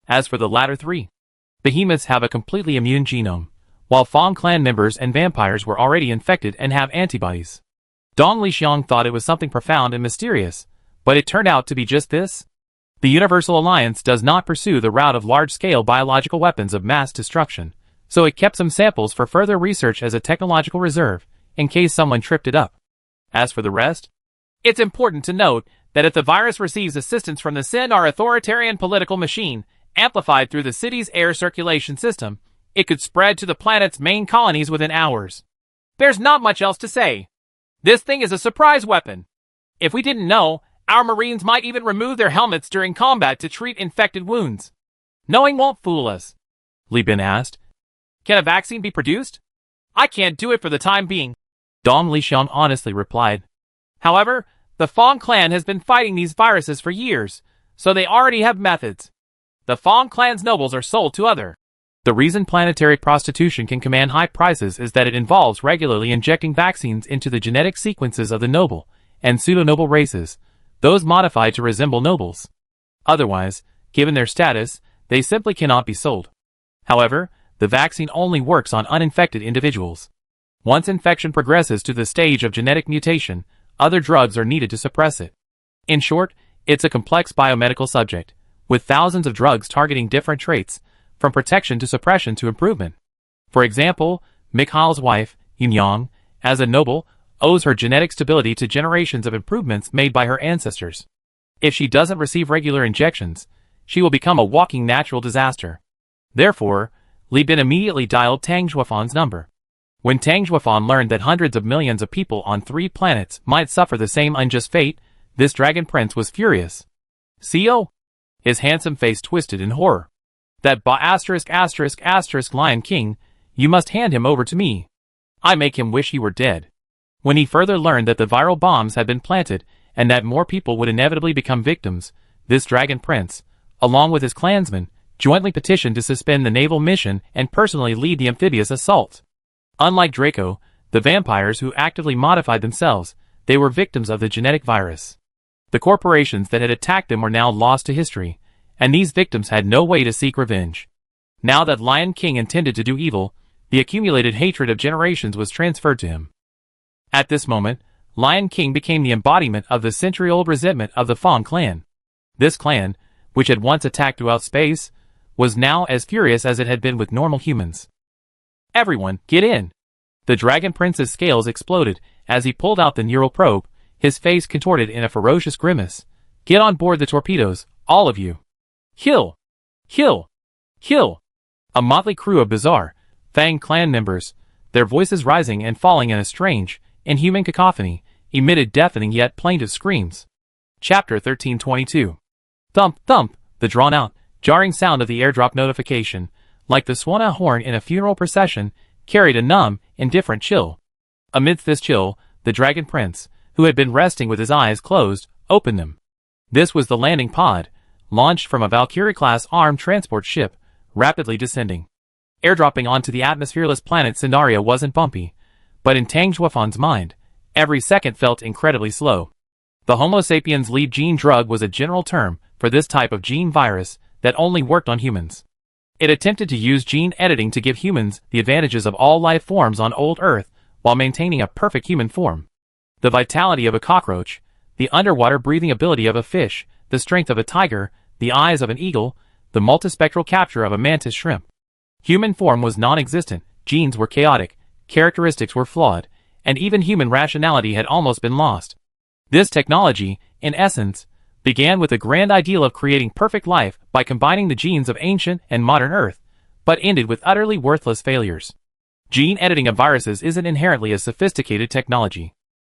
As for the latter three, behemoths have a completely immune genome, while Fan clan members and vampires were already infected and have antibodies. Dong Lixiang thought it was something profound and mysterious, but it turned out to be just this. The Universal Alliance does not pursue the route of large-scale biological weapons of mass destruction, so it kept some samples for further research as a technological reserve, in case someone tripped it up. As for the rest, it's important to note that if the virus receives assistance from the Sin, our authoritarian political machine, amplified through the city's air circulation system, it could spread to the planet's main colonies within hours. There's not much else to say. This thing is a surprise weapon. If we didn't know, our Marines might even remove their helmets during combat to treat infected wounds. Knowing won't fool us. Li Bin asked. Can a vaccine be produced? I can't do it for the time being, Dong Lixiang honestly replied. However, the Fan clan has been fighting these viruses for years, so they already have methods. The Fan clan's nobles are sold to other. The reason planetary prostitution can command high prices is that it involves regularly injecting vaccines into the genetic sequences of the noble and pseudo-noble races, those modified to resemble nobles. Otherwise, given their status, they simply cannot be sold. However, the vaccine only works on uninfected individuals. Once infection progresses to the stage of genetic mutation, other drugs are needed to suppress it. In short, it's a complex biomedical subject, with thousands of drugs targeting different traits, from protection to suppression to improvement. For example, Mikhail's wife, Yunyang, as a noble, owes her genetic stability to generations of improvements made by her ancestors. If she doesn't receive regular injections, she will become a walking natural disaster. Therefore, Li Bin immediately dialed Tang Zhuofan's number. When Tang Zhuofan learned that hundreds of millions of people on 3 planets might suffer the same unjust fate, this dragon prince was furious. CO? His handsome face twisted in horror. That Lion King, you must hand him over to me. I make him wish he were dead. When he further learned that the viral bombs had been planted and that more people would inevitably become victims, this dragon prince, along with his clansmen, jointly petitioned to suspend the naval mission and personally lead the amphibious assault. Unlike Draco, the vampires who actively modified themselves, they were victims of the genetic virus. The corporations that had attacked them were now lost to history, and these victims had no way to seek revenge. Now that Lion King intended to do evil, the accumulated hatred of generations was transferred to him. At this moment, Lion King became the embodiment of the century-old resentment of the Fan clan. This clan, which had once attacked throughout space, was now as furious as it had been with normal humans. Everyone, get in! The Dragon Prince's scales exploded as he pulled out the neural probe, his face contorted in a ferocious grimace. Get on board the torpedoes, all of you. Kill! Kill! Kill! A motley crew of bizarre, Fang clan members, their voices rising and falling in a strange, inhuman cacophony, emitted deafening yet plaintive screams. Chapter 1322. Thump, thump, the drawn-out, jarring sound of the airdrop notification, like the swan horn in a funeral procession, carried a numb, indifferent chill. Amidst this chill, the Dragon Prince, who had been resting with his eyes closed, opened them. This was the landing pod, launched from a Valkyrie-class armed transport ship, rapidly descending. Airdropping onto the atmosphereless planet Sindaria wasn't bumpy, but in Tang Zhuofan's mind, every second felt incredibly slow. The Homo sapiens lead gene drug was a general term for this type of gene virus that only worked on humans. It attempted to use gene editing to give humans the advantages of all life forms on old Earth while maintaining a perfect human form. The vitality of a cockroach, the underwater breathing ability of a fish, the strength of a tiger, the eyes of an eagle, the multispectral capture of a mantis shrimp. Human form was non-existent, genes were chaotic, characteristics were flawed, and even human rationality had almost been lost. This technology, in essence, began with the grand ideal of creating perfect life by combining the genes of ancient and modern Earth, but ended with utterly worthless failures. Gene editing of viruses isn't inherently a sophisticated technology.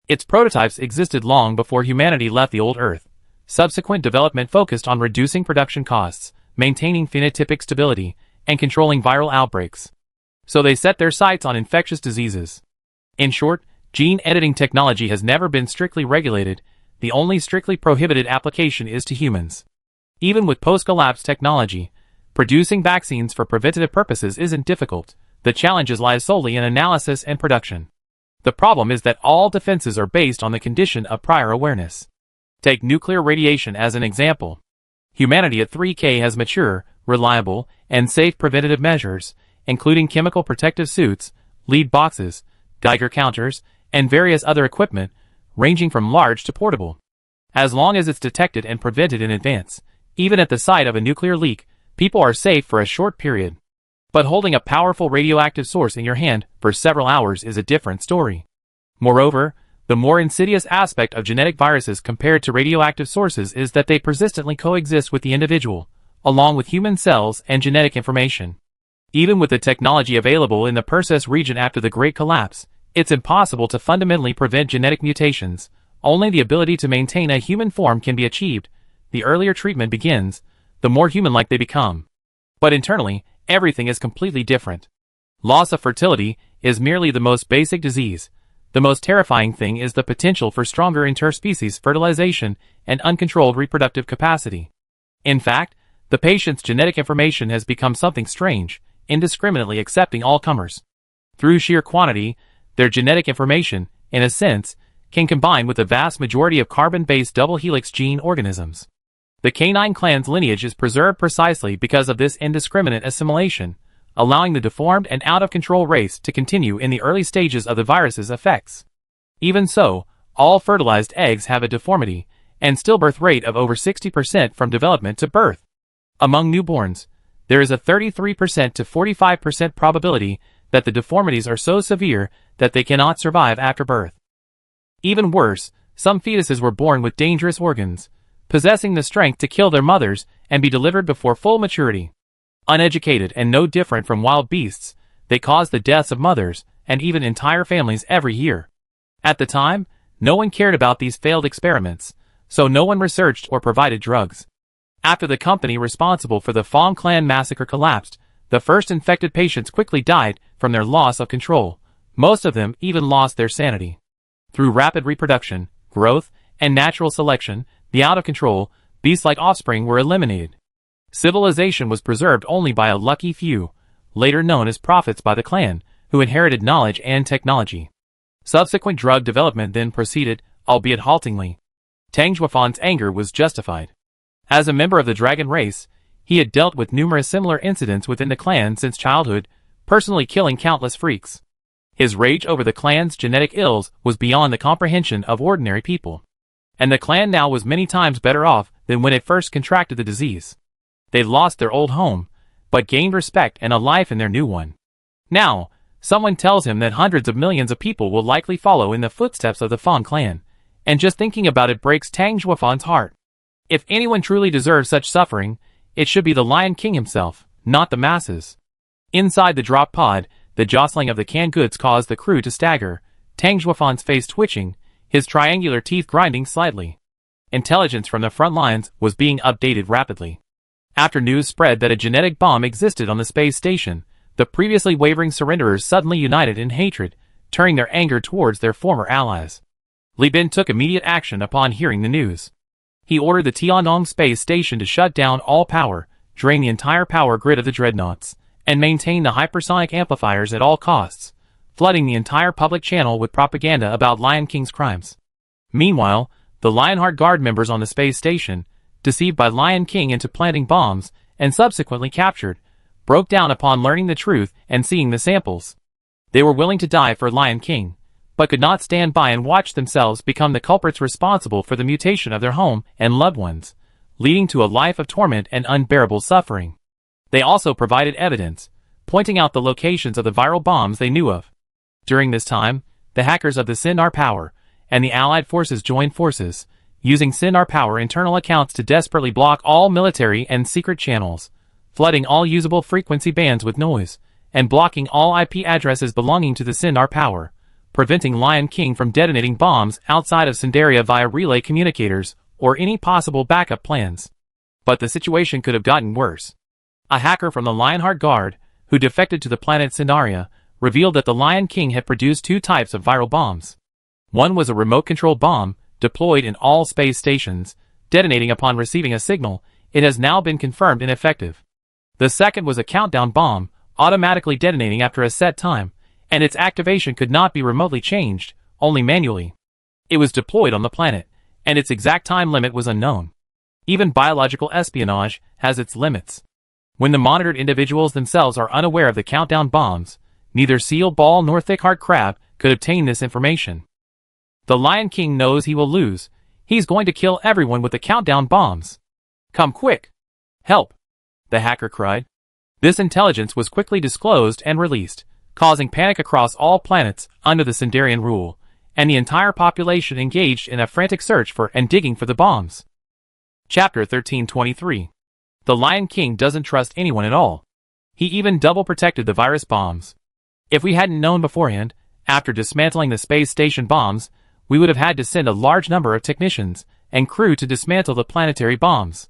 Its prototypes existed long before humanity left the old Earth. Subsequent development focused on reducing production costs, maintaining phenotypic stability, and controlling viral outbreaks. So they set their sights on infectious diseases. In short, gene editing technology has never been strictly regulated. The only strictly prohibited application is to humans. Even with post-collapse technology, producing vaccines for preventative purposes isn't difficult. The challenges lie solely in analysis and production. The problem is that all defenses are based on the condition of prior awareness. Take nuclear radiation as an example. Humanity at 3K has mature, reliable, and safe preventative measures, including chemical protective suits, lead boxes, Geiger counters, and various other equipment, ranging from large to portable. As long as it's detected and prevented in advance, even at the site of a nuclear leak, people are safe for a short period. But holding a powerful radioactive source in your hand for several hours is a different story. Moreover, the more insidious aspect of genetic viruses compared to radioactive sources is that they persistently coexist with the individual, along with human cells and genetic information. Even with the technology available in the Perseus region after the Great Collapse, it's impossible to fundamentally prevent genetic mutations. Only the ability to maintain a human form can be achieved. The earlier treatment begins, the more human-like they become. But internally, everything is completely different. Loss of fertility is merely the most basic disease. The most terrifying thing is the potential for stronger interspecies fertilization and uncontrolled reproductive capacity. In fact, the patient's genetic information has become something strange, indiscriminately accepting all comers. Through sheer quantity, their genetic information, in a sense, can combine with the vast majority of carbon-based double-helix gene organisms. The canine clan's lineage is preserved precisely because of this indiscriminate assimilation, allowing the deformed and out-of-control race to continue in the early stages of the virus's effects. Even so, all fertilized eggs have a deformity, and stillbirth rate of over 60% from development to birth. Among newborns, there is a 33% to 45% probability that the deformities are so severe that they cannot survive after birth. Even worse, some fetuses were born with dangerous organs, possessing the strength to kill their mothers and be delivered before full maturity. Uneducated and no different from wild beasts, they cause the deaths of mothers and even entire families every year. At the time, no one cared about these failed experiments, so no one researched or provided drugs. After the company responsible for the Phong clan massacre collapsed, the first infected patients quickly died from their loss of control. Most of them even lost their sanity. Through rapid reproduction, growth, and natural selection, the out-of-control, beast-like offspring were eliminated. Civilization was preserved only by a lucky few, later known as prophets by the clan, who inherited knowledge and technology. Subsequent drug development then proceeded, albeit haltingly. Tang Xuefan's anger was justified. As a member of the dragon race, he had dealt with numerous similar incidents within the clan since childhood, personally killing countless freaks. His rage over the clan's genetic ills was beyond the comprehension of ordinary people. And the clan now was many times better off than when it first contracted the disease. They lost their old home, but gained respect and a life in their new one. Now, someone tells him that hundreds of millions of people will likely follow in the footsteps of the Phong clan, and just thinking about it breaks Tang Xuefan's heart. If anyone truly deserves such suffering, it should be the Lion King himself, not the masses. Inside the drop pod, the jostling of the canned goods caused the crew to stagger, Tang Xuefan's face twitching, his triangular teeth grinding slightly. Intelligence from the front lines was being updated rapidly. After news spread that a genetic bomb existed on the space station, the previously wavering surrenderers suddenly united in hatred, turning their anger towards their former allies. Li Bin took immediate action upon hearing the news. He ordered the Tiannong space station to shut down all power, drain the entire power grid of the dreadnoughts, and maintain the hypersonic amplifiers at all costs, flooding the entire public channel with propaganda about Lion King's crimes. Meanwhile, the Lionheart Guard members on the space station, deceived by Lion King into planting bombs, and subsequently captured, broke down upon learning the truth and seeing the samples. They were willing to die for Lion King, but could not stand by and watch themselves become the culprits responsible for the mutation of their home and loved ones, leading to a life of torment and unbearable suffering. They also provided evidence, pointing out the locations of the viral bombs they knew of. During this time, the hackers of the Sindar Power and the Allied forces joined forces, using Sindar Power internal accounts to desperately block all military and secret channels, flooding all usable frequency bands with noise, and blocking all IP addresses belonging to the Sindar power, preventing Lion King from detonating bombs outside of Sindaria via relay communicators or any possible backup plans. But the situation could have gotten worse. A hacker from the Lionheart Guard, who defected to the planet Sindaria, revealed that the Lion King had produced two types of viral bombs. One was a remote-controlled bomb, deployed in all space stations, detonating upon receiving a signal. It has now been confirmed ineffective. The second was a countdown bomb, automatically detonating after a set time, and its activation could not be remotely changed, only manually. It was deployed on the planet, and its exact time limit was unknown. Even biological espionage has its limits. When the monitored individuals themselves are unaware of the countdown bombs, neither seal ball nor thick-heart crab could obtain this information. The Lion King knows he will lose. He's going to kill everyone with the countdown bombs. Come quick! Help! The hacker cried. This intelligence was quickly disclosed and released, causing panic across all planets under the Sindarian rule, and the entire population engaged in a frantic search for and digging for the bombs. Chapter 1323. The Lion King doesn't trust anyone at all. He even double protected the virus bombs. If we hadn't known beforehand, after dismantling the space station bombs, we would have had to send a large number of technicians and crew to dismantle the planetary bombs.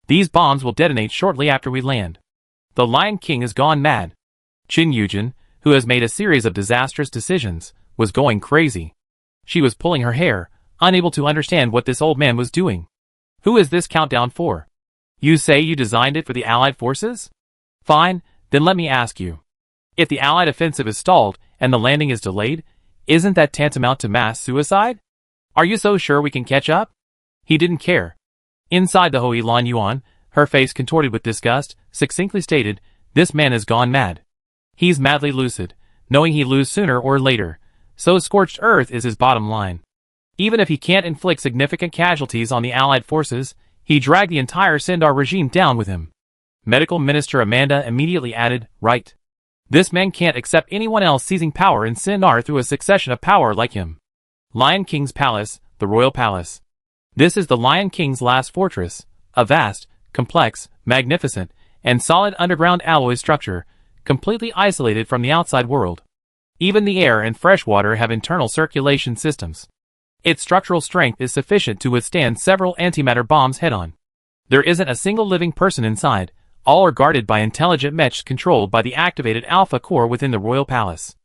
These bombs will detonate shortly after we land. The Lion King has gone mad. Qin Yujin, who has made a series of disastrous decisions, was going crazy. She was pulling her hair, unable to understand what this old man was doing. Who is this countdown for? You say you designed it for the Allied forces? Fine, then let me ask you. If the Allied offensive is stalled and the landing is delayed, isn't that tantamount to mass suicide? Are you so sure we can catch up? He didn't care. Inside the Hui Lan Yuan, her face contorted with disgust, succinctly stated, this man has gone mad. He's madly lucid, knowing he'll lose sooner or later, so scorched earth is his bottom line. Even if he can't inflict significant casualties on the Allied forces, he dragged the entire Sindar regime down with him. Medical Minister Amanda immediately added, right. This man can't accept anyone else seizing power in Sindar through a succession of power like him. Lion King's Palace, the Royal Palace. This is the Lion King's last fortress, a vast, complex, magnificent, and solid underground alloy structure, completely isolated from the outside world. Even the air and fresh water have internal circulation systems. Its structural strength is sufficient to withstand several antimatter bombs head-on. There isn't a single living person inside. All are guarded by intelligent mechs controlled by the activated Alpha Core within the Royal Palace.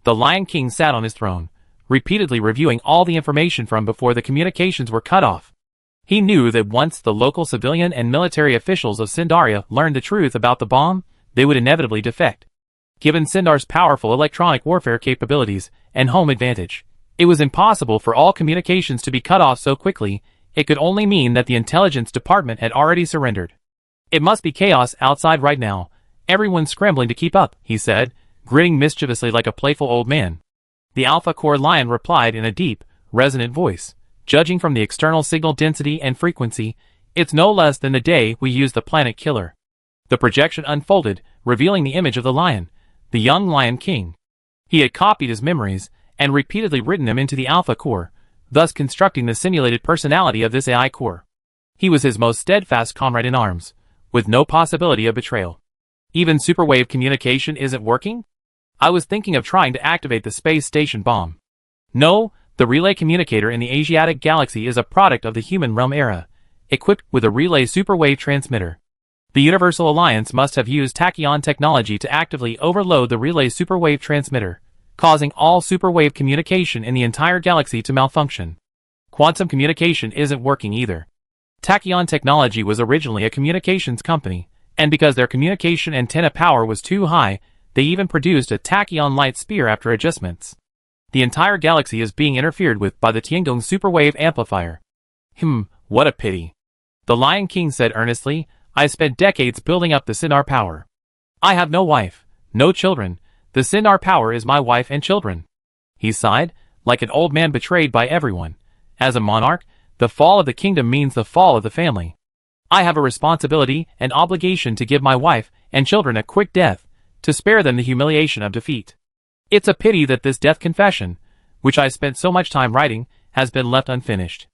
The Lion King sat on his throne, repeatedly reviewing all the information from before the communications were cut off. He knew that once the local civilian and military officials of Sindaria learned the truth about the bomb, they would inevitably defect. Given Sindar's powerful electronic warfare capabilities and home advantage, it was impossible for all communications to be cut off so quickly. It could only mean that the intelligence department had already surrendered. It must be chaos outside right now. Everyone's scrambling to keep up, he said, grinning mischievously like a playful old man. The Alpha Core Lion replied in a deep, resonant voice. Judging from the external signal density and frequency, it's no less than the day we used the planet killer. The projection unfolded, revealing the image of the lion, the young Lion King. He had copied his memories and repeatedly written them into the Alpha Core, thus constructing the simulated personality of this AI core. He was his most steadfast comrade in arms, with no possibility of betrayal. Even superwave communication isn't working? I was thinking of trying to activate the space station bomb. No, the relay communicator in the Asiatic galaxy is a product of the human realm era, equipped with a relay superwave transmitter. The Universal Alliance must have used tachyon technology to actively overload the relay superwave transmitter, causing all superwave communication in the entire galaxy to malfunction. Quantum communication isn't working either. Tachyon Technology was originally a communications company, and because their communication antenna power was too high, they even produced a tachyon light spear after adjustments. The entire galaxy is being interfered with by the Tiangong superwave amplifier. What a pity. The Lion King said earnestly, I spent decades building up the Sindar power. I have no wife, no children. The Sindar power is my wife and children. He sighed, like an old man betrayed by everyone. As a monarch, the fall of the kingdom means the fall of the family. I have a responsibility and obligation to give my wife and children a quick death, to spare them the humiliation of defeat. It's a pity that this death confession, which I spent so much time writing, has been left unfinished.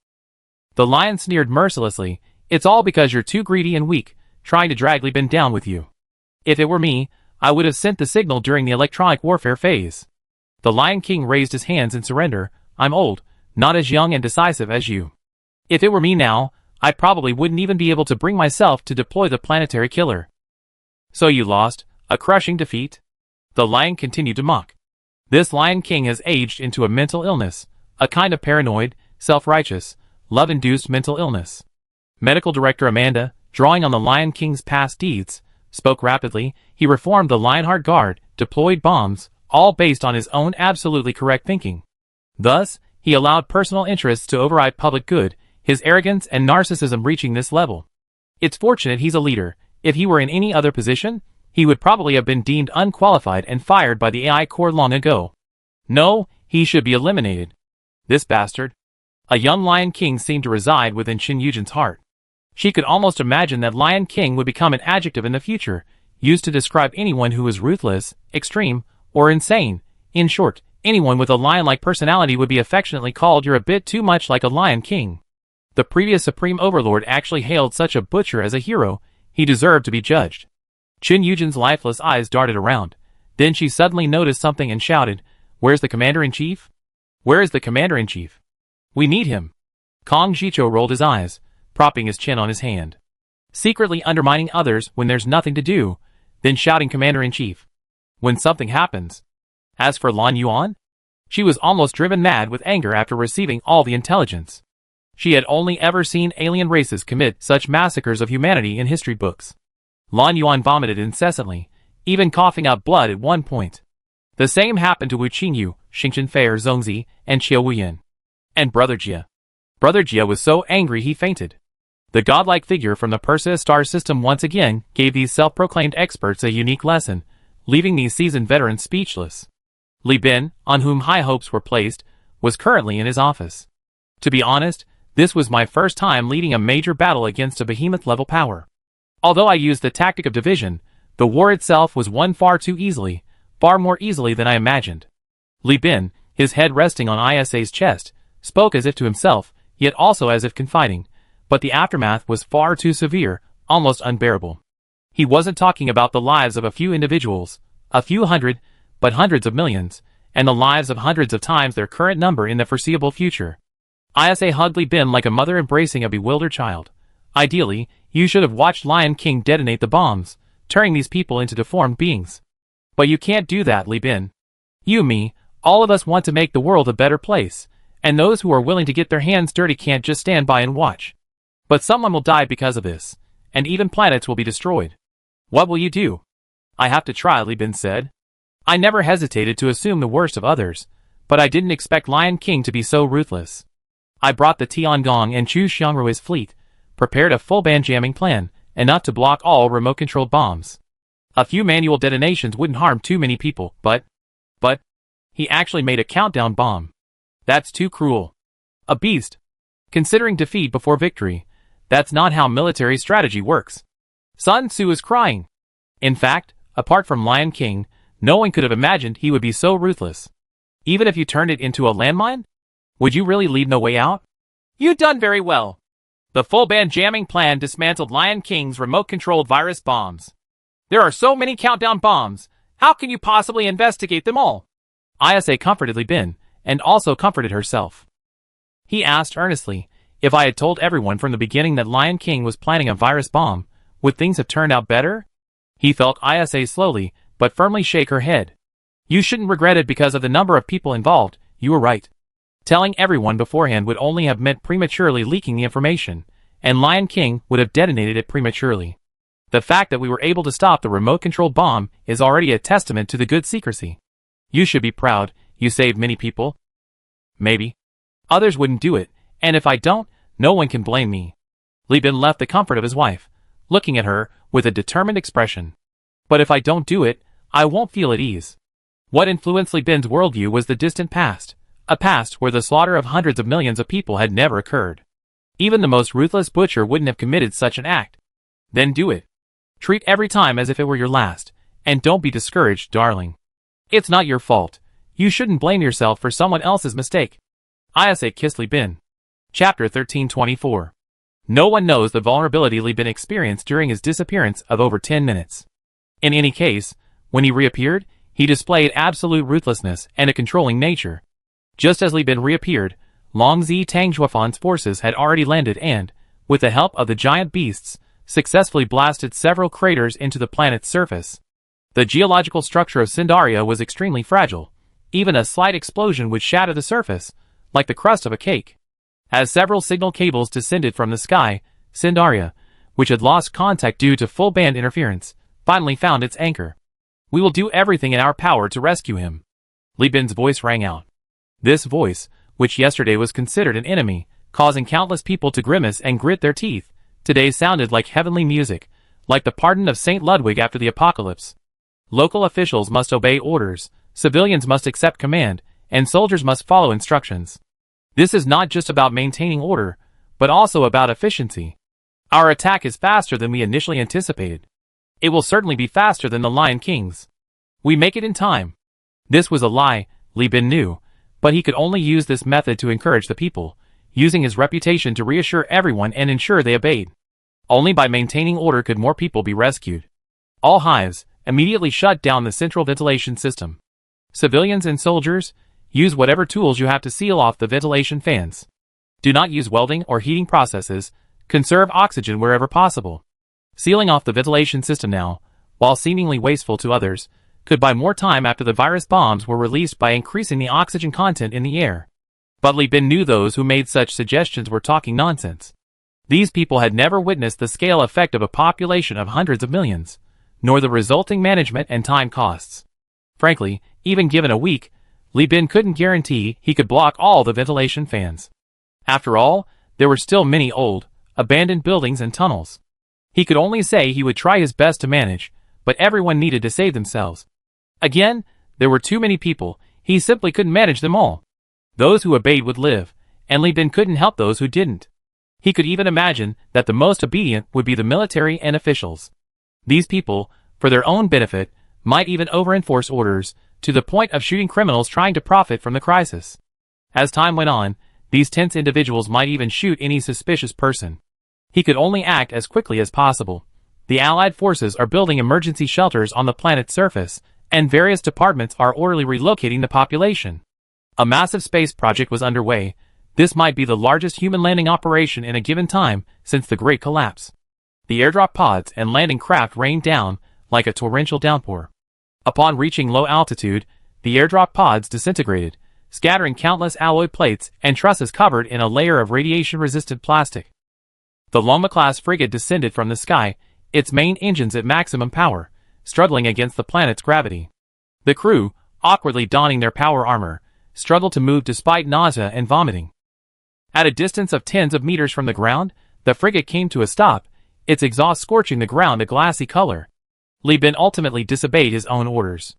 The lion sneered mercilessly, it's all because you're too greedy and weak, trying to drag Li Bin down with you. If it were me, I would have sent the signal during the electronic warfare phase. The Lion King raised his hands in surrender. I'm old, not as young and decisive as you. If it were me now, I probably wouldn't even be able to bring myself to deploy the planetary killer. So you lost, a crushing defeat? The lion continued to mock. This Lion King has aged into a mental illness, a kind of paranoid, self-righteous, love-induced mental illness. Medical Director Amanda, drawing on the Lion King's past deeds, spoke rapidly. He reformed the Lionheart Guard, deployed bombs, all based on his own absolutely correct thinking. Thus, he allowed personal interests to override public good, his arrogance and narcissism reaching this level. It's fortunate he's a leader. If he were in any other position, he would probably have been deemed unqualified and fired by the AI Corps long ago. No, he should be eliminated. This bastard. A young Lion King seemed to reside within Qin Yujin's heart. She could almost imagine that Lion King would become an adjective in the future, used to describe anyone who was ruthless, extreme, or insane. In short, anyone with a lion-like personality would be affectionately called "You're a bit too much like a Lion King." The previous Supreme Overlord actually hailed such a butcher as a hero. He deserved to be judged. Qin Yujin's lifeless eyes darted around. Then she suddenly noticed something and shouted, "Where's the Commander-in-Chief? Where is the Commander-in-Chief? We need him." Kong Jicho rolled his eyes, propping his chin on his hand. Secretly undermining others when there's nothing to do, then shouting Commander-in-Chief when something happens. As for Lan Yuan, she was almost driven mad with anger after receiving all the intelligence. She had only ever seen alien races commit such massacres of humanity in history books. Lan Yuan vomited incessantly, even coughing up blood at one point. The same happened to Wu Qingyu, Xingchen Feier Zongzi, and Qiu Wuyan. And Brother Jia. Brother Jia was so angry he fainted. The godlike figure from the Perseus star system once again gave these self-proclaimed experts a unique lesson, leaving these seasoned veterans speechless. Li Bin, on whom high hopes were placed, was currently in his office. To be honest, this was my first time leading a major battle against a behemoth-level power. Although I used the tactic of division, the war itself was won far too easily, far more easily than I imagined. Li Bin, his head resting on ISA's chest, spoke as if to himself, yet also as if confiding, but the aftermath was far too severe, almost unbearable. He wasn't talking about the lives of a few individuals, a few hundred, but hundreds of millions, and the lives of hundreds of times their current number in the foreseeable future. ISA hugged Li Bin like a mother embracing a bewildered child. Ideally, you should have watched Lion King detonate the bombs, turning these people into deformed beings. But you can't do that, Li Bin. You, me, all of us want to make the world a better place, and those who are willing to get their hands dirty can't just stand by and watch. But someone will die because of this, and even planets will be destroyed. What will you do? I have to try, Li Bin said. I never hesitated to assume the worst of others, but I didn't expect Lion King to be so ruthless. I brought the Tiangong and Chu Xiangrui's fleet, prepared a full band jamming plan, enough to block all remote-controlled bombs. A few manual detonations wouldn't harm too many people, but he actually made a countdown bomb. That's too cruel. A beast. Considering defeat before victory, that's not how military strategy works. Sun Tzu is crying. In fact, apart from Lion King, no one could have imagined he would be so ruthless. Even if you turned it into a landmine? Would you really leave no way out? You've done very well. The full band jamming plan dismantled Lion King's remote-controlled virus bombs. There are so many countdown bombs, how can you possibly investigate them all? ISA comforted Li Bin, and also comforted herself. He asked earnestly, if I had told everyone from the beginning that Lion King was planning a virus bomb, would things have turned out better? He felt ISA slowly, but firmly shake her head. You shouldn't regret it because of the number of people involved, you were right. Telling everyone beforehand would only have meant prematurely leaking the information, and Lion King would have detonated it prematurely. The fact that we were able to stop the remote-controlled bomb is already a testament to the good secrecy. You should be proud, you saved many people. Maybe. Others wouldn't do it, and if I don't, no one can blame me. Li Bin left the comfort of his wife, looking at her with a determined expression. But if I don't do it, I won't feel at ease. What influenced Li Bin's worldview was the distant past, a past where the slaughter of hundreds of millions of people had never occurred. Even the most ruthless butcher wouldn't have committed such an act. Then do it. Treat every time as if it were your last, and don't be discouraged, darling. It's not your fault. You shouldn't blame yourself for someone else's mistake. ISA kissed Li Bin. Chapter 1324. No one knows the vulnerability Li Bin experienced during his disappearance of over 10 minutes. In any case, When he reappeared, he displayed absolute ruthlessness and a controlling nature. Just as Li Bin reappeared, Longzi Tangjuafan's forces had already landed and, with the help of the giant beasts, successfully blasted several craters into the planet's surface. The geological structure of Sindaria was extremely fragile. Even a slight explosion would shatter the surface, like the crust of a cake. As several signal cables descended from the sky, Sindaria, which had lost contact due to full band interference, finally found its anchor. "We will do everything in our power to rescue him." Li Bin's voice rang out. This voice, which yesterday was considered an enemy, causing countless people to grimace and grit their teeth, today sounded like heavenly music, like the pardon of Saint Ludwig after the apocalypse. Local officials must obey orders, civilians must accept command, and soldiers must follow instructions. This is not just about maintaining order, but also about efficiency. Our attack is faster than we initially anticipated. It will certainly be faster than the Lion King's. We make it in time. This was a lie, Li Bin knew, but he could only use this method to encourage the people, using his reputation to reassure everyone and ensure they obeyed. Only by maintaining order could more people be rescued. All hives, immediately shut down the central ventilation system. Civilians and soldiers, use whatever tools you have to seal off the ventilation fans. Do not use welding or heating processes, conserve oxygen wherever possible. Sealing off the ventilation system now, while seemingly wasteful to others, could buy more time after the virus bombs were released by increasing the oxygen content in the air. But Li Bin knew those who made such suggestions were talking nonsense. These people had never witnessed the scale effect of a population of hundreds of millions, nor the resulting management and time costs. Frankly, even given a week, Li Bin couldn't guarantee he could block all the ventilation fans. After all, there were still many old, abandoned buildings and tunnels. He could only say he would try his best to manage, but everyone needed to save themselves. Again, there were too many people, he simply couldn't manage them all. Those who obeyed would live, and Li Bin couldn't help those who didn't. He could even imagine that the most obedient would be the military and officials. These people, for their own benefit, might even over-enforce orders, to the point of shooting criminals trying to profit from the crisis. As time went on, these tense individuals might even shoot any suspicious person. He could only act as quickly as possible. The Allied forces are building emergency shelters on the planet's surface, and various departments are orderly relocating the population. A massive space project was underway. This might be the largest human landing operation in a given time since the Great Collapse. The airdrop pods and landing craft rained down like a torrential downpour. Upon reaching low altitude, the airdrop pods disintegrated, scattering countless alloy plates and trusses covered in a layer of radiation-resistant plastic. The Loma-class frigate descended from the sky, its main engines at maximum power, struggling against the planet's gravity. The crew, awkwardly donning their power armor, struggled to move despite nausea and vomiting. At a distance of tens of meters from the ground, the frigate came to a stop, its exhaust scorching the ground a glassy color. Li Bin ultimately disobeyed his own orders.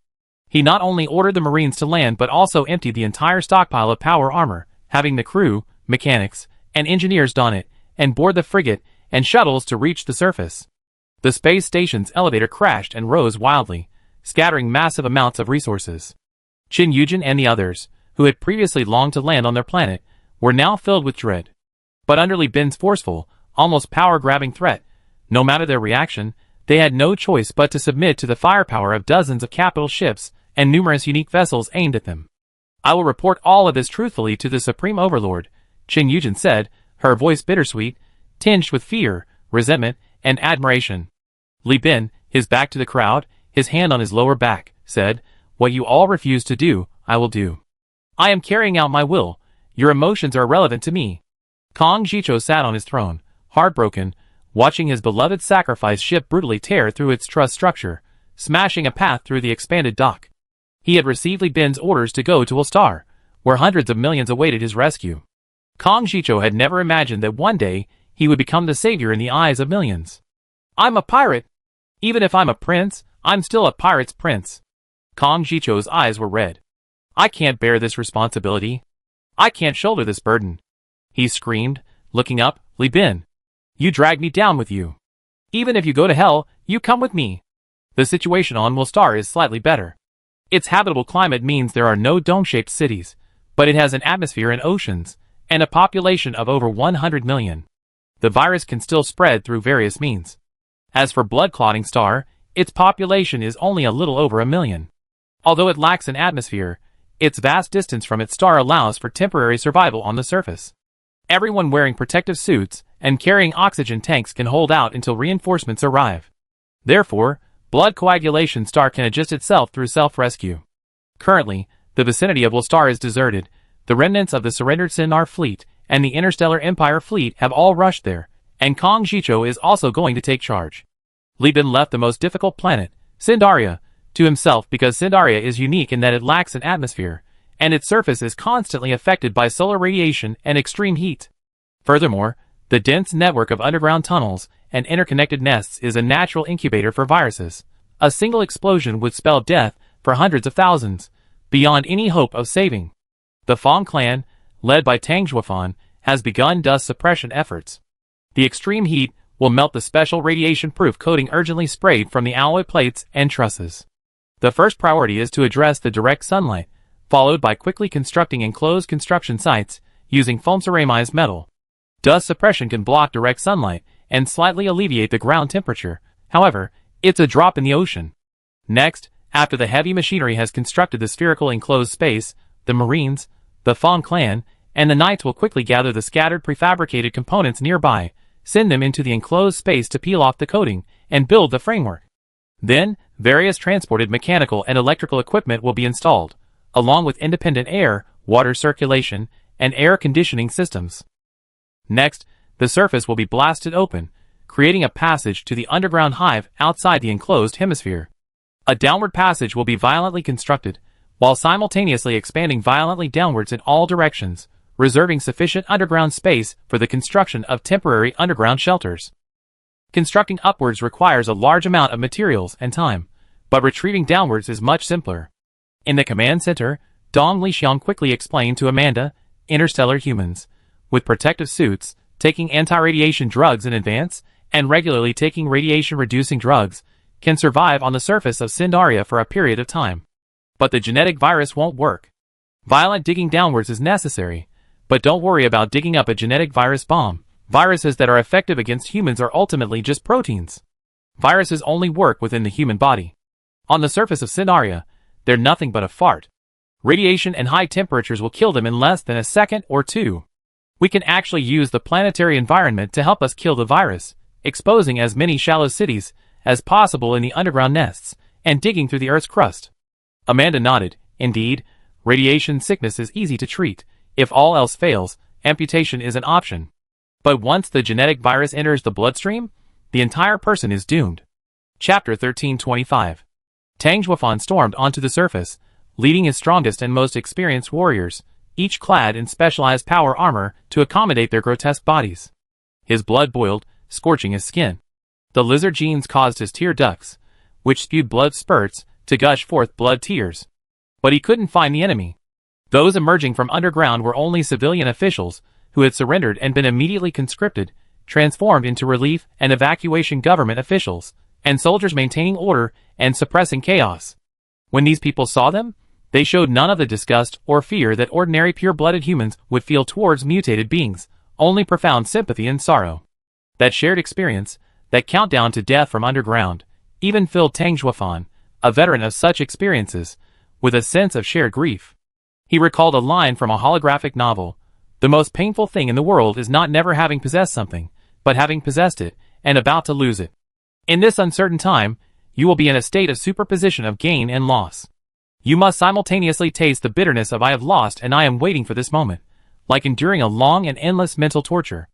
He not only ordered the Marines to land but also emptied the entire stockpile of power armor, having the crew, mechanics, and engineers don it, and board the frigate and shuttles to reach the surface. The space station's elevator crashed and rose wildly, scattering massive amounts of resources. Qin Yujin and the others, who had previously longed to land on their planet, were now filled with dread. But under Li Bin's forceful, almost power-grabbing threat, no matter their reaction, they had no choice but to submit to the firepower of dozens of capital ships and numerous unique vessels aimed at them. "I will report all of this truthfully to the Supreme Overlord," Qin Yujin said, her voice bittersweet, tinged with fear, resentment, and admiration. Li Bin, his back to the crowd, his hand on his lower back, said, "What you all refuse to do, I will do. I am carrying out my will. Your emotions are irrelevant to me." Kong Jicho sat on his throne, heartbroken, watching his beloved sacrifice ship brutally tear through its truss structure, smashing a path through the expanded dock. He had received Li Bin's orders to go to Star, where hundreds of millions awaited his rescue. Kong Jicho had never imagined that one day he would become the savior in the eyes of millions. "I'm a pirate. Even if I'm a prince, I'm still a pirate's prince." Kong Jicho's eyes were red. "I can't bear this responsibility. I can't shoulder this burden," he screamed, looking up. "Li Bin, you drag me down with you. Even if you go to hell, you come with me." The situation on Star is slightly better. Its habitable climate means there are no dome-shaped cities, but it has an atmosphere and oceans, and a population of over 100 million. The virus can still spread through various means. As for blood-clotting Star, Its population is only a little over 1 million. Although it lacks an atmosphere, its vast distance from its star allows for temporary survival on the surface. Everyone wearing protective suits and carrying oxygen tanks can hold out until reinforcements arrive. Therefore, blood coagulation star can adjust itself through self-rescue. Currently, the vicinity of Star is deserted. The remnants of the surrendered Sindar fleet and the Interstellar Empire fleet have all rushed there, and Kong Jicho is also going to take charge. Li Bin left the most difficult planet, Sindaria, to himself because Sindaria is unique in that it lacks an atmosphere, and its surface is constantly affected by solar radiation and extreme heat. Furthermore, the dense network of underground tunnels and interconnected nests is a natural incubator for viruses. A single explosion would spell death for hundreds of thousands, beyond any hope of saving. The Fong clan, led by Tang Zhuofan, has begun dust suppression efforts. The extreme heat will melt the special radiation-proof coating urgently sprayed from the alloy plates and trusses. The first priority is to address the direct sunlight, followed by quickly constructing enclosed construction sites using foam-ceramized metal. Dust suppression can block direct sunlight and slightly alleviate the ground temperature. However, it's a drop in the ocean. Next, after the heavy machinery has constructed the spherical enclosed space, the Marines, the Fong clan, and the Knights will quickly gather the scattered prefabricated components nearby, send them into the enclosed space to peel off the coating, and build the framework. Then, various transported mechanical and electrical equipment will be installed, along with independent air, water circulation, and air conditioning systems. Next, the surface will be blasted open, creating a passage to the underground hive outside the enclosed hemisphere. A downward passage will be violently constructed, while simultaneously expanding violently downwards in all directions, reserving sufficient underground space for the construction of temporary underground shelters. Constructing upwards requires a large amount of materials and time, but retrieving downwards is much simpler. In the command center, Dong Lixiang quickly explained to Amanda, interstellar humans, with protective suits, taking anti-radiation drugs in advance, and regularly taking radiation-reducing drugs, can survive on the surface of Sindaria for a period of time. But the genetic virus won't work. Violent digging downwards is necessary, but don't worry about digging up a genetic virus bomb. Viruses that are effective against humans are ultimately just proteins. Viruses only work within the human body. On the surface of Sindaria, they're nothing but a fart. Radiation and high temperatures will kill them in less than a second or two. We can actually use the planetary environment to help us kill the virus, exposing as many shallow cities as possible in the underground nests, and digging through the Earth's crust. Amanda nodded. Indeed, radiation sickness is easy to treat. If all else fails, amputation is an option. But once the genetic virus enters the bloodstream, the entire person is doomed. Chapter 1325. Tang Zhuofan stormed onto the surface, leading his strongest and most experienced warriors, each clad in specialized power armor to accommodate their grotesque bodies. His blood boiled, scorching his skin. The lizard genes caused his tear ducts, which spewed blood spurts, to gush forth blood tears. But he couldn't find the enemy. Those emerging from underground were only civilian officials who had surrendered and been immediately conscripted, transformed into relief and evacuation government officials, and soldiers maintaining order and suppressing chaos. When these people saw them, they showed none of the disgust or fear that ordinary pure-blooded humans would feel towards mutated beings, only profound sympathy and sorrow. That shared experience, that countdown to death from underground, even filled Tang Zhuofan, a veteran of such experiences, with a sense of shared grief. He recalled a line from a holographic novel: "The most painful thing in the world is not never having possessed something, but having possessed it, and about to lose it. In this uncertain time, you will be in a state of superposition of gain and loss. You must simultaneously taste the bitterness of I have lost and I am waiting for this moment, like enduring a long and endless mental torture."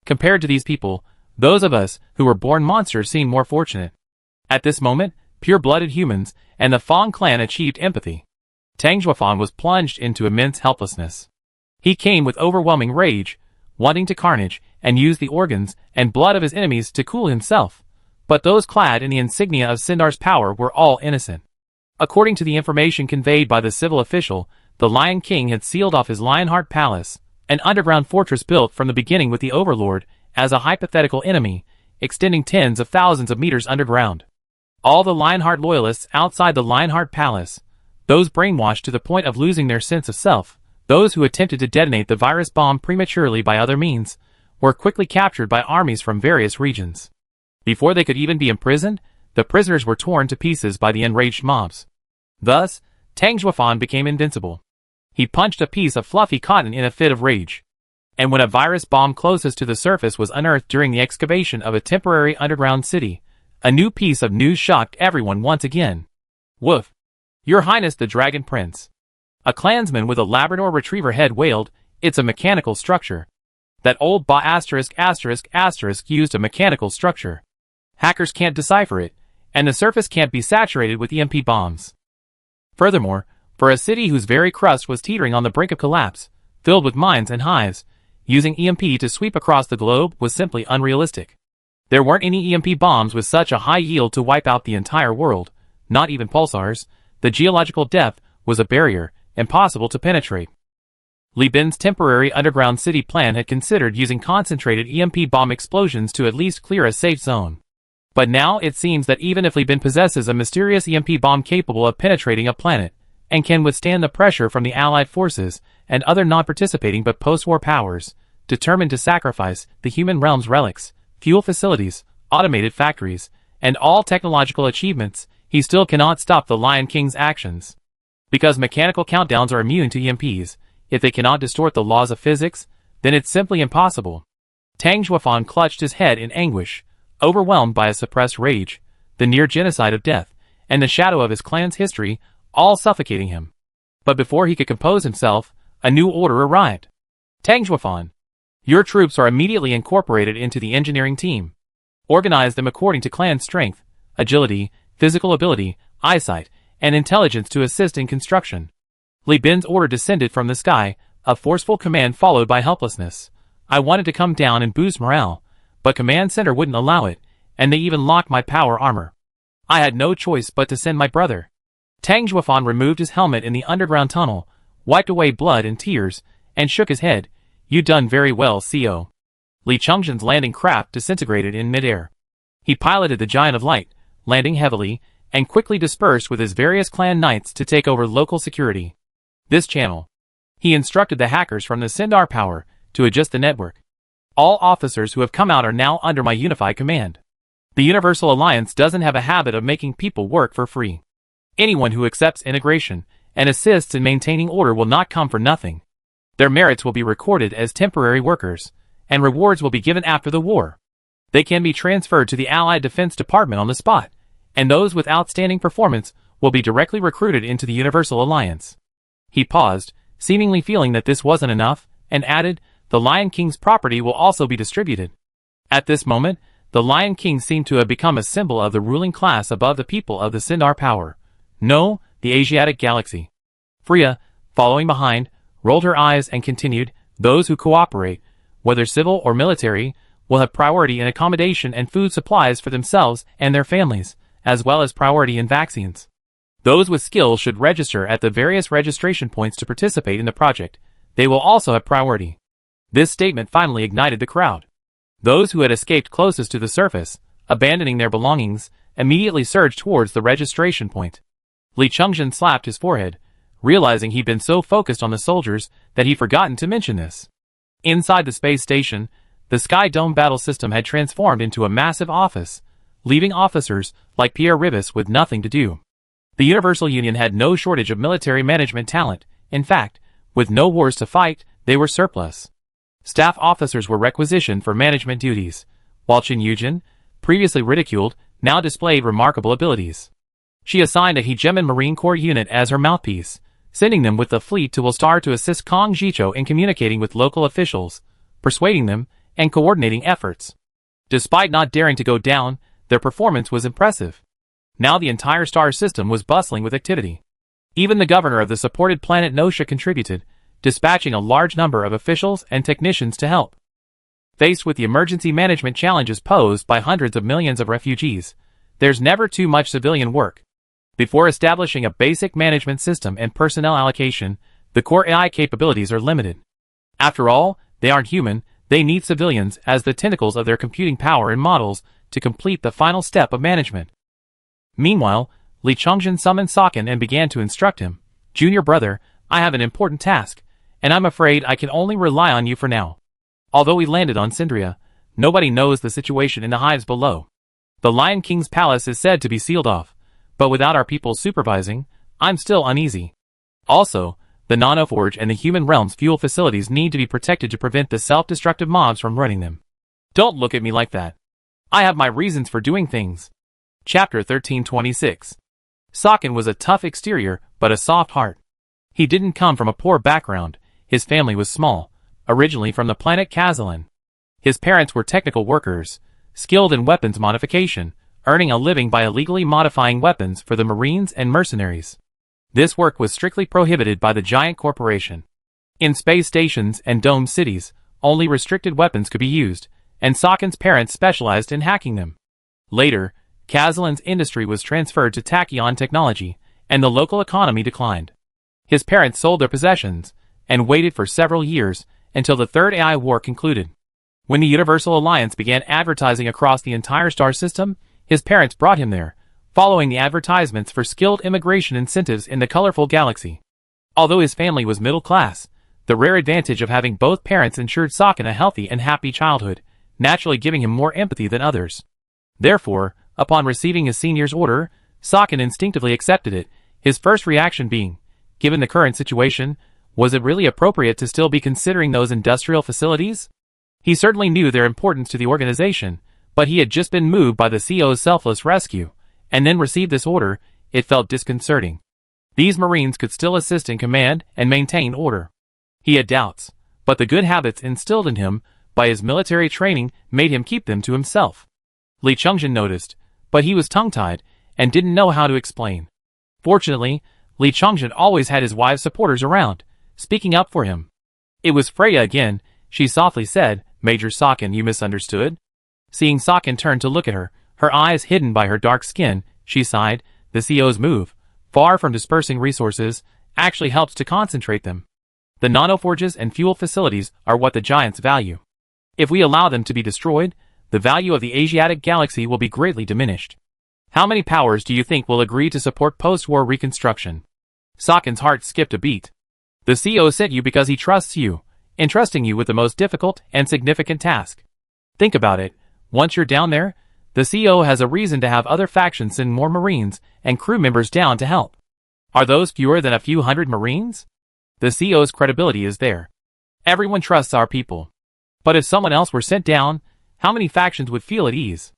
Compared to these people, those of us who were born monsters seem more fortunate. At this moment, pure-blooded humans and the Fong clan achieved empathy. Tang Zhuofan was plunged into immense helplessness. He came with overwhelming rage, wanting to carnage and use the organs and blood of his enemies to cool himself. But those clad in the insignia of Sindar's power were all innocent. According to the information conveyed by the civil official, the Lion King had sealed off his Lionheart Palace, an underground fortress built from the beginning with the Overlord as a hypothetical enemy, extending tens of thousands of meters underground. All the Lionheart loyalists outside the Lionheart Palace, those brainwashed to the point of losing their sense of self, those who attempted to detonate the virus bomb prematurely by other means, were quickly captured by armies from various regions. Before they could even be imprisoned, The prisoners were torn to pieces by the enraged mobs. Thus, Tang Xuefan became invincible. He punched a piece of fluffy cotton in a fit of rage. And when a virus bomb closest to the surface was unearthed during the excavation of a temporary underground city, a new piece of news shocked everyone once again. Woof! Your Highness the Dragon Prince. A clansman with a Labrador Retriever head wailed, "It's a mechanical structure. That old **** used a mechanical structure. Hackers can't decipher it, and the surface can't be saturated with EMP bombs." Furthermore, for a city whose very crust was teetering on the brink of collapse, filled with mines and hives, using EMP to sweep across the globe was simply unrealistic. There weren't any EMP bombs with such a high yield to wipe out the entire world, not even pulsars. The geological depth was a barrier, impossible to penetrate. Li Bin's temporary underground city plan had considered using concentrated EMP bomb explosions to at least clear a safe zone. But now it seems that even if Li Bin possesses a mysterious EMP bomb capable of penetrating a planet, and can withstand the pressure from the Allied forces and other non-participating but post-war powers, determined to sacrifice the human realm's relics, fuel facilities, automated factories, and all technological achievements, he still cannot stop the Lion King's actions. Because mechanical countdowns are immune to EMPs, if they cannot distort the laws of physics, then it's simply impossible. Tang Xuefan clutched his head in anguish, overwhelmed by a suppressed rage, the near genocide of death, and the shadow of his clan's history, all suffocating him. But before he could compose himself, a new order arrived. Tang Xuefan, your troops are immediately incorporated into the engineering team. Organize them according to clan strength, agility, physical ability, eyesight, and intelligence to assist in construction. Li Bin's order descended from the sky, a forceful command followed by helplessness. I wanted to come down and boost morale, but Command Center wouldn't allow it, and they even locked my power armor. I had no choice but to send my brother. Tang Xuefan removed his helmet in the underground tunnel, wiped away blood and tears, and shook his head. You done very well, CO. Li Chengzhen's landing craft disintegrated in midair. He piloted the Giant of Light, landing heavily, and quickly dispersed with his various clan knights to take over local security. This channel. He instructed the hackers from the Sindar Power to adjust the network. All officers who have come out are now under my unified command. The Universal Alliance doesn't have a habit of making people work for free. Anyone who accepts integration and assists in maintaining order will not come for nothing. Their merits will be recorded as temporary workers, and rewards will be given after the war. They can be transferred to the Allied Defense Department on the spot, and those with outstanding performance will be directly recruited into the Universal Alliance. He paused, seemingly feeling that this wasn't enough, and added, the Lion King's property will also be distributed. At this moment, the Lion King seemed to have become a symbol of the ruling class above the people of the Sindar Power. No, the Asiatic galaxy. Freya, following behind, rolled her eyes and continued, those who cooperate, whether civil or military, will have priority in accommodation and food supplies for themselves and their families, as well as priority in vaccines. Those with skill should register at the various registration points to participate in the project. They will also have priority. This statement finally ignited the crowd. Those who had escaped closest to the surface, abandoning their belongings, immediately surged towards the registration point. Li Chengzhen slapped his forehead, realizing he'd been so focused on the soldiers that he'd forgotten to mention this. Inside the space station, the Sky Dome battle system had transformed into a massive office, leaving officers like Pierre Ribas with nothing to do. The Universal Union had no shortage of military management talent. In fact, with no wars to fight, they were surplus. Staff officers were requisitioned for management duties, while Qin Yujin, previously ridiculed, now displayed remarkable abilities. She assigned a Hegemon Marine Corps unit as her mouthpiece, sending them with the fleet to Wolstar to assist Kong Jicho in communicating with local officials, persuading them, and coordinating efforts. Despite not daring to go down, their performance was impressive. Now the entire star system was bustling with activity. Even the governor of the supported planet Nosha contributed, dispatching a large number of officials and technicians to help. Faced with the emergency management challenges posed by hundreds of millions of refugees, there's never too much civilian work. Before establishing a basic management system and personnel allocation, the core AI capabilities are limited. After all, they aren't human, they need civilians as the tentacles of their computing power and models to complete the final step of management. Meanwhile, Li Chengzhen summoned Saken and began to instruct him. Junior brother, I have an important task, and I'm afraid I can only rely on you for now. Although we landed on Syndria, nobody knows the situation in the hives below. The Lion King's palace is said to be sealed off, but without our people supervising, I'm still uneasy. Also, the Nanoforge and the human realm's fuel facilities need to be protected to prevent the self-destructive mobs from running them. Don't look at me like that. I have my reasons for doing things. Chapter 1326. Socken was a tough exterior, but a soft heart. He didn't come from a poor background. His family was small, originally from the planet Kazalan. His parents were technical workers, skilled in weapons modification, earning a living by illegally modifying weapons for the Marines and mercenaries. This work was strictly prohibited by the giant corporation. In space stations and domed cities, only restricted weapons could be used, and Sokken's parents specialized in hacking them. Later, Kazalan's industry was transferred to Tachyon technology, and the local economy declined. His parents sold their possessions, and waited for several years until the Third AI War concluded. When the Universal Alliance began advertising across the entire star system, his parents brought him there, following the advertisements for skilled immigration incentives in the colorful galaxy. Although his family was middle class, the rare advantage of having both parents ensured Socken a healthy and happy childhood, naturally giving him more empathy than others. Therefore, upon receiving his senior's order, Socken instinctively accepted it, his first reaction being, given the current situation, was it really appropriate to still be considering those industrial facilities? He certainly knew their importance to the organization, but he had just been moved by the CO's selfless rescue, and then received this order. It felt disconcerting. These Marines could still assist in command and maintain order. He had doubts, but the good habits instilled in him by his military training made him keep them to himself. Li Chungjin noticed, but he was tongue-tied and didn't know how to explain. Fortunately, Li Chungjin always had his wife's supporters around, speaking up for him. It was Freya again. She softly said, "Major Socken, you misunderstood." Seeing Socken turn to look at her, her eyes hidden by her dark skin, she sighed. The CO's move, far from dispersing resources, actually helps to concentrate them. The nanoforges and fuel facilities are what the giants value. If we allow them to be destroyed, the value of the Asiatic galaxy will be greatly diminished. How many powers do you think will agree to support post-war reconstruction? Sokken's heart skipped a beat. The CO sent you because he trusts you, entrusting you with the most difficult and significant task. Think about it. Once you're down there, the CO has a reason to have other factions send more Marines and crew members down to help. Are those fewer than a few hundred Marines? The CO's credibility is there. Everyone trusts our people. But if someone else were sent down, how many factions would feel at ease?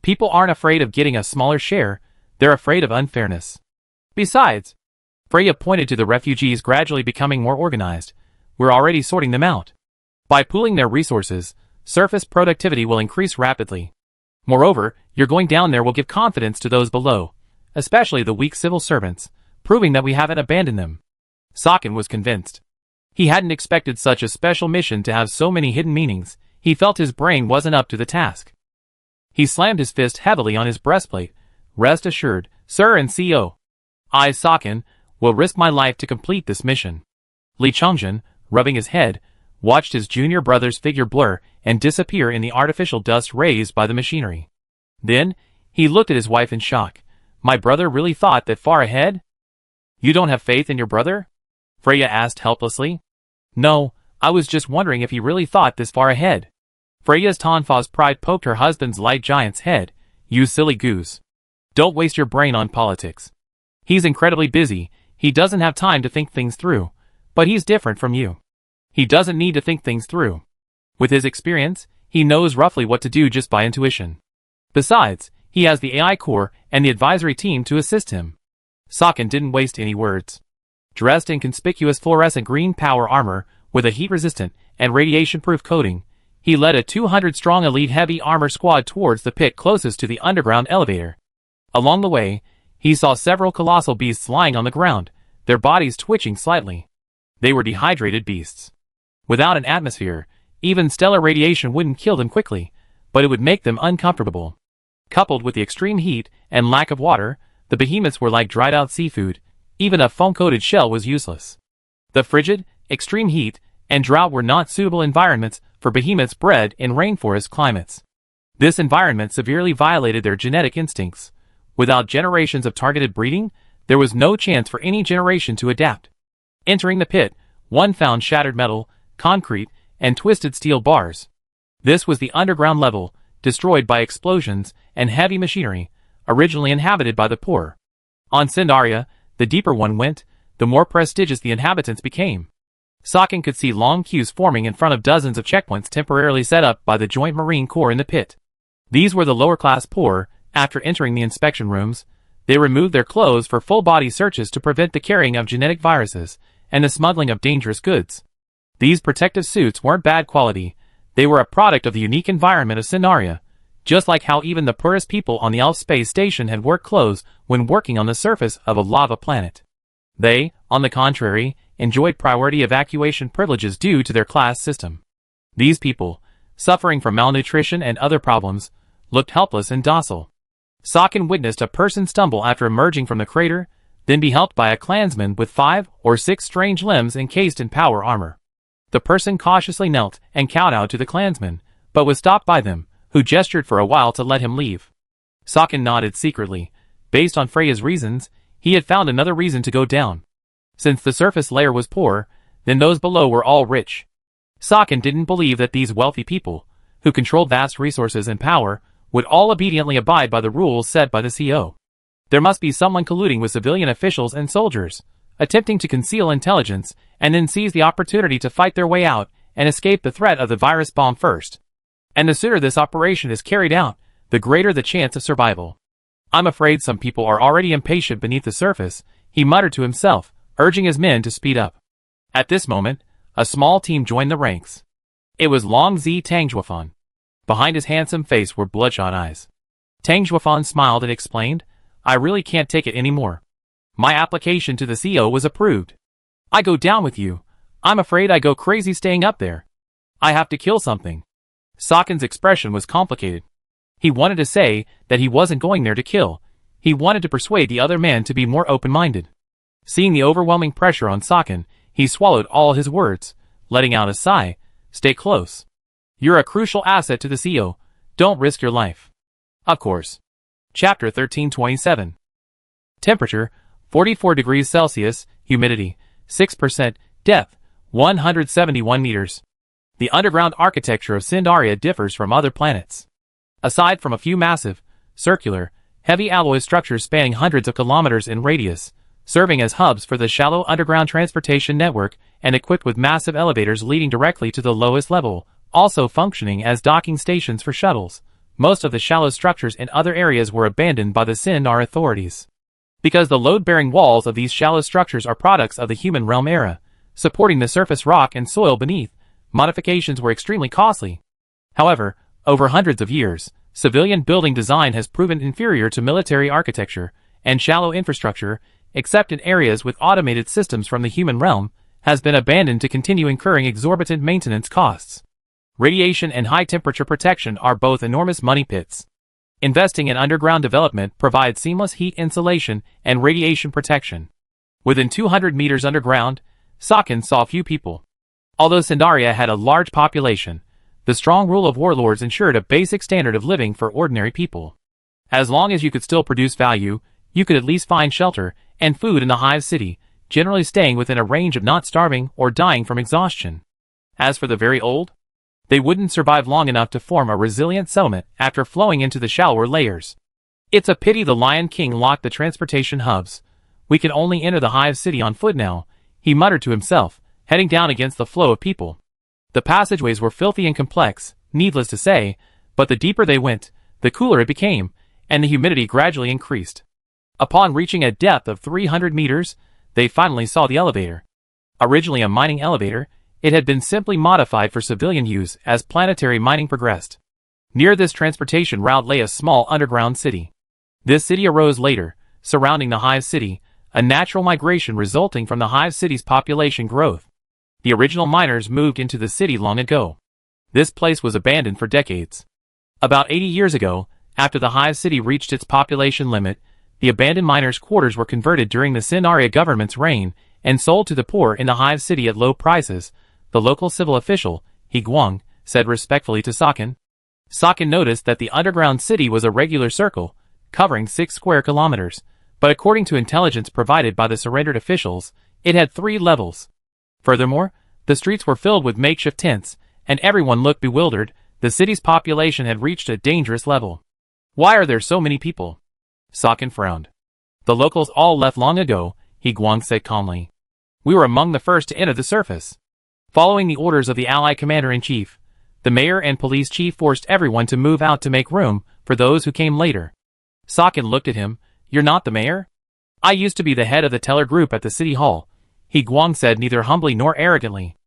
People aren't afraid of getting a smaller share, they're afraid of unfairness. Besides, Freya pointed to the refugees gradually becoming more organized. We're already sorting them out. By pooling their resources, surface productivity will increase rapidly. Moreover, your going down there will give confidence to those below, especially the weak civil servants, proving that we haven't abandoned them. Socken was convinced. He hadn't expected such a special mission to have so many hidden meanings. He felt his brain wasn't up to the task. He slammed his fist heavily on his breastplate. Rest assured, sir and CO. I, Socken, will risk my life to complete this mission. Li Chungjin, rubbing his head, watched his junior brother's figure blur and disappear in the artificial dust raised by the machinery. Then, he looked at his wife in shock. My brother really thought that far ahead? You don't have faith in your brother? Freya asked helplessly. No, I was just wondering if he really thought this far ahead. Freya's Tonfa's pride poked her husband's light giant's head. You silly goose. Don't waste your brain on politics. He's incredibly busy, he doesn't have time to think things through. But he's different from you. He doesn't need to think things through. With his experience, he knows roughly what to do just by intuition. Besides, he has the AI core and the advisory team to assist him. Socken didn't waste any words. Dressed in conspicuous fluorescent green power armor with a heat-resistant and radiation-proof coating, he led a 200-strong elite heavy armor squad towards the pit closest to the underground elevator. Along the way, he saw several colossal beasts lying on the ground, their bodies twitching slightly. They were dehydrated beasts. Without an atmosphere, even stellar radiation wouldn't kill them quickly, but it would make them uncomfortable. Coupled with the extreme heat and lack of water, the behemoths were like dried-out seafood. Even a foam-coated shell was useless. The frigid, extreme heat, and drought were not suitable environments for behemoths bred in rainforest climates. This environment severely violated their genetic instincts. Without generations of targeted breeding, there was no chance for any generation to adapt. Entering the pit, one found shattered metal, concrete, and twisted steel bars. This was the underground level, destroyed by explosions and heavy machinery, originally inhabited by the poor. On Sindaria, the deeper one went, the more prestigious the inhabitants became. Sakin could see long queues forming in front of dozens of checkpoints temporarily set up by the Joint Marine Corps in the pit. These were the lower-class poor. After entering the inspection rooms, they removed their clothes for full-body searches to prevent the carrying of genetic viruses and the smuggling of dangerous goods. These protective suits weren't bad quality, they were a product of the unique environment of Sindaria, just like how even the poorest people on the Elf space station had work clothes when working on the surface of a lava planet. They, on the contrary, enjoyed priority evacuation privileges due to their class system. These people, suffering from malnutrition and other problems, looked helpless and docile. Sakin witnessed a person stumble after emerging from the crater, then be helped by a clansman with 5 or 6 strange limbs encased in power armor. The person cautiously knelt and kowtowed to the clansman, but was stopped by them, who gestured for a while to let him leave. Sakin nodded secretly. Based on Freya's reasons, he had found another reason to go down. Since the surface layer was poor, then those below were all rich. Sakin didn't believe that these wealthy people, who controlled vast resources and power, would all obediently abide by the rules set by the CO. There must be someone colluding with civilian officials and soldiers, attempting to conceal intelligence, and then seize the opportunity to fight their way out and escape the threat of the virus bomb first. And the sooner this operation is carried out, the greater the chance of survival. I'm afraid some people are already impatient beneath the surface, he muttered to himself, urging his men to speed up. At this moment, a small team joined the ranks. It was Long Zi Tangjuafan. Behind his handsome face were bloodshot eyes. Tangjuafan smiled and explained, I really can't take it anymore. My application to the CO was approved. I go down with you. I'm afraid I go crazy staying up there. I have to kill something. Sakin's expression was complicated. He wanted to say that he wasn't going there to kill. He wanted to persuade the other man to be more open-minded. Seeing the overwhelming pressure on Sakin, he swallowed all his words, letting out a sigh. Stay close. You're a crucial asset to the CO. Don't risk your life. Of course. Chapter 1327. Temperature, 44 degrees Celsius, humidity, 6%, depth, 171 meters. The underground architecture of Sindaria differs from other planets. Aside from a few massive, circular, heavy alloy structures spanning hundreds of kilometers in radius, serving as hubs for the shallow underground transportation network and equipped with massive elevators leading directly to the lowest level, also functioning as docking stations for shuttles, most of the shallow structures in other areas were abandoned by the Sindar authorities. Because the load-bearing walls of these shallow structures are products of the human realm era, supporting the surface rock and soil beneath, modifications were extremely costly. However, over hundreds of years, civilian building design has proven inferior to military architecture, and shallow infrastructure, except in areas with automated systems from the human realm, has been abandoned to continue incurring exorbitant maintenance costs. Radiation and high-temperature protection are both enormous money pits. Investing in underground development provides seamless heat insulation and radiation protection. Within 200 meters underground, Sakin saw few people. Although Sindaria had a large population, the strong rule of warlords ensured a basic standard of living for ordinary people. As long as you could still produce value, you could at least find shelter and food in the hive city, generally staying within a range of not starving or dying from exhaustion. As for the very old, they wouldn't survive long enough to form a resilient settlement after flowing into the shallower layers. It's a pity the Lion King locked the transportation hubs. We can only enter the hive city on foot now, he muttered to himself, heading down against the flow of people. The passageways were filthy and complex, needless to say, but the deeper they went, the cooler it became, and the humidity gradually increased. Upon reaching a depth of 300 meters, they finally saw the elevator. Originally a mining elevator, it had been simply modified for civilian use as planetary mining progressed. Near this transportation route lay a small underground city. This city arose later, surrounding the hive city, a natural migration resulting from the hive city's population growth. The original miners moved into the city long ago. This place was abandoned for decades. About 80 years ago, after the hive city reached its population limit, the abandoned miners' quarters were converted during the Sindaria government's reign and sold to the poor in the hive city at low prices. The local civil official, He Guang, said respectfully to Sakin. Sakin noticed that the underground city was a regular circle, covering 6 square kilometers, but according to intelligence provided by the surrendered officials, it had 3 levels. Furthermore, the streets were filled with makeshift tents, and everyone looked bewildered. The city's population had reached a dangerous level. Why are there so many people? Sakin frowned. The locals all left long ago, He Guang said calmly. We were among the first to enter the surface. Following the orders of the Allied Commander-in-Chief, the mayor and police chief forced everyone to move out to make room for those who came later. Sakin looked at him. You're not the mayor? I used to be the head of the teller group at the city hall, He Guang said neither humbly nor arrogantly.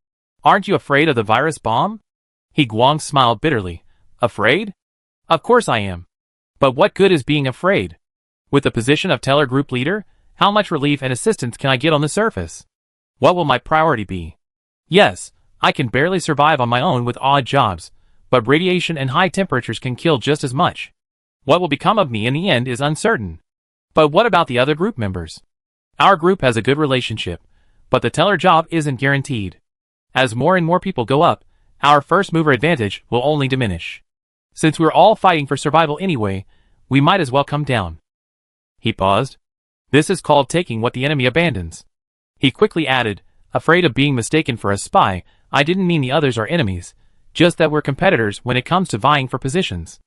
Aren't you afraid of the virus bomb? He Guang smiled bitterly. Afraid? Of course I am. But what good is being afraid? With the position of teller group leader, how much relief and assistance can I get on the surface? What will my priority be? Yes, I can barely survive on my own with odd jobs, but radiation and high temperatures can kill just as much. What will become of me in the end is uncertain. But what about the other group members? Our group has a good relationship, but the teller job isn't guaranteed. As more and more people go up, our first mover advantage will only diminish. Since we're all fighting for survival anyway, we might as well come down. He paused. This is called taking what the enemy abandons. He quickly added, afraid of being mistaken for a spy, I didn't mean the others are enemies, just that we're competitors when it comes to vying for positions.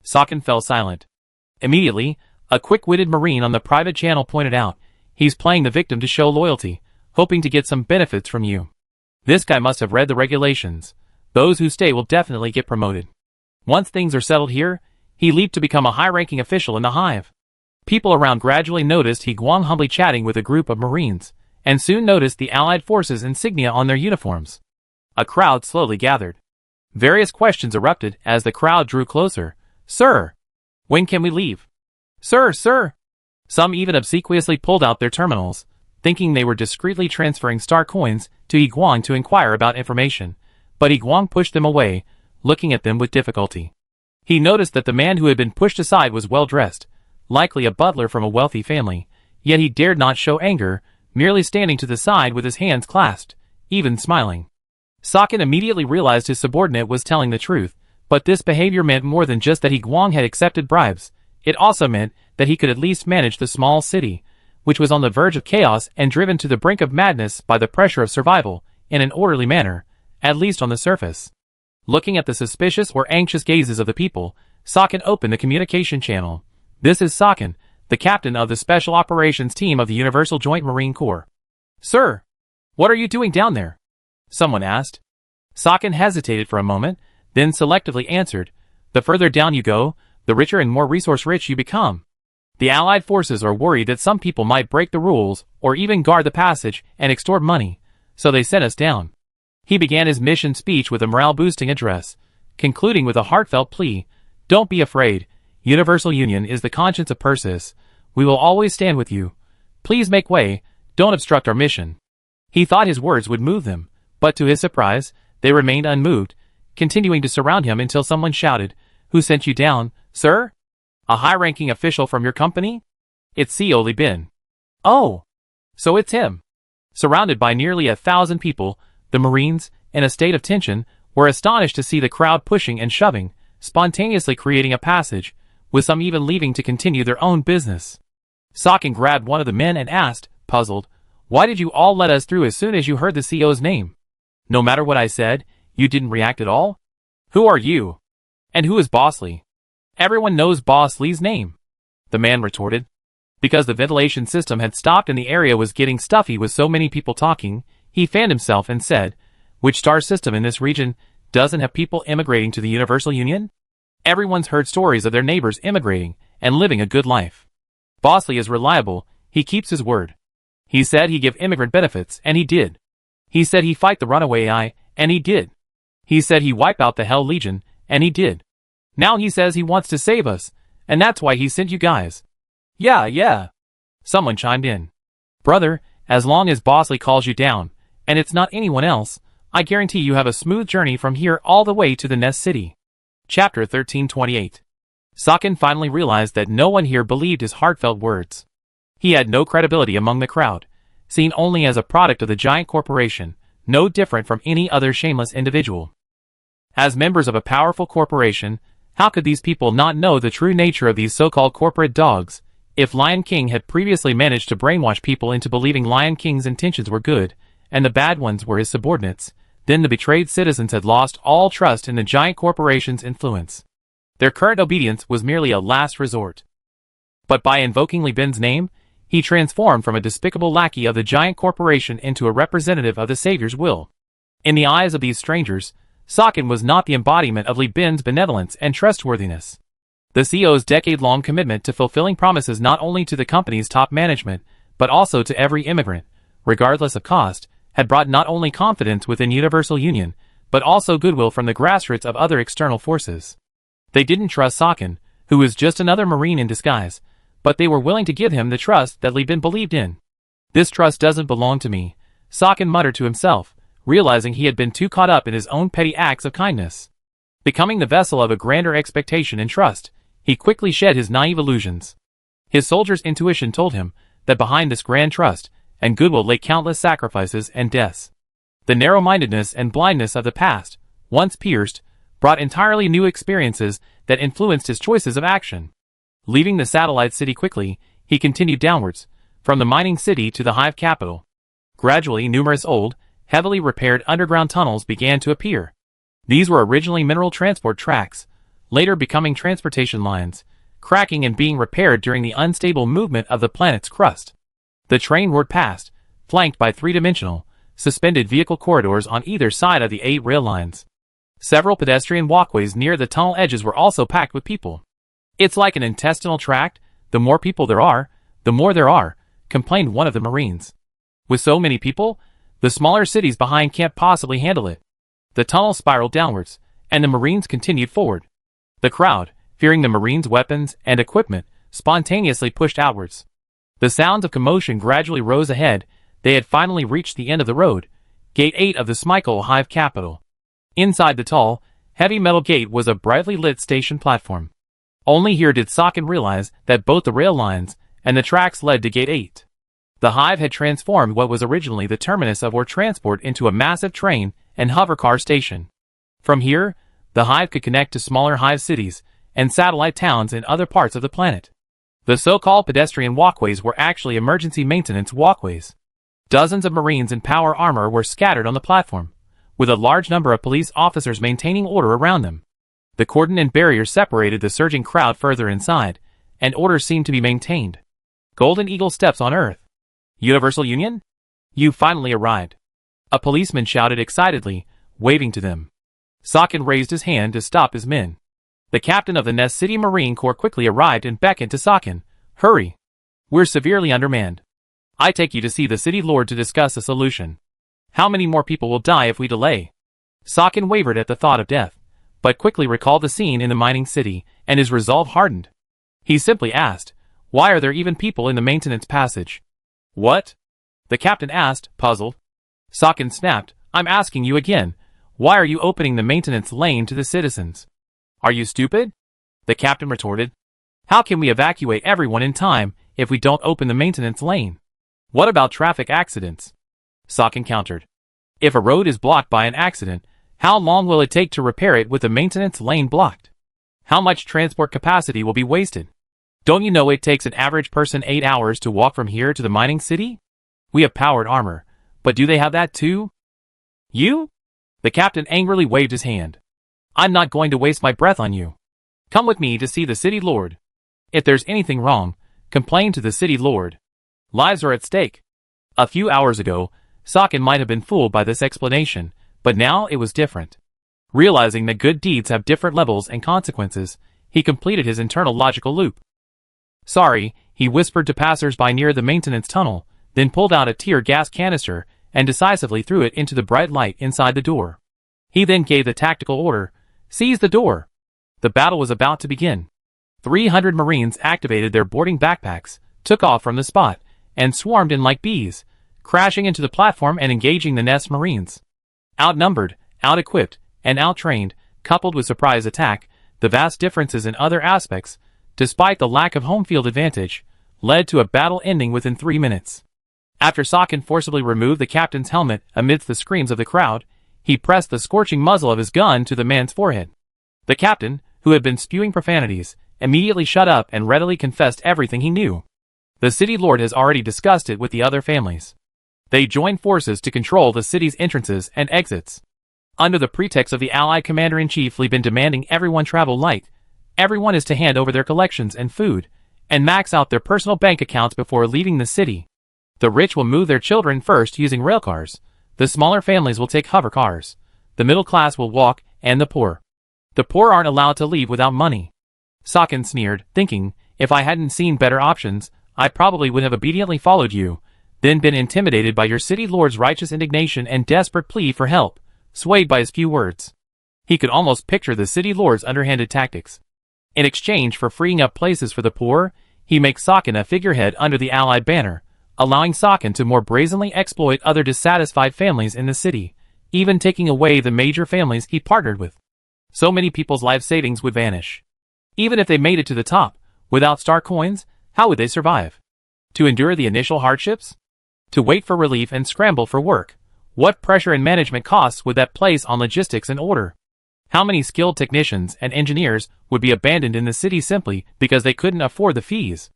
Sakin fell silent. Immediately, a quick-witted Marine on the private channel pointed out, he's playing the victim to show loyalty, hoping to get some benefits from you. This guy must have read the regulations. Those who stay will definitely get promoted. Once things are settled here, he leaped to become a high-ranking official in the hive. People around gradually noticed He Guang humbly chatting with a group of Marines, and soon noticed the Allied forces' insignia on their uniforms. A crowd slowly gathered. Various questions erupted as the crowd drew closer. Sir! When can we leave? Sir, sir! Some even obsequiously pulled out their terminals, thinking they were discreetly transferring star coins to He Guang to inquire about information, but He Guang pushed them away, looking at them with difficulty. He noticed that the man who had been pushed aside was well-dressed, likely a butler from a wealthy family, yet he dared not show anger, merely standing to the side with his hands clasped, even smiling. Sakin immediately realized his subordinate was telling the truth, but this behavior meant more than just that He Guang had accepted bribes. It also meant that he could at least manage the small city, which was on the verge of chaos and driven to the brink of madness by the pressure of survival, in an orderly manner, at least on the surface. Looking at the suspicious or anxious gazes of the people, Sakin opened the communication channel. This is Sakin, the captain of the Special Operations Team of the Universal Joint Marine Corps. Sir, what are you doing down there? Someone asked. Sakin hesitated for a moment, then selectively answered, the further down you go, the richer and more resource-rich you become. The Allied forces are worried that some people might break the rules or even guard the passage and extort money, so they sent us down. He began his mission speech with a morale-boosting address, concluding with a heartfelt plea, don't be afraid, Universal Union is the conscience of Persis, we will always stand with you. Please make way, don't obstruct our mission. He thought his words would move them, but to his surprise, they remained unmoved, continuing to surround him until someone shouted, who sent you down, sir? A high-ranking official from your company? It's CEO Li Bin. Oh! So it's him. Surrounded by nearly 1,000 people, the Marines, in a state of tension, were astonished to see the crowd pushing and shoving, spontaneously creating a passage, with some even leaving to continue their own business. Sakin grabbed one of the men and asked, puzzled, why did you all let us through as soon as you heard the CEO's name? No matter what I said, you didn't react at all? Who are you? And who is Boss Li? Everyone knows Boss Li's name, the man retorted. Because the ventilation system had stopped and the area was getting stuffy with so many people talking, he fanned himself and said, which star system in this region doesn't have people immigrating to the Universal Union? Everyone's heard stories of their neighbors immigrating and living a good life. Boss Li is reliable, he keeps his word. He said he'd give immigrant benefits, and he did. He said he'd fight the runaway AI, and he did. He said he'd wipe out the Hell Legion, and he did. Now he says he wants to save us, and that's why he sent you guys. Yeah. Someone chimed in. Brother, as long as Boss Li calls you down, and it's not anyone else, I guarantee you have a smooth journey from here all the way to the Nest City. Chapter 1328. Sakin finally realized that no one here believed his heartfelt words. He had no credibility among the crowd, seen only as a product of the giant corporation, no different from any other shameless individual. As members of a powerful corporation, how could these people not know the true nature of these so-called corporate dogs? If Lion King had previously managed to brainwash people into believing Lion King's intentions were good, and the bad ones were his subordinates, Then the betrayed citizens had lost all trust in the giant corporation's influence. Their current obedience was merely a last resort. But by invoking Li Bin's name, he transformed from a despicable lackey of the giant corporation into a representative of the Savior's will. In the eyes of these strangers, Sakin was not the embodiment of Li Bin's benevolence and trustworthiness. The CEO's decade-long commitment to fulfilling promises not only to the company's top management, but also to every immigrant, regardless of cost, had brought not only confidence within Universal Union, but also goodwill from the grassroots of other external forces. They didn't trust Sakin, who was just another Marine in disguise, but they were willing to give him the trust that Li Bin believed in. This trust doesn't belong to me, Sakin muttered to himself, realizing he had been too caught up in his own petty acts of kindness. Becoming the vessel of a grander expectation and trust, he quickly shed his naive illusions. His soldier's intuition told him that behind this grand trust and goodwill lay countless sacrifices and deaths. The narrow-mindedness and blindness of the past, once pierced, brought entirely new experiences that influenced his choices of action. Leaving the satellite city quickly, he continued downwards, from the mining city to the hive capital. Gradually, numerous old, heavily repaired underground tunnels began to appear. These were originally mineral transport tracks, later becoming transportation lines, cracking and being repaired during the unstable movement of the planet's crust. The train roared past, flanked by three-dimensional, suspended vehicle corridors on either side of the 8 rail lines. Several pedestrian walkways near the tunnel edges were also packed with people. "It's like an intestinal tract, the more people there are, the more there are," complained one of the Marines. "With so many people, the smaller cities behind can't possibly handle it." The tunnel spiraled downwards, and the Marines continued forward. The crowd, fearing the Marines' weapons and equipment, spontaneously pushed outwards. The sounds of commotion gradually rose ahead. They had finally reached the end of the road, Gate 8 of the Smykel hive capital. Inside the tall, heavy metal gate was a brightly lit station platform. Only here did Sakin realize that both the rail lines and the tracks led to Gate 8. The hive had transformed what was originally the terminus of ore transport into a massive train and hovercar station. From here, the hive could connect to smaller hive cities and satellite towns in other parts of the planet. The so-called pedestrian walkways were actually emergency maintenance walkways. Dozens of Marines in power armor were scattered on the platform, with a large number of police officers maintaining order around them. The cordon and barriers separated the surging crowd further inside, and order seemed to be maintained. Golden Eagle steps on Earth. Universal Union? You finally arrived. A policeman shouted excitedly, waving to them. Sakin raised his hand to stop his men. The captain of the Nest City Marine Corps quickly arrived and beckoned to Sakin. "Hurry! We're severely undermanned. I take you to see the city lord to discuss a solution. How many more people will die if we delay?" Sakin wavered at the thought of death, but quickly recalled the scene in the mining city, and his resolve hardened. He simply asked, "Why are there even people in the maintenance passage?" "What?" the captain asked, puzzled. Sakin snapped, "I'm asking you again. Why are you opening the maintenance lane to the citizens?" "Are you stupid?" the captain retorted. "How can we evacuate everyone in time if we don't open the maintenance lane? What about traffic accidents?" Sakin countered. "If a road is blocked by an accident, how long will it take to repair it with the maintenance lane blocked? How much transport capacity will be wasted? Don't you know it takes an average person 8 hours to walk from here to the mining city? We have powered armor, but do they have that too?" "You?" the captain angrily waved his hand. "I'm not going to waste my breath on you. Come with me to see the city lord. If there's anything wrong, complain to the city lord. Lives are at stake." A few hours ago, Sakin might have been fooled by this explanation, but now it was different. Realizing that good deeds have different levels and consequences, he completed his internal logical loop. "Sorry," he whispered to passers-by near the maintenance tunnel, then pulled out a tear gas canister and decisively threw it into the bright light inside the door. He then gave the tactical order, "Seize the door." The battle was about to begin. 300 Marines activated their boarding backpacks, took off from the spot, and swarmed in like bees, crashing into the platform and engaging the Nest Marines. Outnumbered, out-equipped, and out-trained, coupled with surprise attack, the vast differences in other aspects, despite the lack of home field advantage, led to a battle ending within 3 minutes. After Sakin forcibly removed the captain's helmet amidst the screams of the crowd, he pressed the scorching muzzle of his gun to the man's forehead. The captain, who had been spewing profanities, immediately shut up and readily confessed everything he knew. The city lord has already discussed it with the other families. They joined forces to control the city's entrances and exits. Under the pretext of the Allied Commander-in-Chief been demanding everyone travel light, everyone is to hand over their collections and food, and max out their personal bank accounts before leaving the city. The rich will move their children first using railcars, the smaller families will take hover cars, the middle class will walk, and the poor aren't allowed to leave without money. Sakin sneered, thinking, if I hadn't seen better options, I probably would have obediently followed you, then been intimidated by your city lord's righteous indignation and desperate plea for help, swayed by his few words. He could almost picture the city lord's underhanded tactics. In exchange for freeing up places for the poor, he makes Sakin a figurehead under the Allied banner, allowing Sakin to more brazenly exploit other dissatisfied families in the city, even taking away the major families he partnered with. So many people's life savings would vanish. Even if they made it to the top, without star coins, how would they survive? To endure the initial hardships? To wait for relief and scramble for work? What pressure and management costs would that place on logistics and order? How many skilled technicians and engineers would be abandoned in the city simply because they couldn't afford the fees?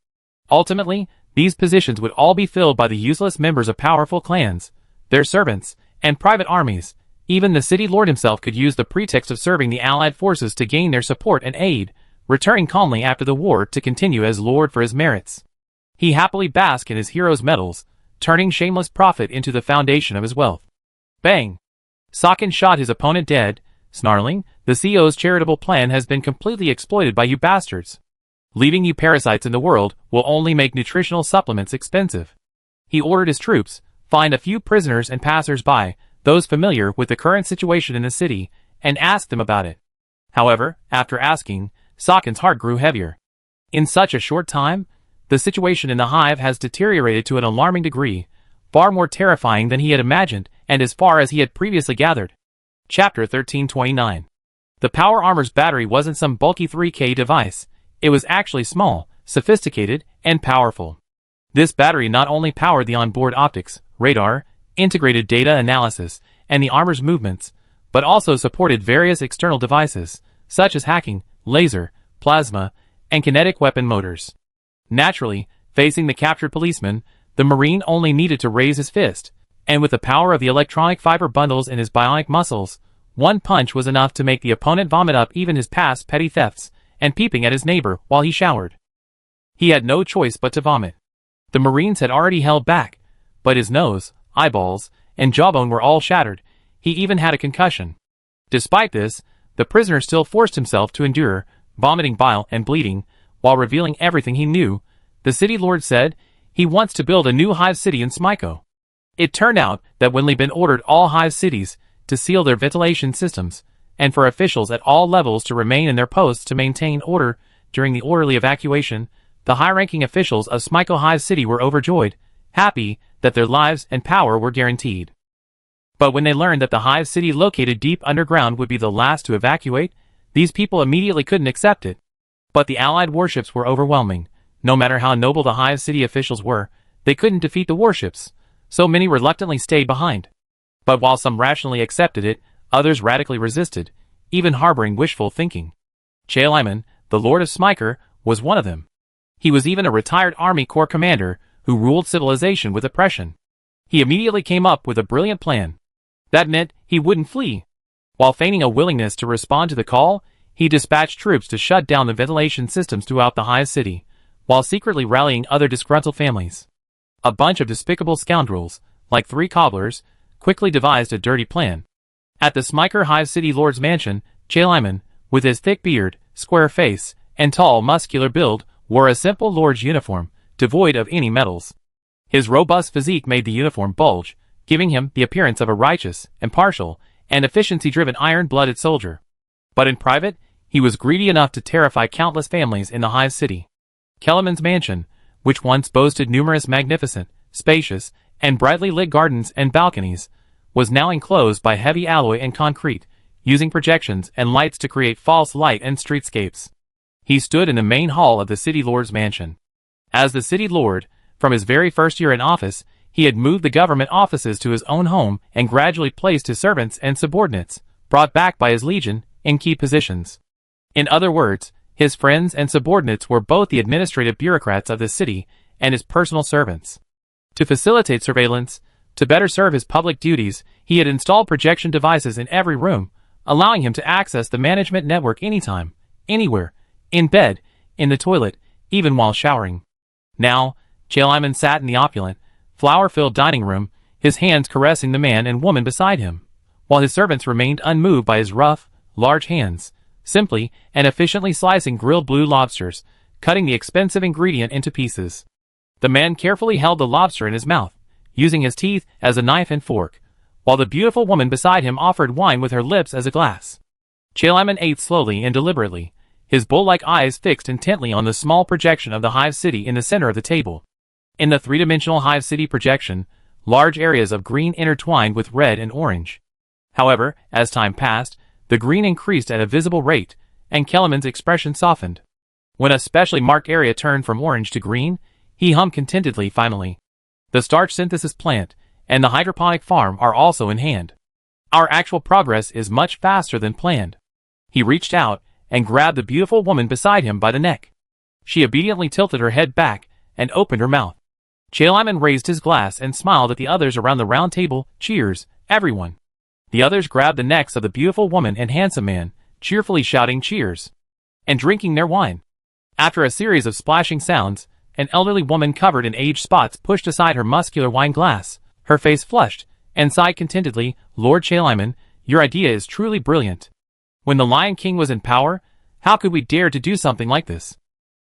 Ultimately, these positions would all be filled by the useless members of powerful clans, their servants, and private armies. Even the city lord himself could use the pretext of serving the Allied forces to gain their support and aid, returning calmly after the war to continue as lord for his merits. He happily basked in his hero's medals, turning shameless profit into the foundation of his wealth. Bang! Sakin shot his opponent dead, snarling, the CEO's charitable plan has been completely exploited by you bastards. Leaving you parasites in the world will only make nutritional supplements expensive. He ordered his troops, find a few prisoners and passers-by, those familiar with the current situation in the city, and asked them about it. However, after asking, Sakin's heart grew heavier. In such a short time, the situation in the hive has deteriorated to an alarming degree, far more terrifying than he had imagined and as far as he had previously gathered. Chapter 1329. The power armor's battery wasn't some bulky 3K device, it was actually small, sophisticated, and powerful. This battery not only powered the onboard optics, radar, integrated data analysis, and the armor's movements, but also supported various external devices, such as hacking, laser, plasma, and kinetic weapon motors. Naturally, facing the captured policeman, the Marine only needed to raise his fist, and with the power of the electronic fiber bundles in his bionic muscles, one punch was enough to make the opponent vomit up even his past petty thefts, and peeping at his neighbor while he showered. He had no choice but to vomit. The Marines had already held back, but his nose, eyeballs, and jawbone were all shattered. He even had a concussion. Despite this, the prisoner still forced himself to endure, vomiting bile and bleeding, while revealing everything he knew. The city lord said he wants to build a new hive city in Smyko. It turned out that when Libin ordered all hive cities to seal their ventilation systems, and for officials at all levels to remain in their posts to maintain order during the orderly evacuation, the high-ranking officials of Smyko Hive City were overjoyed, happy that their lives and power were guaranteed. But when they learned that the Hive City located deep underground would be the last to evacuate, these people immediately couldn't accept it. But the Allied warships were overwhelming. No matter how noble the Hive City officials were, they couldn't defeat the warships, so many reluctantly stayed behind. But while some rationally accepted it, others radically resisted, even harboring wishful thinking. Chaliman, the Lord of Smyker, was one of them. He was even a retired Army Corps commander who ruled civilization with oppression. He immediately came up with a brilliant plan. That meant he wouldn't flee. While feigning a willingness to respond to the call, he dispatched troops to shut down the ventilation systems throughout the Hive City, while secretly rallying other disgruntled families. A bunch of despicable scoundrels, like 3 cobblers, quickly devised a dirty plan. At the Smyker Hive City Lord's mansion, Chaliman, with his thick beard, square face, and tall muscular build, wore a simple lord's uniform, devoid of any medals. His robust physique made the uniform bulge, giving him the appearance of a righteous, impartial, and efficiency-driven iron-blooded soldier. But in private, he was greedy enough to terrify countless families in the Hive City. Kellerman's mansion, which once boasted numerous magnificent, spacious, and brightly lit gardens and balconies, was now enclosed by heavy alloy and concrete, using projections and lights to create false light and streetscapes. He stood in the main hall of the city lord's mansion. As the city lord, from his very first year in office, he had moved the government offices to his own home and gradually placed his servants and subordinates, brought back by his legion, in key positions. In other words, his friends and subordinates were both the administrative bureaucrats of the city and his personal servants. To facilitate surveillance, To better serve his public duties, he had installed projection devices in every room, allowing him to access the management network anytime, anywhere, in bed, in the toilet, even while showering. Now, Chalaman sat in the opulent, flower-filled dining room, his hands caressing the man and woman beside him, while his servants remained unmoved by his rough, large hands, simply and efficiently slicing grilled blue lobsters, cutting the expensive ingredient into pieces. The man carefully held the lobster in his mouth, using his teeth as a knife and fork, while the beautiful woman beside him offered wine with her lips as a glass. Chalaman ate slowly and deliberately, his bull-like eyes fixed intently on the small projection of the Hive City in the center of the table. In the three-dimensional Hive City projection, large areas of green intertwined with red and orange. However, as time passed, the green increased at a visible rate, and Chalaman's expression softened. When a specially marked area turned from orange to green, he hummed contentedly finally. The starch synthesis plant and the hydroponic farm are also in hand. Our actual progress is much faster than planned. He reached out and grabbed the beautiful woman beside him by the neck. She obediently tilted her head back and opened her mouth. Chalaman raised his glass and smiled at the others around the round table. Cheers, everyone. The others grabbed the necks of the beautiful woman and handsome man, cheerfully shouting cheers, and drinking their wine. After a series of splashing sounds, an elderly woman covered in age spots pushed aside her muscular wine glass, her face flushed, and sighed contentedly, "Lord Chalaman, your idea is truly brilliant. When the Lion King was in power, how could we dare to do something like this?"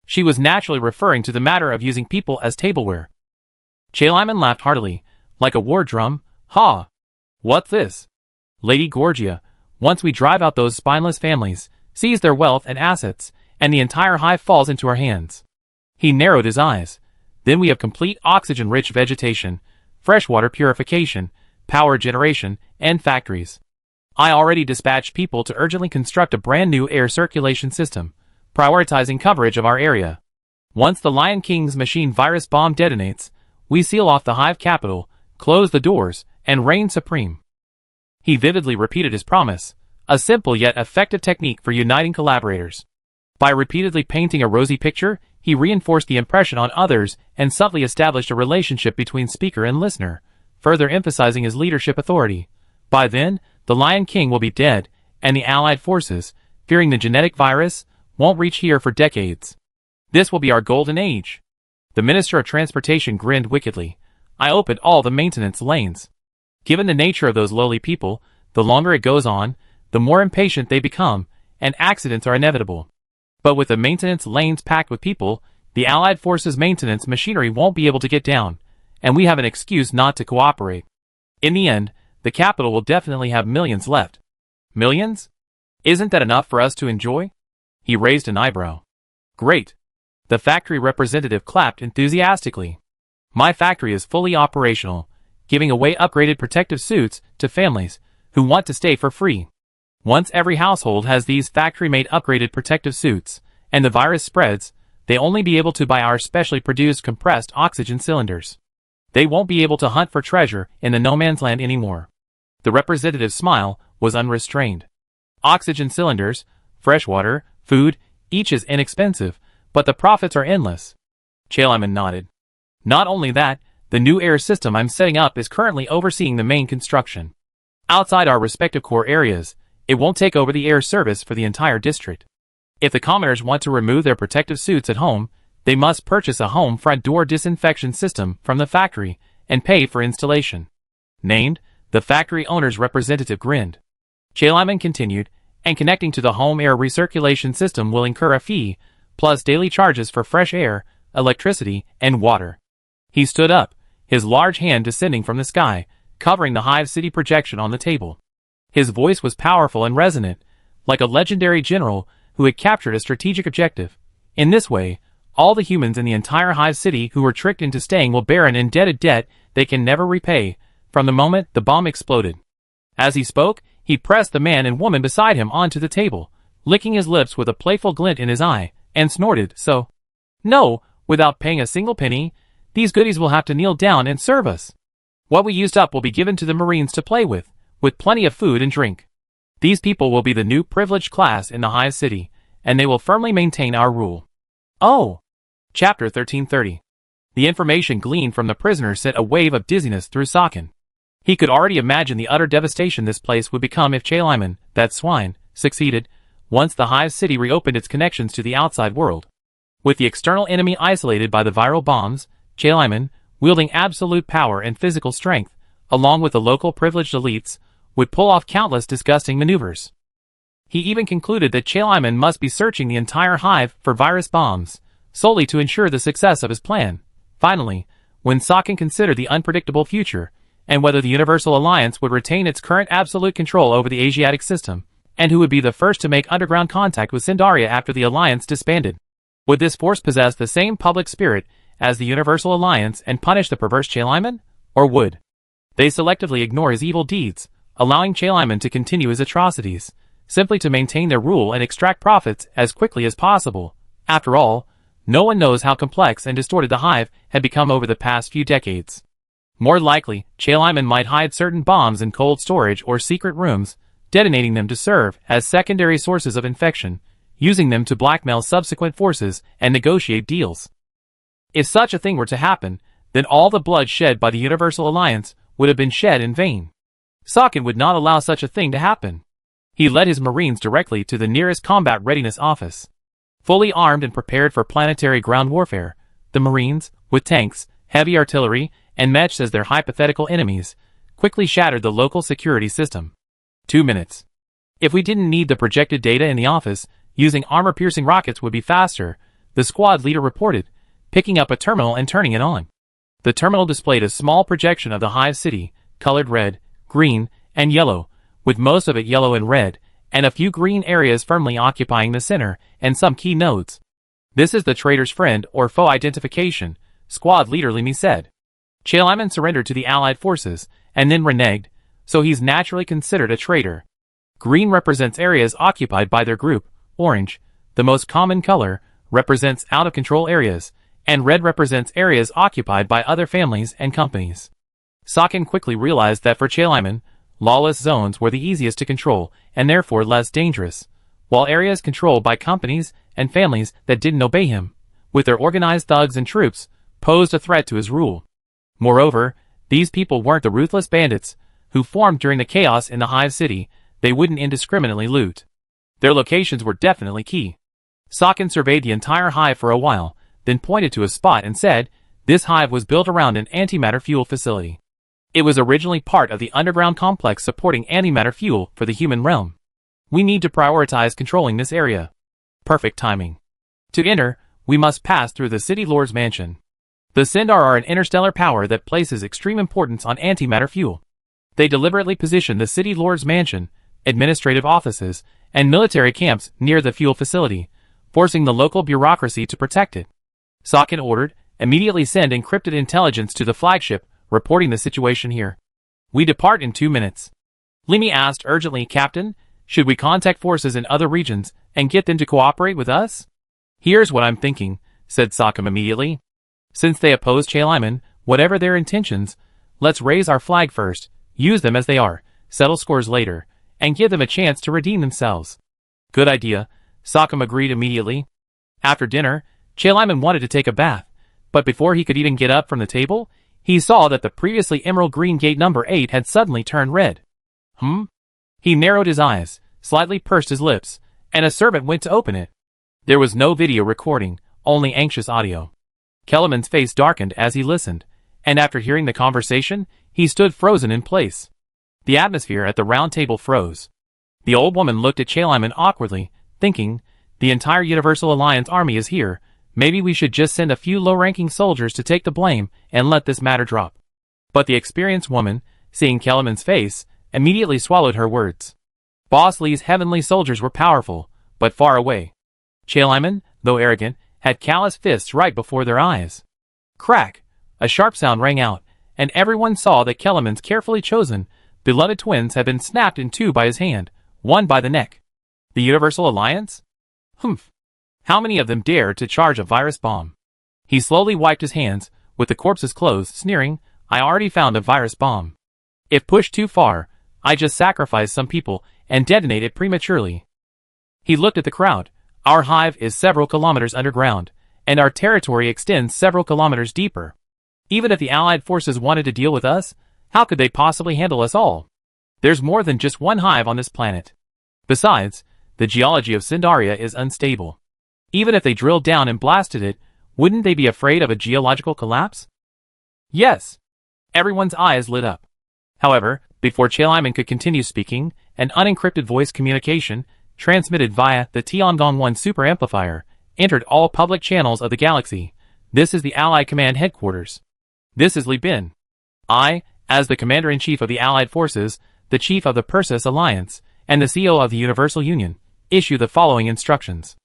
She was naturally referring to the matter of using people as tableware. Chalaman laughed heartily, like a war drum. "Ha! What's this? Lady Gorgia, once we drive out those spineless families, seize their wealth and assets, and the entire hive falls into our hands." He narrowed his eyes. "Then we have complete oxygen-rich vegetation, freshwater purification, power generation, and factories. I already dispatched people to urgently construct a brand new air circulation system, prioritizing coverage of our area. Once the Lion King's machine virus bomb detonates, we seal off the hive capital, close the doors, and reign supreme." He vividly repeated his promise, a simple yet effective technique for uniting collaborators. By repeatedly painting a rosy picture, he reinforced the impression on others and subtly established a relationship between speaker and listener, further emphasizing his leadership authority. By then, the Lion King will be dead, and the Allied forces, fearing the genetic virus, won't reach here for decades. This will be our golden age. The Minister of Transportation grinned wickedly. "I opened all the maintenance lanes. Given the nature of those lowly people, the longer it goes on, the more impatient they become, and accidents are inevitable. But with the maintenance lanes packed with people, the Allied forces' maintenance machinery won't be able to get down, and we have an excuse not to cooperate. In the end, the capital will definitely have millions left." "Millions? Isn't that enough for us to enjoy?" He raised an eyebrow. "Great." The factory representative clapped enthusiastically. "My factory is fully operational, giving away upgraded protective suits to families who want to stay for free. Once every household has these factory-made upgraded protective suits, and the virus spreads, they only be able to buy our specially produced compressed oxygen cylinders. They won't be able to hunt for treasure in the no-man's land anymore." The representative's smile was unrestrained. "Oxygen cylinders, fresh water, food, each is inexpensive, but the profits are endless." Chalaman nodded. "Not only that, the new air system I'm setting up is currently overseeing the main construction. Outside our respective core areas, it won't take over the air service for the entire district. If the commoners want to remove their protective suits at home, they must purchase a home front door disinfection system from the factory and pay for installation." Named, the factory owner's representative grinned. Chalaman continued, "And connecting to the home air recirculation system will incur a fee, plus daily charges for fresh air, electricity, and water." He stood up, his large hand descending from the sky, covering the Hive City projection on the table. His voice was powerful and resonant, like a legendary general who had captured a strategic objective. "In this way, all the humans in the entire Hive City who were tricked into staying will bear an indebted debt they can never repay, from the moment the bomb exploded." As he spoke, he pressed the man and woman beside him onto the table, licking his lips with a playful glint in his eye, and snorted, "So? No, without paying a single penny, these goodies will have to kneel down and serve us. What we used up will be given to the Marines to play with plenty of food and drink. These people will be the new privileged class in the Hive City, and they will firmly maintain our rule." "Oh!" Chapter 1330. The information gleaned from the prisoners sent a wave of dizziness through Sakin. He could already imagine the utter devastation this place would become if Chaliman, that swine, succeeded, once the Hive City reopened its connections to the outside world. With the external enemy isolated by the viral bombs, Chaliman, wielding absolute power and physical strength, along with the local privileged elites, would pull off countless disgusting maneuvers. He even concluded that Chaliman must be searching the entire Hive for virus bombs, solely to ensure the success of his plan. Finally, when Sakin considered the unpredictable future, and whether the Universal Alliance would retain its current absolute control over the Asiatic system, and who would be the first to make underground contact with Sindaria after the Alliance disbanded. Would this force possess the same public spirit as the Universal Alliance and punish the perverse Chaliman? Or would they selectively ignore his evil deeds, allowing Chaliman to continue his atrocities, simply to maintain their rule and extract profits as quickly as possible? After all, no one knows how complex and distorted the Hive had become over the past few decades. More likely, Chaliman might hide certain bombs in cold storage or secret rooms, detonating them to serve as secondary sources of infection, using them to blackmail subsequent forces and negotiate deals. If such a thing were to happen, then all the blood shed by the Universal Alliance would have been shed in vain. Sakin would not allow such a thing to happen. He led his Marines directly to the nearest combat readiness office. Fully armed and prepared for planetary ground warfare, the Marines, with tanks, heavy artillery, and mechs as their hypothetical enemies, quickly shattered the local security system. 2 minutes. If we didn't need the projected data in the office, using armor-piercing rockets would be faster, the squad leader reported, picking up a terminal and turning it on. The terminal displayed a small projection of the Hive City, colored red, green, and yellow, with most of it yellow and red, and a few green areas firmly occupying the center, and some key nodes. This is the traitor's friend or foe identification, squad leader Limi said. Chaliman surrendered to the Allied forces, and then reneged, so he's naturally considered a traitor. Green represents areas occupied by their group, orange, the most common color, represents out-of-control areas, and red represents areas occupied by other families and companies. Sakin quickly realized that for Chaliman, lawless zones were the easiest to control and therefore less dangerous, while areas controlled by companies and families that didn't obey him, with their organized thugs and troops, posed a threat to his rule. Moreover, these people weren't the ruthless bandits who formed during the chaos in the Hive City. They wouldn't indiscriminately loot. Their locations were definitely key. Sakin surveyed the entire hive for a while, then pointed to a spot and said, this hive was built around an antimatter fuel facility. It was originally part of the underground complex supporting antimatter fuel for the human realm. We need to prioritize controlling this area. Perfect timing. To enter, we must pass through the City Lord's mansion. The Sindar are an interstellar power that places extreme importance on antimatter fuel. They deliberately position the City Lord's mansion, administrative offices, and military camps near the fuel facility, forcing the local bureaucracy to protect it. Sakin ordered, immediately send encrypted intelligence to the flagship, reporting the situation here. We depart in 2 minutes. Limi asked urgently, Captain, should we contact forces in other regions and get them to cooperate with us? Here's what I'm thinking, said Sakin immediately. Since they oppose Chaliman, whatever their intentions, let's raise our flag first, use them as they are, settle scores later, and give them a chance to redeem themselves. Good idea, Sakin agreed immediately. After dinner, Chaliman wanted to take a bath, but before he could even get up from the table, he saw that the previously emerald green gate number 8 had suddenly turned red. He narrowed his eyes, slightly pursed his lips, and a servant went to open it. There was no video recording, only anxious audio. Kellerman's face darkened as he listened, and after hearing the conversation, he stood frozen in place. The atmosphere at the round table froze. The old woman looked at Chaliman awkwardly, thinking, the entire Universal Alliance army is here, maybe we should just send a few low-ranking soldiers to take the blame and let this matter drop. But the experienced woman, seeing Kellerman's face, immediately swallowed her words. Boss Lee's heavenly soldiers were powerful, but far away. Chaliman, though arrogant, had callous fists right before their eyes. Crack! A sharp sound rang out, and everyone saw that Kellerman's carefully chosen, beloved twins had been snapped in two by his hand, one by the neck. The Universal Alliance? Humph! How many of them dared to charge a virus bomb? He slowly wiped his hands, with the corpses closed, sneering, I already found a virus bomb. If pushed too far, I just sacrifice some people and detonate it prematurely. He looked at the crowd. Our hive is several kilometers underground, and our territory extends several kilometers deeper. Even if the Allied forces wanted to deal with us, How could they possibly handle us all? There's more than just one hive on this planet. Besides, the geology of Sindaria is unstable. Even if they drilled down and blasted it, wouldn't they be afraid of a geological collapse? Yes. Everyone's eyes lit up. However, before Chaliman could continue speaking, an unencrypted voice communication, transmitted via the Tiangong-1 super amplifier, entered all public channels of the galaxy. This is the Allied Command Headquarters. This is Li Bin. I, as the Commander-in-Chief of the Allied Forces, the Chief of the Persis Alliance, and the CEO of the Universal Union, issue the following instructions.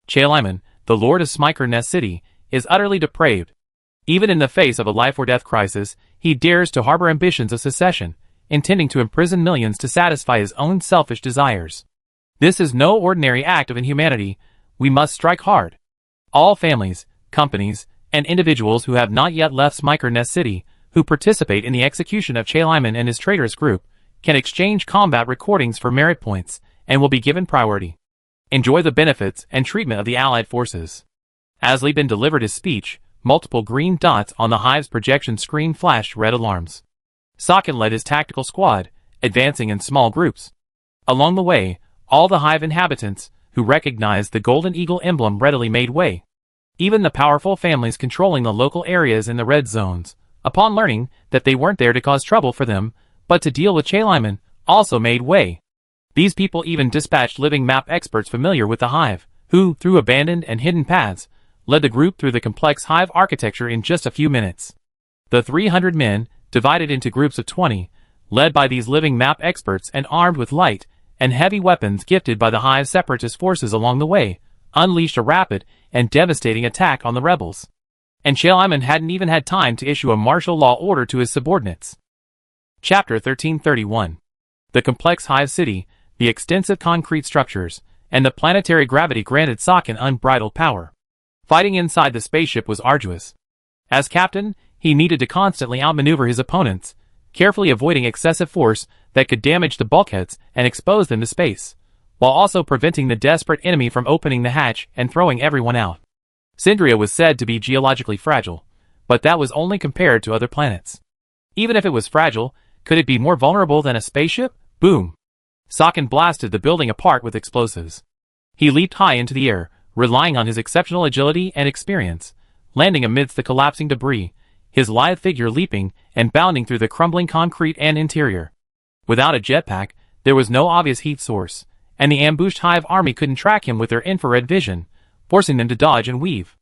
Chaliman, the Lord of Smyker Nest City, is utterly depraved. Even in the face of a life-or-death crisis, he dares to harbor ambitions of secession, intending to imprison millions to satisfy his own selfish desires. This is no ordinary act of inhumanity. We must strike hard. All families, companies, and individuals who have not yet left Smyker Nest City, who participate in the execution of Chaliman and his traitorous group, can exchange combat recordings for merit points, and will be given priority. Enjoy the benefits and treatment of the Allied forces. As Li Bin delivered his speech, multiple green dots on the hive's projection screen flashed red alarms. Sakin led his tactical squad, advancing in small groups. Along the way, all the hive inhabitants, who recognized the Golden Eagle emblem, readily made way. Even the powerful families controlling the local areas in the red zones, upon learning that they weren't there to cause trouble for them, but to deal with Chaliman, also made way. These people even dispatched living map experts familiar with the hive, who, through abandoned and hidden paths, led the group through the complex hive architecture in just a few minutes. The 300 men, divided into groups of 20, led by these living map experts and armed with light and heavy weapons gifted by the hive's separatist forces along the way, unleashed a rapid and devastating attack on the rebels. And Chaliman hadn't even had time to issue a martial law order to his subordinates. Chapter 1331. The complex hive city, the extensive concrete structures, and the planetary gravity granted Sakin unbridled power. Fighting inside the spaceship was arduous. As captain, he needed to constantly outmaneuver his opponents, carefully avoiding excessive force that could damage the bulkheads and expose them to space, while also preventing the desperate enemy from opening the hatch and throwing everyone out. Sindaria was said to be geologically fragile, but that was only compared to other planets. Even if it was fragile, could it be more vulnerable than a spaceship? Boom! Sakin blasted the building apart with explosives. He leaped high into the air, relying on his exceptional agility and experience, landing amidst the collapsing debris, his lithe figure leaping and bounding through the crumbling concrete and interior. Without a jetpack, there was no obvious heat source, and the ambushed hive army couldn't track him with their infrared vision, forcing them to dodge and weave.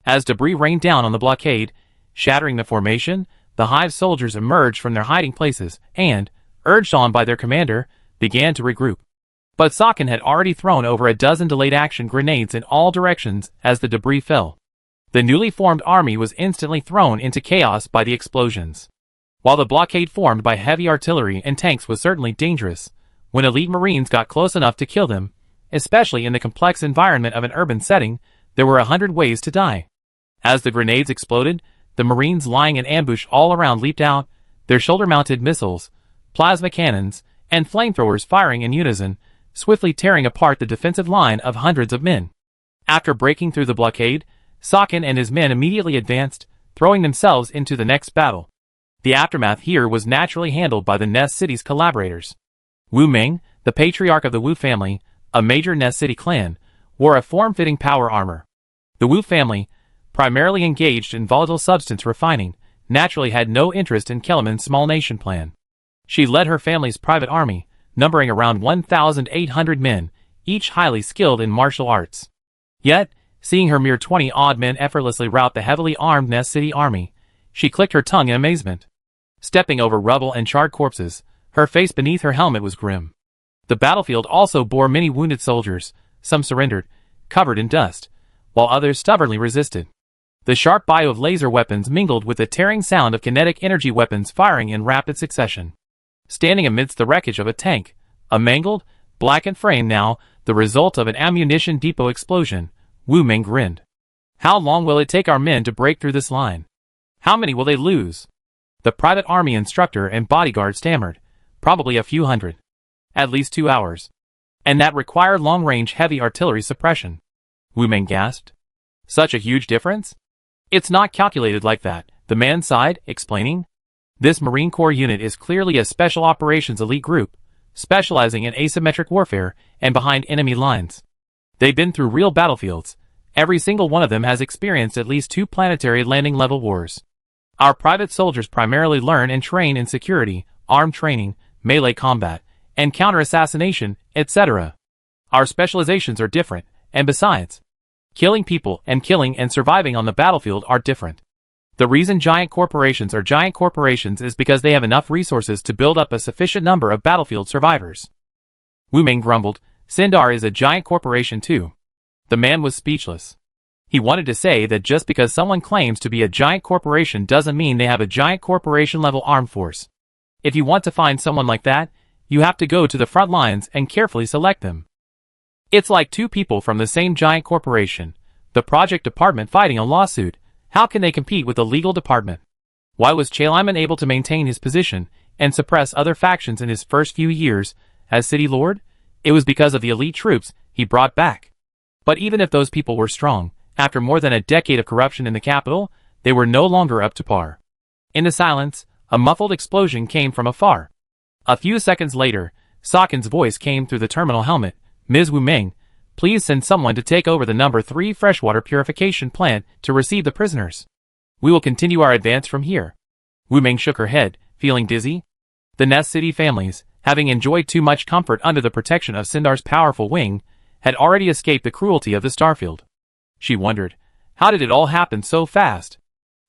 As debris rained down on the blockade, shattering the formation, the hive soldiers emerged from their hiding places and, urged on by their commander, began to regroup. But Sakin had already thrown over a dozen delayed action grenades in all directions as the debris fell. The newly formed army was instantly thrown into chaos by the explosions. While the blockade formed by heavy artillery and tanks was certainly dangerous, when elite Marines got close enough to kill them, especially in the complex environment of an urban setting, there were 100 ways to die. As the grenades exploded, the Marines lying in ambush all around leaped out, their shoulder-mounted missiles, plasma cannons, and flamethrowers firing in unison, swiftly tearing apart the defensive line of hundreds of men. After breaking through the blockade, Sakin and his men immediately advanced, throwing themselves into the next battle. The aftermath here was naturally handled by the Nest City's collaborators. Wu Ming, the patriarch of the Wu family, a major Nest City clan, wore a form-fitting power armor. The Wu family, primarily engaged in volatile substance refining, naturally had no interest in Kellerman's small nation plan. She led her family's private army, numbering around 1,800 men, each highly skilled in martial arts. Yet, seeing her mere 20-odd men effortlessly rout the heavily armed Nest City army, she clicked her tongue in amazement. Stepping over rubble and charred corpses, her face beneath her helmet was grim. The battlefield also bore many wounded soldiers, some surrendered, covered in dust, while others stubbornly resisted. The sharp bio of laser weapons mingled with the tearing sound of kinetic energy weapons firing in rapid succession. Standing amidst the wreckage of a tank, a mangled, blackened frame now, the result of an ammunition depot explosion, Wu Ming grinned. How long will it take our men to break through this line? How many will they lose? The private army instructor and bodyguard stammered. Probably a few hundred. At least 2 hours. And that required long-range heavy artillery suppression. Wu Ming gasped. Such a huge difference? It's not calculated like that, the man sighed, explaining. This Marine Corps unit is clearly a special operations elite group, specializing in asymmetric warfare and behind enemy lines. They've been through real battlefields. Every single one of them has experienced at least 2 planetary landing-level wars. Our private soldiers primarily learn and train in security, armed training, melee combat, and counter-assassination, etc. Our specializations are different, and besides, killing people and surviving on the battlefield are different. The reason giant corporations are giant corporations is because they have enough resources to build up a sufficient number of battlefield survivors. Wu Ming grumbled, Sindar is a giant corporation too. The man was speechless. He wanted to say that just because someone claims to be a giant corporation doesn't mean they have a giant corporation-level armed force. If you want to find someone like that, you have to go to the front lines and carefully select them. It's like 2 people from the same giant corporation, the project department fighting a lawsuit. How can they compete with the legal department? Why was Chaliman able to maintain his position and suppress other factions in his first few years as city lord? It was because of the elite troops he brought back. But even if those people were strong, after more than a decade of corruption in the capital, they were no longer up to par. In the silence, a muffled explosion came from afar. A few seconds later, Sakin's voice came through the terminal helmet. Ms. Wu Ming, please send someone to take over the number 3 freshwater purification plant to receive the prisoners. We will continue our advance from here. Wu Ming shook her head, feeling dizzy. The Nest City families, having enjoyed too much comfort under the protection of Sindar's powerful wing, had already escaped the cruelty of the starfield. She wondered, how did it all happen so fast?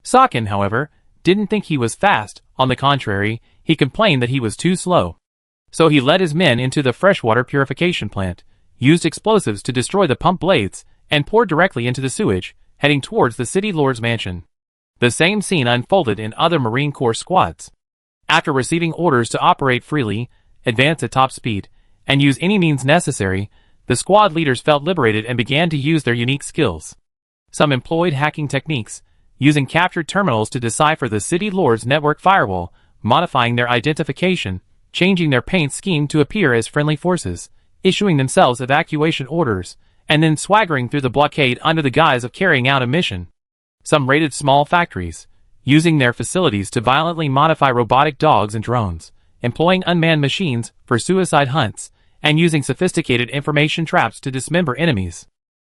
Sakin, however, didn't think he was fast. On the contrary, he complained that he was too slow. So he led his men into the freshwater purification plant, used explosives to destroy the pump blades, and poured directly into the sewage, heading towards the city lord's mansion. The same scene unfolded in other Marine Corps squads. After receiving orders to operate freely, advance at top speed, and use any means necessary, the squad leaders felt liberated and began to use their unique skills. Some employed hacking techniques, using captured terminals to decipher the city lord's network firewall, modifying their identification, changing their paint scheme to appear as friendly forces, issuing themselves evacuation orders, and then swaggering through the blockade under the guise of carrying out a mission. Some raided small factories, using their facilities to violently modify robotic dogs and drones, employing unmanned machines for suicide hunts, and using sophisticated information traps to dismember enemies.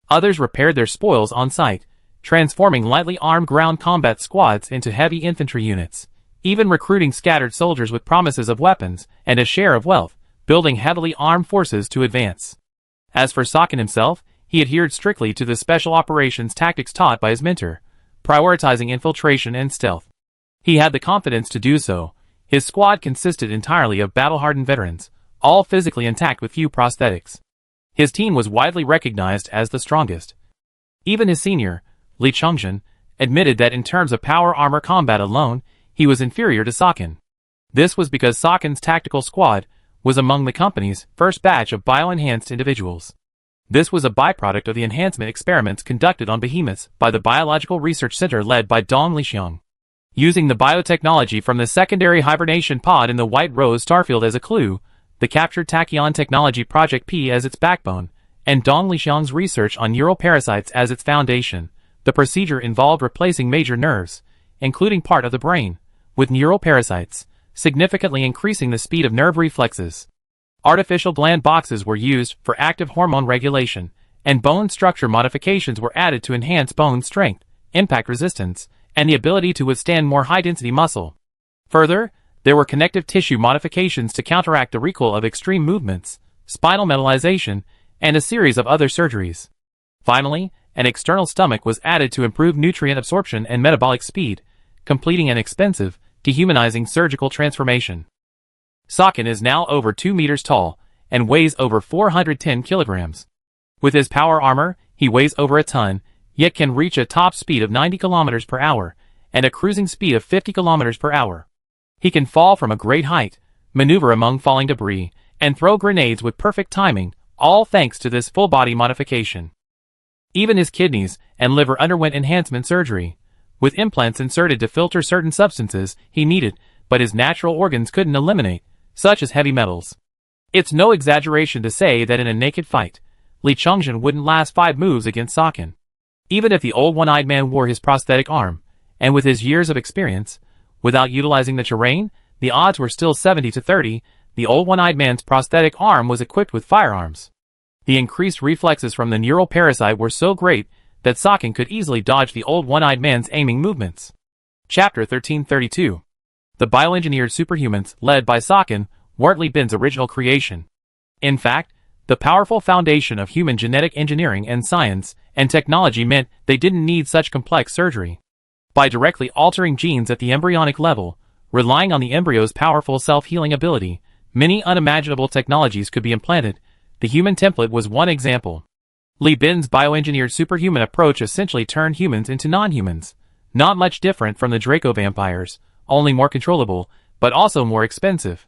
Others repaired their spoils on site, transforming lightly armed ground combat squads into heavy infantry units, even recruiting scattered soldiers with promises of weapons and a share of wealth, building heavily armed forces to advance. As for Sakin himself, he adhered strictly to the special operations tactics taught by his mentor, prioritizing infiltration and stealth. He had the confidence to do so. His squad consisted entirely of battle-hardened veterans, all physically intact with few prosthetics. His team was widely recognized as the strongest. Even his senior, Li Chongjin, admitted that in terms of power armor combat alone, he was inferior to Sakin. This was because Sakin's tactical squad was among the company's first batch of bio-enhanced individuals. This was a byproduct of the enhancement experiments conducted on behemoths by the Biological Research Center led by Dong Lixiang. Using the biotechnology from the secondary hibernation pod in the White Rose starfield as a clue, the captured Tachyon Technology Project P as its backbone, and Dong Lixiang's research on neural parasites as its foundation, the procedure involved replacing major nerves, including part of the brain, with neural parasites, significantly increasing the speed of nerve reflexes. Artificial gland boxes were used for active hormone regulation, and bone structure modifications were added to enhance bone strength, impact resistance, and the ability to withstand more high-density muscle. Further, there were connective tissue modifications to counteract the recoil of extreme movements, spinal metallization, and a series of other surgeries. Finally, an external stomach was added to improve nutrient absorption and metabolic speed, completing an expensive, dehumanizing surgical transformation. Sakin is now over 2 meters tall and weighs over 410 kilograms. With his power armor, he weighs over a ton, yet can reach a top speed of 90 kilometers per hour and a cruising speed of 50 kilometers per hour. He can fall from a great height, maneuver among falling debris, and throw grenades with perfect timing, all thanks to this full-body modification. Even his kidneys and liver underwent enhancement surgery, with implants inserted to filter certain substances he needed, but his natural organs couldn't eliminate, such as heavy metals. It's no exaggeration to say that in a naked fight, Li Chongjin wouldn't last 5 moves against Sakin. Even if the old one-eyed man wore his prosthetic arm, and with his years of experience, Without utilizing the terrain, the odds were still 70-30. The old one-eyed man's prosthetic arm was equipped with firearms. The increased reflexes from the neural parasite were so great that Sakin could easily dodge the old one-eyed man's aiming movements. Chapter 1332. The bioengineered superhumans, led by Sakin, weren't Li Bin's original creation. In fact, the powerful foundation of human genetic engineering and science and technology meant they didn't need such complex surgery. By directly altering genes at the embryonic level, relying on the embryo's powerful self-healing ability, many unimaginable technologies could be implanted. The human template was one example. Li Bin's bioengineered superhuman approach essentially turned humans into non-humans, not much different from the Draco vampires, only more controllable, but also more expensive.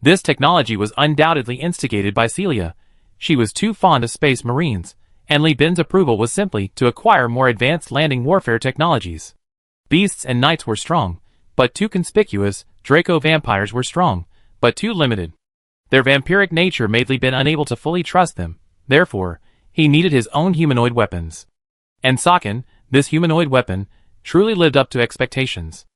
This technology was undoubtedly instigated by Celia. She was too fond of space marines, and Li Bin's approval was simply to acquire more advanced landing warfare technologies. Beasts and knights were strong, but too conspicuous. Draco vampires were strong, but too limited. Their vampiric nature made Li Bin unable to fully trust them. Therefore, he needed his own humanoid weapons. And Sakin, this humanoid weapon, truly lived up to expectations.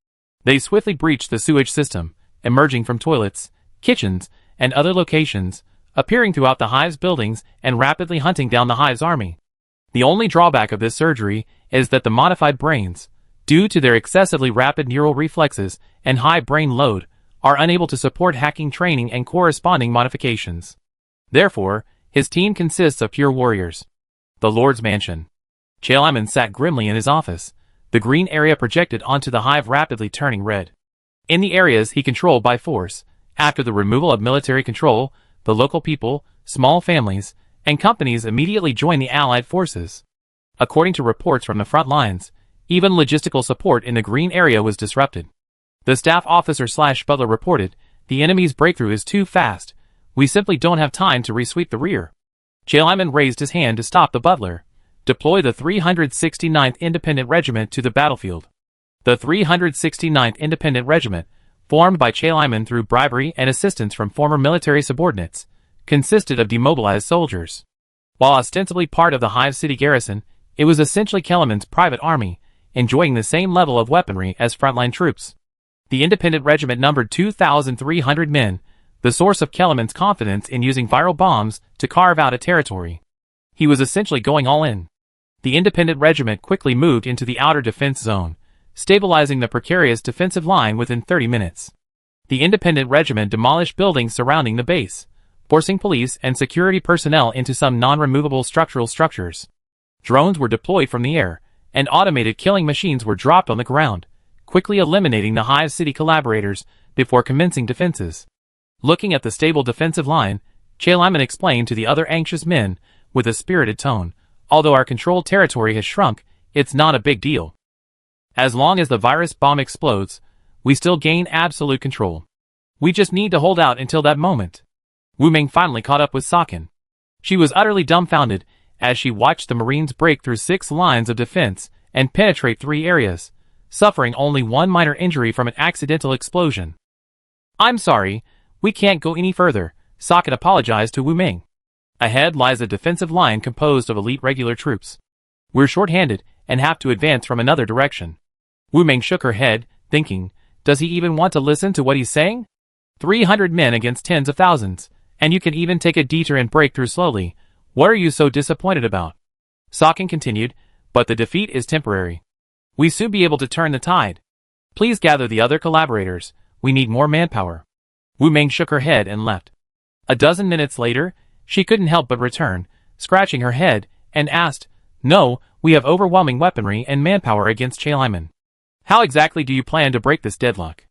They swiftly breached the sewage system, emerging from toilets, kitchens, and other locations, appearing throughout the hive's buildings and rapidly hunting down the hive's army. The only drawback of this surgery is that the modified brains, due to their excessively rapid neural reflexes and high brain load, are unable to support hacking training and corresponding modifications. Therefore, his team consists of pure warriors. The Lord's Mansion. Chalaman sat grimly in his office, the green area projected onto the hive rapidly turning red. In the areas he controlled by force, after the removal of military control, the local people, small families, and companies immediately joined the Allied forces. According to reports from the front lines, even logistical support in the green area was disrupted. The staff officer/butler reported, "The enemy's breakthrough is too fast. We simply don't have time to resweep the rear." Chalaman raised his hand to stop the butler. "Deploy the 369th Independent Regiment to the battlefield." The 369th Independent Regiment, formed by Chalaman through bribery and assistance from former military subordinates, consisted of demobilized soldiers. While ostensibly part of the Hive City garrison, it was essentially Kellerman's private army, enjoying the same level of weaponry as frontline troops. The Independent Regiment numbered 2,300 men, the source of Kellerman's confidence in using viral bombs to carve out a territory. He was essentially going all in. The Independent Regiment quickly moved into the outer defense zone, stabilizing the precarious defensive line within 30 minutes. The Independent Regiment demolished buildings surrounding the base, forcing police and security personnel into some non-removable structural structures. Drones were deployed from the air, and automated killing machines were dropped on the ground, quickly eliminating the Hive City collaborators before commencing defenses. Looking at the stable defensive line, Chalaman explained to the other anxious men, with a spirited tone, "Although our controlled territory has shrunk, it's not a big deal. As long as the virus bomb explodes, we still gain absolute control. We just need to hold out until that moment." Wu Ming finally caught up with Sakin. She was utterly dumbfounded as she watched the Marines break through 6 lines of defense and penetrate 3 areas, suffering only one minor injury from an accidental explosion. "I'm sorry, we can't go any further," Sakin apologized to Wu Ming. "Ahead lies a defensive line composed of elite regular troops. We're short-handed and have to advance from another direction." Wu Ming shook her head, thinking, does he even want to listen to what he's saying? 300 men against tens of thousands, and you can even take a detour and break through slowly. What are you so disappointed about? Sakin continued, "But the defeat is temporary. We soon be able to turn the tide. Please gather the other collaborators. We need more manpower." Wu Ming shook her head and left. A dozen minutes later, she couldn't help but return, scratching her head, and asked, "No, we have overwhelming weaponry and manpower against Chalaman. How exactly do you plan to break this deadlock?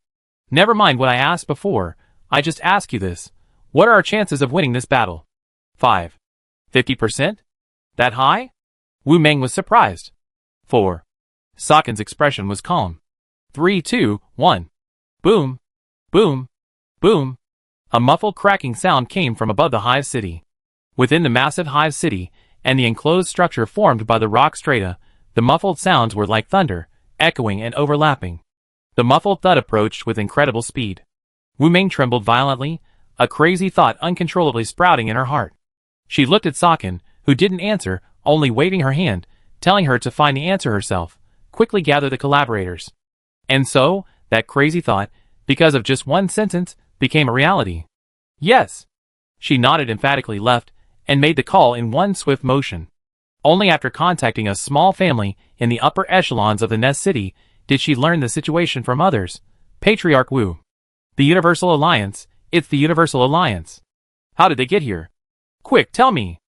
Never mind what I asked before, I just ask you this. What are our chances of winning this battle?" 5. 50%? That high? Wu Ming was surprised. 4. Sakin's expression was calm. 3, 2, 1. Boom. Boom. Boom. A muffled cracking sound came from above the Hive City. Within the massive Hive City, and the enclosed structure formed by the rock strata, the muffled sounds were like thunder, echoing and overlapping. The muffled thud approached with incredible speed. Wu Ming trembled violently, a crazy thought uncontrollably sprouting in her heart. She looked at Sakin, who didn't answer, only waving her hand, telling her to find the answer herself, quickly gather the collaborators. And so, That crazy thought, because of just one sentence, became a reality. Yes. She nodded emphatically left, and made the call in one swift motion. Only after contacting a small family in the upper echelons of the Nest City did she learn the situation from others. Patriarch Wu. The Universal Alliance, it's the Universal Alliance. How did they get here? Quick, tell me!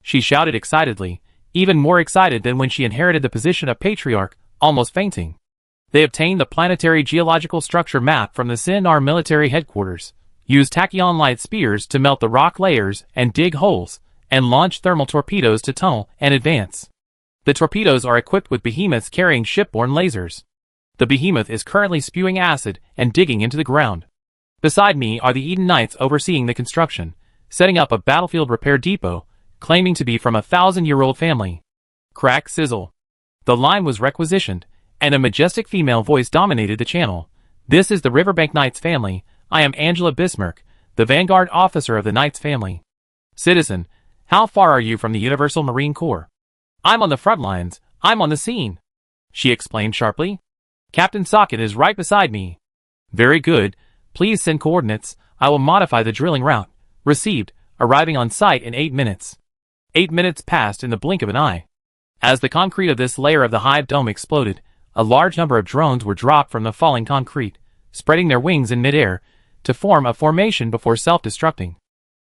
She shouted excitedly, even more excited than when she inherited the position of Patriarch, almost fainting. They obtained the planetary geological structure map from the CNR military headquarters, used tachyon light spears to melt the rock layers and dig holes, and launched thermal torpedoes to tunnel and advance. The torpedoes are equipped with behemoths carrying shipborne lasers. The behemoth is currently spewing acid and digging into the ground. Beside me are the Eden Knights overseeing the construction, setting up a battlefield repair depot, claiming to be from a 1,000-year-old family. Crack sizzle. The line was requisitioned, and a majestic female voice dominated the channel. This is the Riverbank Knights family. I am Angela Bismarck, the Vanguard officer of the Knights family. Citizen, how far are you from the Universal Marine Corps? I'm on the front lines. I'm on the scene. She explained sharply. Captain Socket is right beside me. Very good. Please send coordinates. I will modify the drilling route. Received, arriving on site in 8 minutes. 8 minutes passed in the blink of an eye. As the concrete of this layer of the hive dome exploded, a large number of drones were dropped from the falling concrete, spreading their wings in midair to form a formation before self-destructing.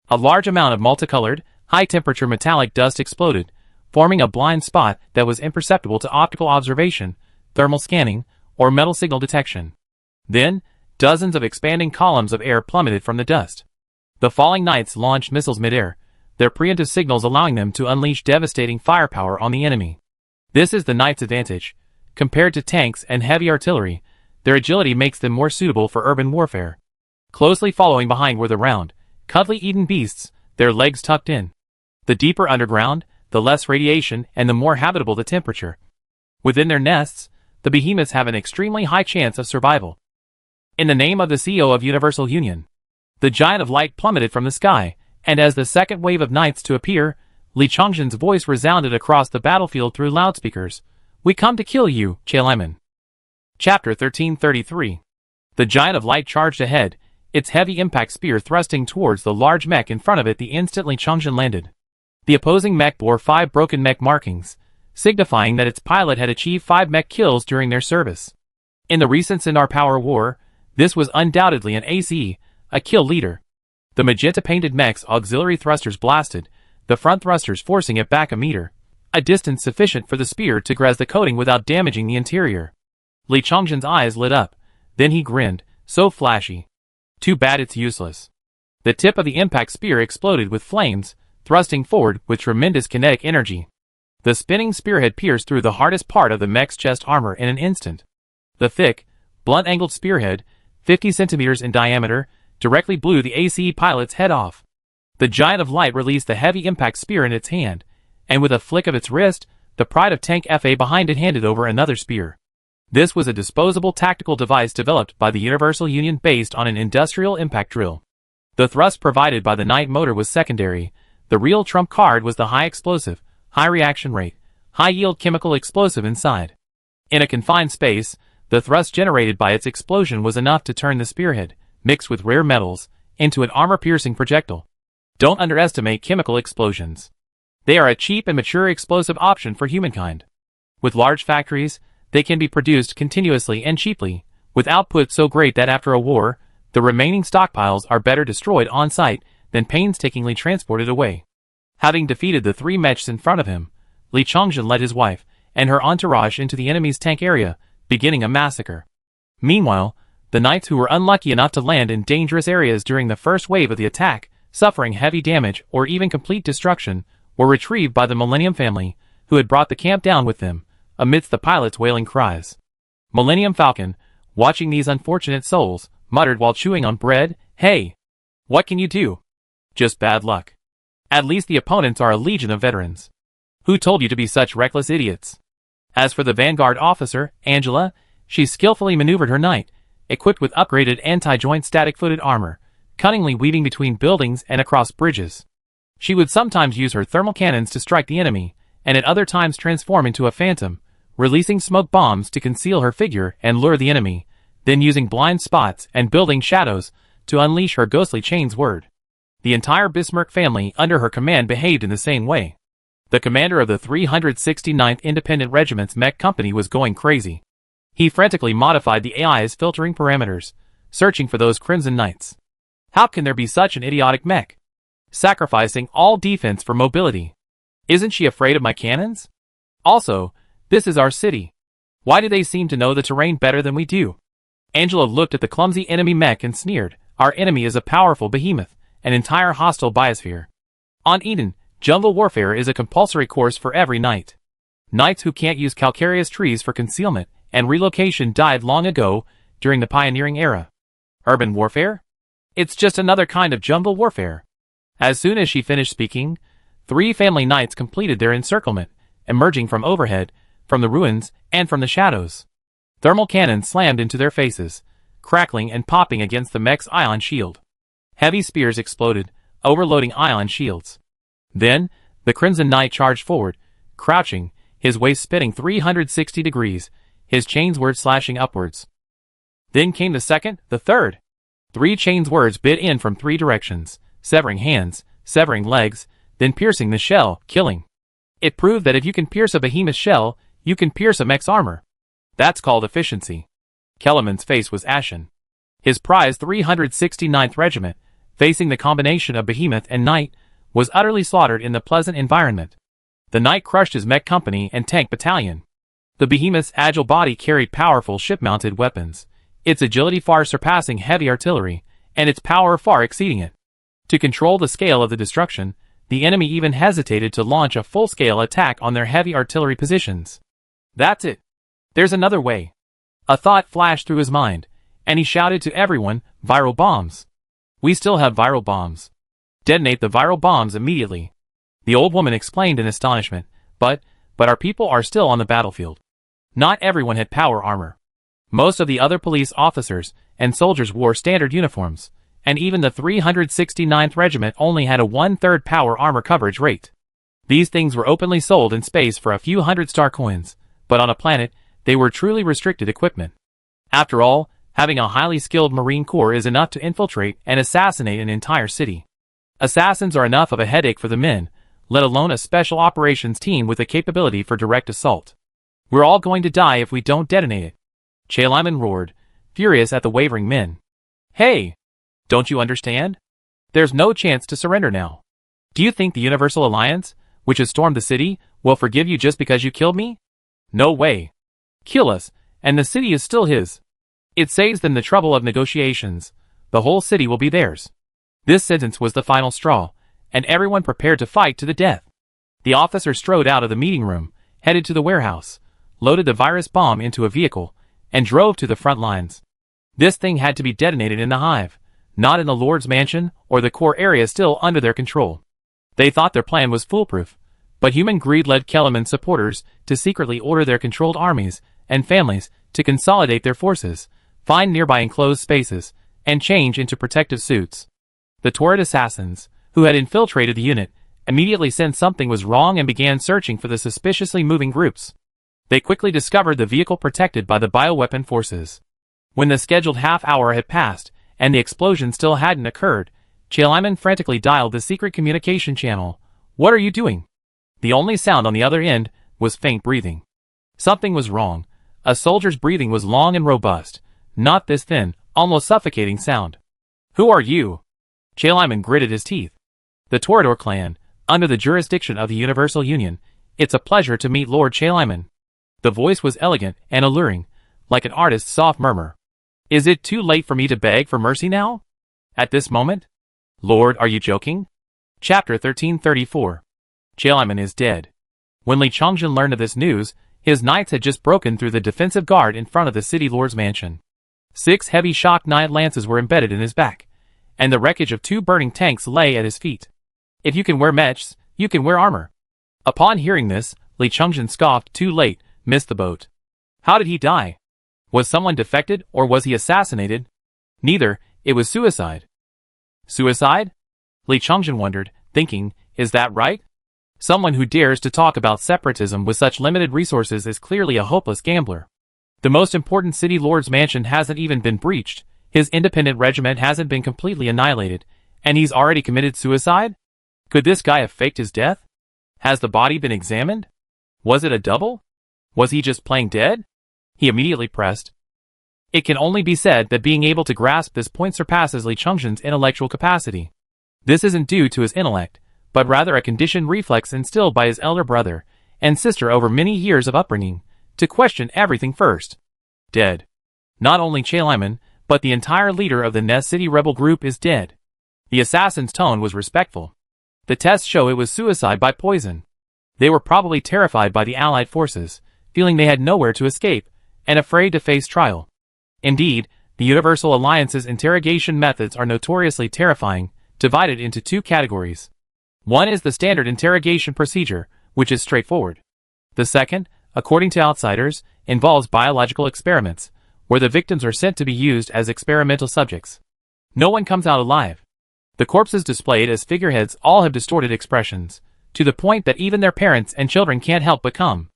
A large amount of multicolored, high-temperature metallic dust exploded, forming a blind spot that was imperceptible to optical observation, thermal scanning, or metal signal detection. Then, dozens of expanding columns of air plummeted from the dust. The falling knights launched missiles midair, their preemptive signals allowing them to unleash devastating firepower on the enemy. This is the knights' advantage. Compared to tanks and heavy artillery, their agility makes them more suitable for urban warfare. Closely following behind were the round, cuddly Eden beasts, their legs tucked in. The deeper underground, the less radiation and the more habitable the temperature. Within their nests, the behemoths have an extremely high chance of survival. In the name of the CEO of Universal Union. The giant of light plummeted from the sky, and as the second wave of knights to appear, Li Chongzhen's voice resounded across the battlefield through loudspeakers. We come to kill you, Chaliman. Chapter 1333. The giant of light charged ahead, its heavy impact spear thrusting towards the large mech in front of it the instant Li Chongzhen landed. The opposing mech bore 5 broken mech markings, signifying that its pilot had achieved 5 mech kills during their service. In the recent Sindar Power War, this was undoubtedly an ACE, a kill leader. The magenta-painted mech's auxiliary thrusters blasted, the front thrusters forcing it back a meter, a distance sufficient for the spear to graze the coating without damaging the interior. Li Chongzhen's eyes lit up, then he grinned, so flashy. Too bad it's useless. The tip of the impact spear exploded with flames, thrusting forward with tremendous kinetic energy. The spinning spearhead pierced through the hardest part of the mech's chest armor in an instant. The thick, blunt-angled spearhead, 50 centimeters in diameter, directly blew the ACE pilot's head off. The giant of light released the heavy impact spear in its hand, and with a flick of its wrist, the pride of Tank FA behind it handed over another spear. This was a disposable tactical device developed by the Universal Union based on an industrial impact drill. The thrust provided by the Knight motor was secondary. The real trump card was the high explosive, high reaction rate, high yield chemical explosive inside. In a confined space, the thrust generated by its explosion was enough to turn the spearhead, mixed with rare metals, into an armor-piercing projectile. Don't underestimate chemical explosions. They are a cheap and mature explosive option for humankind. With large factories, they can be produced continuously and cheaply, with output so great that after a war, the remaining stockpiles are better destroyed on-site than painstakingly transported away. Having defeated the 3 mechs in front of him, Li Chongzhen led his wife and her entourage into the enemy's tank area, beginning a massacre. Meanwhile, the knights who were unlucky enough to land in dangerous areas during the first wave of the attack, suffering heavy damage or even complete destruction, were retrieved by the Millennium family, who had brought the camp down with them, amidst the pilot's wailing cries. Millennium Falcon, watching these unfortunate souls, muttered while chewing on bread, "Hey! What can you do? Just bad luck. At least the opponents are a legion of veterans. Who told you to be such reckless idiots?" As for the Vanguard officer, Angela, she skillfully maneuvered her knight, equipped with upgraded anti-joint static-footed armor, cunningly weaving between buildings and across bridges. She would sometimes use her thermal cannons to strike the enemy, and at other times transform into a phantom, releasing smoke bombs to conceal her figure and lure the enemy, then using blind spots and building shadows to unleash her ghostly chains word. The entire Bismarck family under her command behaved in the same way. The commander of the 369th Independent Regiment's mech company was going crazy. He frantically modified the AI's filtering parameters, searching for those Crimson Knights. How can there be such an idiotic mech? Sacrificing all defense for mobility. Isn't she afraid of my cannons? Also, this is our city. Why do they seem to know the terrain better than we do? Angela looked at the clumsy enemy mech and sneered. Our enemy is a powerful behemoth, an entire hostile biosphere. On Eden, jungle warfare is a compulsory course for every knight. Knights who can't use calcareous trees for concealment and relocation died long ago during the pioneering era. Urban warfare? It's just another kind of jungle warfare. As soon as she finished speaking, 3 family knights completed their encirclement, emerging from overhead, from the ruins, and from the shadows. Thermal cannons slammed into their faces, crackling and popping against the mech's ion shield. Heavy spears exploded, overloading ion shields. Then, the Crimson Knight charged forward, crouching, his waist spinning 360 degrees, his chains word slashing upwards. Then came the second, the third. 3 chains words bit in from 3 directions, severing hands, severing legs, then piercing the shell, killing. It proved that if you can pierce a behemoth's shell, you can pierce a mech's armor. That's called efficiency. Kellerman's face was ashen. His prized 369th Regiment, facing the combination of behemoth and knight, was utterly slaughtered in the pleasant environment. The knight crushed his mech company and tank battalion. The behemoth's agile body carried powerful ship-mounted weapons, its agility far surpassing heavy artillery, and its power far exceeding it. To control the scale of the destruction, the enemy even hesitated to launch a full-scale attack on their heavy artillery positions. That's it. There's another way. A thought flashed through his mind, and he shouted to everyone, viral bombs. We still have viral bombs. Detonate the viral bombs immediately. The old woman explained in astonishment, but our people are still on the battlefield. Not everyone had power armor. Most of the other police officers and soldiers wore standard uniforms, and even the 369th Regiment only had a 1/3 power armor coverage rate. These things were openly sold in space for a few hundred star coins, but on a planet, they were truly restricted equipment. After all, having a highly skilled Marine Corps is enough to infiltrate and assassinate an entire city. Assassins are enough of a headache for the men, let alone a special operations team with the capability for direct assault. We're all going to die if we don't detonate it. Che Lyman roared, furious at the wavering men. Hey! Don't you understand? There's no chance to surrender now. Do you think the Universal Alliance, which has stormed the city, will forgive you just because you killed me? No way. Kill us, and the city is still his. It saves them the trouble of negotiations. The whole city will be theirs. This sentence was the final straw, and everyone prepared to fight to the death. The officer strode out of the meeting room, headed to the warehouse, loaded the virus bomb into a vehicle, and drove to the front lines. This thing had to be detonated in the hive, not in the Lord's mansion or the core area still under their control. They thought their plan was foolproof, but human greed led Kellerman's supporters to secretly order their controlled armies and families to consolidate their forces, find nearby enclosed spaces, and change into protective suits. The Torrid assassins, who had infiltrated the unit, immediately sensed something was wrong and began searching for the suspiciously moving groups. They quickly discovered the vehicle protected by the bioweapon forces. When the scheduled half-hour had passed, and the explosion still hadn't occurred, Che Lyman frantically dialed the secret communication channel. What are you doing? The only sound on the other end was faint breathing. Something was wrong. A soldier's breathing was long and robust, not this thin, almost suffocating sound. Who are you? Che Lyman gritted his teeth. The Toreador clan, under the jurisdiction of the Universal Union. It's a pleasure to meet Lord Che Lyman. The voice was elegant and alluring, like an artist's soft murmur. Is it too late for me to beg for mercy now? At this moment? Lord, are you joking? Chapter 1334. Che Lyman is dead. When Li Chongjin learned of this news, his knights had just broken through the defensive guard in front of the city lord's mansion. 6 heavy shock knight lances were embedded in his back, and the wreckage of 2 burning tanks lay at his feet. If you can wear mechs, you can wear armor. Upon hearing this, Li Chongjin scoffed. Too late, missed the boat. How did he die? Was someone defected or was he assassinated? Neither, it was suicide. Suicide? Li Chongjin wondered, thinking, is that right? Someone who dares to talk about separatism with such limited resources is clearly a hopeless gambler. The most important city lord's mansion hasn't even been breached, his independent regiment hasn't been completely annihilated, and he's already committed suicide? Could this guy have faked his death? Has the body been examined? Was it a double? Was he just playing dead? He immediately pressed. It can only be said that being able to grasp this point surpasses Li Chengzhen's intellectual capacity. This isn't due to his intellect, but rather a conditioned reflex instilled by his elder brother and sister over many years of upbringing, to question everything first. Dead. Not only Chaliman, but the entire leader of the Nest City rebel group is dead. The assassin's tone was respectful. The tests show it was suicide by poison. They were probably terrified by the Allied forces, feeling they had nowhere to escape, and afraid to face trial. Indeed, the Universal Alliance's interrogation methods are notoriously terrifying, divided into two categories. One is the standard interrogation procedure, which is straightforward. The second, according to outsiders, involves biological experiments, where the victims are sent to be used as experimental subjects. No one comes out alive. The corpses displayed as figureheads all have distorted expressions, to the point that even their parents and children can't help but come.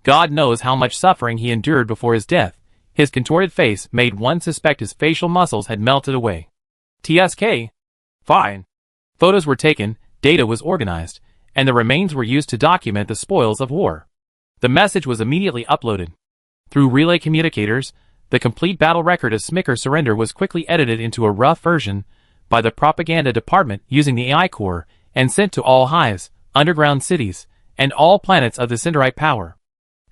God knows how much suffering he endured before his death. His contorted face made one suspect his facial muscles had melted away. TSK? Fine. Photos were taken, data was organized, and the remains were used to document the spoils of war. The message was immediately uploaded. Through relay communicators, the complete battle record of Smicker's surrender was quickly edited into a rough version by the propaganda department using the AI core and sent to all hives, underground cities, and all planets of the Cinderite power.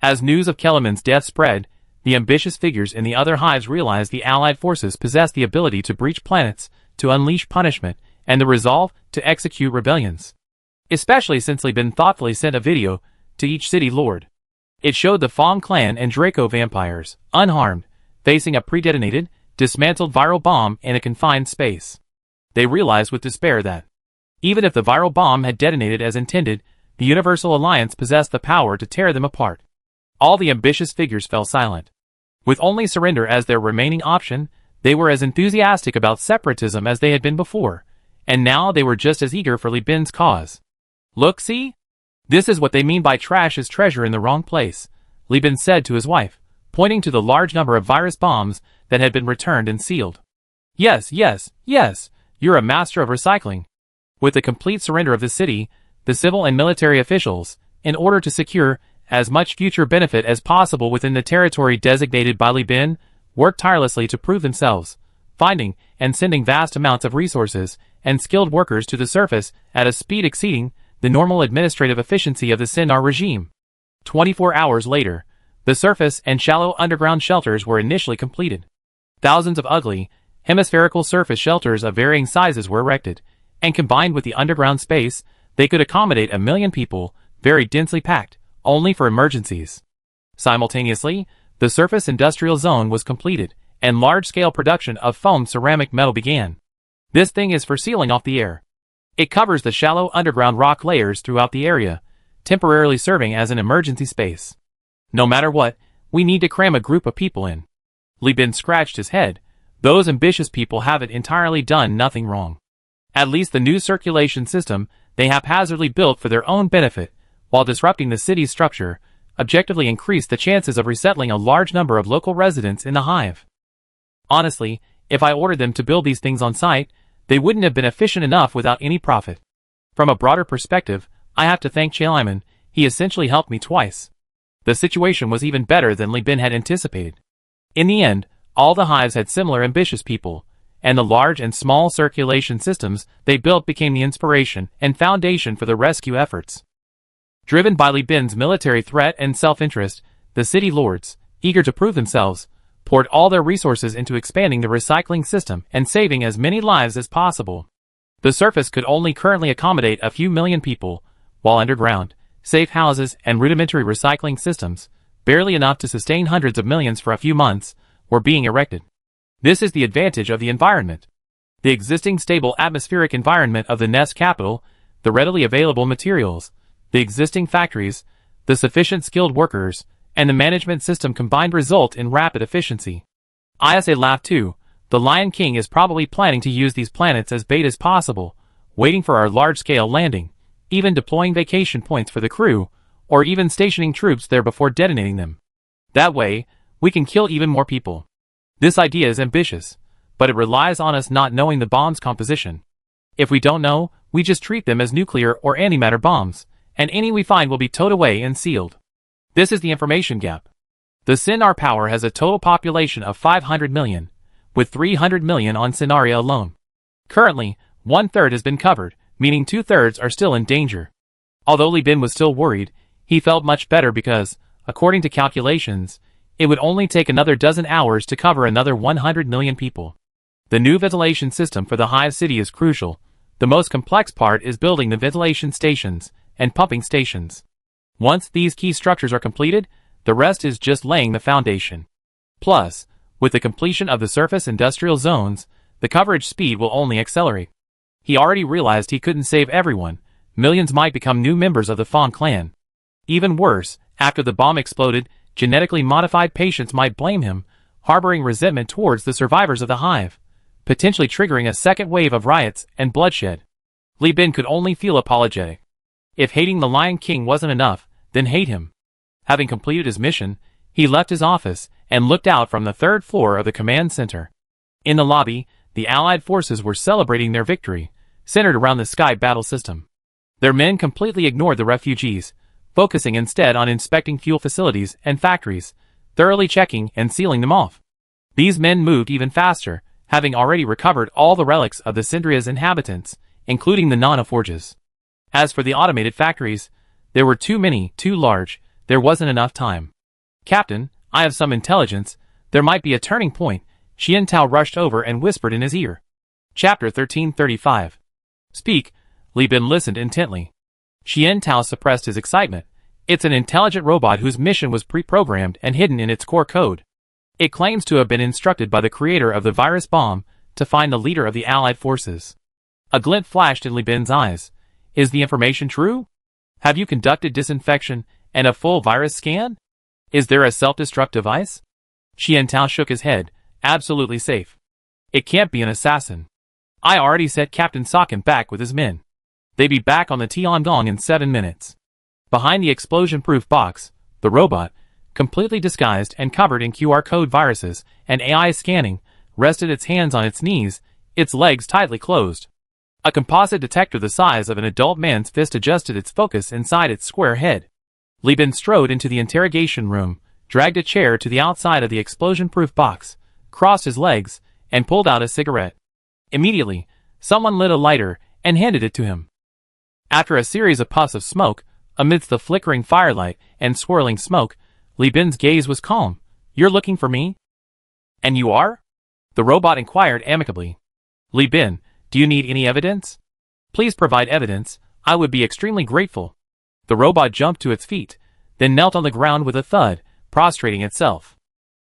As news of Kellerman's death spread, the ambitious figures in the other hives realized the Allied forces possessed the ability to breach planets, to unleash punishment, and the resolve to execute rebellions. Especially since Li Bin thoughtfully sent a video to each city lord. It showed the Fong clan and Draco vampires, unharmed, facing a pre-detonated, dismantled viral bomb in a confined space. They realized with despair that, even if the viral bomb had detonated as intended, the Universal Alliance possessed the power to tear them apart. All the ambitious figures fell silent. With only surrender as their remaining option, they were as enthusiastic about separatism as they had been before, and now they were just as eager for Li Bin's cause. Look, see? This is what they mean by trash is treasure in the wrong place, Li Bin said to his wife, pointing to the large number of virus bombs that had been returned and sealed. Yes, you're a master of recycling. With the complete surrender of the city, the civil and military officials, in order to secure as much future benefit as possible within the territory designated by Li Bin, worked tirelessly to prove themselves, finding and sending vast amounts of resources and skilled workers to the surface at a speed exceeding the normal administrative efficiency of the Sinar regime. 24 hours later, the surface and shallow underground shelters were initially completed. Thousands of ugly, hemispherical surface shelters of varying sizes were erected, and combined with the underground space, they could accommodate 1 million people, very densely packed, only for emergencies. Simultaneously, the surface industrial zone was completed, and large-scale production of foam ceramic metal began. This thing is for sealing off the air. It covers the shallow underground rock layers throughout the area, temporarily serving as an emergency space. No matter what, we need to cram a group of people in. Li Bin scratched his head. Those ambitious people haven't entirely done nothing wrong. At least the new circulation system they haphazardly built for their own benefit, while disrupting the city's structure, objectively increased the chances of resettling a large number of local residents in the hive. Honestly, if I ordered them to build these things on site, they wouldn't have been efficient enough without any profit. From a broader perspective, I have to thank Chaliman. He essentially helped me twice. The situation was even better than Li Bin had anticipated. In the end, all the hives had similar ambitious people, and the large and small circulation systems they built became the inspiration and foundation for the rescue efforts. Driven by Li Bin's military threat and self-interest, the city lords, eager to prove themselves, poured all their resources into expanding the recycling system and saving as many lives as possible. The surface could only currently accommodate a few million people, while underground, safe houses and rudimentary recycling systems, barely enough to sustain hundreds of millions for a few months, were being erected. This is the advantage of the environment. The existing stable atmospheric environment of the Nest capital, the readily available materials, the existing factories, the sufficient skilled workers, and the management system combined result in rapid efficiency. ISA laughed too. The Lion King is probably planning to use these planets as bait as possible, waiting for our large-scale landing, even deploying vacation points for the crew, or even stationing troops there before detonating them. That way, we can kill even more people. This idea is ambitious, but it relies on us not knowing the bomb's composition. If we don't know, we just treat them as nuclear or antimatter bombs, and any we find will be towed away and sealed. This is the information gap. The Sinar power has a total population of 500 million, with 300 million on Sinaria alone. Currently, 1/3 has been covered, meaning 2/3 are still in danger. Although Li Bin was still worried, he felt much better because, according to calculations, it would only take another dozen hours to cover another 100 million people. The new ventilation system for the hive city is crucial. The most complex part is building the ventilation stations and pumping stations. Once these key structures are completed, the rest is just laying the foundation. Plus, with the completion of the surface industrial zones, the coverage speed will only accelerate. He already realized he couldn't save everyone. Millions might become new members of the Fawn clan. Even worse, after the bomb exploded, genetically modified patients might blame him, harboring resentment towards the survivors of the hive, potentially triggering a second wave of riots and bloodshed. Li Bin could only feel apologetic. If hating the Lion King wasn't enough, then hate him. Having completed his mission, he left his office and looked out from the 3rd floor of the command center. In the lobby, the Allied forces were celebrating their victory, centered around the sky battle system. Their men completely ignored the refugees, focusing instead on inspecting fuel facilities and factories, thoroughly checking and sealing them off. These men moved even faster, having already recovered all the relics of the Syndria's inhabitants, including the nanoforges. As for the automated factories, there were too many, too large, there wasn't enough time. "Captain, I have some intelligence, there might be a turning point." Xian Tao rushed over and whispered in his ear. Chapter 1335. "Speak." Li Bin listened intently. Xian Tao suppressed his excitement. It's an intelligent robot whose mission was pre-programmed and hidden in its core code. It claims to have been instructed by the creator of the virus bomb to find the leader of the Allied forces. A glint flashed in Li Bin's eyes. Is the information true? Have you conducted disinfection and a full virus scan? Is there a self-destruct device? Xian Tao shook his head. Absolutely safe. It can't be an assassin. I already sent Captain Socken back with his men. They'd be back on the Tiangong in 7 minutes. Behind the explosion-proof box, the robot, completely disguised and covered in QR code viruses and AI scanning, rested its hands on its knees, its legs tightly closed. A composite detector the size of an adult man's fist adjusted its focus inside its square head. Li Bin strode into the interrogation room, dragged a chair to the outside of the explosion-proof box, crossed his legs, and pulled out a cigarette. Immediately, someone lit a lighter and handed it to him. After a series of puffs of smoke, amidst the flickering firelight and swirling smoke, Li Bin's gaze was calm. "You're looking for me?" "And you are?" the robot inquired amicably. "Li Bin, do you need any evidence?" "Please provide evidence, I would be extremely grateful." The robot jumped to its feet, then knelt on the ground with a thud, prostrating itself.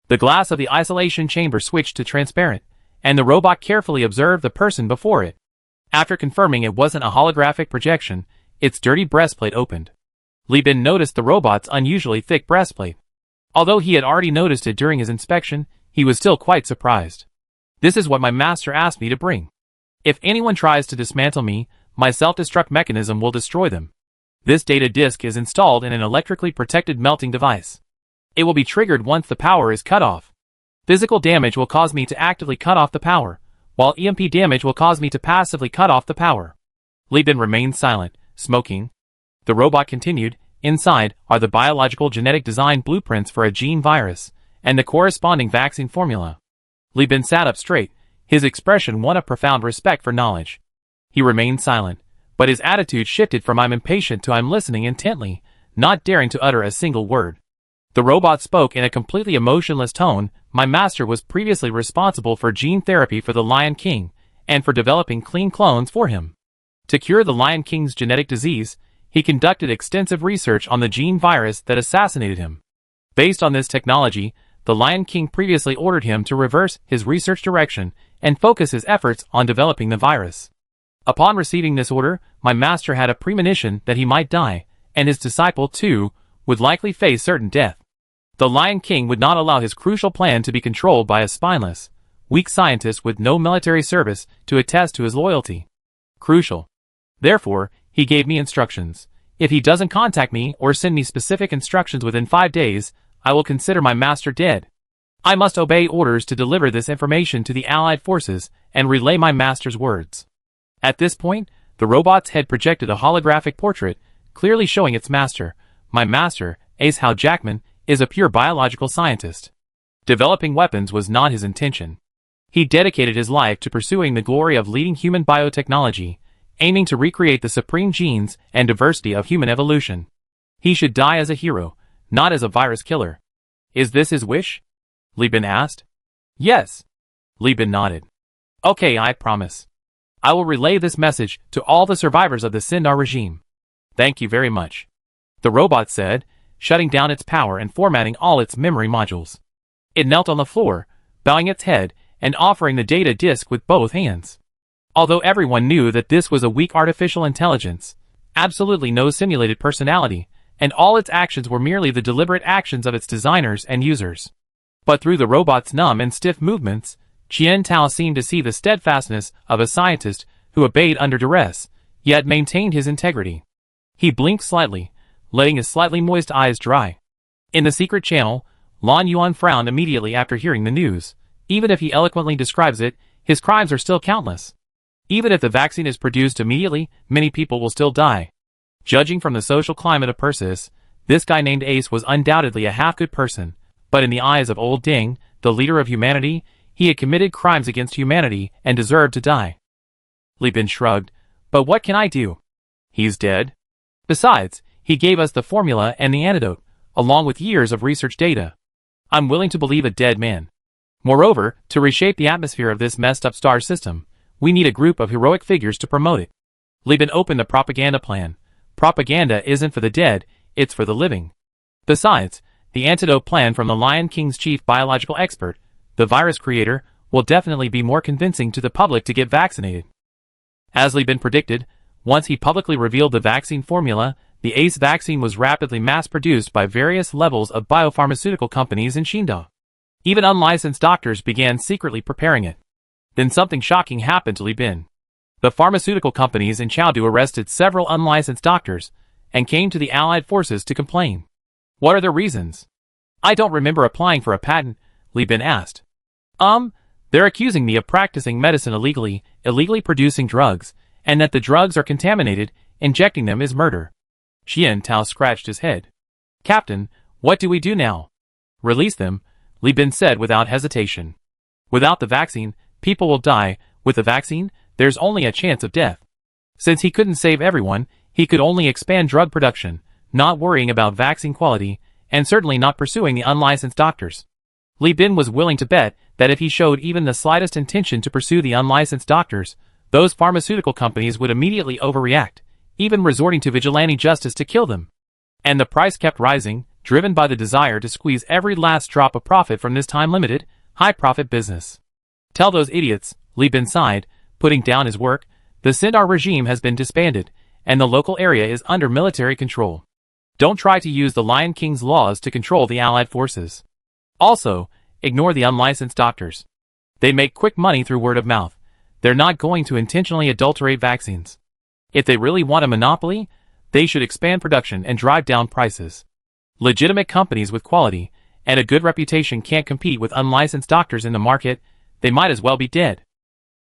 The glass of the isolation chamber switched to transparent, and the robot carefully observed the person before it. After confirming it wasn't a holographic projection, its dirty breastplate opened. Li Bin noticed the robot's unusually thick breastplate. Although he had already noticed it during his inspection, he was still quite surprised. "This is what my master asked me to bring. If anyone tries to dismantle me, my self-destruct mechanism will destroy them. This data disk is installed in an electrically protected melting device. It will be triggered once the power is cut off. Physical damage will cause me to actively cut off the power, while EMP damage will cause me to passively cut off the power." Li Bin remained silent, smoking. The robot continued. "Inside are the biological genetic design blueprints for a gene virus, and the corresponding vaccine formula." Li Bin sat up straight, his expression one of profound respect for knowledge. He remained silent, but his attitude shifted from "I'm impatient" to "I'm listening intently," not daring to utter a single word. The robot spoke in a completely emotionless tone. "My master was previously responsible for gene therapy for the Lion King, and for developing clean clones for him. To cure the Lion King's genetic disease, he conducted extensive research on the gene virus that assassinated him. Based on this technology, the Lion King previously ordered him to reverse his research direction and focus his efforts on developing the virus. Upon receiving this order, my master had a premonition that he might die, and his disciple, too, would likely face certain death. The Lion King would not allow his crucial plan to be controlled by a spineless, weak scientist with no military service to attest to his loyalty. Crucial. Therefore, he gave me instructions. If he doesn't contact me or send me specific instructions within 5 days, I will consider my master dead. I must obey orders to deliver this information to the Allied forces and relay my master's words. At this point, the robot's head projected a holographic portrait, clearly showing its master. My master, Ace Hal Jackman, is a pure biological scientist. Developing weapons was not his intention. He dedicated his life to pursuing the glory of leading human biotechnology, aiming to recreate the supreme genes and diversity of human evolution. He should die as a hero, not as a virus killer. Is this his wish? Li Bin asked. Yes. Li Bin nodded. Okay, I promise. I will relay this message to all the survivors of the Sindar regime. Thank you very much. The robot said, shutting down its power and formatting all its memory modules. It knelt on the floor, bowing its head and offering the data disk with both hands. Although everyone knew that this was a weak artificial intelligence, absolutely no simulated personality, and all its actions were merely the deliberate actions of its designers and users. But through the robot's numb and stiff movements, Qian Tao seemed to see the steadfastness of a scientist who obeyed under duress, yet maintained his integrity. He blinked slightly, letting his slightly moist eyes dry. In the secret channel, Lan Yuan frowned immediately after hearing the news. Even if he eloquently describes it, his crimes are still countless. Even if the vaccine is produced immediately, many people will still die. Judging from the social climate of Persis, this guy named Ace was undoubtedly a half-good person, but in the eyes of Old Ding, the leader of humanity, he had committed crimes against humanity and deserved to die. Li Bin shrugged, but what can I do? He's dead. Besides, he gave us the formula and the antidote, along with years of research data. I'm willing to believe a dead man. Moreover, to reshape the atmosphere of this messed up star system, we need a group of heroic figures to promote it. Li Bin opened the propaganda plan. Propaganda isn't for the dead, it's for the living. Besides, the antidote plan from the Lion King's chief biological expert, the virus creator, will definitely be more convincing to the public to get vaccinated. As Li Bin predicted, once he publicly revealed the vaccine formula, the ACE vaccine was rapidly mass-produced by various levels of biopharmaceutical companies in Qingdao. Even unlicensed doctors began secretly preparing it. Then something shocking happened to Li Bin. The pharmaceutical companies in Chengdu arrested several unlicensed doctors and came to the Allied forces to complain. What are their reasons? I don't remember applying for a patent, Li Bin asked. They're accusing me of practicing medicine illegally producing drugs, and that the drugs are contaminated, injecting them is murder. Qian Tao scratched his head. Captain, what do we do now? Release them, Li Bin said without hesitation. Without the vaccine, people will die. With the vaccine, there's only a chance of death. Since he couldn't save everyone, he could only expand drug production, not worrying about vaccine quality, and certainly not pursuing the unlicensed doctors. Li Bin was willing to bet that if he showed even the slightest intention to pursue the unlicensed doctors, those pharmaceutical companies would immediately overreact, even resorting to vigilante justice to kill them. And the price kept rising, driven by the desire to squeeze every last drop of profit from this time-limited, high-profit business. Tell those idiots, Li Bin sighed, putting down his work, the Sindar regime has been disbanded, and the local area is under military control. Don't try to use the Lion King's laws to control the Allied forces. Also, ignore the unlicensed doctors. They make quick money through word of mouth. They're not going to intentionally adulterate vaccines. If they really want a monopoly, they should expand production and drive down prices. Legitimate companies with quality and a good reputation can't compete with unlicensed doctors in the market. They might as well be dead.